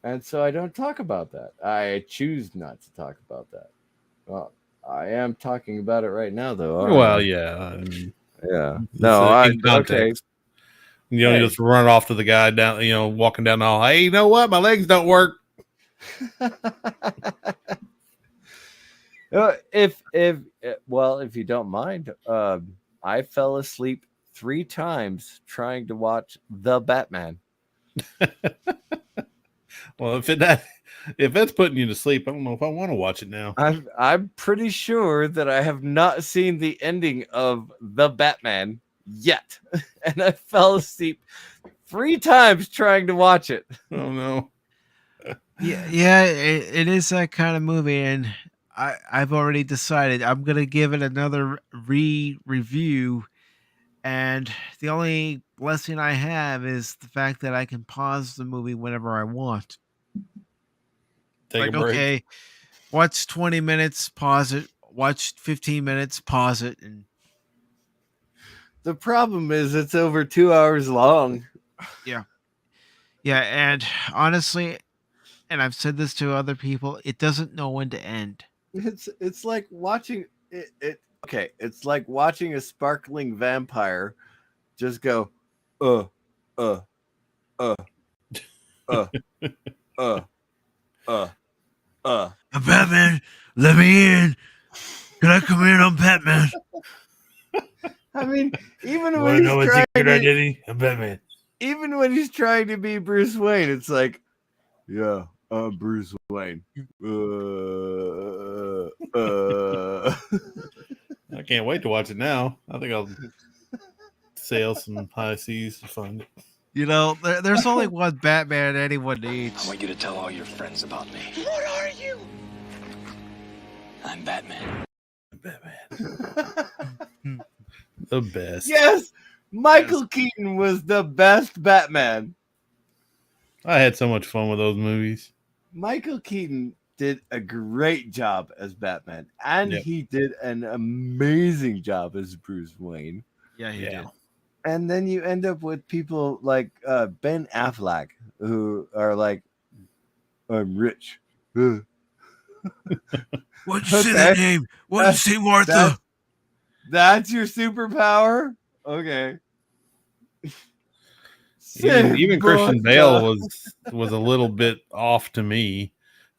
And so I don't talk about that. I choose not to talk about that. Well, I am talking about it right now, though. Well, yeah. I mean, yeah. No, in context. Okay. You know, you just run off to the guy down, you know, walking down the hall. Hey, you know what? My legs don't work. If you don't mind, I fell asleep 3 times trying to watch The Batman. Well, if that's putting you to sleep, I don't know if I want to watch it now. I'm pretty sure that I have not seen the ending of The Batman yet, and I fell asleep 3 times trying to watch it. Oh no. Yeah, it is that kind of movie, and I've already decided I'm gonna give it another review. And the only blessing I have is the fact that I can pause the movie whenever I want. Take a break. Okay, watch 20 minutes, pause it. Watch 15 minutes, pause it, and the problem is it's over 2 hours long. Yeah, and honestly, and I've said this to other people, it doesn't know when to end. It's like watching it. Okay, it's like watching a sparkling vampire just go, Batman, let me in. Can I come in? I'm Batman. I mean, even when he's trying identity, I'm Batman. Even when he's trying to be Bruce Wayne, it's like, yeah, I'm Bruce Wayne. I can't wait to watch it now. I think I'll sail some high seas to find it. You know, there's only one Batman anyone needs. I want you to tell all your friends about me. What are you? I'm Batman. The best. Yes, Michael Keaton was the best Batman. I had so much fun with those movies. Michael Keaton did a great job as Batman, and he did an amazing job as Bruce Wayne. Yeah, he did. And then you end up with people like Ben Affleck, who are like, I'm rich. Why'd you say that name? Why'd you say Martha? That's your superpower? Okay. Even Christian Bale was a little bit off to me.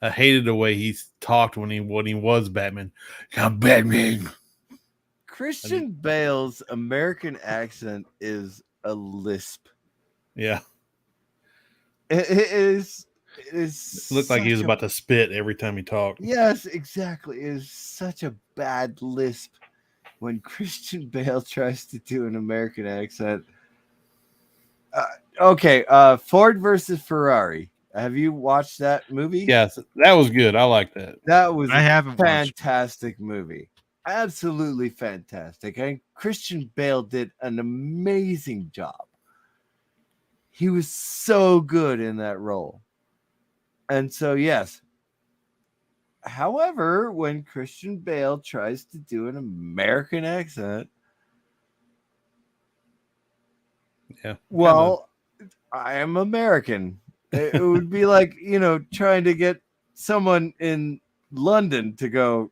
I hated the way he talked when he was Batman. I'm Batman. Christian Bale's American accent is a lisp. Yeah. It is. It looked like he was about to spit every time he talked. Yes, exactly. It is such a bad lisp when Christian Bale tries to do an American accent. Okay, Ford versus Ferrari. Have you watched that movie? Yes, that was good. I like that. That was a fantastic movie. Absolutely fantastic. And Christian Bale did an amazing job. He was so good in that role. And so, yes, However, when Christian Bale tries to do an American accent, Yeah. well, I am American. It would be like, trying to get someone in London to go,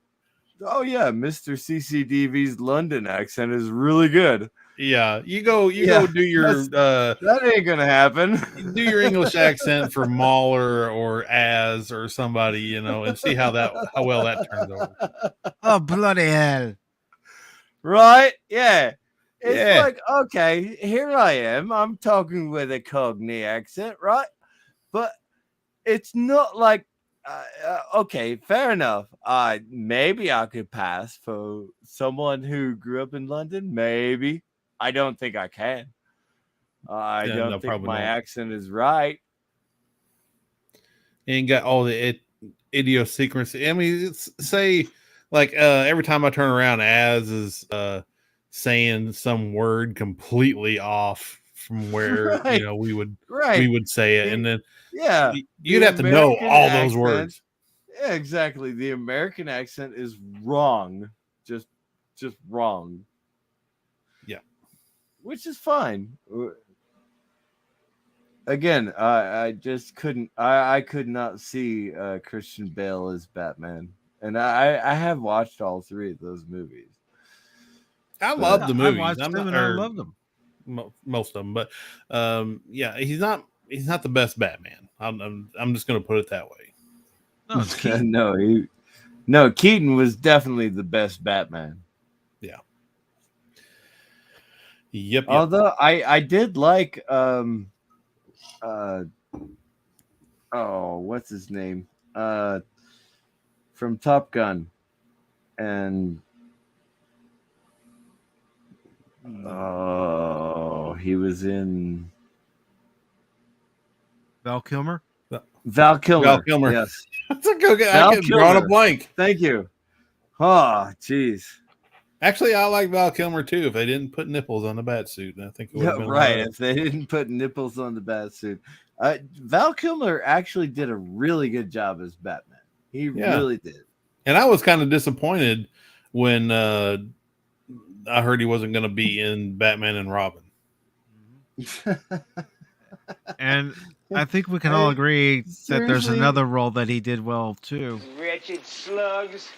oh yeah, Mr. CCDV's London accent is really good. Yeah, you go Yeah, do your that ain't gonna happen. do your English accent for Mahler or Az or somebody, and see how well that turns over. Oh, bloody hell. Right? Yeah. It's Yeah. like, okay, here I am. I'm talking with a Cockney accent, right? But it's not like, okay, fair enough. Maybe I could pass for someone who grew up in London. Maybe. I don't think I can. I Yeah, don't no, think probably my not. accent is right. And got all the idiosyncrasy. I mean, say like every time I turn around, Az is saying some word completely off from where Right. we would Right. say it, and then Yeah. you'd the have to know American all those accent- words. Yeah, exactly. The American accent is wrong. Just wrong. Yeah. Which is fine. Again, I just couldn't. I could not see Christian Bale as Batman, and I have watched all three of those movies. I love the I movies. watched them and I loved them. Most of them, but yeah, he's not the best Batman. I'm just going to put it that way. No, it's Keaton. No, Keaton was definitely the best Batman. Yeah. Yep. Although I did like what's his name? From Top Gun. And he was in Val Kilmer. Val Kilmer. Val Kilmer. Yes. That's a good guy. Val I kept drawing a Kilmer. blank. Thank you. Oh, jeez. Actually, I like Val Kilmer too. If they didn't put nipples on the bat suit, I think it would have been Right. all right. If they didn't put nipples on the Batsuit. Val Kilmer actually did a really good job as Batman. He really did. And I was kind of disappointed when I heard he wasn't going to be in Batman and Robin. And I think we can all agree that there's Seriously? another role that he did well too. Wretched slugs.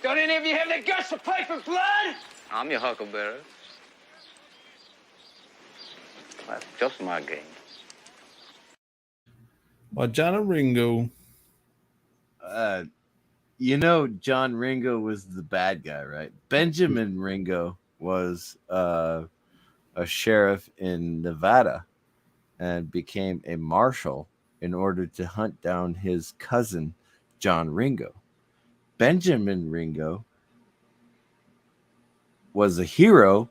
Don't any of you have the guts to play for blood? I'm your huckleberry. That's just my game. Well, John Ringo. John Ringo was the bad guy, right? Benjamin Ringo was a sheriff in Nevada and became a marshal in order to hunt down his cousin, John Ringo. Benjamin Ringo was a hero.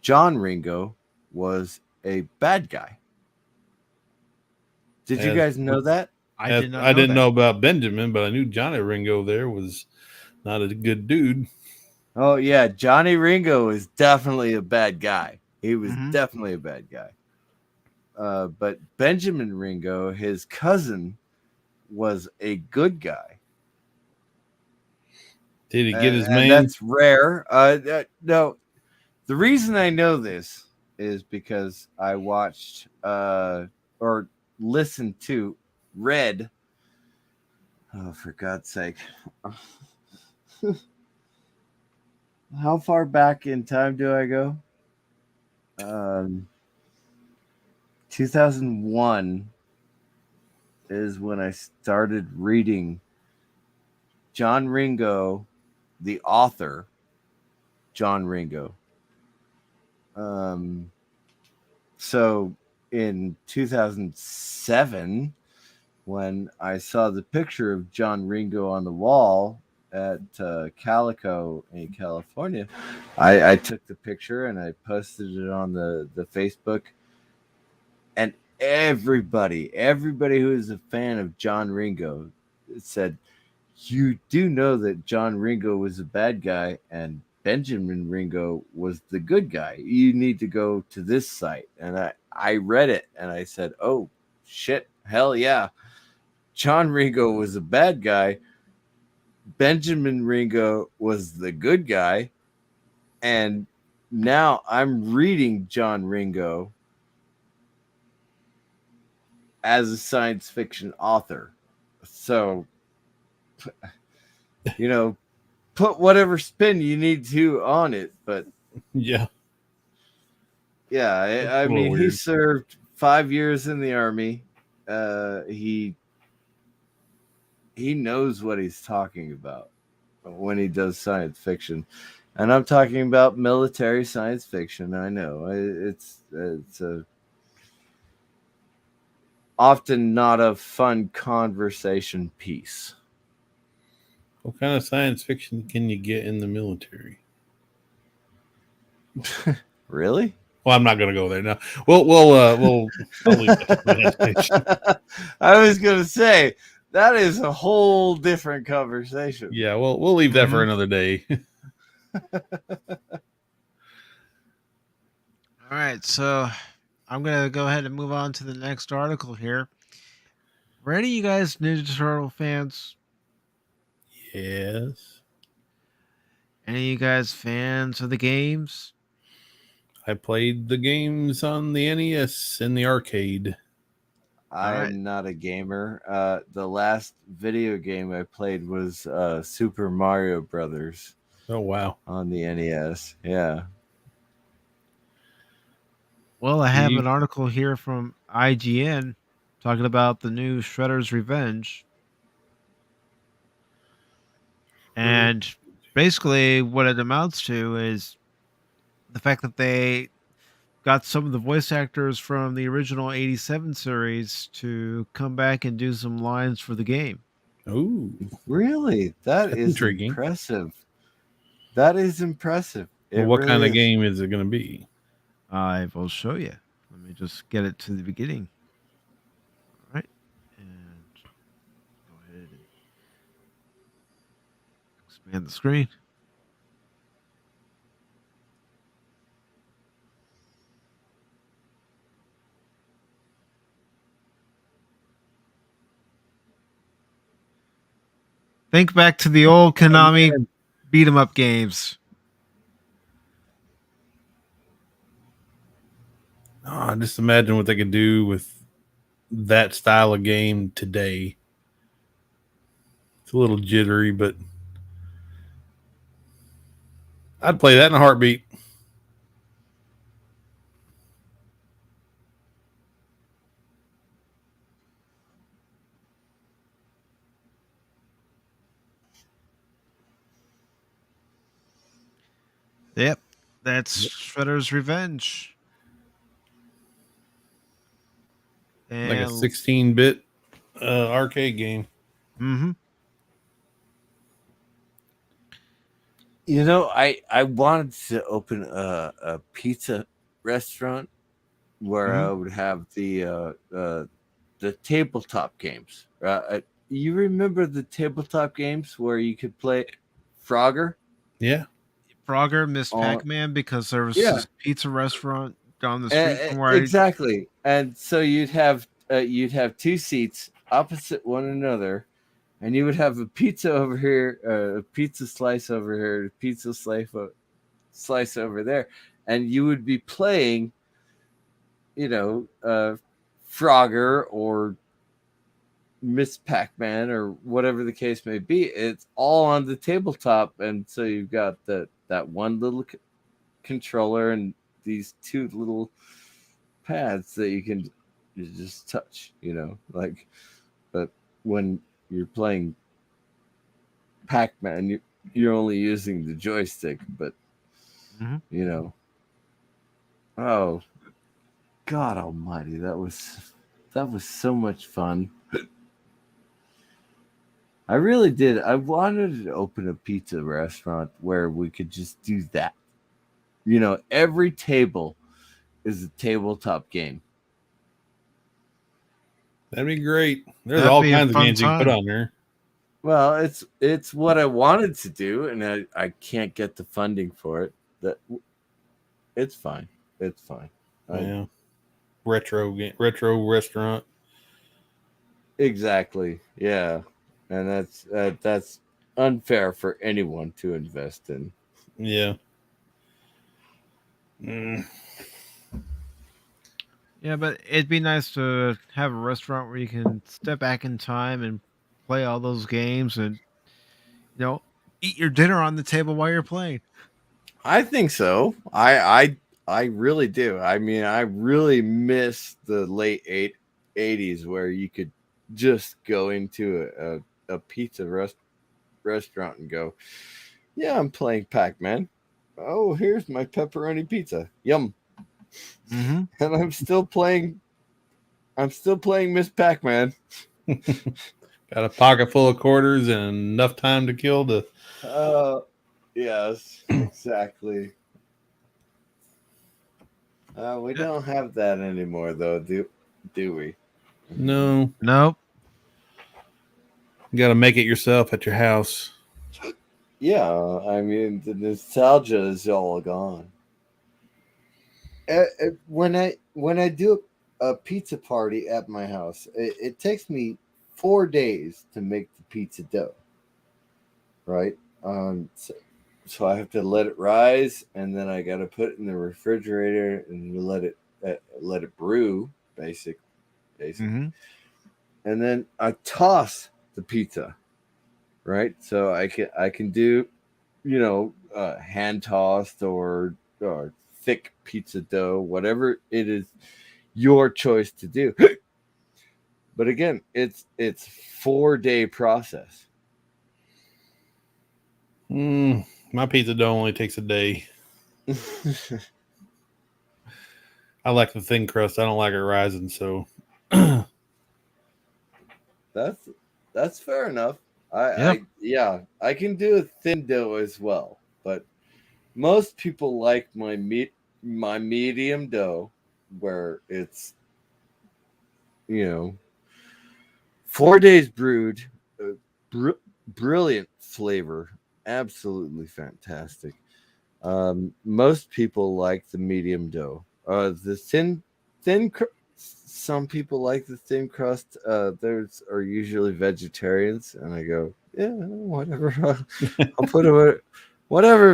John Ringo was a bad guy. Did you guys know that? I did not. I didn't that. know about Benjamin, but I knew Johnny Ringo there was not a good dude. Oh yeah, Johnny Ringo is definitely a bad guy. He was definitely a bad guy. But Benjamin Ringo, his cousin, was a good guy. Did he get his man? That's rare. No, the reason I know this is because I watched or listened to, read. Oh, for God's sake. How far back in time do I go? 2001 is when I started reading John Ringo, the author, John Ringo. So in 2007, when I saw the picture of John Ringo on the wall at Calico in California, I took the picture and I posted it on the Facebook, and everybody who is a fan of John Ringo said, you do know that John Ringo was a bad guy and Benjamin Ringo was the good guy. You need to go to this site. And I read it and I said, oh shit, hell yeah. John Ringo was a bad guy. Benjamin Ringo was the good guy, and now I'm reading John Ringo as a science fiction author. So, put whatever spin you need to on it. But Yeah, yeah, it's I a little mean, he weird. served 5 years in the army. He knows what he's talking about when he does science fiction, and I'm talking about military science fiction. I know it's a often not a fun conversation piece. What kind of science fiction can you get in the military? Really? Well, I'm not going to go there now. I'll leave that for the next page. I was gonna say that is a whole different conversation. Yeah, we'll leave that for another day. All right, so I'm gonna go ahead and move on to the next article here. Were any of you guys Ninja Turtle fans? Yes, Any of you guys fans of the games? I played the games on the NES in the arcade. I Alright. am not a gamer. The last video game I played was Super Mario Brothers Oh wow! on the NES. Yeah. Well, I have You- an article here from IGN talking about the new Shredder's Revenge. And basically, what it amounts to is the fact that they got some of the voice actors from the original 87 series to come back and do some lines for the game. Ooh, Really? That that's is intriguing. impressive. That is impressive. Well, It what really kind of is. game is it going to be? I will show you. Let me just get it to the beginning. All right. And go ahead and expand the screen. Think back to the old Konami beat 'em up games. Oh, just imagine what they could do with that style of game today. It's a little jittery, but I'd play that in a heartbeat. Yep. That's Shredder's Revenge. Like a And 16-bit arcade game. mm-hmm. I wanted to open a pizza restaurant where I would have the tabletop games. You remember the tabletop games where you could play Frogger? Yeah. Frogger missed On- Pac-Man because there was Yeah. this pizza restaurant down the street from where Exactly. And so you'd have two seats opposite one another, and you would have a pizza over here, a pizza slice over here, a pizza slice over there, and you would be playing, Frogger or Miss Pac-Man or whatever the case may be. It's all on the tabletop, and so you've got that one little controller and these two little pads that you can just touch, but when you're playing Pac-Man, you're only using the joystick, but Mhm. Oh God almighty, that was so much fun. I really did. I wanted to open a pizza restaurant where we could just do that. Every table is a tabletop game. That'd be great. There's That'd all be a kinds of fun games you can put time. on there. Well, it's what I wanted to do, and I can't get the funding for it. It's fine. It's fine. Yeah. Retro restaurant. Exactly. Yeah, and that's unfair for anyone to invest in. Yeah. Mm. Yeah, but it'd be nice to have a restaurant where you can step back in time and play all those games and, eat your dinner on the table while you're playing. I think so. I really do. I mean, I really miss the late 80s where you could just go into a pizza restaurant and go, yeah, I'm playing Pac-Man. Oh, here's my pepperoni pizza. Yum. Mm-hmm. And I'm still playing Miss Pac-Man. Got a pocket full of quarters and enough time to kill to. Yes, exactly. We don't have that anymore, though, do we? No. Nope. You got to make it yourself at your house. Yeah, I mean, the nostalgia is all gone. When I do a pizza party at my house, it takes me 4 days to make the pizza dough. Right? So I have to let it rise, and then I got to put it in the refrigerator and let it brew, basically. Mm-hmm. And then I toss the pizza, right? So I can do, hand tossed or thick pizza dough, whatever it is, your choice to do. But again, it's 4-day process. My pizza dough only takes a day. I like the thin crust. I don't like it rising, so. That's fair enough. I can do a thin dough as well, but most people like my medium dough, where it's 4 days brewed, brilliant flavor, absolutely fantastic. Most people like the medium dough. The thin some people like the thin crust. There's are usually vegetarians, and I go, yeah, whatever. I'll put whatever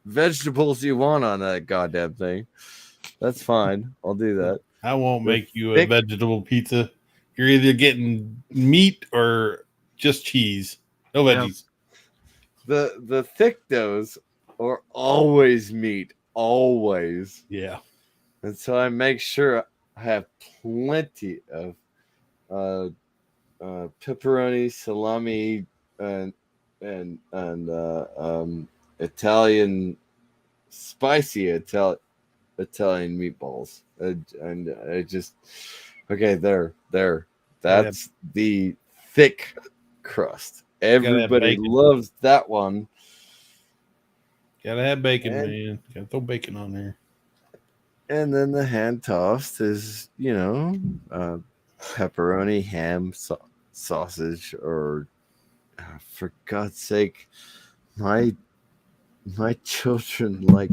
vegetables you want on that goddamn thing. That's fine. I'll do that. I won't The make you a thick- vegetable pizza. You're either getting meat or just cheese. No veggies. The thick doughs are always meat, always. Yeah. And so I make sure I have plenty of pepperoni, salami, and Italian spicy Italian meatballs. And I just there. That's the thick crust. Everybody loves that one. Gotta have bacon, man. Gotta throw bacon on there. And then the hand tossed is, pepperoni, ham, sausage, or for God's sake, my children like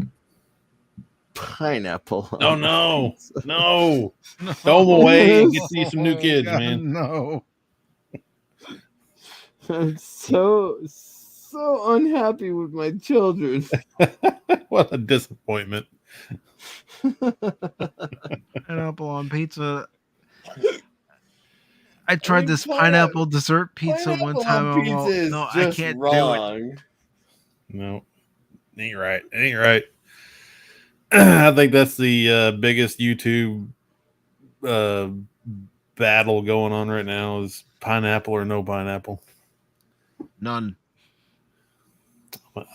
pineapple. Oh no, no. Throw them away and get you some new kids, God, man. No. I'm so unhappy with my children. What a disappointment. Pineapple on pizza. I tried this pineapple dessert pizza one time. I can't do it. No, ain't right. It ain't right. I think that's the biggest YouTube battle going on right now is pineapple or no pineapple. None.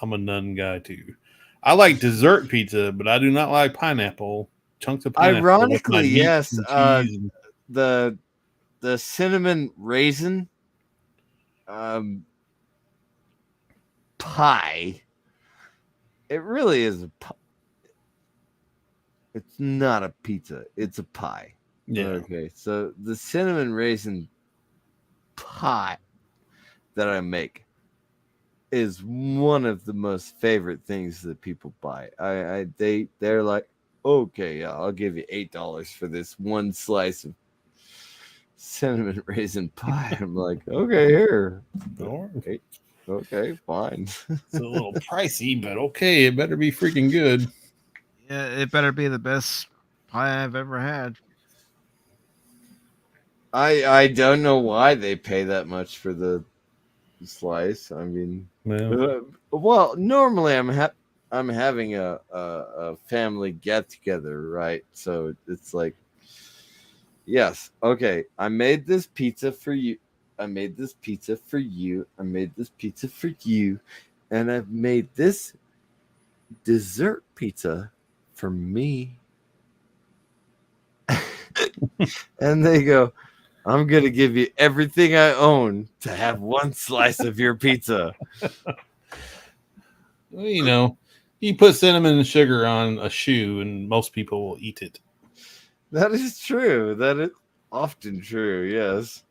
I'm a none guy too. I like dessert pizza, but I do not like pineapple. Chunks of pineapple. Ironically, yes. The cinnamon raisin pie. It really is a pie. It's not a pizza. It's a pie. Yeah. Okay. So the cinnamon raisin pie that I make is one of the most favorite things that people buy. They're like, okay, yeah, I'll give you $8 for this one slice of cinnamon raisin pie. I'm like, okay, here. Or Okay, fine. it's a little pricey, but okay, it better be freaking good. Yeah, it better be the best pie I've ever had. I don't know why they pay that much for the slice. I mean, Well, well, normally I'm having a family get together, right? So it's like, yes, okay, I made this pizza for you. I made this pizza for you. I made this pizza for you, and I've made this dessert pizza for me. And they go, I'm going to give you everything I own to have one slice of your pizza. well, you know, you put cinnamon and sugar on a shoe, and most people will eat it. That is true. That is often true. Yes.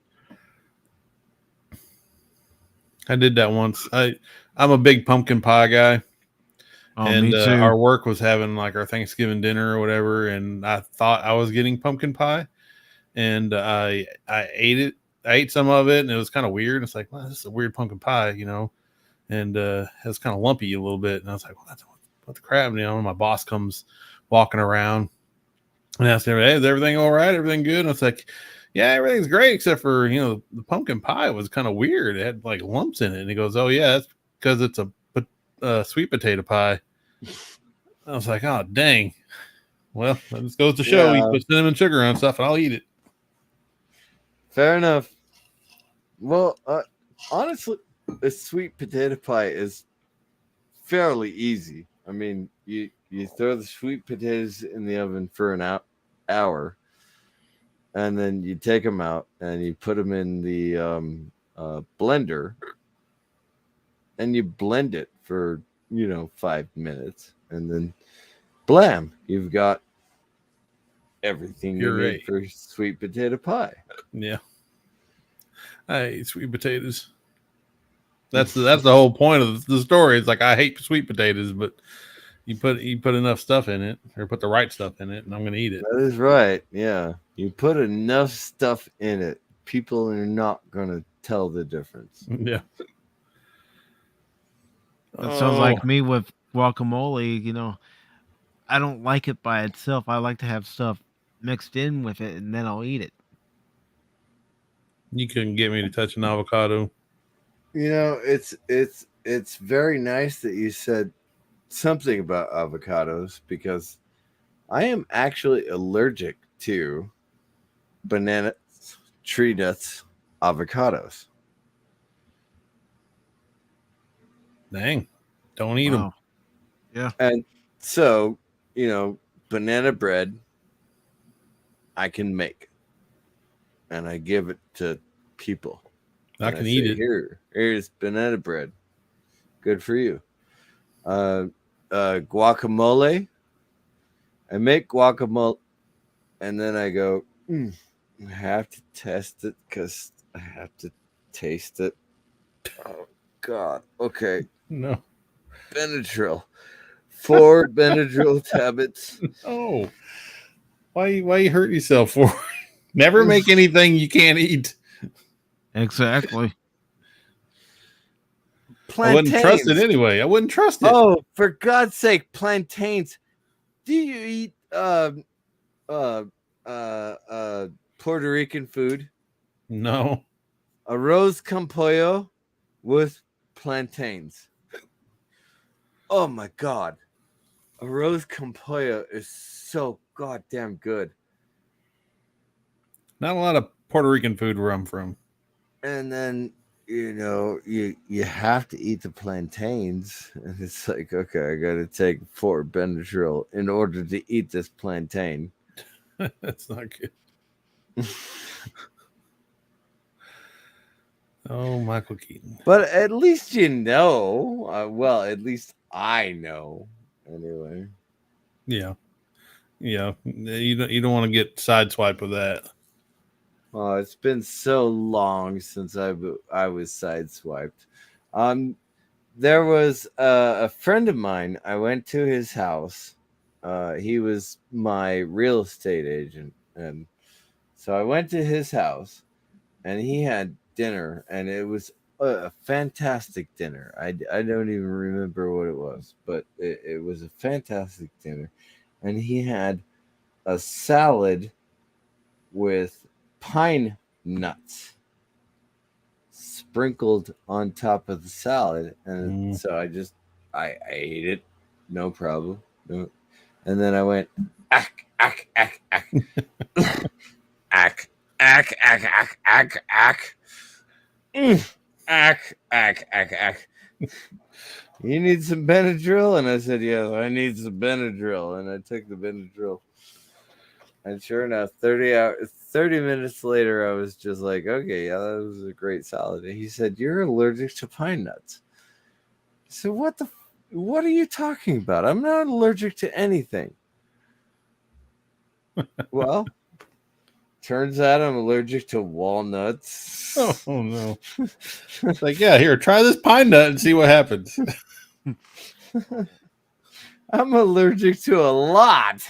I did that once. I'm a big pumpkin pie guy. Oh, And me too. our work was having like our Thanksgiving dinner or whatever, and I thought I was getting pumpkin pie, and I ate it. I ate some of it, and it was kind of weird. It's like, well, this is a weird pumpkin pie, you know, and it was kind of lumpy a little bit. And I was like, well, what the crap, you know? And my boss comes walking around and asked him, hey, is everything all right? Everything good? And I was like, yeah, everything's great except for, you know, the pumpkin pie was kind of weird. It had like lumps in it. And he goes, oh yeah, that's because it's a sweet potato pie. I was like, oh, dang. Well, that just goes to show you put cinnamon sugar on stuff and I'll eat it. Fair enough. Well, honestly, a sweet potato pie is fairly easy. I mean, you throw the sweet potatoes in the oven for an hour, and then you take them out and you put them in the blender, and you blend it for 5 minutes, and then blam, you've got everything you need for sweet potato pie. Yeah, I hate sweet potatoes. That's the whole point of the story. It's like I hate sweet potatoes, but you put enough stuff in it, or put the right stuff in it, and I'm gonna eat it. That is right. Yeah, you put enough stuff in it, people are not gonna tell the difference. Yeah. That sounds like me with guacamole. You know, I don't like it by itself. I like to have stuff mixed in with it, and then I'll eat it. You couldn't get me to touch an avocado. It's very nice that you said something about avocados, because I am actually allergic to bananas, tree nuts, avocados. Dang, don't eat them. Yeah. And so, banana bread I can make, and I give it to people. I can eat it. Here's banana bread. Good for you. Guacamole. I make guacamole, and then I go, I have to test it because I have to taste it. Oh, God. Okay. No. Benadryl. 4 Benadryl tablets. Oh. Why you hurt yourself for? Never make anything you can't eat. Exactly. I wouldn't trust it anyway. I wouldn't trust it. Oh, for God's sake, plantains. Do you eat Puerto Rican food? No. Arroz con pollo with plantains. Oh my God. Arroz con pollo is so goddamn good. Not a lot of Puerto Rican food where I'm from. And then you have to eat the plantains, and it's like, okay, I gotta take 4 Benadryl in order to eat this plantain. That's not good. Oh, Michael Keaton. But at least well, at least I know anyway. Yeah. You don't want to get sideswiped with that. Oh, it's been so long since I was sideswiped. There was a friend of mine. I went to his house. He was my real estate agent, and So I went to his house, and he had dinner, and it was a fantastic dinner. I don't even remember what it was, but it was a fantastic dinner. And he had a salad with pine nuts sprinkled on top of the salad. And so I ate it, no problem. No. And then I went, ack, ack, ack, ack. Ack, ack, ack, ack, ack, ack. Ack, ack, ack, ack. You need some Benadryl? And I said, yes, I need some Benadryl. And I took the Benadryl. And sure enough, 30 minutes later, I was just like, okay, yeah, that was a great salad. And he said, you're allergic to pine nuts. So what are you talking about? I'm not allergic to anything. Well, turns out I'm allergic to walnuts. Oh no. It's like, yeah, here, try this pine nut and see what happens. I'm allergic to a lot.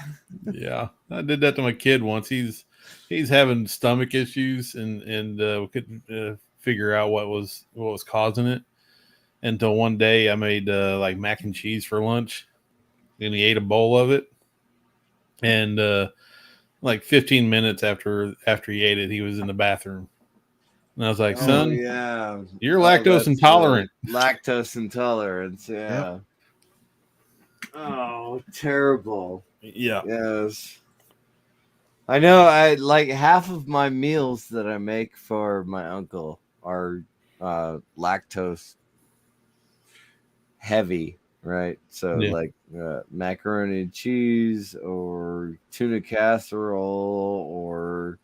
Yeah, I did that to my kid once. He's having stomach issues, and we couldn't figure out what was causing it until one day I made like mac and cheese for lunch, and he ate a bowl of it, and like 15 minutes after he ate it, he was in the bathroom, and I was like, "Son, yeah, you're lactose intolerant." Lactose intolerance, yeah. Yep. Oh, terrible. Yeah. Yes. I know. I like half of my meals that I make for my uncle are lactose heavy, right? So like macaroni and cheese or tuna casserole or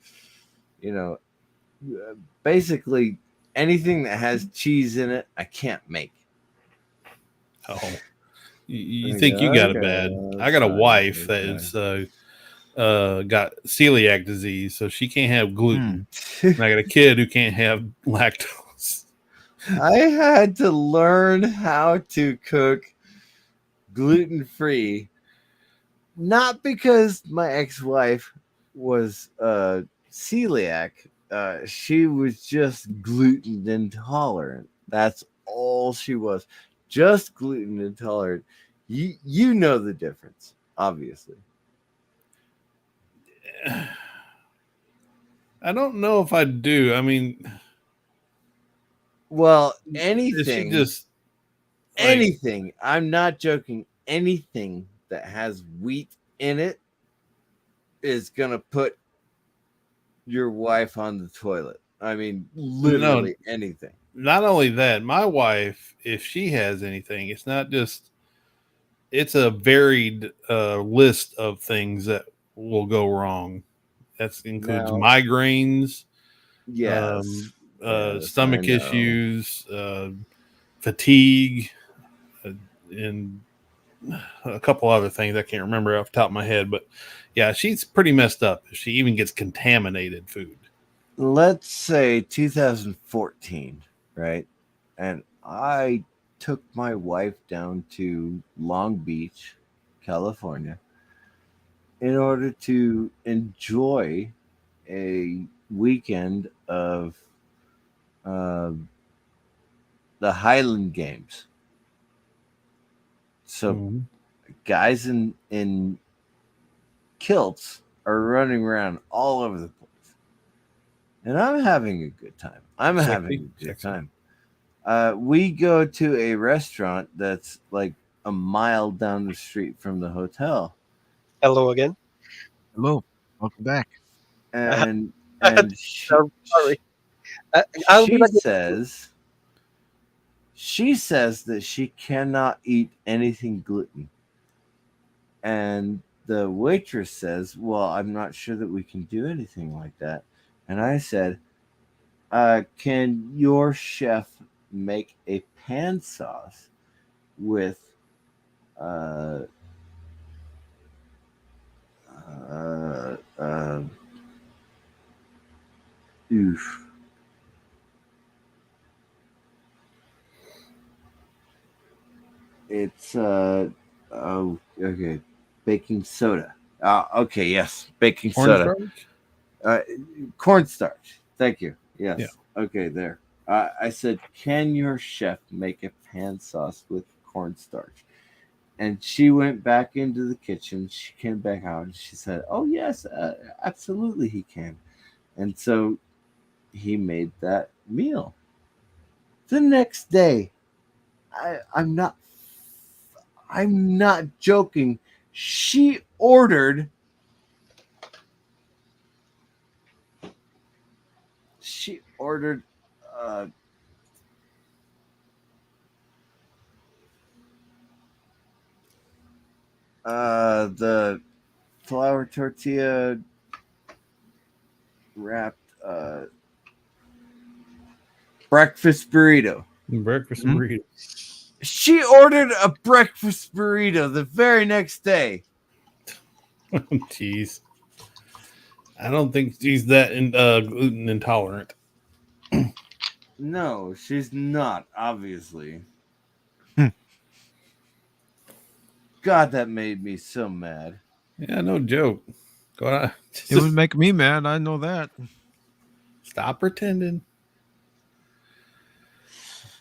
basically anything that has cheese in it, I can't make. Oh. You think you got it bad. I got a wife that is got celiac disease, so she can't have gluten. And I got a kid who can't have lactose. I had to learn how to cook gluten-free, not because my ex-wife was celiac. She was just gluten intolerant. That's all she was. Just gluten intolerant. You know the difference, obviously. I don't know if I do. I mean, well, anything. Just anything. I'm not joking. Anything that has wheat in it is gonna put your wife on the toilet. I mean, literally anything. Not only that, my wife, if she has anything, it's not just. It's a varied list of things that will go wrong. That includes migraines, stomach issues, fatigue, and a couple other things I can't remember off the top of my head. But yeah, she's pretty messed up if she even gets contaminated food. Let's say 2014, right? And I took my wife down to Long Beach, California, in order to enjoy a weekend of the Highland Games. So guys in kilts are running around all over the place. And I'm having a good time. We go to a restaurant that's like a mile down the street from the hotel. Hello again. Hello. Welcome back. And sorry. She says that she cannot eat anything gluten. And the waitress says, well, I'm not sure that we can do anything like that. And I said, can your chef make a pan sauce with it's okay, baking soda. Okay, yes, baking soda. Cornstarch. Thank you. Yes. Yeah. Okay, there. I said, can your chef make a pan sauce with cornstarch? And she went back into the kitchen. She came back out and she said, oh, yes, absolutely he can. And so he made that meal. The next day, I'm not joking. She ordered the flour tortilla wrapped breakfast burrito. Breakfast burrito. She ordered a breakfast burrito the very next day. Jeez. I don't think she's that gluten intolerant. No, she's not, obviously. God, that made me so mad. Yeah, no joke. Go on. It would make me mad. I know that. Stop pretending.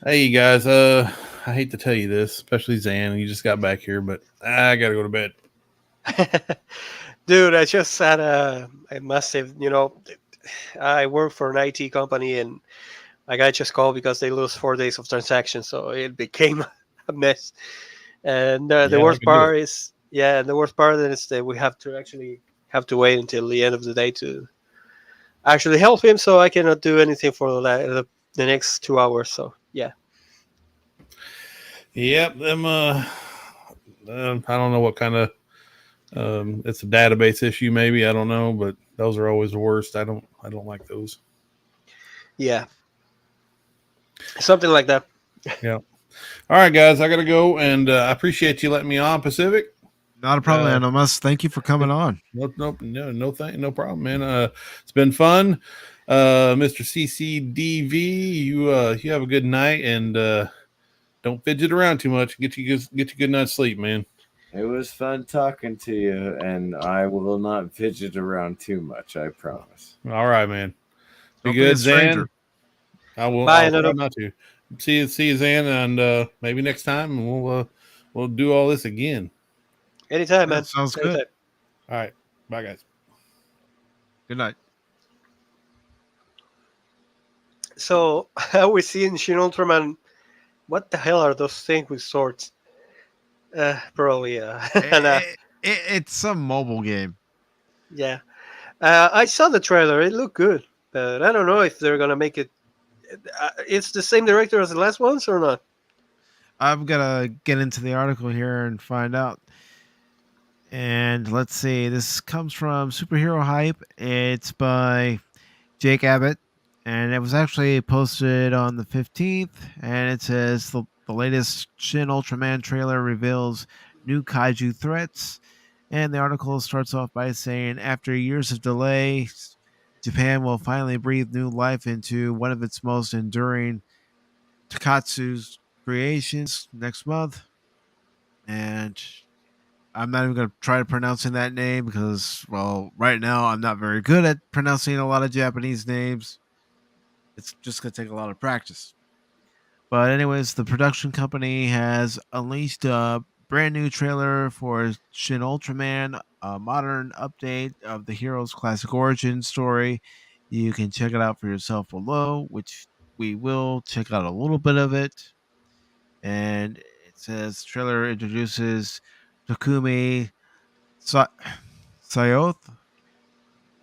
Hey, you guys. I hate to tell you this, especially Zan. You just got back here, but I gotta go to bed. Dude, I just had a massive, I work for an IT company and my guy just called because they lose 4 days of transactions. So it became a mess. And the worst part is, the worst part is that we have to wait until the end of the day to actually help him. So I cannot do anything for the next 2 hours. So, yeah. Yep. Them, I don't know what kind of, it's a database issue, maybe. I don't know, but those are always the worst. I don't like those. Yeah. Something like that. Yeah. All right, guys, I got to go, and I appreciate you letting me on, Pacific. Not a problem, Animus. Thank you for coming on. No problem, man. It's been fun. Mr. CCDV, you have a good night, and don't fidget around too much. Get you good night's sleep, man. It was fun talking to you, and I will not fidget around too much, I promise. All right, man. Be Don't good, a stranger. Zan. I will. Bye, I'll try not to. See you, Zan, and maybe next time we'll do all this again. Anytime, man. Sounds Anytime. good. All right, bye, guys. Good night. So we see in Shin Ultraman, what the hell are those things with swords? Probably, It's some mobile game. yeah. I saw the trailer. It looked good, but I don't know if they're gonna make it. It's the same director as the last ones or not? I'm gonna get into the article here and find out. And let's see. This comes from Superhero Hype. It's by Jake Abbott, and it was actually posted on the 15th. And it says the latest Shin Ultraman trailer reveals new kaiju threats. And the article starts off by saying, after years of delay, Japan will finally breathe new life into one of its most enduring Takatsu's creations next month. And I'm not even going to try to pronouncing that name because, well, right now I'm not very good at pronouncing a lot of Japanese names. It's just going to take a lot of practice. But anyways, the production company has unleashed a brand new trailer for Shin Ultraman, a modern update of the hero's classic origin story. You can check it out for yourself below, which we will check out a little bit of it. And it says trailer introduces Takumi Sayoth.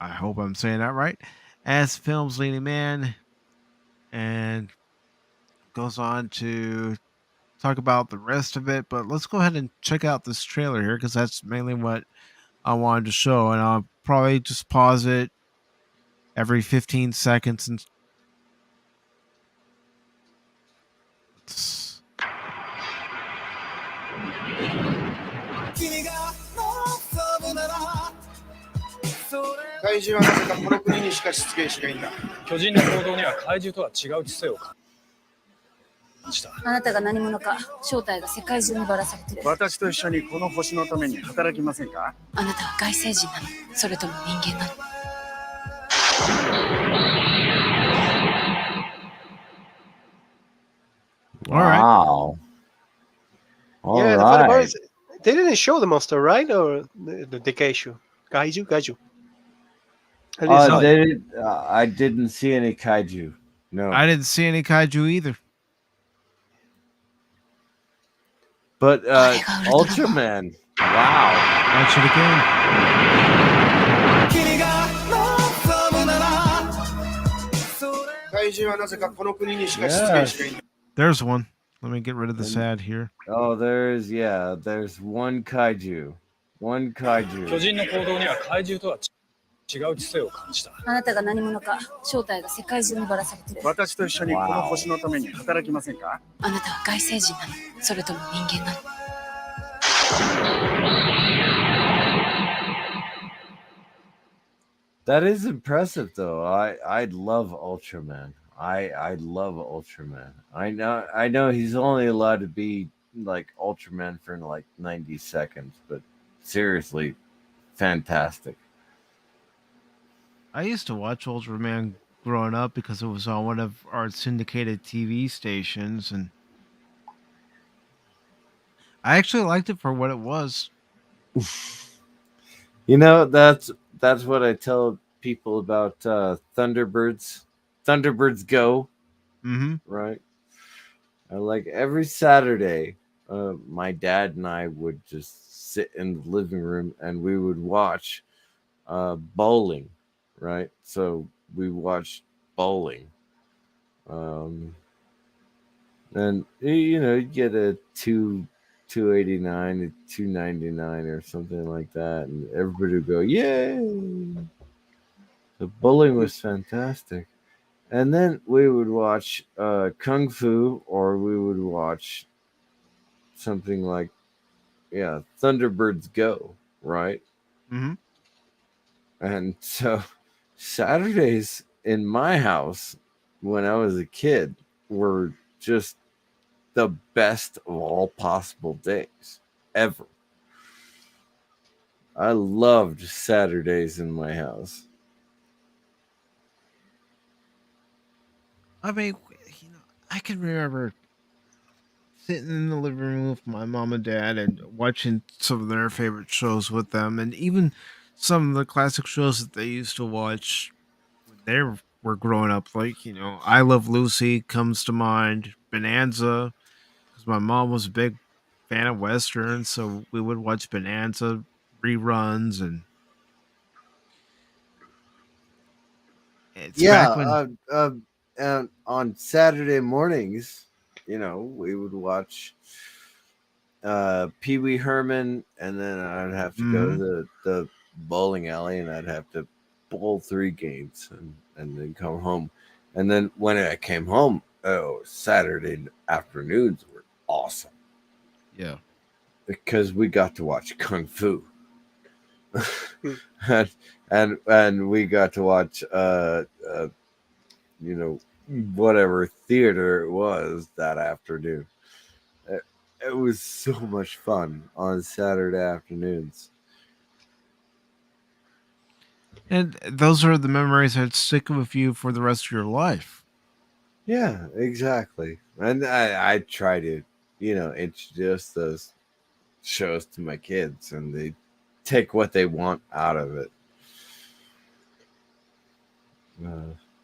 I hope I'm saying that right. As film's leading man, and goes on to talk about the rest of it. But let's go ahead and check out this trailer here because that's mainly what I wanted to show. And I'll probably just pause it every 15 seconds and怪獣はなぜかこの国にしか出現しないんだ。巨人の行動には怪獣とは違う知性を感じた。あなたが何者か、正体が世界中にばらされてる。私と一緒にこの星のために働きませんか？あなたは外星人なの？それとも人間なの？ All right. Wow. All Yeah, the funny part right. is they didn't show the monster, right? Or the Keishu. Kaiju. At least No, I didn't see any kaiju. No. I didn't see any kaiju either. But あれがウルトラマン。 Ultraman. Wow. Watch it again. 怪獣はなぜかこの国にしか出現しないんだ。 There's one. Let me get rid of this And- ad here. Oh, there's one kaiju. One 巨 kaiju. 人の行動には怪獣とは違う知性を感じた。あなたが何者か正体が世界中にばらされてる。私と一緒にこの星のために働きませんか？あなたは外星人なの、それとも人間なの？ That is impressive, though. I love Ultraman. I love Ultraman. I know he's only allowed to be like Ultraman for like 90 seconds, but seriously, fantastic. I used to watch Ultraman growing up because it was on one of our syndicated TV stations, and I actually liked it for what it was. You know, that's what I tell people about Thunderbirds. Thunderbirds Go, Mm-hmm. right? Like every Saturday, my dad and I would just sit in the living room and we would watch bowling, right? So we watched bowling. And you know, you get a 289 to 299 or something like that, and everybody would go, yay! The bowling was fantastic. And then we would watch Kung Fu, or we would watch something like, Thunderbirds Go, right? Mm-hmm. And so Saturdays in my house when I was a kid were just the best of all possible days ever. I loved Saturdays in my house. I mean, I can remember sitting in the living room with my mom and dad and watching some of their favorite shows with them, and even some of the classic shows that they used to watch when they were growing up. Like, I Love Lucy comes to mind, Bonanza, because my mom was a big fan of westerns, so we would watch Bonanza reruns, and it's back when. And on Saturday mornings, we would watch Pee Wee Herman, and then I'd have to go to the bowling alley, and I'd have to bowl 3 games, and then come home. And then when I came home, Saturday afternoons were awesome. Yeah. Because we got to watch Kung Fu. and we got to watch whatever theater it was that afternoon. It was so much fun on Saturday afternoons. And those are the memories that stick with you for the rest of your life. Yeah, exactly. And I try to, introduce those shows to my kids, and they take what they want out of it.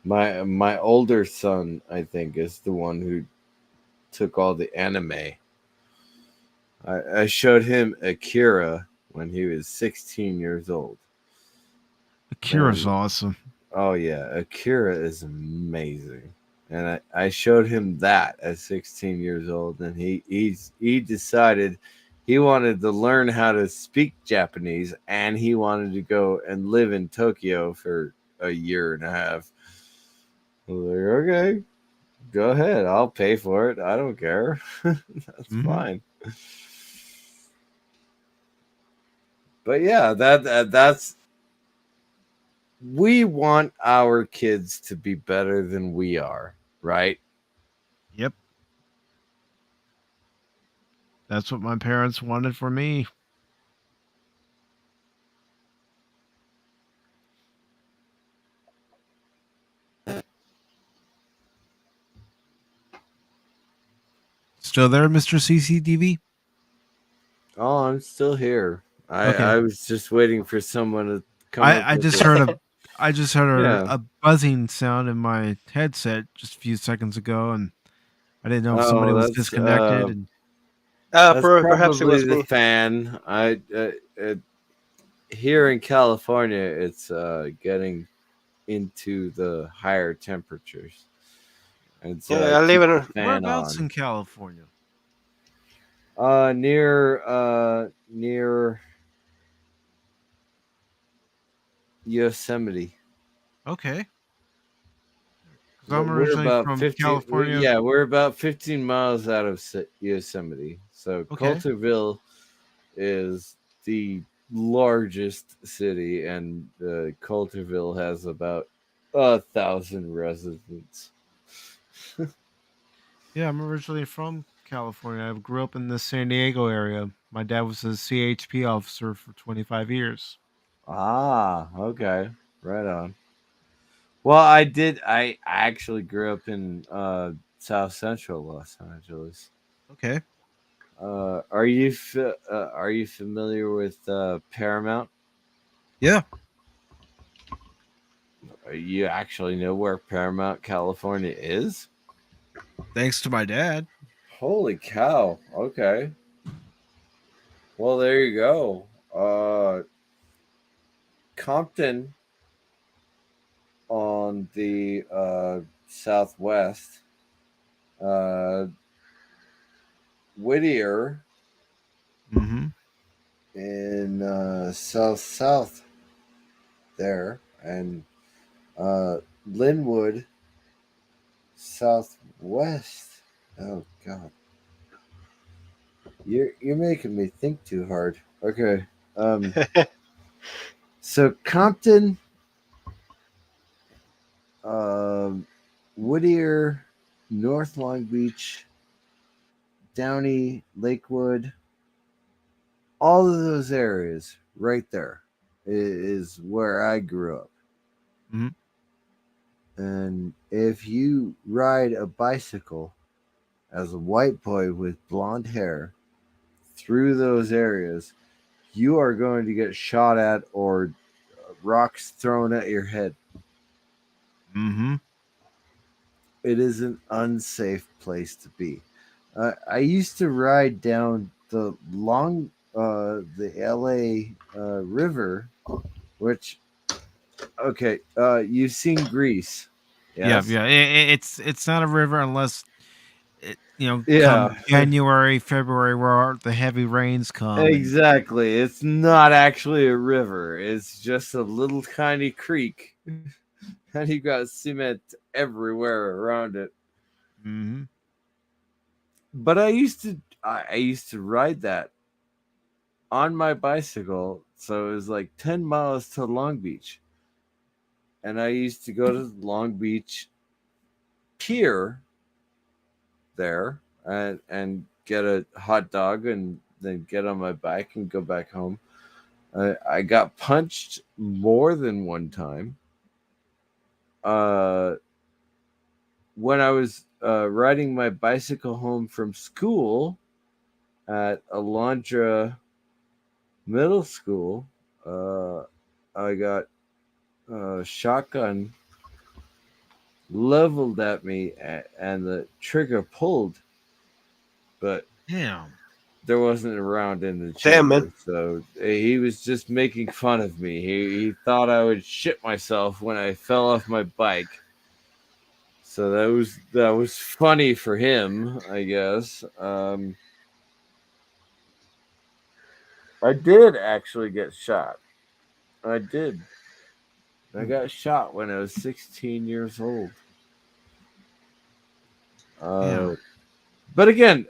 My older son, I think, is the one who took all the anime. I showed him Akira when he was 16 years old. Akira's awesome. Oh yeah, Akira is amazing. And I showed him that at 16 years old, and he decided he wanted to learn how to speak Japanese, and he wanted to go and live in Tokyo for a year and a half. I was like, okay, go ahead. I'll pay for it. I don't care. That's fine. But yeah, that's we want our kids to be better than we are, right? Yep. That's what my parents wanted for me. still there, Mr. CCTV? Oh, I'm still here. Okay. I was just waiting for someone to come up I with just this. heard I just heard Yeah. a buzzing sound in my headset just a few seconds ago, and I didn't know if somebody Oh, was that's disconnected. And that's Perhaps it probably was the me. fan. Here in California, it's getting into the higher temperatures, and so Yeah, I I live keep in the a. fan whereabouts on. in California? Near Yosemite. Okay, because I'm We're originally about from 15. California. Yeah, we're about 15 miles out of Yosemite. So Okay. Coulterville is the largest city, and Coulterville has about 1,000 residents. Yeah, I'm originally from California. I grew up in the San Diego area. My dad was a CHP officer for 25 years. Ah, okay, right on. Well, I actually grew up in South Central Los Angeles. Okay. Are you familiar with Paramount? Yeah. You actually know where Paramount, California is? Thanks to my dad. Holy cow! Okay. Well, there you go. Compton on the southwest. Whittier Mm-hmm. in south there, and Linwood southwest. Oh God, you're making me think too hard. Okay, so Compton, Whittier, North Long Beach, Downey, Lakewood, all of those areas right there is where I grew up. Mm-hmm. And if you ride a bicycle as a white boy with blonde hair through those areas, you are going to get shot at or rocks thrown at your head. Mm-hmm. It is an unsafe place to be. I used to ride down the LA River, which, okay, you've seen Grease, yes? Yeah. It's not a river unless come Yeah, January, February, where the heavy rains come. And exactly. It's not actually a river. It's just a little tiny creek, and you got cement everywhere around it. mm-hmm. But I used to ride that on my bicycle, so it was like 10 miles to Long Beach. And I used to go to Long Beach Pier there and get a hot dog and then get on my bike and go back home. I got punched more than one time. When I was riding my bicycle home from school at Alondra Middle School, I got a shotgun leveled at me and the trigger pulled, but Damn. there wasn't a round in the Damn, chamber, man. so he was just making fun of me. He thought I would shit myself when I fell off my bike. So that was funny for him, I guess. I did actually get shot. I did. I got shot when I was 16 years old. Damn. But again,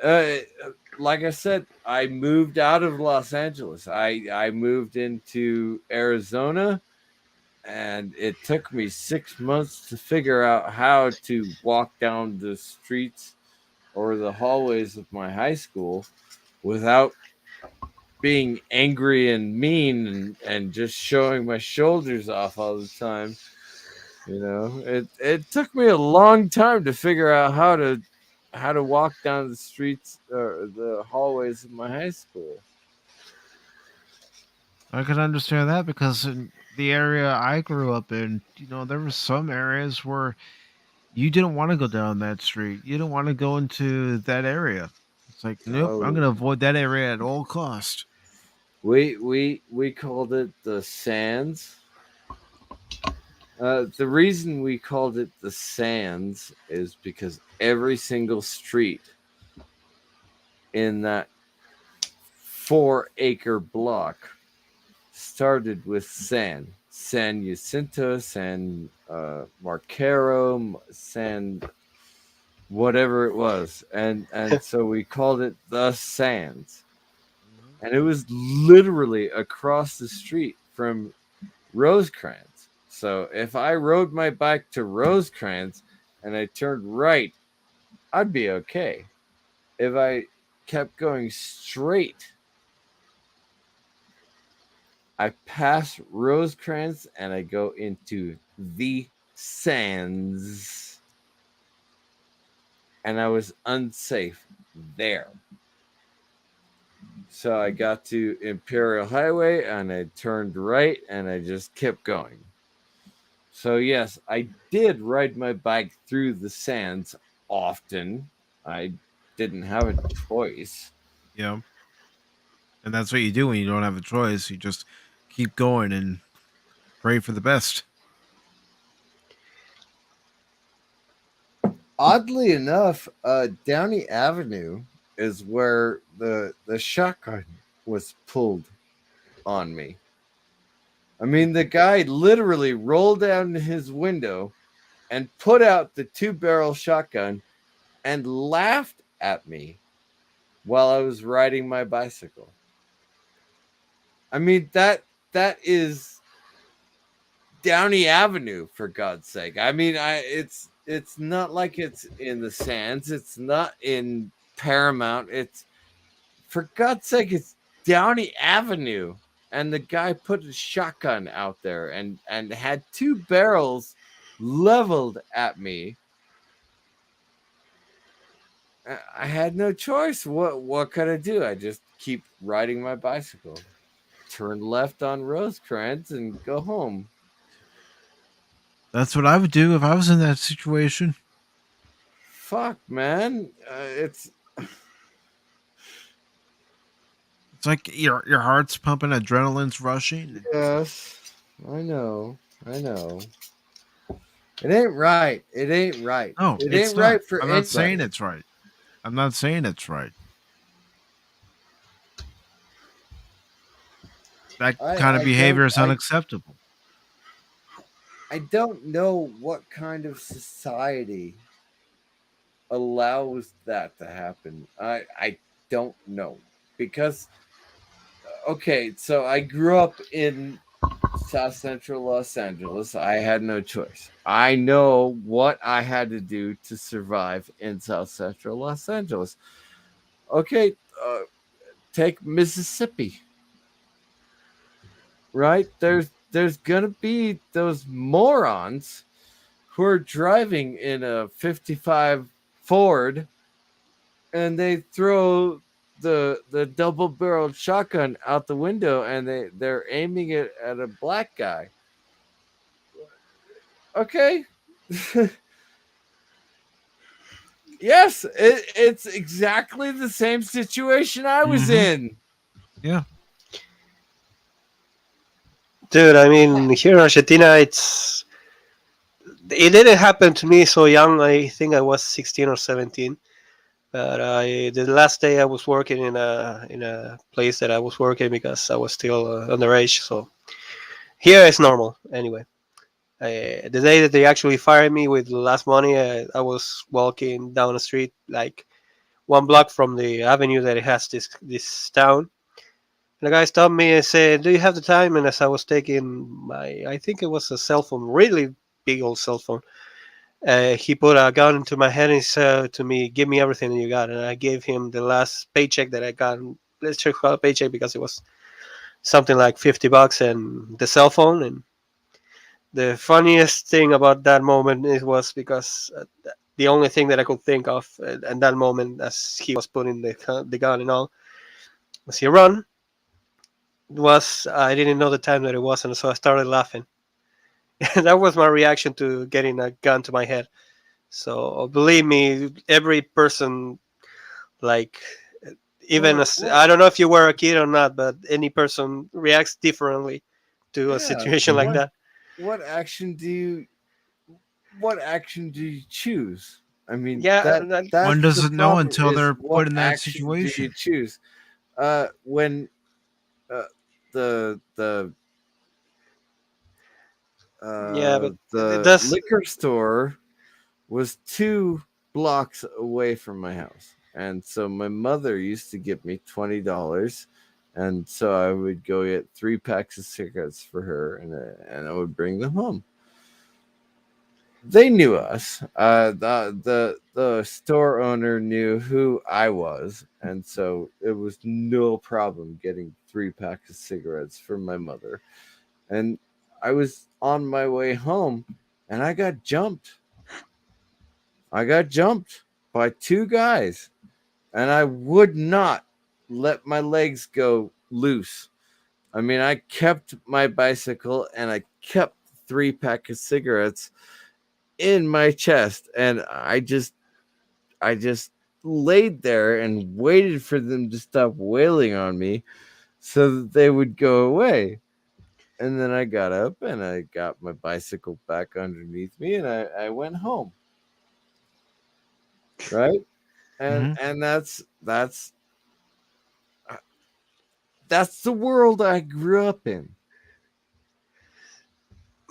like I said, I moved out of Los Angeles. I moved into Arizona, and it took me 6 months to figure out how to walk down the streets or the hallways of my high school without being angry and mean and just showing my shoulders off all the time. You know, it took me a long time to figure out how to how to walk down the streets or the hallways of my high school. I could understand that because in the area I grew up in, there were some areas where you didn't want to go down that street. You didn't want to go into that area. It's like, nope, I'm Oh, going to avoid that area at all cost. we called it the Sands. The reason we called it the Sands is because every single street in that 4-acre block started with San Jacinto, San Marcaro, San whatever it was, and so we called it the Sands, and it was literally across the street from Rosecrans. So if I rode my bike to Rosecrans and I turned right, I'd be okay. If I kept going straight, I pass Rosecrans and I go into the Sands. And I was unsafe there. So I got to Imperial Highway and I turned right and I just kept going. So yes, I did ride my bike through the Sands often. I didn't have a choice. Yeah. And that's what you do when you don't have a choice. You just keep going and pray for the best. Oddly enough, Downey Avenue is where the shotgun was pulled on me. I mean, the guy literally rolled down his window and put out the 2-barrel shotgun and laughed at me while I was riding my bicycle. I mean, that is Downey Avenue, for God's sake. I mean, it's not like it's in the Sands. It's not in Paramount. It's, for God's sake, it's Downey Avenue. And the guy put a shotgun out there and had 2 barrels leveled at me. I had no choice. What could I do? I just keep riding my bicycle. Turn left on Rosecrans and go home. That's what I would do if I was in that situation. Fuck, man. It's like your heart's pumping, adrenaline's rushing. Yes, I know. It ain't right. It ain't right. No, it it's ain't not. right for I'm anybody. not saying it's right. I'm not saying it's right. That kind of behavior is unacceptable. I don't know what kind of society allows that to happen. I don't know. Because, okay, so I grew up in South Central Los Angeles. I had no choice. I know what I had to do to survive in South Central Los Angeles. Okay, take Mississippi. Right? There's gonna be those morons who are driving in a 55 Ford and they throw the double-barreled shotgun out the window and they're aiming it at a black guy. Okay. Yes, it's exactly the same situation I was in. Yeah. Dude, I mean, here in Argentina, it didn't happen to me so young. I think I was 16 or 17. But the last day I was working in a place that I was working because I was still underage. So here it's normal anyway. The day that they actually fired me with the last money, I was walking down the street like 1 block from the avenue that it has this town. And the guy stopped me and said, "Do you have the time?" And as I was taking I think it was a cell phone, really big old cell phone. He put a gun into my hand and said to me, "Give me everything you got." And I gave him the last paycheck that I got. Let's check out paycheck because it was something like $50 and the cell phone. And the funniest thing about that moment was because the only thing that I could think of at that moment, as he was putting the gun and all, as he run, was I didn't know the time that it was, and so I started laughing. And that was my reaction to getting a gun to my head. So believe me, every person, like, even as I don't know if you were a kid or not, but any person reacts differently to a situation like that. What action do you choose? I mean, Yeah, that's one the doesn't know problem, until is they're what put in that action do situation. you choose? When the Yeah, but the it does. liquor store was 2 blocks away from my house, and so my mother used to give me $20, and so I would go get 3 packs of cigarettes for her, and I would bring them home. They knew us. The store owner knew who I was, and so it was no problem getting 3 packs of cigarettes from my mother. And I was on my way home, and I got jumped. I got jumped by 2 guys, and I would not let my legs go loose. I mean, I kept my bicycle, and I kept 3 packs of cigarettes in my chest, and I just laid there and waited for them to stop wailing on me so that they would go away. And then I got up and I got my bicycle back underneath me, and I went home. Right? And that's the world I grew up in.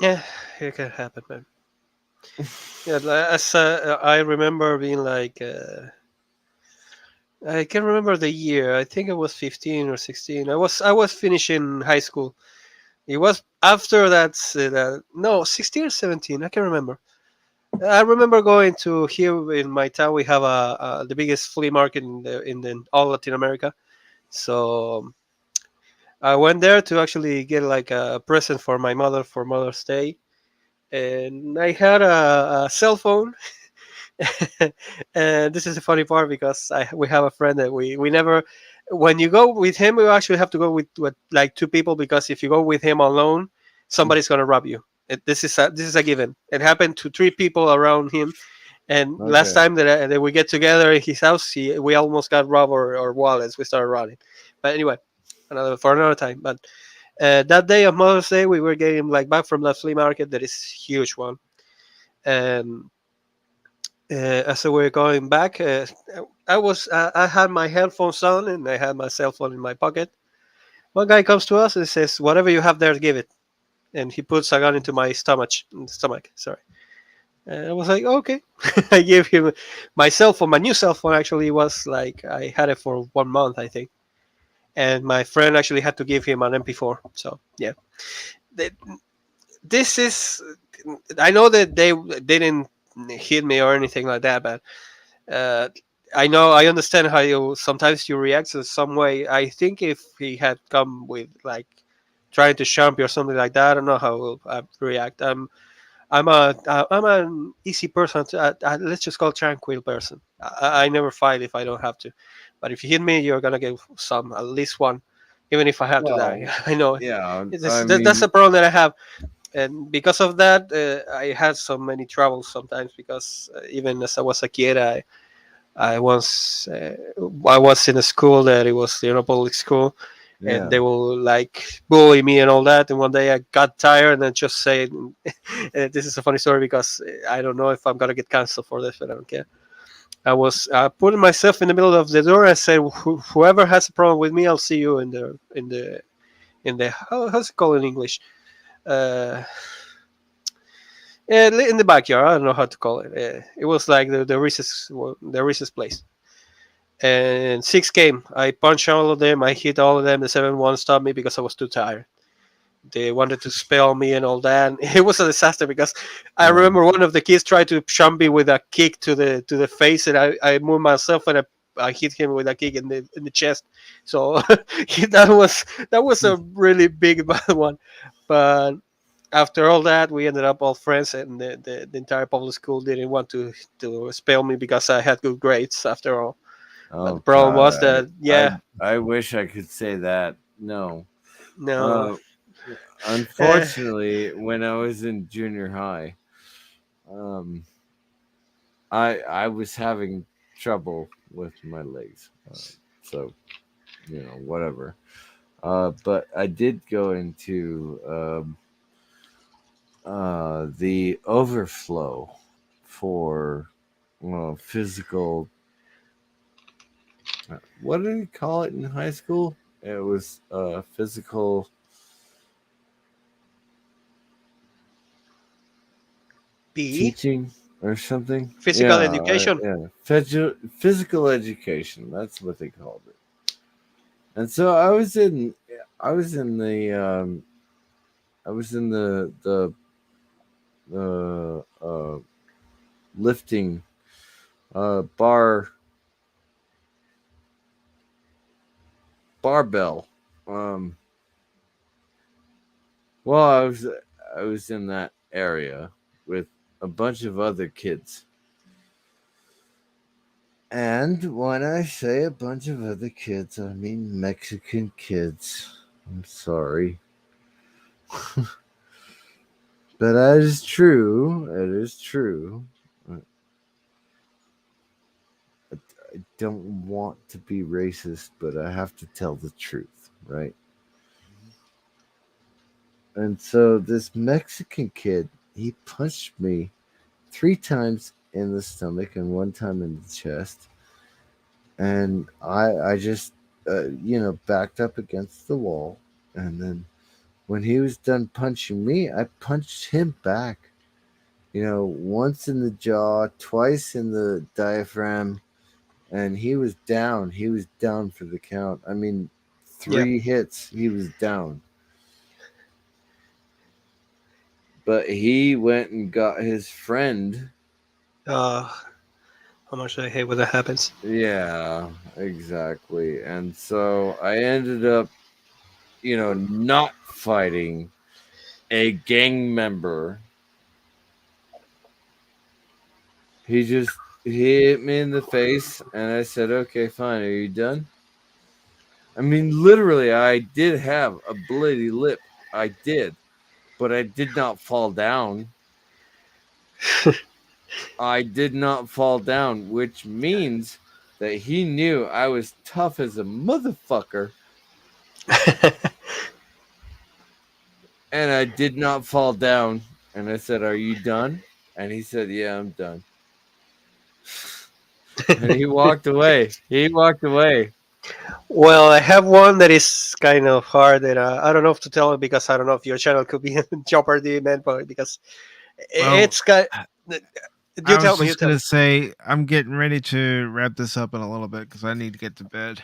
Yeah, it can happen, man. Yeah, as I remember being like, I can't remember the year. I think I was 15 or 16. I was finishing high school. It was after that. No, 16 or 17. I can't remember. I remember going to here in my town. We have the biggest flea market in all Latin America. So I went there to actually get like a present for my mother for Mother's Day, and I had a cell phone. And this is the funny part because we have a friend that we never, when you go with him, you actually have to go with like 2 people, because if you go with him alone, somebody's gonna rob you. This is a given. It happened to 3 people around him, and last Okay. time that we get together in his house, we almost got robbed our wallets. We started running, but anyway, another time. But that day of Mother's Day, we were getting like back from the flea market. That is huge one, and as we were going back, I had my headphones on and I had my cell phone in my pocket. One guy comes to us and says, "Whatever you have there, give it." And he puts a gun into my stomach. Sorry. And I was like, "Okay." I gave him my cell phone. My new cell phone actually was like I had it for 1 month, I think. And my friend actually had to give him an MP4. So yeah, Th- this is. I know that they didn't hit me or anything like that, but uh, I understand how sometimes you react in some way. I think if he had come with like trying to jump you or something like that, I don't know how I react. I'm an easy person. Let's just call tranquil person. I never fight if I don't have to, but if you hit me, you're gonna get at least one, even if I have to die. Well, I know it. yeah, I That's the mean, problem that I have, and because of that, I had so many troubles sometimes because even as I was a kid, I was in a school that it was public school, and yeah. they will like bully me and all that. And one day I got tired and I just said, "This is a funny story because I don't know if I'm gonna get canceled for this, but I don't care." I was putting myself in the middle of the door. I said, "Whoever has a problem with me, I'll see you in the how's it called in English? Uh, in the backyard. I don't know how to call it. It was like the recess place." And 6 came. I punched all of them. I hit all of them. The 7th one stopped me because I was too tired. They wanted to spell me and all that. It was a disaster because I remember one of the kids tried to shove me with a kick to the face, and I moved myself and I hit him with a kick in the chest. So that was a really big bad one. But after all that, we ended up all friends, and the entire public school didn't want to expel me because I had good grades after all. But the Oh problem was God, that, yeah, I wish I could say that. No. no, Unfortunately, when I was in junior high, um, I was having trouble with my legs, so whatever. But I did go into the overflow for physical. What did he call it in high school? It was physical. B, Teaching or something. physical education. Yeah. Physical education. That's what they called it. And so I was in the lifting barbell. Well, I was in that area with a bunch of other kids. And when I say a bunch of other kids, I mean Mexican kids. I'm sorry. But that is true. It is true. I don't want to be racist, but I have to tell the truth, right? And so this Mexican kid, he punched me 3 times in the stomach and 1 time in the chest. And I just, backed up against the wall. And then when he was done punching me, I punched him back. Once in the jaw, twice in the diaphragm, and he was down. He was down for the count. I mean, 3 hits, he was down. But he went and got his friend. How much I hate when that happens. Yeah, exactly. And so I ended up, not fighting a gang member. He hit me in the face, and I said, "Okay, fine. Are you done?" I mean, literally, I did have a bloody lip. I did, but I did not fall down. I did not fall down, which means that he knew I was tough as a motherfucker. And I did not fall down. And I said, "Are you done?" And he said, "Yeah, I'm done." And he walked away. Well, I have one that is kind of hard, and I don't know if to tell it because I don't know if your channel could be in jeopardy, man. But because Well, it's kind, I was you just tell me. gonna say I'm getting ready to wrap this up in a little bit because I need to get to bed.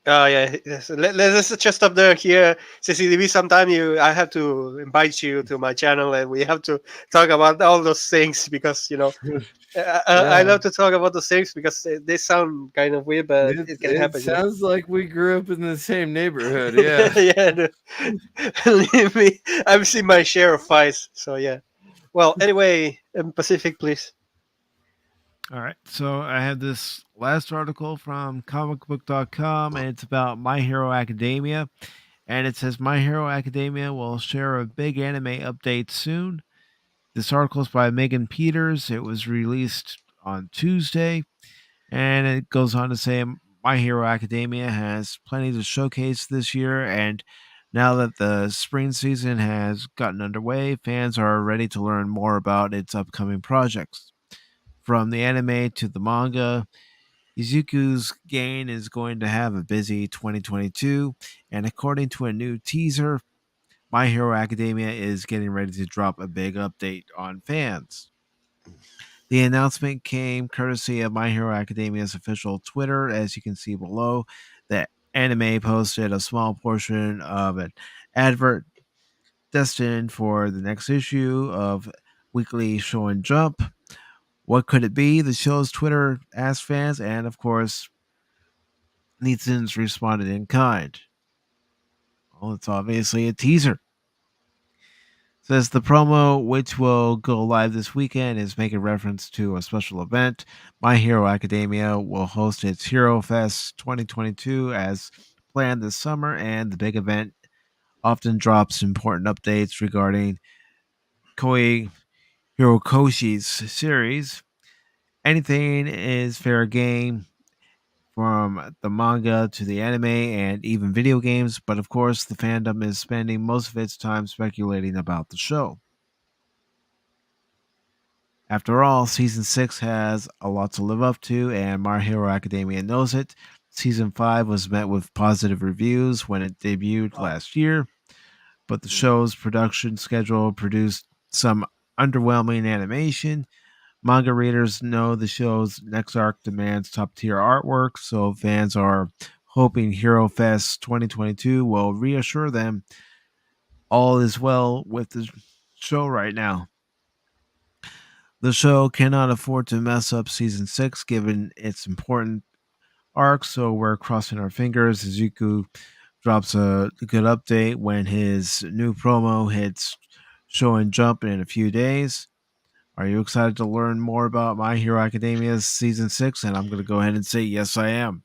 Oh yeah, yes. Let's just stop there here. CCTV, sometime I have to invite you to my channel, and we have to talk about all those things because I Yeah. love to talk about those things because they sound kind of weird, but it can It happen. sounds like we grew up in the same neighborhood. Yeah. Yeah, no. Believe me, I've seen my share of fights. So yeah. Well, anyway, Pacific, please. All right. So I have this last article from comicbook.com, and it's about My Hero Academia. And it says My Hero Academia will share a big anime update soon. This article is by Megan Peters. It was released on Tuesday. And it goes on to say My Hero Academia has plenty to showcase this year. And now that the spring season has gotten underway, fans are ready to learn more about its upcoming projects. From the anime to the manga, Izuku's Gain is going to have a busy 2022, and according to a new teaser, My Hero Academia is getting ready to drop a big update on fans. The announcement came courtesy of My Hero Academia's official Twitter, as you can see below. The anime posted a small portion of an advert destined for the next issue of Weekly Shonen Jump. What could it be? The show's Twitter asked fans, and of course, netizens responded in kind. Well, it's obviously a teaser. Says the promo, which will go live this weekend, is making reference to a special event. My Hero Academia will host its Hero Fest 2022 as planned this summer, and the big event often drops important updates regarding Koi Hirokoshi's series. Anything is fair game, from the manga to the anime and even video games, but of course, the fandom is spending most of its time speculating about the show. After all, season 6 has a lot to live up to, and My Hero Academia knows it. Season 5 was met with positive reviews when it debuted last year, but the show's production schedule produced some underwhelming animation. Manga readers know the show's next arc demands top tier artwork, so fans are hoping Hero Fest 2022 will reassure them all is well with the show right now. The show cannot afford to mess up season 6 given its important arc, so we're crossing our fingers. Izuku drops a good update when his new promo hits Show and Jump in a few days. Are you excited to learn more about My Hero Academia's season 6? And I'm going to go ahead and say yes, I am.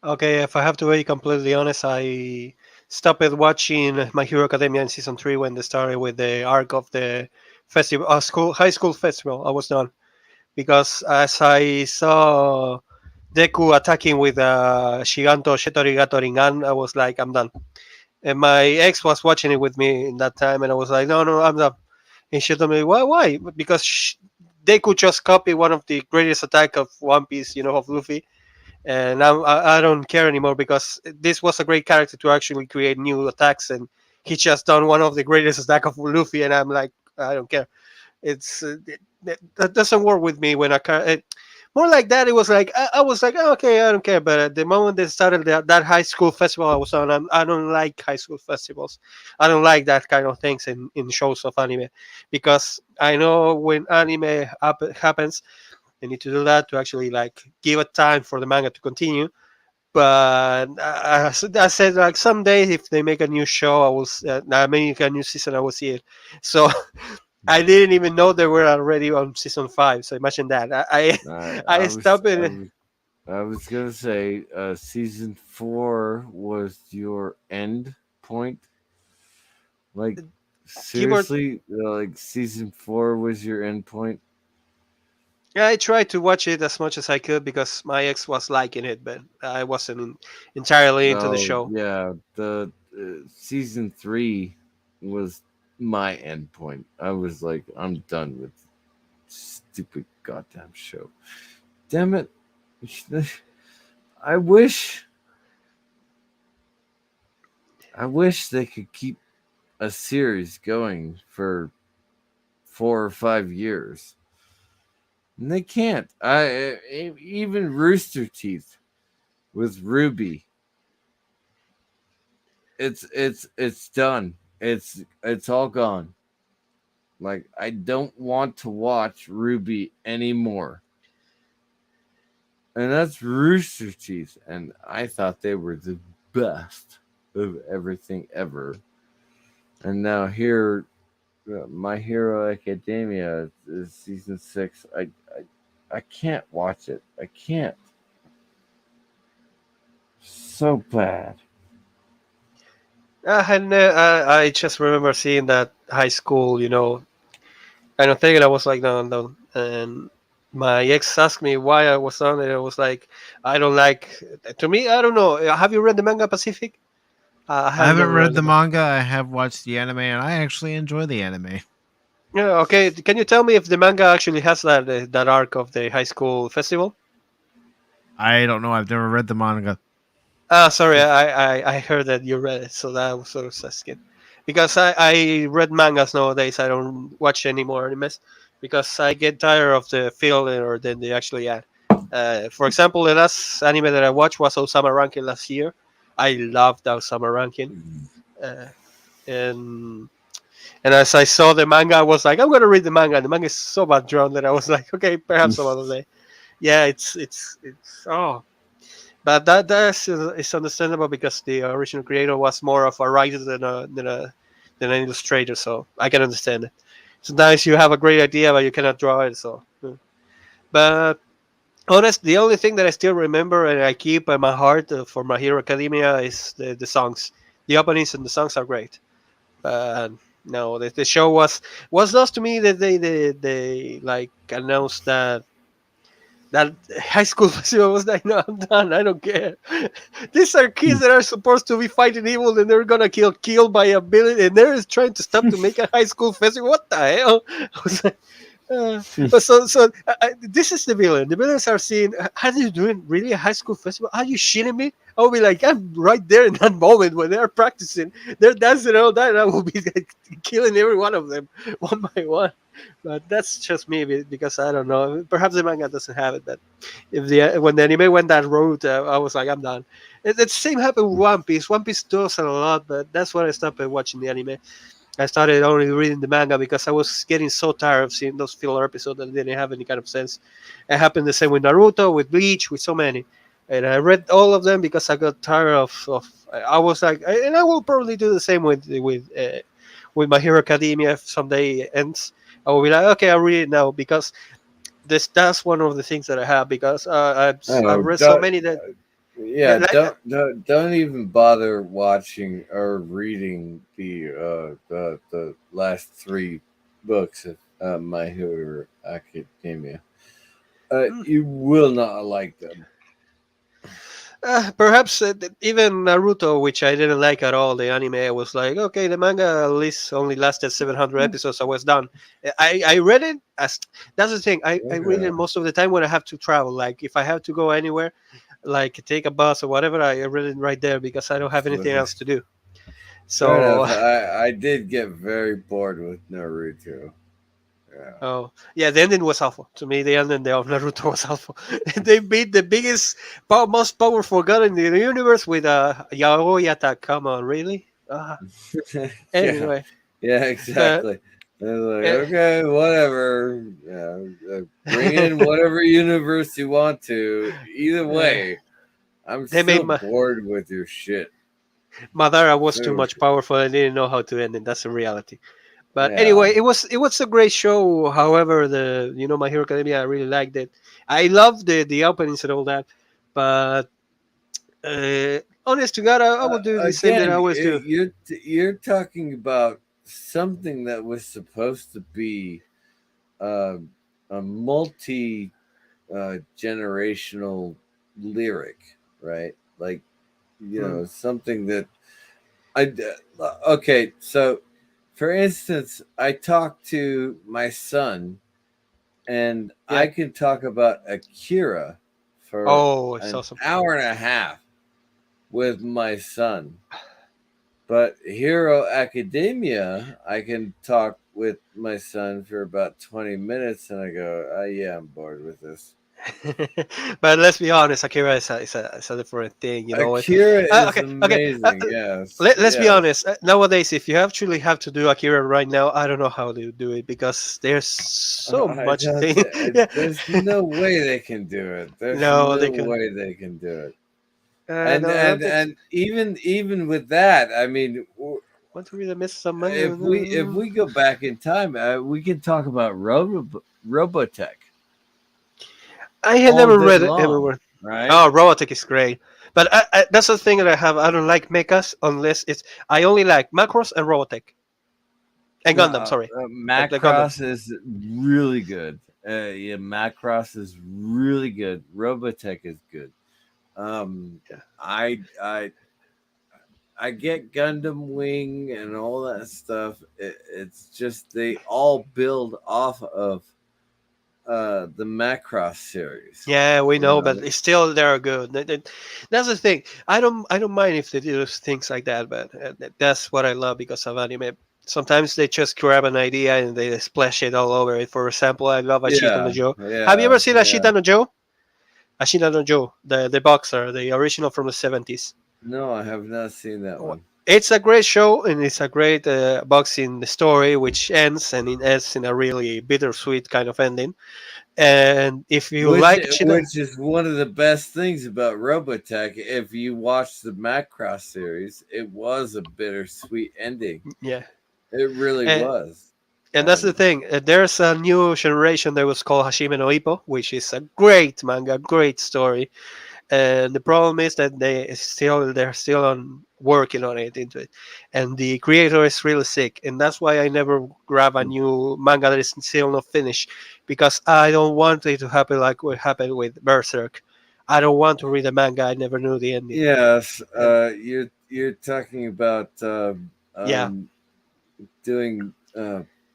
Okay, if I have to be completely honest, I stopped watching My Hero Academia in season 3 when they started with the arc of the festival, high school festival. I was done because as I saw Deku attacking with Shiganto Shetorigato Ringan, I was like, I'm done. And my ex was watching it with me in that time, and I was like, no, I'm done. And she told me, why? Because Deku just copied one of the greatest attack of One Piece, of Luffy. And I don't care anymore because this was a great character to actually create new attacks, and he just done one of the greatest attack of Luffy, and I'm like, I don't care. It's that doesn't work with me when more like that. It was like I was like, oh, okay, I don't care. But at the moment they started that high school festival I was on, I don't like high school festivals. I don't like that kind of things in shows of anime, because I know when anime happens, they need to do that to actually like give it time for the manga to continue. But I said, like, someday if they make a new show, make a new season, I will see it. So I didn't even know they were already on season 5. So imagine that. I stopped it. I was gonna say, season 4 was your end point. Like, seriously, like season 4 was your end point. Yeah, I tried to watch it as much as I could because my ex was liking it, but I wasn't entirely into the show. Yeah, the season 3 was my end point. I was like, I'm done with stupid goddamn show. Damn it. I wish they could keep a series going for 4 or 5 years. And they can't. Even Rooster Teeth with Ruby. It's done. It's all gone. Like, I don't want to watch Ruby anymore. And that's Rooster Teeth, and I thought they were the best of everything ever. And now here, My Hero Academia is season 6. I can't watch it. I can't. So bad. I just remember seeing that high school, kind of thing, and I was like, no. And my ex asked me why I was on it. I was like, I don't like. To me, I don't know. Have you read the manga Pacific? I haven't read the manga. I have watched the anime, and I actually enjoy the anime. Yeah. Okay. Can you tell me if the manga actually has that arc of the high school festival? I don't know. I've never read the manga. Sorry. I heard that you read it, so that was sort of asking. Because I read mangas nowadays. I don't watch any more animes because I get tired of the feel or then they actually add. For example, the last anime that I watched was Osama Ranking last year. I loved Osama Ranking, and as I saw the manga, I was like, I'm gonna read the manga. The manga is so bad drawn that I was like, okay, perhaps some other day. Yeah, it's but that's it's understandable because the original creator was more of a writer than a than an illustrator, so I can understand it. Sometimes you have a great idea, but you cannot draw it. So, but the only thing that I still remember and I keep in my heart for My Hero Academia is the songs. The openings and the songs are great. No, the show was lost to me that they like announced that high school festival was like, no, I'm done. I don't care. These are kids that are supposed to be fighting evil, and they're gonna killed by a villain, and they're trying to stop to make a high school festival. What the hell? I was like, but this is the villain. The villains are saying, "How are you doing? Really a high school festival? Are you shitting me?" I'll be like, I'm right there in that moment when they're practicing, they're dancing and all that, and I will be like, killing every one of them one by one. But that's just me because I don't know. Perhaps the manga doesn't have it, but when the anime went that route, I was like, I'm done. The same happened with One Piece. One Piece does it a lot, but that's when I stopped watching the anime. I started only reading the manga because I was getting so tired of seeing those filler episodes that didn't have any kind of sense. It happened the same with Naruto, with Bleach, with so many. And I read all of them because I got tired of I was like, and I will probably do the same with My Hero Academia if someday it ends. I will be like, okay, I'll read it now because that's one of the things that I have because I've read so many that. Yeah, don't even bother watching or reading the last 3 books of My Hero Academia. You will not like them. Perhaps even Naruto, which I didn't like at all, the anime, I was like, okay, the manga at least only lasted 700 episodes. I was done. I read it as that's the thing. I read it most of the time when I have to travel. Like if I have to go anywhere, like take a bus or whatever, I read it right there because I don't have anything else to do. So I did get very bored with Naruto. Yeah. Oh yeah, the ending was awful to me. The ending of Naruto was awful. They beat the biggest, most powerful god in the universe with a yaoi attack. Come on, really? Anyway, yeah, exactly. Like, okay, whatever. Bring in whatever universe you want to. Either way, I'm still bored with your shit. Madara was too much powerful. I didn't know how to end it. That's the reality. But anyway, it was a great show. However, My Hero Academia, I really liked it. I loved the openings and all that. But honest to God, I will do the same that I always do. You're talking about something that was supposed to be a multi generational lyric, right? Like something that okay, so. For instance, I talk to my son, and I can talk about Akira for an hour and a half with my son. But Hero Academia, I can talk with my son for about 20 minutes, and I go, yeah, I'm bored with this. But let's be honest, Akira is a different thing, Akira is amazing. Yes. Let's be honest. Nowadays, if you actually have to do Akira right now, I don't know how to do it because there's so much thing. There's no way they can do it. There's no way they can do it. And even with that, I mean, want to really miss some money. If we go back in time, we can talk about Robotech. I had never read it everywhere. Right? Oh, Robotech is great. But that's the thing that I have. I don't like mechas unless it's. I only like Macross and Robotech. And Gundam, sorry. Macross is really good. Macross is really good. Robotech is good. I get Gundam Wing and all that stuff. It's just they all build off of the Macross series. Yeah, we know, but it's still they're good. That's the thing. I don't mind if they do things like that, but that's what I love because of anime. Sometimes they just grab an idea and they splash it all over it. For example, I love Ashita no Joe. Have you ever seen Ashita no Joe? Ashita no Joe, the boxer, the original from the 70s. No, I have not seen that one. It's a great show and it's a great boxing story, which ends and it ends in a really bittersweet kind of ending. And if you which is one of the best things about Robotech. If you watch the Macross series, it was a bittersweet ending. Yeah. It really And, was. and that's the thing. There's a new generation that was called Hashime no Ippo, which is a great manga, great story. And the problem is that they're still on working on it into it, and the creator is really sick, and that's why I never grab a new manga that is still not finished, because I don't want it to happen like what happened with Berserk. I don't want to read a manga I never knew the ending. Yes, And, you're talking about yeah, doing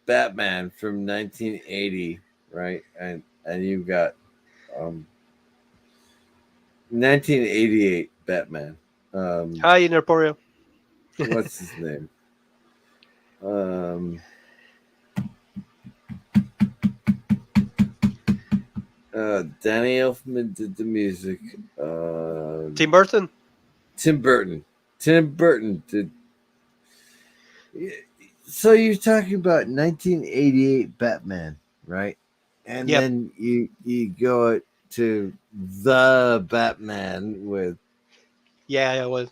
Batman from 1980, right? And you've got 1988 Batman. hi Innerporeal. What's his name? Danny Elfman did the music. Tim Burton. Tim Burton. Tim Burton did. So you're talking about 1988 Batman, right? And Yep. then you go to the Batman with Yeah, it was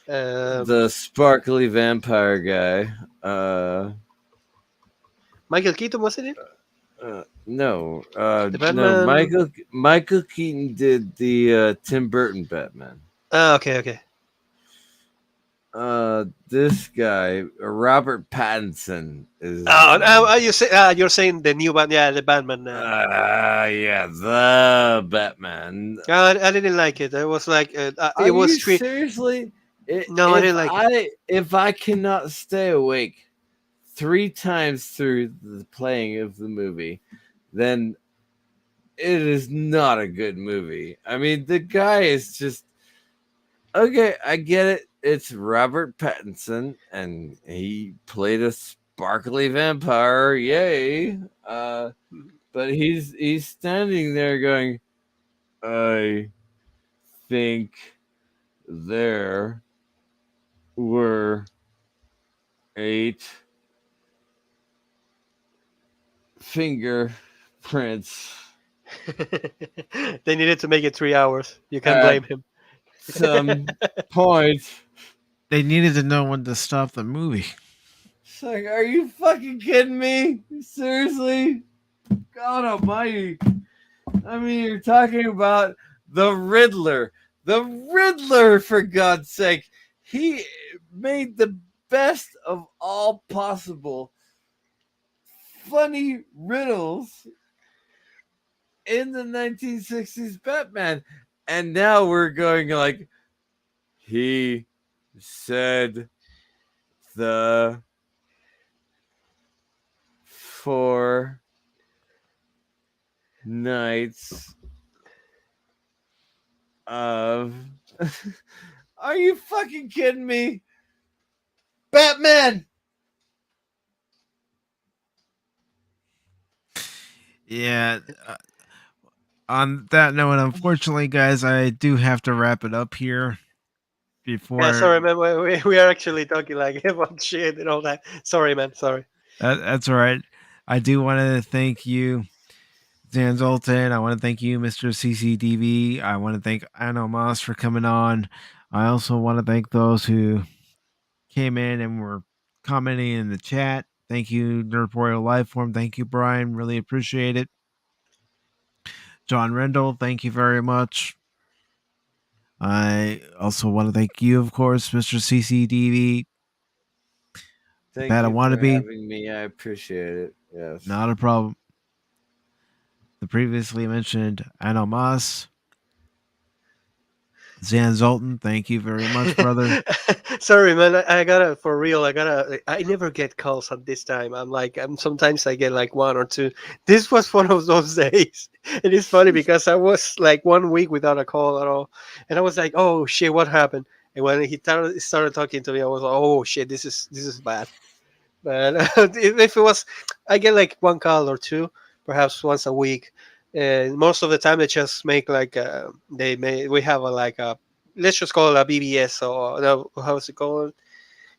the sparkly vampire guy. Michael Keaton, wasn't it? No, The Batman. no. Michael Keaton did the Tim Burton Batman. Okay. This guy, Robert Pattinson, is. You're saying the new Batman? Yeah, the Batman. Yeah, the Batman. I didn't like it. It was like Are it was you seriously? No, I didn't like it. If I cannot stay awake 3 times through the playing of the movie, then it is not a good movie. I mean, the guy is just okay. I get it. It's Robert Pattinson, and he played a sparkly vampire. Yay! But he's standing there going, I think there were 8 fingerprints. They needed to make it 3 hours. You can't blame him. Some point. They needed to know when to stop the movie. It's like, are you fucking kidding me? Seriously? God almighty. I mean, you're talking about the Riddler. The Riddler, for God's sake. He made the best of all possible funny riddles in the 1960s Batman. And now we're going like, he said the 4 nights of. Are you fucking kidding me? Batman! Yeah. On that note, unfortunately, guys, I do have to wrap it up here. Before. Yeah, sorry, man. We are actually talking like about shit and all that. Sorry, man. Sorry. That's all right. I do want to thank you, Dan Zoltan. I want to thank you, Mr. CCDV. I want to thank Anno Moss for coming on. I also want to thank those who came in and were commenting in the chat. Thank you, Nerdporeal Lifeform. Thank you, Brian. Really appreciate it. John Rendell, thank you very much. I also want to thank you, of course, Mr. CCDV. Thank Pat, I you want for to be. having me. I appreciate it. Yes. Not a problem. The previously mentioned Anno Moss. Zan Zoltan, thank you very much, brother. Sorry, man. I gotta, for real. I never get calls at this time. Sometimes I get like 1 or 2. This was one of those days. And it's funny because I was like 1 week without a call at all. And I was like, oh shit, what happened? And when he started talking to me, I was like, oh shit, this is bad. But if it was, I get like 1 call or 2, perhaps once a week. And most of the time they just make like we have like a, let's just call it a BBS, or no, how's it called,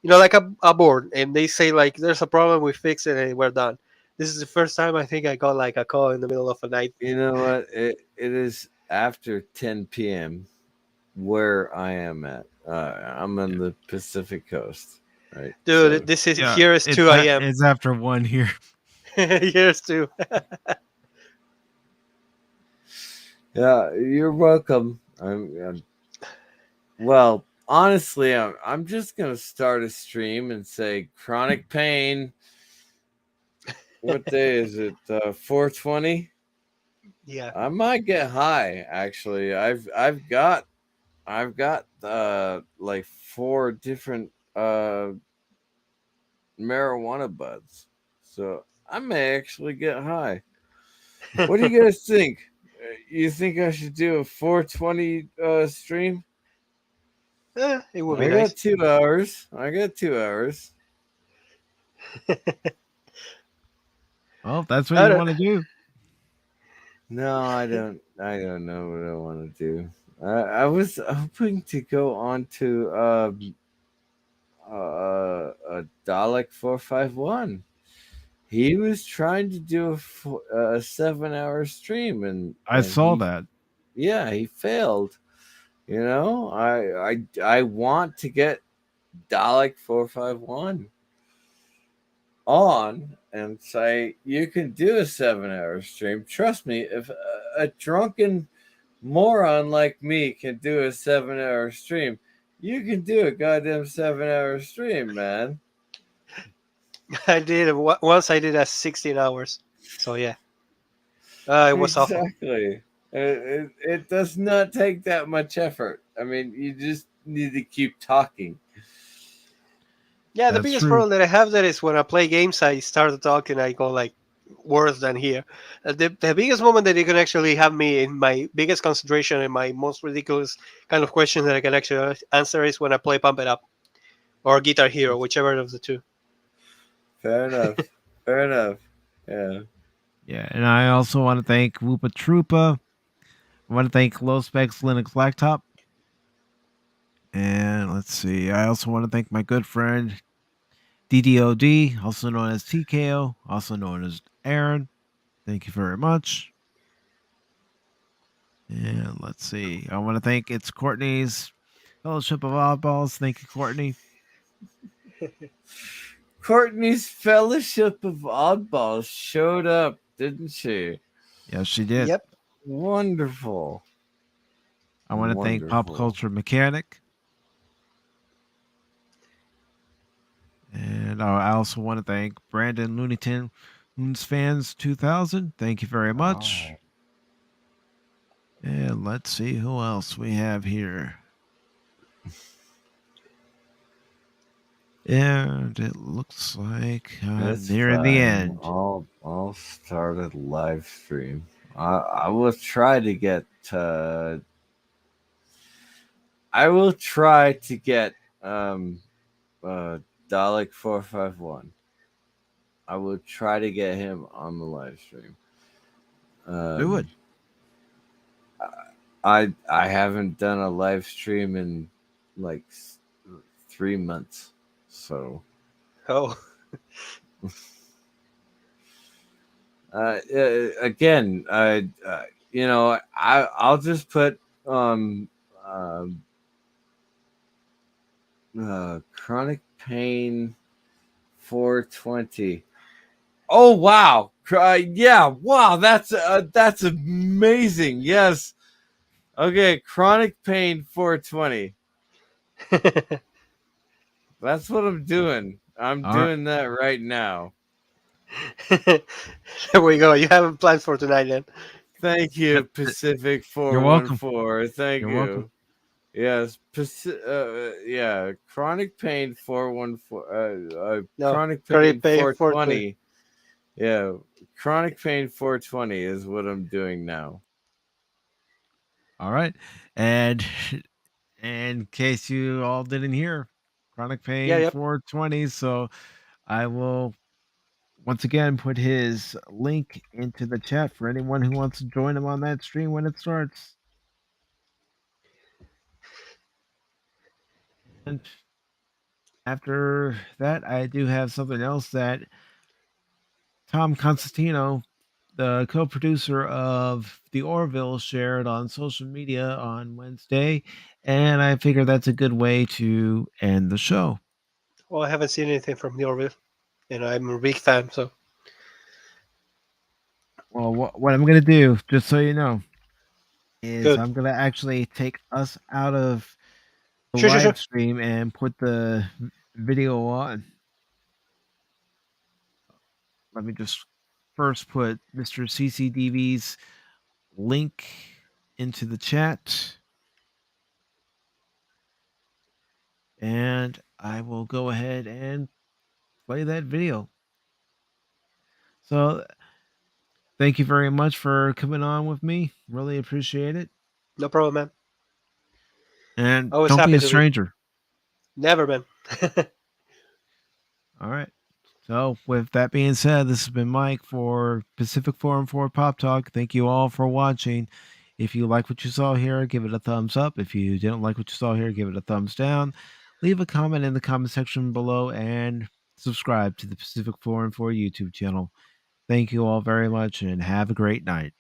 like a board, and they say like there's a problem, we fix it, and we're done. This is the first time I think I got like a call in the middle of the night. You know what, it is after 10 p.m. where I am at. I'm on the Pacific Coast. Right. Dude, So, this is Yeah, here is 2 a.m. it's after 1 here. Here's 2. yeah, you're welcome. Well, honestly, I'm just gonna start a stream and say chronic pain. What day is it? 420. Yeah. I might get high. Actually, I've got like 4 different marijuana buds, so I may actually get high. What do you guys think? You think I should do a 420 stream? It would be I nice. got 2 hours. I got 2 hours. Well, if that's what I you don't- want to do. No, I don't. I don't know what I want to do. I was hoping to go on to a Dalek 451. He was trying to do a 7-hour stream, and I saw he, that. yeah, he failed. You know, I want to get Dalek 451 on and say you can do a 7-hour stream. Trust me, if a drunken moron like me can do a 7-hour stream, you can do a goddamn 7-hour stream, man. I did once. I did 16 hours. So yeah, it was awful. Exactly. It does not take that much effort. I mean, you just need to keep talking. Yeah, the That's biggest true. problem that I have there is when I play games, I start to talk and I go like worse than here. The biggest moment that you can actually have me in my biggest concentration and my most ridiculous kind of question that I can actually answer is when I play Pump It Up or Guitar Hero, whichever of the two. Fair enough. Fair enough. Yeah. Yeah, and I also want to thank Whoopa Troopa. I want to thank Low Specs Linux Blacktop. And let's see. I also want to thank my good friend DDOD, also known as TKO, also known as Aaron. Thank you very much. And let's see. I want to thank it's Courtney's Fellowship of Oddballs. Thank you, Courtney. Courtney's Fellowship of Oddballs showed up, didn't she? Yes, she did. Yep. Wonderful. I want to thank Pop Wonderful. Culture Mechanic. And I also want to thank Brandon Looneyton Fans 2000. Thank you very much. Wow. And let's see who else we have here. And it looks like That's near the fine. end. I'll start a live stream. I will try to get Dalek 451. I will try to get him on the live stream. Do it. I haven't done a live stream in like 3 months. So Oh. again, I'll just put chronic pain 420. Oh wow. Yeah, wow, that's amazing. Yes. Okay, chronic pain 420. That's what I'm doing. I'm All right. doing that right now. There we go. You have a plan for tonight then. Thank you, Pacific You're welcome. 414. Thank You're you. welcome. Yes, yeah, chronic pain 414. No, Chronic chronic pain pain 420. Yeah, chronic pain 420 is what I'm doing now. All right. And in case you all didn't hear, Chronic Pain Yeah, yep. 420. So I will once again put his link into the chat for anyone who wants to join him on that stream when it starts. And after that, I do have something else that Tom Constantino, the co-producer of The Orville, shared on social media on Wednesday, and I figure that's a good way to end the show. Well, I haven't seen anything from the Orville, and I'm a big fan. So Well, what I'm gonna do, just so you know, is good. I'm gonna actually take us out of the Sure, sure, live sure. stream and put the video on. Let me just first put Mr. CCDV's link into the chat, and I will go ahead and play that video. So, thank you very much for coming on with me. Really appreciate it. No problem, man. And Always don't be happy a to be. stranger. Never, man. All right. So, with that being said, this has been Mike for PACIFIC414 Pop Talk. Thank you all for watching. If you like what you saw here, give it a thumbs up. If you didn't like what you saw here, give it a thumbs down. Leave a comment in the comment section below and subscribe to the PACIFIC414 YouTube channel. Thank you all very much and have a great night.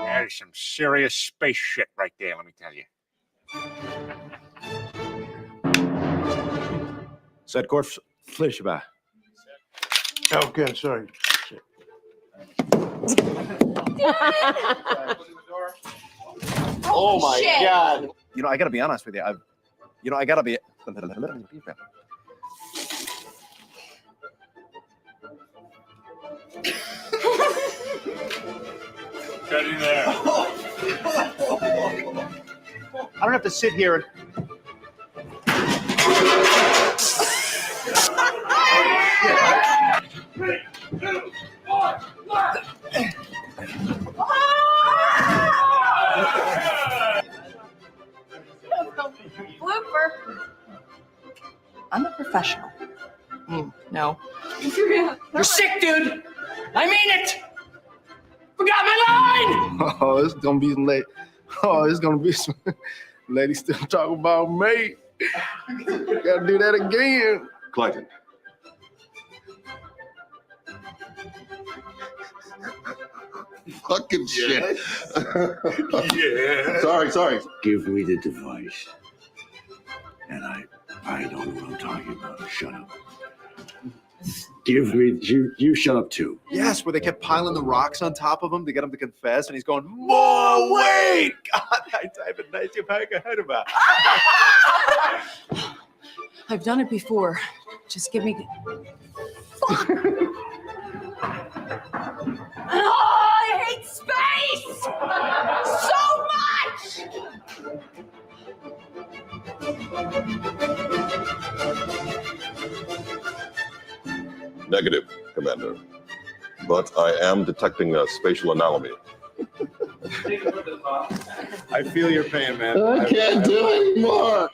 That is some serious space shit right there, let me tell you. Set course, Flishba. Oh, good, sorry. Shit. Oh my shit. God! You know, I gotta be honest with you. I gotta be. Get in there. I don't have to sit here and. Blooper. I'm a professional. No. You're sick, dude. I mean it. Forgot my line. Oh, it's gonna be some late. Oh, it's gonna be some ladies still talking about me. Gotta do that again. Clayton. Fucking shit. Yeah. Sorry. Give me the device. And I don't know what I'm talking about. Shut up. Give me, you shut up too. Yes, where they kept piling the rocks on top of him to get him to confess, and he's going, more weight! God, that type of night you pack ahead about. I've done it before. Just give me. Oh, I hate space so much. Negative, Commander. But I am detecting a spatial anomaly. I feel your pain, man. I can't do it anymore.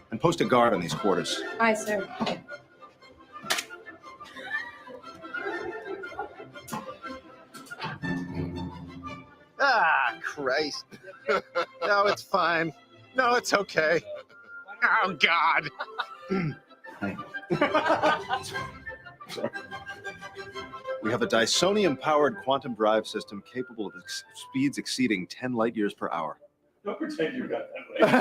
And post a guard on these quarters. Aye, sir. Ah, Christ. No, it's fine. No, it's okay. Oh, God. Sorry. We have a Dysonium-powered quantum drive system capable of speeds exceeding 10 light years per hour. Don't pretend you got that.